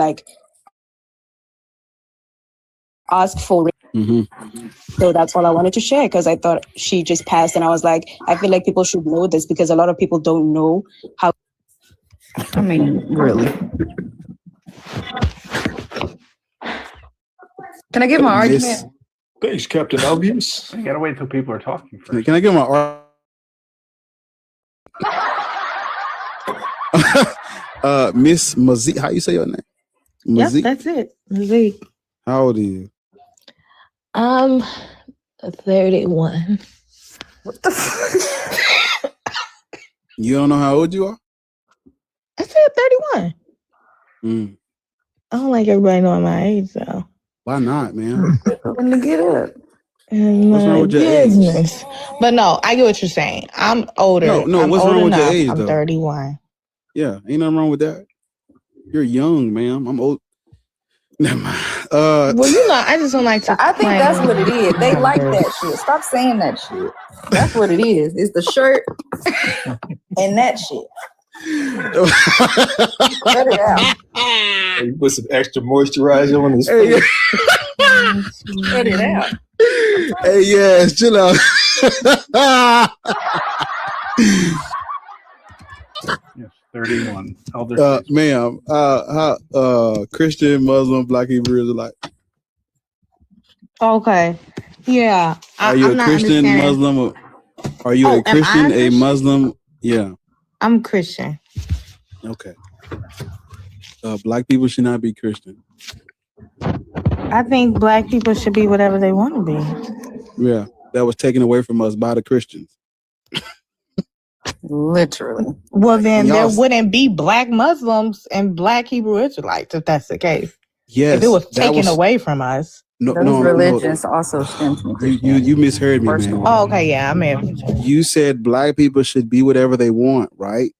ask for it. Mm-hmm. So that's all I wanted to share because I thought she just passed and I was like, I feel like people should know this because a lot of people don't know how. I mean, really. Can I get my argument? Thanks, Captain Obvious. You gotta wait until people are talking first. Can I get my Miss Mazik? How you say your name? Yep, Mazik? that's it. Mazik. How old are you? 31. What the fuck? You don't know how old you are? I said 31. Mm. I don't like everybody knowing my age, though. Why not, man? When to get up. What's wrong with your age? But no, I get what you're saying. I'm older. No, I'm what's old wrong with your enough. age, I'm though? 31. Yeah, ain't nothing wrong with that. You're young, ma'am. I'm old. Never mind. Well, I just don't like to. I think that's what it is. They like that shit. Stop saying that shit. That's what it is. It's the shirt and that shit. Cut it out. You put some extra moisturizer on his face. Cut it out. Hey, yes, chill out. Yes, 31. Elder Ma'am, how Christian, Muslim, Black, Hebrew, Israelite? Okay. Yeah. Are you I'm a Christian, Muslim? Or are you a Christian, a Muslim? Yeah. I'm Christian. Okay. Black people should not be Christian. I think Black people should be whatever they want to be. Yeah. That was taken away from us by the Christians. Literally. Well, then there wouldn't be Black Muslims and Black Hebrew Israelites if that's the case. Yes. If it was taken away from us. Those religions also stem from Christianity. You misheard me, man. Oh, okay, yeah, I mean. You said Black people should be whatever they want, right?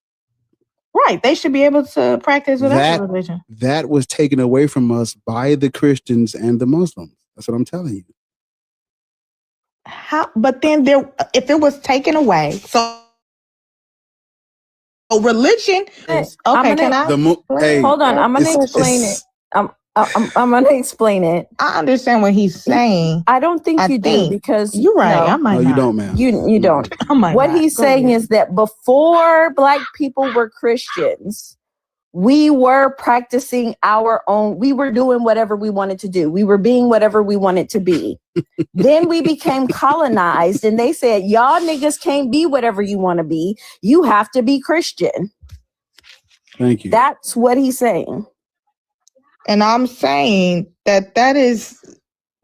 Right, they should be able to practice whatever religion. That was taken away from us by the Christians and the Muslims. That's what I'm telling you. How? But then if it was taken away, so religion. Okay, can I? Hold on, I'm gonna explain it. I'm gonna explain it. I understand what he's saying. I don't think you do because you're right. I might no, you don't, ma'am. You don't. What he's saying is that before Black people were Christians, we were practicing our own. We were doing whatever we wanted to do. We were being whatever we wanted to be. Then we became colonized, and they said, "Y'all niggas can't be whatever you want to be. You have to be Christian." Thank you. That's what he's saying. And I'm saying that is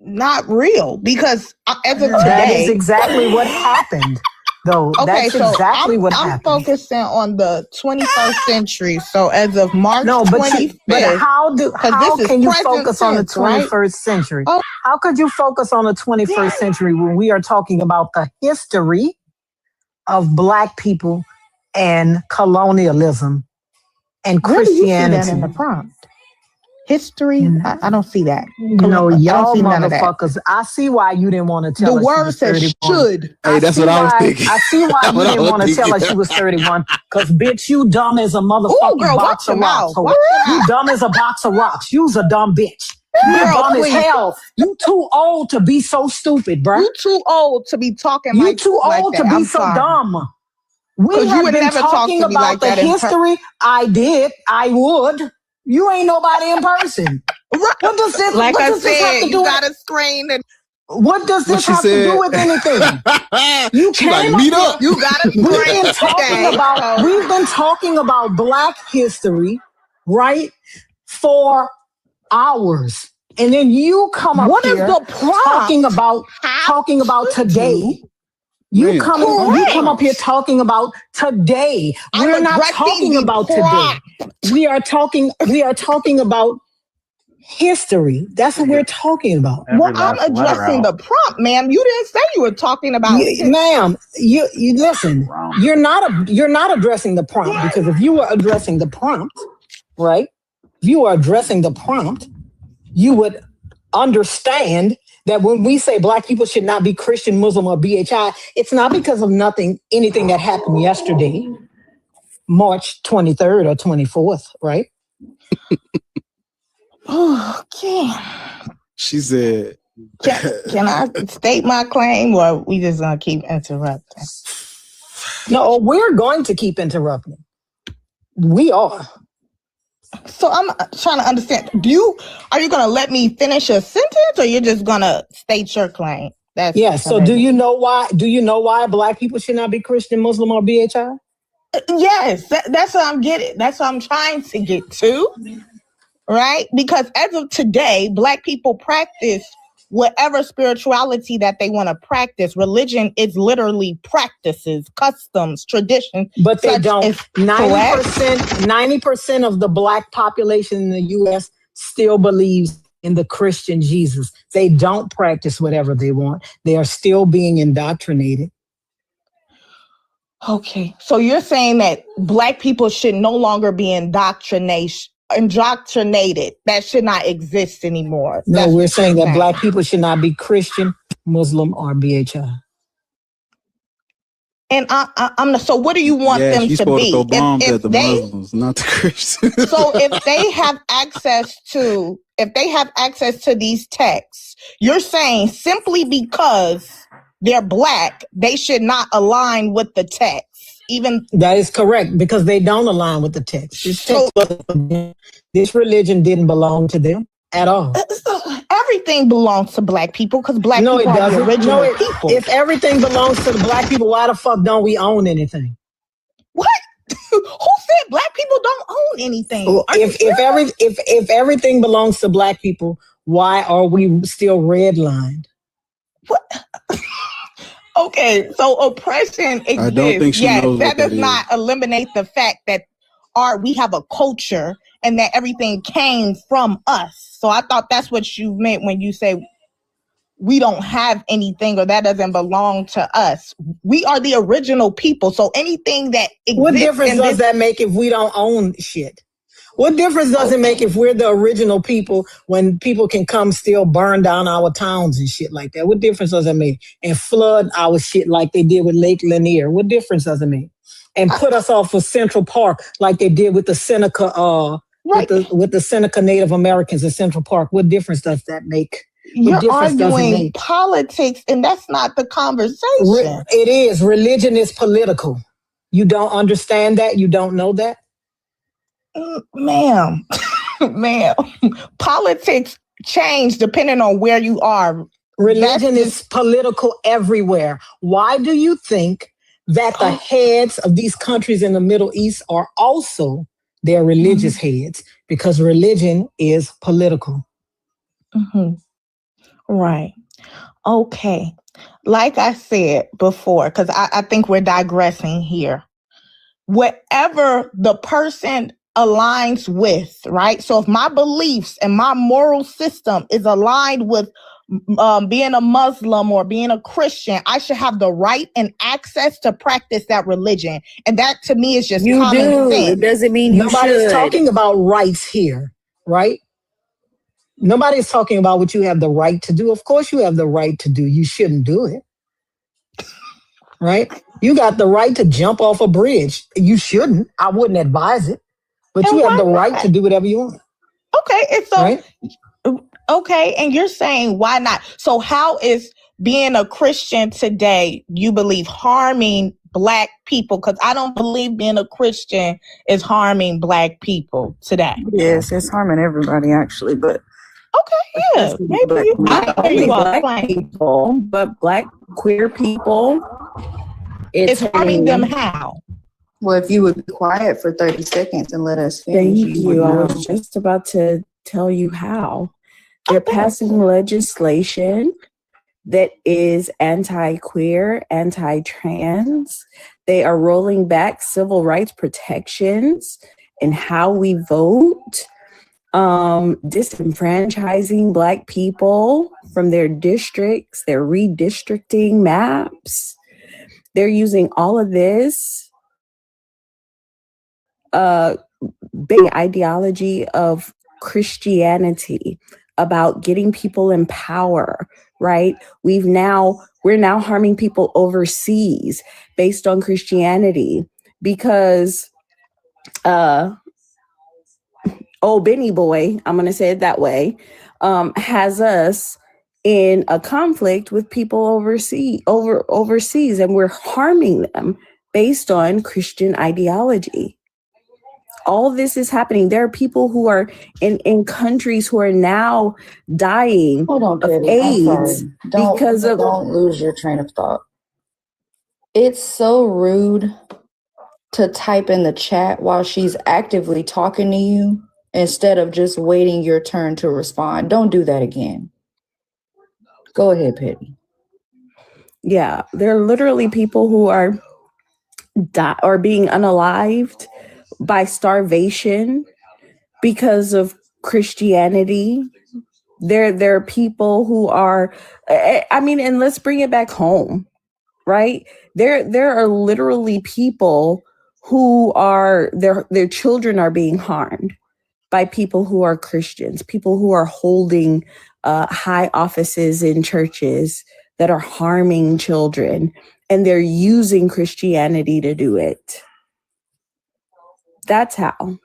not real because as of today, that is exactly what happened. though. Okay, That's so exactly what I'm happened. focusing on the 21st century. So as of March No, but 25th, how can you focus on the tense, right? 21st century? Oh. How could you focus on the 21st century when we are talking about the history of Black people and colonialism and Where do you see Christianity? that in the prompt? History? I don't see that. You know, I don't y'all see none of that. motherfuckers. I see why you didn't want to tell The us she word was says 31. should. Hey, that's what I was thinking. I see why That's you what I didn't was want to tell thinking. us she was 31. Because, bitch, you dumb as a motherfucking Ooh, girl, box watch your of rocks. mouth. Watch your You mouth. dumb as a box of rocks. You's a dumb bitch. You Girl, dumb please. as hell. You too old to be so stupid, bruh. You too old to be talking You like too like old that. to be I'm so sorry. dumb. We 'Cause you have would been never talk talking to me about like the that in history. I did. I would. You ain't nobody in person. What does this? Like what I does this have said, to you do got with? a screen and What does What this she have to do said? with anything? You She like, came meet up up. here. you got a We've been screen talking today. about. So We've been talking about Black history, right, for hours, and then you come up what is here the prompt? talking about today. You come up here talking about today. We're not talking about today. We are talking about history. That's what we're talking about. Well, I'm addressing the prompt, ma'am. You didn't say you were talking about Ma'am, you listen. You're not addressing the prompt, because if you were addressing the prompt, right? If you were addressing the prompt, you would understand that when we say Black people should not be Christian, Muslim, or BHI, it's not because of anything that happened yesterday, March 23rd or 24th, right? Okay. She said, Can I state my claim, or we just gonna keep interrupting? No, we're going to keep interrupting. We are. So I'm trying to understand. Are you gonna let me finish a sentence, or you're just gonna state your claim? So do you know why Black people should not be Christian, Muslim, or BHI? Yes, that's what I'm getting. That's what I'm trying to get to. Right? Because as of today, Black people practice whatever spirituality that they want to practice. Religion is literally practices, customs, traditions. But they don't. 90% of the Black population in the U.S. still believes in the Christian Jesus. They don't practice whatever they want. They are still being indoctrinated. Okay. So you're saying that Black people should no longer be indoctrinated. That should not exist anymore. No, we're saying that Black people should not be Christian, Muslim, or BHI. And so what do you want them she's to supposed be? to throw bombs If at the they, Muslims, not the Christians. so if they have access to these texts, you're saying simply because they're Black, they should not align with the text. Even that is correct, because they don't align with the text. This religion didn't belong to them at all. Everything belongs to Black people, because Black people are the original people. If everything belongs to the Black people, why the fuck don't we own anything? What? Who said Black people don't own anything? If everything belongs to Black people, why are we still redlined? What? Okay, so oppression exists. I don't think she knows that what does that not eliminate the fact that we have a culture and that everything came from us. So I thought that's what you meant when you say we don't have anything, or that doesn't belong to us. We are the original people. So anything that exists. What difference does that make if we don't own shit? What difference does it make if we're the original people when people can come still burn down our towns and shit like that? What difference does it make? And flood our shit like they did with Lake Lanier? What difference does it make? And put us off of Central Park like they did with the Seneca, with the Seneca Native Americans in Central Park? What difference does that make? You're arguing politics, and that's not the conversation. It is. Religion is political. You don't understand that? You don't know that? Ma'am, politics change depending on where you are. Religion is political everywhere. Why do you think that the heads of these countries in the Middle East are also their religious heads? Because religion is political. Right. Okay. like I said before, because I think we're digressing here. Whatever the person aligns with, right? So if my beliefs and my moral system is aligned with being a Muslim or being a Christian, I should have the right and access to practice that religion. And that to me is just common sense. It doesn't mean you Nobody's should. talking about rights here, right? Nobody's talking about what you have the right to do. Of course you have the right to do. You shouldn't do it, right? You got the right to jump off a bridge. You shouldn't. I wouldn't advise it. But you have the right to do whatever you want. Okay, and so right? Okay, and you're saying why not? So how is being a Christian today, you believe, harming Black people? Because I don't believe being a Christian is harming Black people today. Yes, it's harming everybody actually, but okay, yeah, maybe you. Not only Black people, but Black queer people. It's harming them how? Well, if you would be quiet for 30 seconds and let us finish. Thank you. I was just about to tell you how. They're passing legislation that is anti-queer, anti-trans. They are rolling back civil rights protections in how we vote, disenfranchising Black people from their districts. They're redistricting maps. They're using all of this big ideology of Christianity about getting people in power, right? We're now harming people overseas based on Christianity because Benny Boy, I'm gonna say it that way, has us in a conflict with people overseas, and we're harming them based on Christian ideology. All this is happening. There are people who are in countries who are now dying of AIDS because of. Don't lose your train of thought. It's so rude to type in the chat while she's actively talking to you instead of just waiting your turn to respond. Don't do that again. Go ahead, Petty. Yeah, there are literally people who are being unalived by starvation because of Christianity. There are people who are, and let's bring it back home, right? There are literally people who are, their children are being harmed by people who are Christians, people who are holding high offices in churches that are harming children, and they're using Christianity to do it. That's how.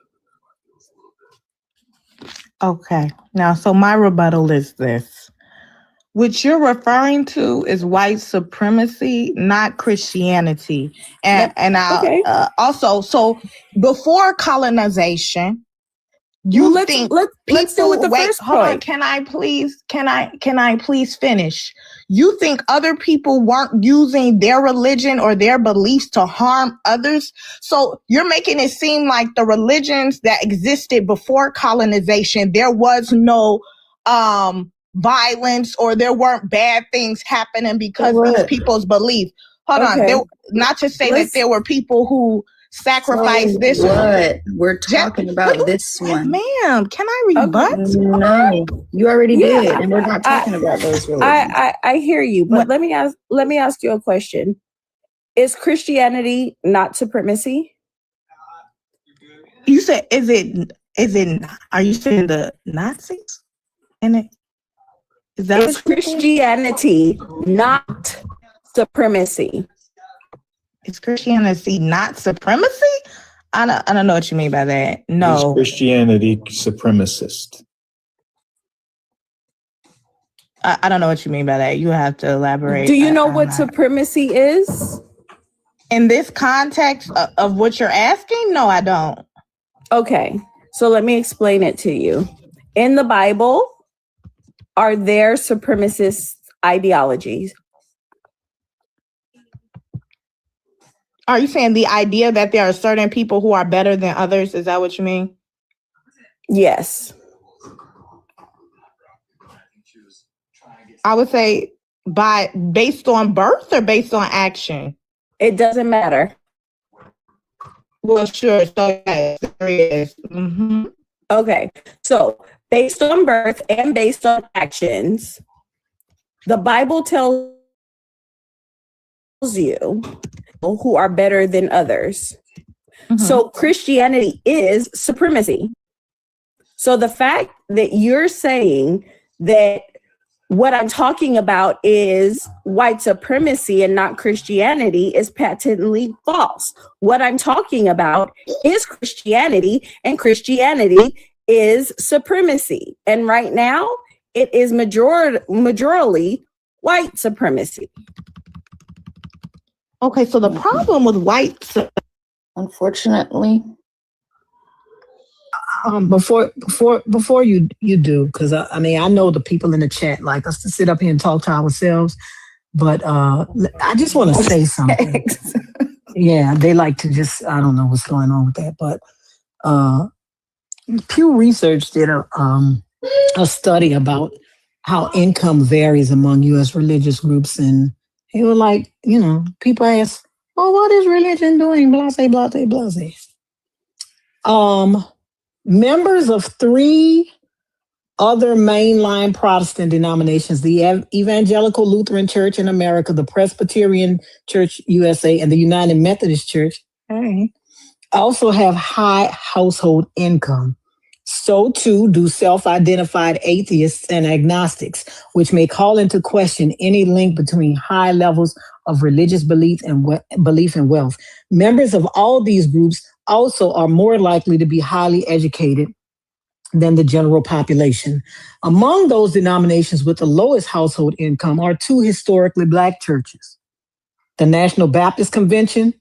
Okay. Now, so my rebuttal is this. What you're referring to is white supremacy, not Christianity. And also, so before colonization, let's deal with the first point. Hold on, can I please finish? You think other people weren't using their religion or their beliefs to harm others? So you're making it seem like the religions that existed before colonization, there was no violence or there weren't bad things happening because of people's belief. Hold on, not to say that there were people who sacrifice this what we're talking about this one, ma'am. Can I rebut? No, you already did, and we're not talking about those religions. I hear you, but let me ask you a question. Is Christianity not supremacy? You said is it are you saying the Nazis in it? Is Christianity not supremacy? Is Christianity not supremacy? I don't know what you mean by that. No. Is Christianity supremacist? I don't know what you mean by that. You have to elaborate. Do you know what supremacy is? In this context of what you're asking? No, I don't. Okay, so let me explain it to you. In the Bible, are there supremacist ideologies? Are you saying the idea that there are certain people who are better than others? Is that what you mean? Yes. I would say based on birth or based on action? It doesn't matter. Well, sure. So yes, there is. Mm-hmm. Okay. So based on birth and based on actions, the Bible tells you who are better than others. Mm-hmm. So Christianity is supremacy. So the fact that you're saying that what I'm talking about is white supremacy and not Christianity is patently false. What I'm talking about is Christianity, and Christianity is supremacy. And right now, it is majorly white supremacy. Okay, so the problem with white, unfortunately. Before you do, because I mean, I know the people in the chat like us to sit up here and talk to ourselves, but I just want to say something. Yeah, they like to just, I don't know what's going on with that, but Pew Research did a study about how income varies among U.S. religious groups, and they were like, you know, people ask, "Oh, what is religion doing?" Blase, blase, blase. Members of 3 other mainline Protestant denominations, the Evangelical Lutheran Church in America, the Presbyterian Church USA, and the United Methodist Church, also have high household income. So too do self-identified atheists and agnostics, which may call into question any link between high levels of religious belief and wealth. Members of all these groups also are more likely to be highly educated than the general population. Among those denominations with the lowest household income are 2 historically Black churches, the National Baptist Convention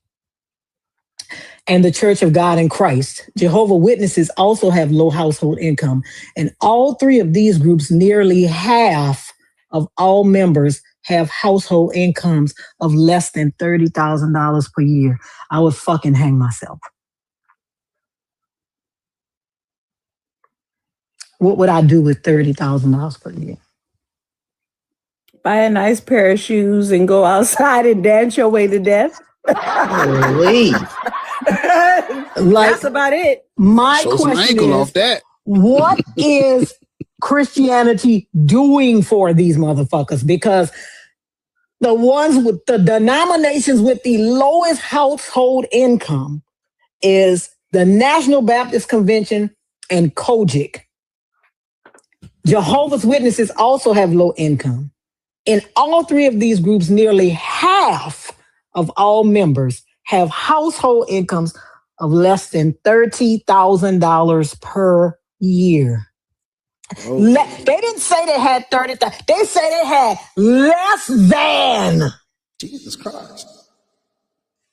and the Church of God in Christ. Jehovah's Witnesses also have low household income, and all 3 of these groups, nearly half of all members, have household incomes of less than $30,000 per year. I would fucking hang myself. What would I do with $30,000 per year? Buy a nice pair of shoes and go outside and dance your way to death. Holy. That's about it. My Show some question ankle is, off that. what is Christianity doing for these motherfuckers? Because the ones with the denominations with the lowest household income is the National Baptist Convention and Kojic. Jehovah's Witnesses also have low income. In all 3 of these groups, nearly half of all members have household incomes of less than $30,000 per year. Oh. They didn't say they had 30,000. They say they had less than. Jesus Christ.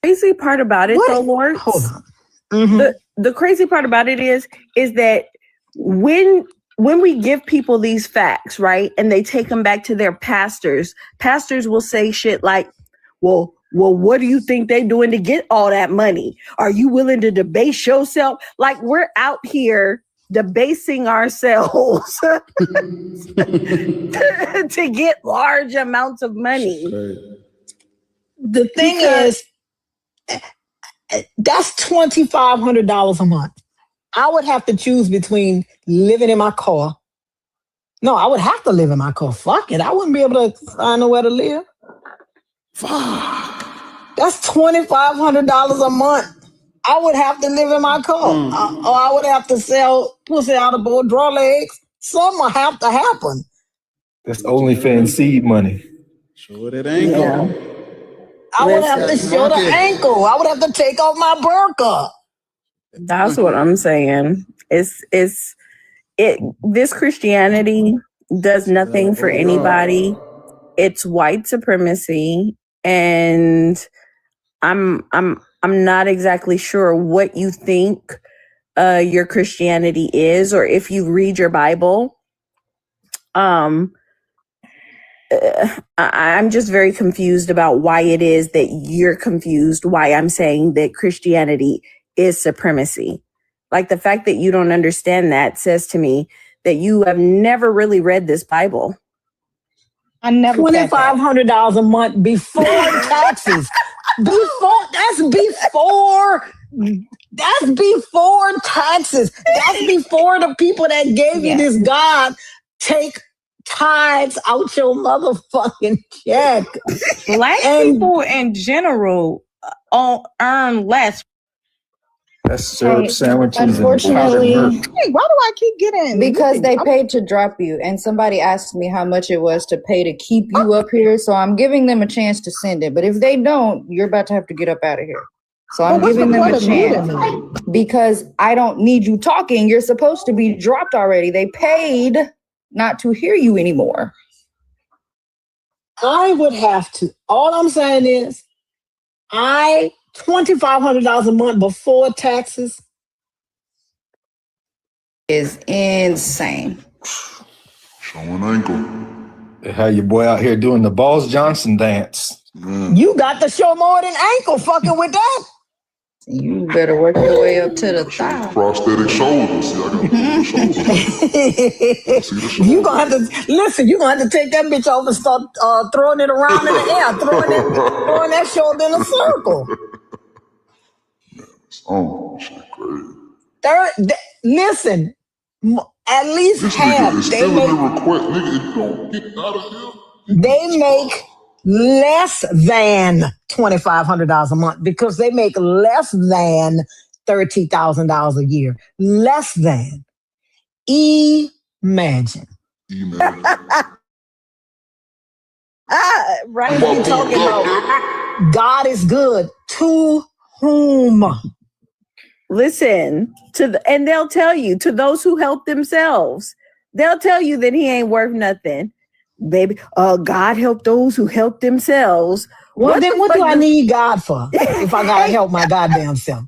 Crazy part about it, though, Lord. Hold on. Mm-hmm. The crazy part about it is that when we give people these facts, right, and they take them back to their pastors will say shit like, well, what do you think they're doing to get all that money? Are you willing to debase yourself? Like, we're out here debasing ourselves to get large amounts of money. The thing is, that's $2,500 a month. I would have to choose between living in my car. No, I would have to live in my car. Fuck it. I wouldn't be able to find nowhere to live. That's $2,500 a month. I would have to live in my car. Or I would have to sell pussy out of both draw legs. Something will have to happen. That's OnlyFans seed money. Show that ankle. Yeah. I would have to show the ankle. I would have to take off my burqa. That's what I'm saying. This Christianity does nothing for anybody. It's white supremacy, and I'm not exactly sure what you think your Christianity is, or if you read your Bible. I'm just very confused about why it is that you're confused, why I'm saying that Christianity is supremacy. Like, the fact that you don't understand that says to me that you have never really read this Bible. I never said that. $2,500 a month before taxes. That's before taxes. That's before the people that gave you this God take tithes out your motherfucking check. Black people in general earn less. That's syrup sandwiches. Unfortunately, Hey, why do I keep getting? Because they paid to drop you, and somebody asked me how much it was to pay to keep you up here, so I'm giving them a chance to send it. But if they don't, you're about to have to get up out of here. So I'm giving them a chance because I don't need you talking. You're supposed to be dropped already. They paid not to hear you anymore. I would have to. All I'm saying is, $2,500 a month before taxes is insane. Showing ankle. They had your boy out here doing the Balls Johnson dance. You got to show more than ankle fucking with that. You better work your way up to the thigh. Prosthetic shoulders. See, I got the shoulders. You gonna have to listen. You gonna have to take that bitch over and start throwing it around in the air, throwing that shoulder in a circle. Oh, shit, crazy. Listen, at least this half. They make less than $2,500 a month because they make less than $30,000 a year. Less than. Imagine. Right. What are you talking about? God is good. To whom? Listen, and they'll tell you, to those who help themselves, they'll tell you that he ain't worth nothing. Baby, God help those who help themselves. Well, then what do I need God for if I gotta help my goddamn self?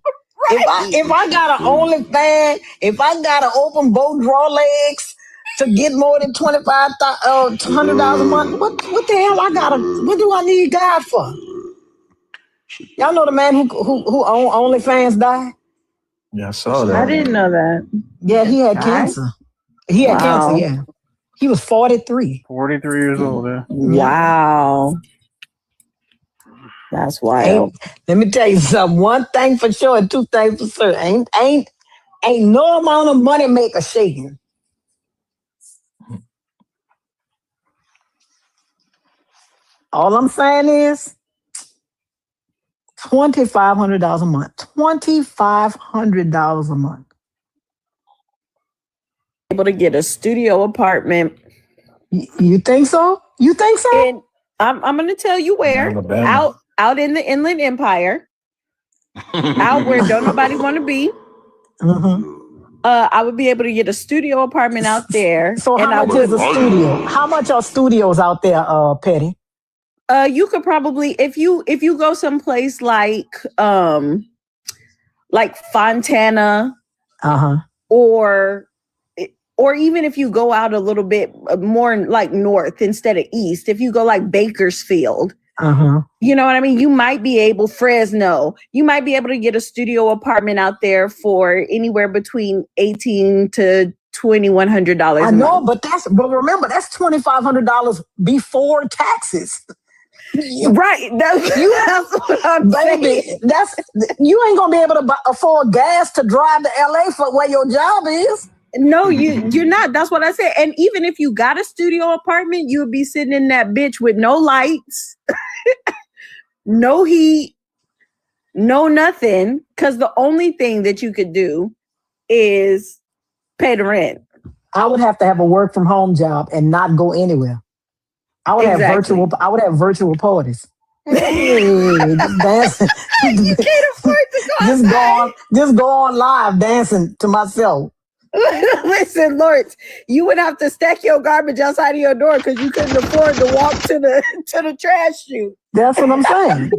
Right. If I got an OnlyFans, if I gotta open both draw legs to get more than $2,500 a month, what the hell what do I need God for? Y'all know the man who owned OnlyFans died? Yeah, I saw that. I didn't know that. Yeah, he had cancer. He had cancer, yeah. He was 43. 43 years old, yeah. Wow. That's wild. Let me tell you something. One thing for sure and two things for certain. Ain't no amount of money maker shaking. All I'm saying is $2,500 a month. $2,500 a month. Able to get a studio apartment. You think so? You think so? And I'm going to tell you where. Out in the Inland Empire. Out where don't nobody want to be. I would be able to get a studio apartment out there. So how much is a studio? How much are studios out there, Petty? You could probably, if you go someplace like Fontana, or even if you go out a little bit more like north instead of east, if you go like Bakersfield, you know what I mean? You might be able, Fresno, you might be able to get a studio apartment out there for anywhere between $1,800 to $2,100. I know, but remember, that's $2,500 before taxes. Right. That's what I'm saying. You ain't gonna be able to afford gas to drive to LA for where your job is. No, you're not. That's what I said. And even if you got a studio apartment, you would be sitting in that bitch with no lights, no heat, no nothing. Because the only thing that you could do is pay the rent. I would have to have a work from home job and not go anywhere. I would have virtual parties. Hey, just dancing. You can't afford to go just go on live dancing to myself. Listen, Lawrence, you would have to stack your garbage outside of your door because you couldn't afford to walk to the trash chute. That's what I'm saying.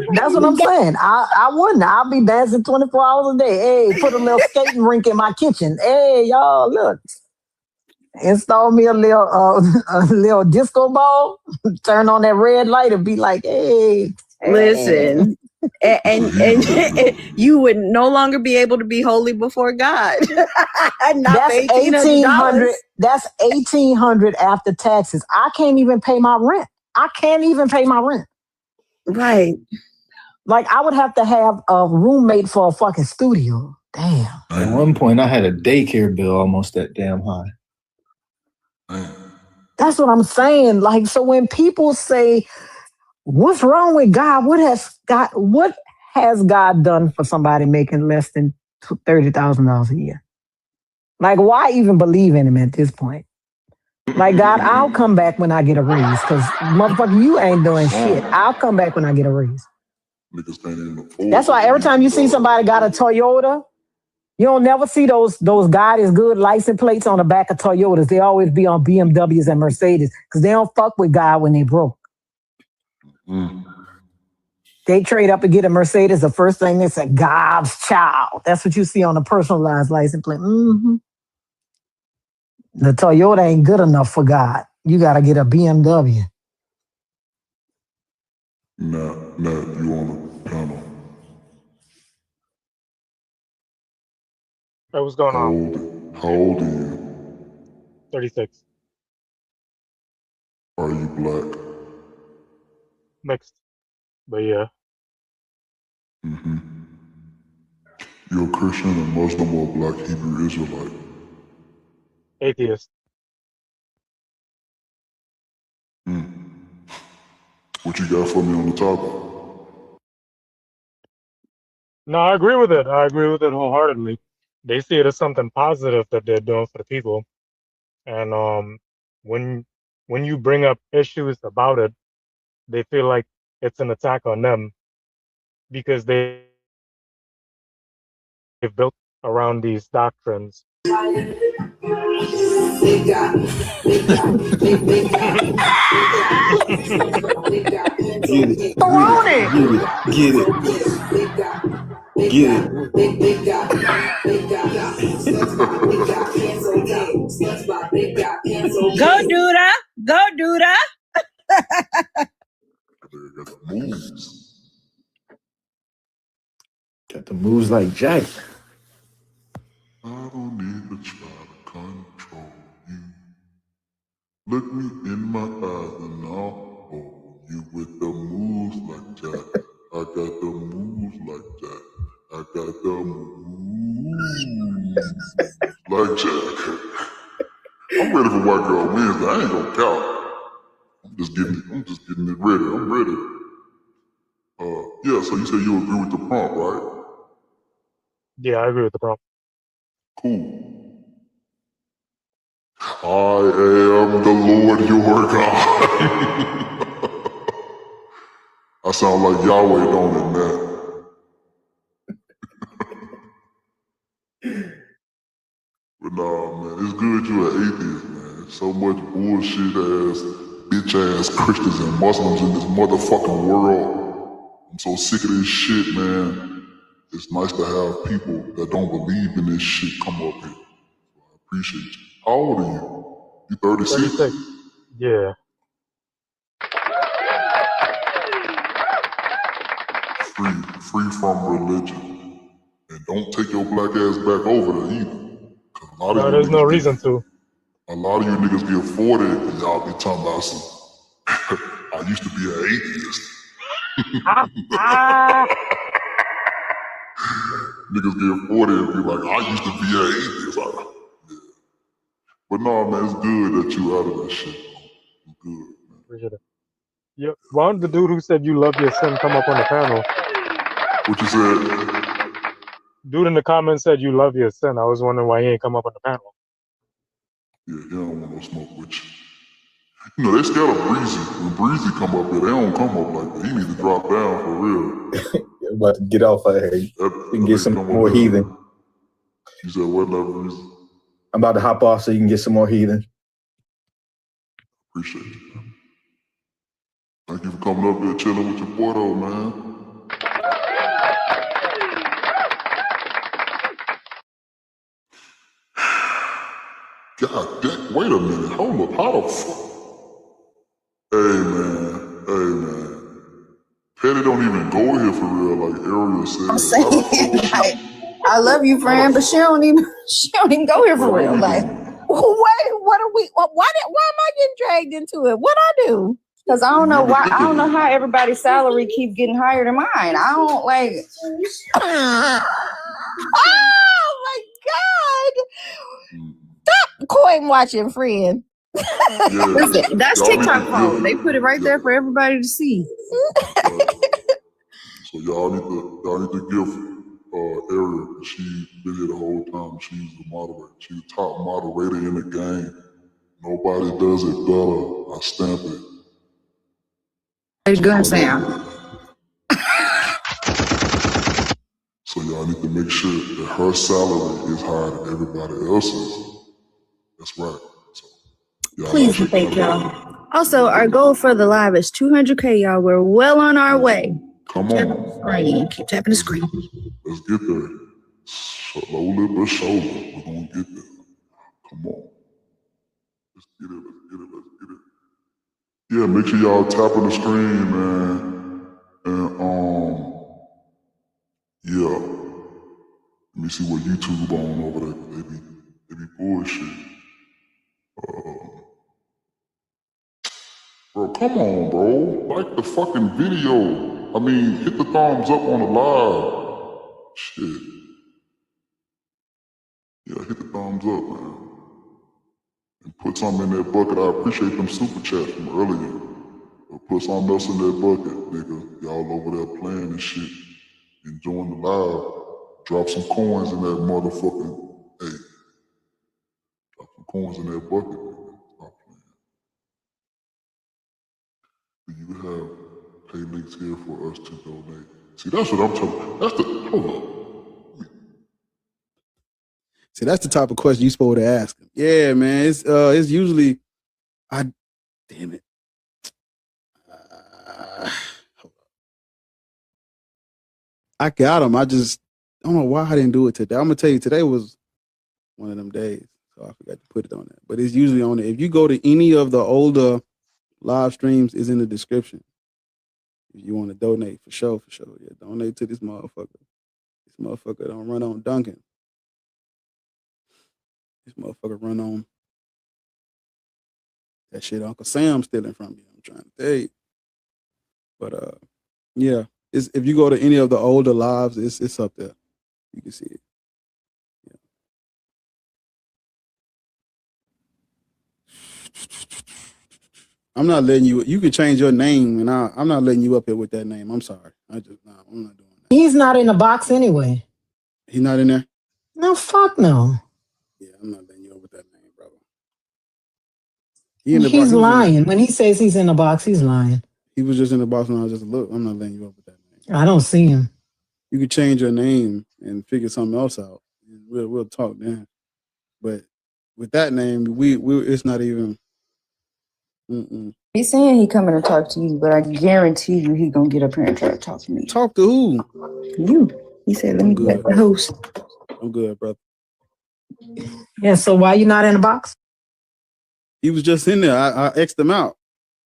I wouldn't. I'll be dancing 24 hours a day. Hey, put a little skating rink in my kitchen. Hey, y'all, look. Install me a little disco ball. Turn on that red light and be like, hey. Listen. And you would no longer be able to be holy before God. That's $1,800. That's $1,800 after taxes. I can't even pay my rent. I can't even pay my rent. Right. Like, I would have to have a roommate for a fucking studio. Damn. At one point, I had a daycare bill almost that damn high. That's what I'm saying. Like, so when people say, what's wrong with God? What has God done for somebody making less than $30,000 a year? Like, why even believe in him at this point? Like, God, I'll come back when I get a raise, because motherfucker, you ain't doing shit. I'll come back when I get a raise. That's why every time you see somebody got a Toyota, you don't never see those God is good license plates on the back of Toyotas. They always be on BMWs and Mercedes, because they don't fuck with God when they broke. They trade up and get a Mercedes. The first thing they say, God's child. That's what you see on a personalized license plate. The Toyota ain't good enough for God. You got to get a BMW. Matt, you on the panel. Hey, what's going on? How old are you? 36. Are you black? Mixed. But yeah. You're a Christian, a Muslim, or a black Hebrew Israelite? Atheist. What you got for me on the topic? No, I agree with it. I agree with it wholeheartedly. They see it as something positive that they're doing for the people. And when you bring up issues about it, they feel like it's an attack on them because they've built around these doctrines. Go, Duda. Go, Duda. Got the moves like Jack. I don't need to try to control you. Look me in my eyes and I'll hold you with the moves like Jack. I got the moves like Jack. I got the moves like Jack. I'm ready for White Girl Wednesday. I ain't gonna count. I'm just getting it ready. I'm ready. Yeah, so you said you agree with the prompt, right? Yeah, I agree with the prompt. Cool. I am the Lord your God. I sound like Yahweh, don't it, man? But nah, man, it's good you're an atheist, man. So much bullshit ass, bitch ass Christians and Muslims in this motherfucking world. I'm so sick of this shit, man. It's nice to have people that don't believe in this shit come up here. I appreciate you. How old are you? You 36? 36. Yeah. Free from religion. And don't take your black ass back over there either. No, there's no reason to. A lot of you niggas get 40 and y'all be talking about some, I used to be an atheist. Niggas get 40 and be like, I used to be an atheist. Yeah. But no, man, it's good that you out of that shit. It's good, man. Appreciate it. Yeah. Why don't the dude who said you love your sin come up on the panel? What you said? Dude in the comments said you love your sin. I was wondering why he ain't come up on the panel. Yeah, he don't want no smoke with you. You know, they scared of Breezy. When Breezy come up here, they don't come up like that. He need to drop down for real. You're about to get off out here. You can get some more heathen. You said what now, Breezy? I'm about to hop off so you can get some more heathen. Appreciate you, man. Thank you for coming up here chilling with your boy though, man. God damn, wait a minute, hold up, how the fuck? Hey man. Petty don't even go here for real, like Ariel said. I'm saying, I love you, friend, but she don't even go here for real. Like, wait, why am I getting dragged into it? What I do? Because I don't know why. I don't know how everybody's salary keep getting higher than mine. I don't like. Oh my God! Stop coin watching, friend. Listen, that's TikTok phone. They put it right there for everybody to see. So y'all need to give Ariel. She been here the whole time. She's the moderator. She's the top moderator in the game. Nobody does it better. I stamp it. It's gun sound. So y'all need to make sure that her salary is higher than everybody else's. That's right. So Please and thank y'all. Also, our goal for the live is 200K, y'all. We're well on our way. Come on. Keep tapping the screen. Let's get there. Slowly but surely, we're gonna get there. Come on. Let's get it. Yeah, make sure y'all tapping the screen, man. And yeah. Let me see what YouTube on over there. They be bullshit. Bro, come on, bro. Like the fucking video. I mean, hit the thumbs up on the live. Shit. Yeah, hit the thumbs up, man. And put something in that bucket. I appreciate them super chats from earlier. But put something else in that bucket, nigga. Y'all over there playing and shit. Enjoying the live. Drop some coins in that motherfucking. Hey. Drop some coins in that bucket, nigga. Stop playing. Do you have pay links here for us to donate? See, that's what I'm talking about. That's the. Hold up. See, that's the type of question you supposed to ask him. Yeah, man. It's usually, damn it. I got him. I just don't know why I didn't do it today. I'm gonna tell you, today was one of them days, so I forgot to put it on there. But it's usually on there. If you go to any of the older live streams, it's in the description. If you want to donate, for sure. Yeah, donate to this motherfucker. This motherfucker don't run on Duncan. This motherfucker run on that shit Uncle Sam stealing from you. I'm trying to tell you. But yeah, if you go to any of the older lives, it's up there. You can see it. Yeah. I'm not letting you. You can change your name, and I'm not letting you up here with that name. I'm sorry. I'm not doing that. He's not in the box anyway. He's not in there? No, fuck no. Yeah, I'm not letting you up with that name, brother. He's lying. When he says he's in the box, he's lying. He was just in the box when I was just look. I'm not letting you up with that name. I don't see him. You could change your name and figure something else out. We'll talk then. But with that name, we it's not even. He's saying he coming to talk to you, but I guarantee you he gonna get up here and try to talk to me. Talk to who? You. He said, let me get the host. I'm good, brother. Yeah, so why you not in the box? He was just in there. I X'd him out.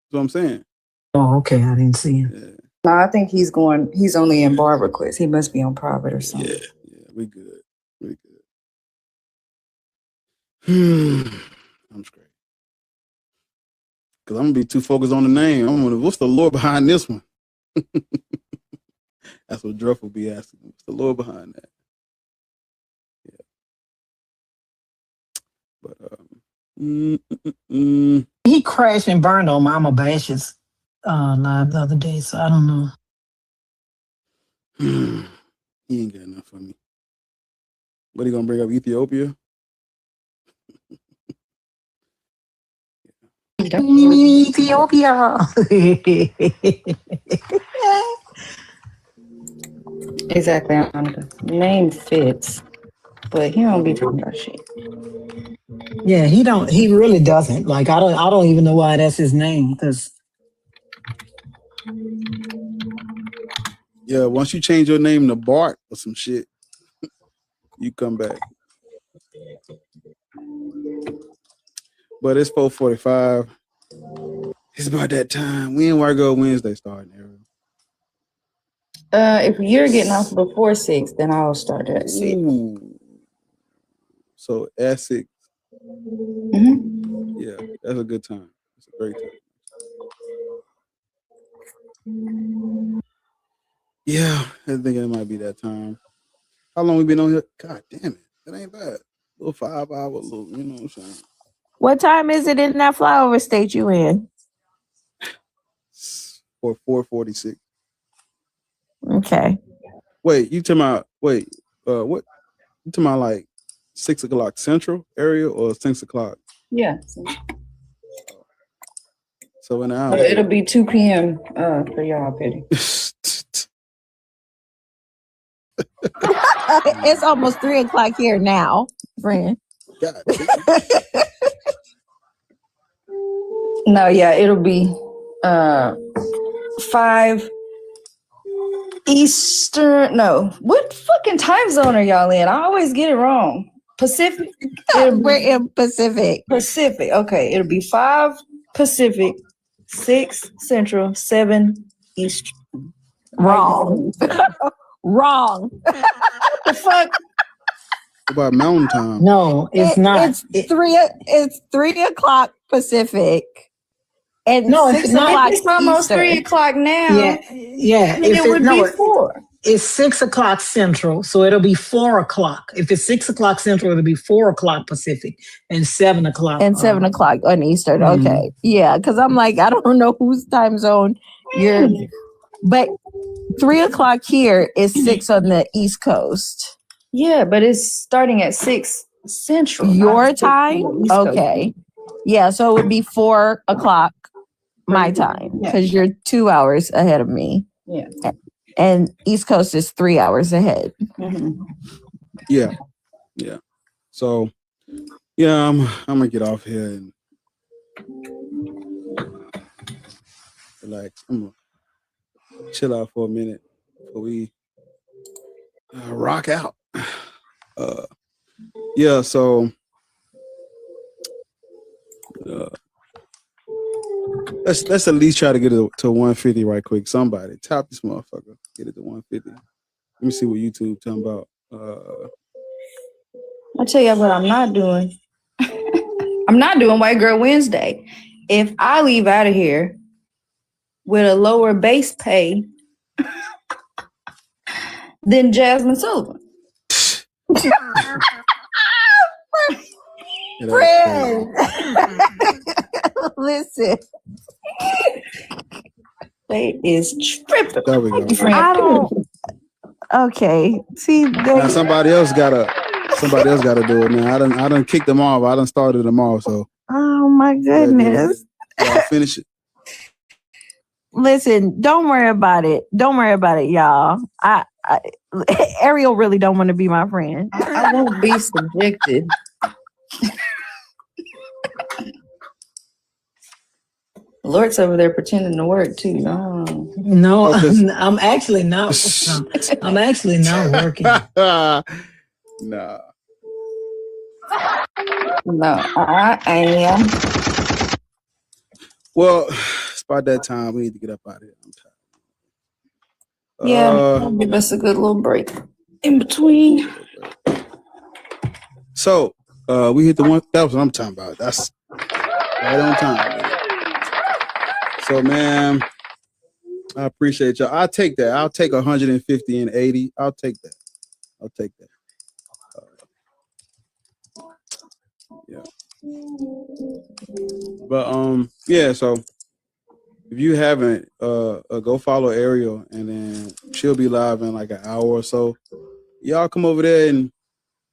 That's what I'm saying. Oh, okay. I didn't see him. Yeah. No, I think he's only in bar request. He must be on private or something. Yeah, we good. I'm straight. Because I'm going to be too focused on the name. I'm gonna, what's the lore behind this one? That's what Druff will be asking. What's the lore behind that? Yeah. But, he crashed and burned on Mama Bash's live the other day, so I don't know. He ain't got enough for me. What, he going to bring up Ethiopia? Ethiopia. Exactly. The name fits, but he don't be talking about shit. Yeah, he really doesn't. Like I don't even know why that's his name, because yeah, once you change your name to Bart or some shit, you come back. But it's 4:45. It's about that time. When Wargo Wednesday starting, Ariel? If you're getting off before 6, then I'll start at 6. Ooh. So at 6. Mm-hmm. Yeah, that's a good time. It's a great time. Yeah, I think it might be that time. How long we been on here? God damn it. That ain't bad. Little 5 hour, little, you know what I'm saying? What time is it in that flyover state you in? For 4:46. Okay. Wait, you talking about what? You talking about like 6 o'clock central area or 6 o'clock? Yeah. So an hour. It'll be 2 p.m. For y'all, Petty. It's almost 3 o'clock here now, friend. God. No, yeah, it'll be 5 Eastern. No, what fucking time zone are y'all in? I always get it wrong. Pacific. We're in Pacific. Pacific. Okay, it'll be 5 Pacific, 6 Central, 7 Eastern. Wrong. Wrong. What the fuck? About mountain time? No, it's not. It's 3 o'clock Pacific. And No, 6 it's not. o'clock It's almost Eastern. 3 o'clock now. Yeah. Then it would be 4. It's 6 o'clock Central, so it'll be 4 o'clock. If it's 6 o'clock Central, it'll be 4 o'clock Pacific and 7 o'clock. And 7 o'clock on Eastern. Okay. Yeah, because I'm like, I don't know whose time zone you're. But 3 o'clock here is 6 on the East Coast. Yeah, but it's starting at 6 Central. Your time? Okay. Yeah, so it would be 4 o'clock my time because you're 2 hours ahead of me. Yeah. And East Coast is 3 hours ahead. Mm-hmm. Yeah. So, yeah, I'm gonna get off here and relax. I'm gonna chill out for a minute before we rock out. Yeah. So, let's at least try to get it to 150 right quick. Somebody tap this motherfucker. Get it to 150. Let me see what YouTube talking about. I'll tell you what I'm not doing. I'm not doing White Girl Wednesday. If I leave out of here with a lower base pay than Jasmine Sullivan. Friend. Listen. They is tripping. There we go. I don't. Okay. See, now somebody else gotta do it now. I done kicked them off. I done started them off. So. Oh my goodness. Y'all finish it. Listen, don't worry about it. Don't worry about it, y'all. Ariel really don't want to be my friend. I won't be subjected. Lord's over there pretending to work too. No, I'm actually not. I'm actually not working. Nah. No, I am. Well, it's about that time. We need to get up out of here. I'm tired. Yeah, give us a good little break in between. So, we hit the one. That was what I'm talking about. That's right on time. So, man, I appreciate y'all. I'll take that. I'll take 150 and 80. I'll take that. Yeah. But yeah. So, if you haven't, go follow Ariel, and then she'll be live in like an hour or so. Y'all come over there and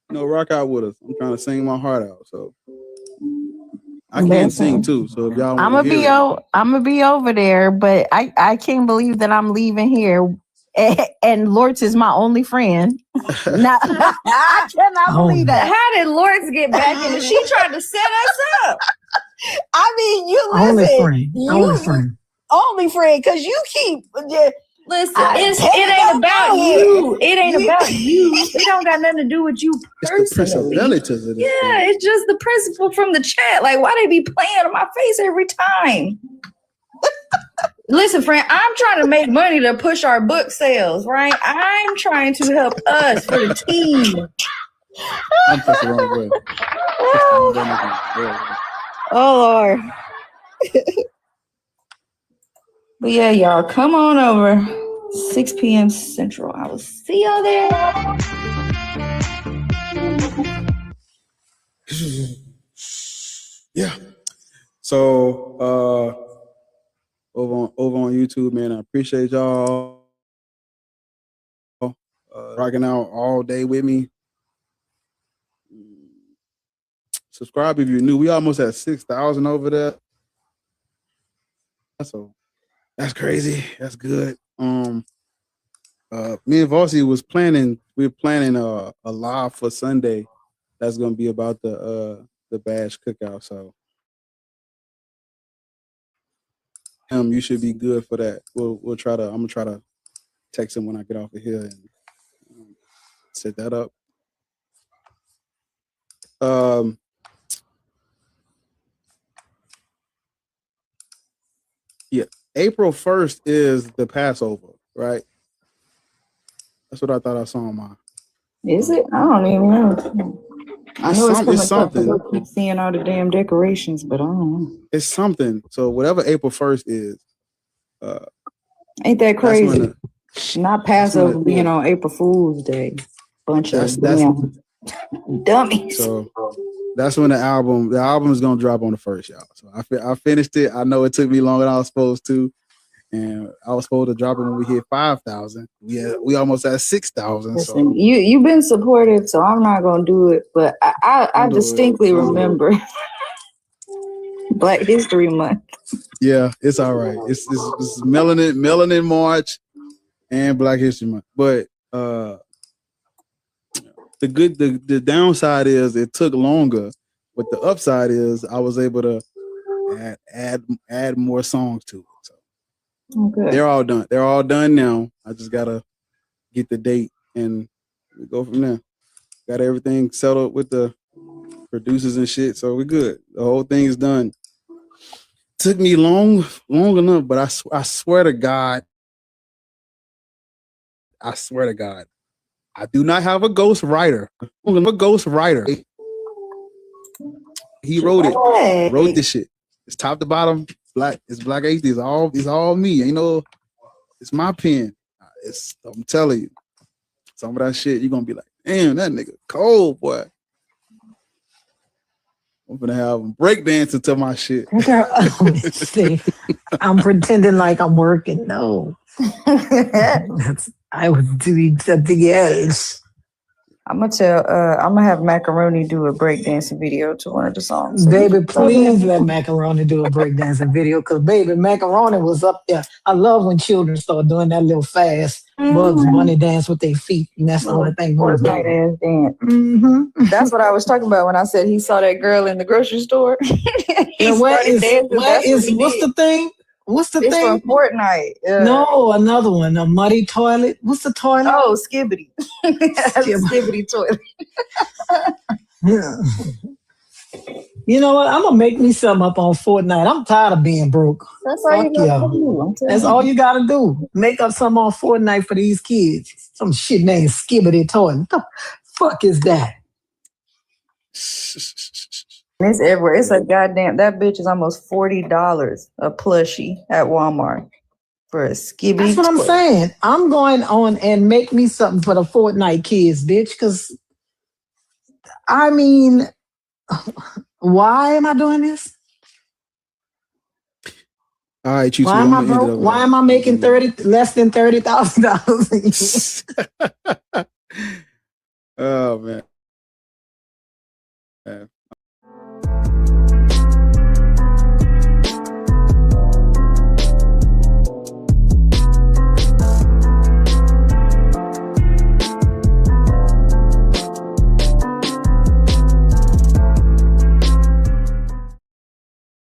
rock out with us. I'm trying to sing my heart out. So. I can't sing too, so if y'all I'm gonna be over there, but I can't believe that I'm leaving here, and Lords is my only friend. Now, I cannot believe that. How did Lords get back in? She tried to set us up. I mean, you listen. Only friend, because you keep. Listen, it ain't about you. It ain't about you. It don't got nothing to do with you personally. Yeah, it's just the principle from the chat. Like, why they be playing in my face every time? Listen, friend, I'm trying to make money to push our book sales, right? I'm trying to help us for the team. I'm pressing the wrong way. Oh Lord. But yeah, y'all, come on over. 6 p.m. Central. I will see y'all there. Yeah. So over on YouTube, man, I appreciate y'all rocking out all day with me. Subscribe if you're new. We almost at 6,000 over there. So that's crazy. That's good. Me and Vossi was planning. We're planning a live for Sunday. That's gonna be about the bash cookout. So you should be good for that. We'll try to. I'm gonna try to text him when I get off of here and set that up. Yeah, April 1st is the Passover, right? That's what I thought I saw on my. Is it? I don't even know. I know it's coming up because I keep seeing all the damn decorations, but I don't know. It's something. So whatever April 1st is. Ain't that crazy? Not Passover being on April Fool's Day. Bunch of dummies. So that's when the album is gonna drop on the 1st, y'all. So I finished it. I know it took me longer than I was supposed to, and I was supposed to drop it when we hit 5,000. We almost at 6,000. So you've been supportive, so I'm not gonna do it. But I distinctly remember Black History Month. Yeah, it's all right. It's Melanin March and Black History Month. But the downside is it took longer, but the upside is I was able to add more songs to it. So they're all done. They're all done now. I just gotta get the date and we go from there. Got everything settled with the producers and shit, so we're good. The whole thing is done. Took me long enough, but I swear to God, I do not have a ghost writer. I'm a ghost writer. He wrote it. Wrote this shit. It's top to bottom. Black. It's Black atheist. It's all me. You know, it's my pen. I'm telling you, some of that shit you're gonna be like, damn, that nigga cold, boy. I'm gonna have them breakdancing to my shit. I'm pretending like I'm working. No. I was doing something else. I'm gonna have Macaroni do a breakdancing video to one of the songs. Baby, please let Macaroni do a breakdancing video, because baby, Macaroni was up there. I love when children start doing that little fast Bugs Bunny dance with their feet, and that's the only thing. Fortnite ass dance. That's what I was talking about when I said he saw that girl in the grocery store. What's the thing? What's the it's thing? From Fortnite. No, another one. A muddy toilet. What's the toilet? Oh, Skibbity. Skibbity toilet. You know what? I'm gonna make me something up on Fortnite. I'm tired of being broke. That's all you gotta do. That's all you gotta do. Make up something on Fortnite for these kids. Some shit named Skibbity toilet. What the fuck is that? It's everywhere. It's a goddamn. That bitch is almost $40 a plushie at Walmart for a Skibbity. That's what I'm saying. I'm going on and make me something for the Fortnite kids, bitch. Because I mean, why am I doing this? All right, you. Why am I broke? Why am I making less than $30,000? Oh man.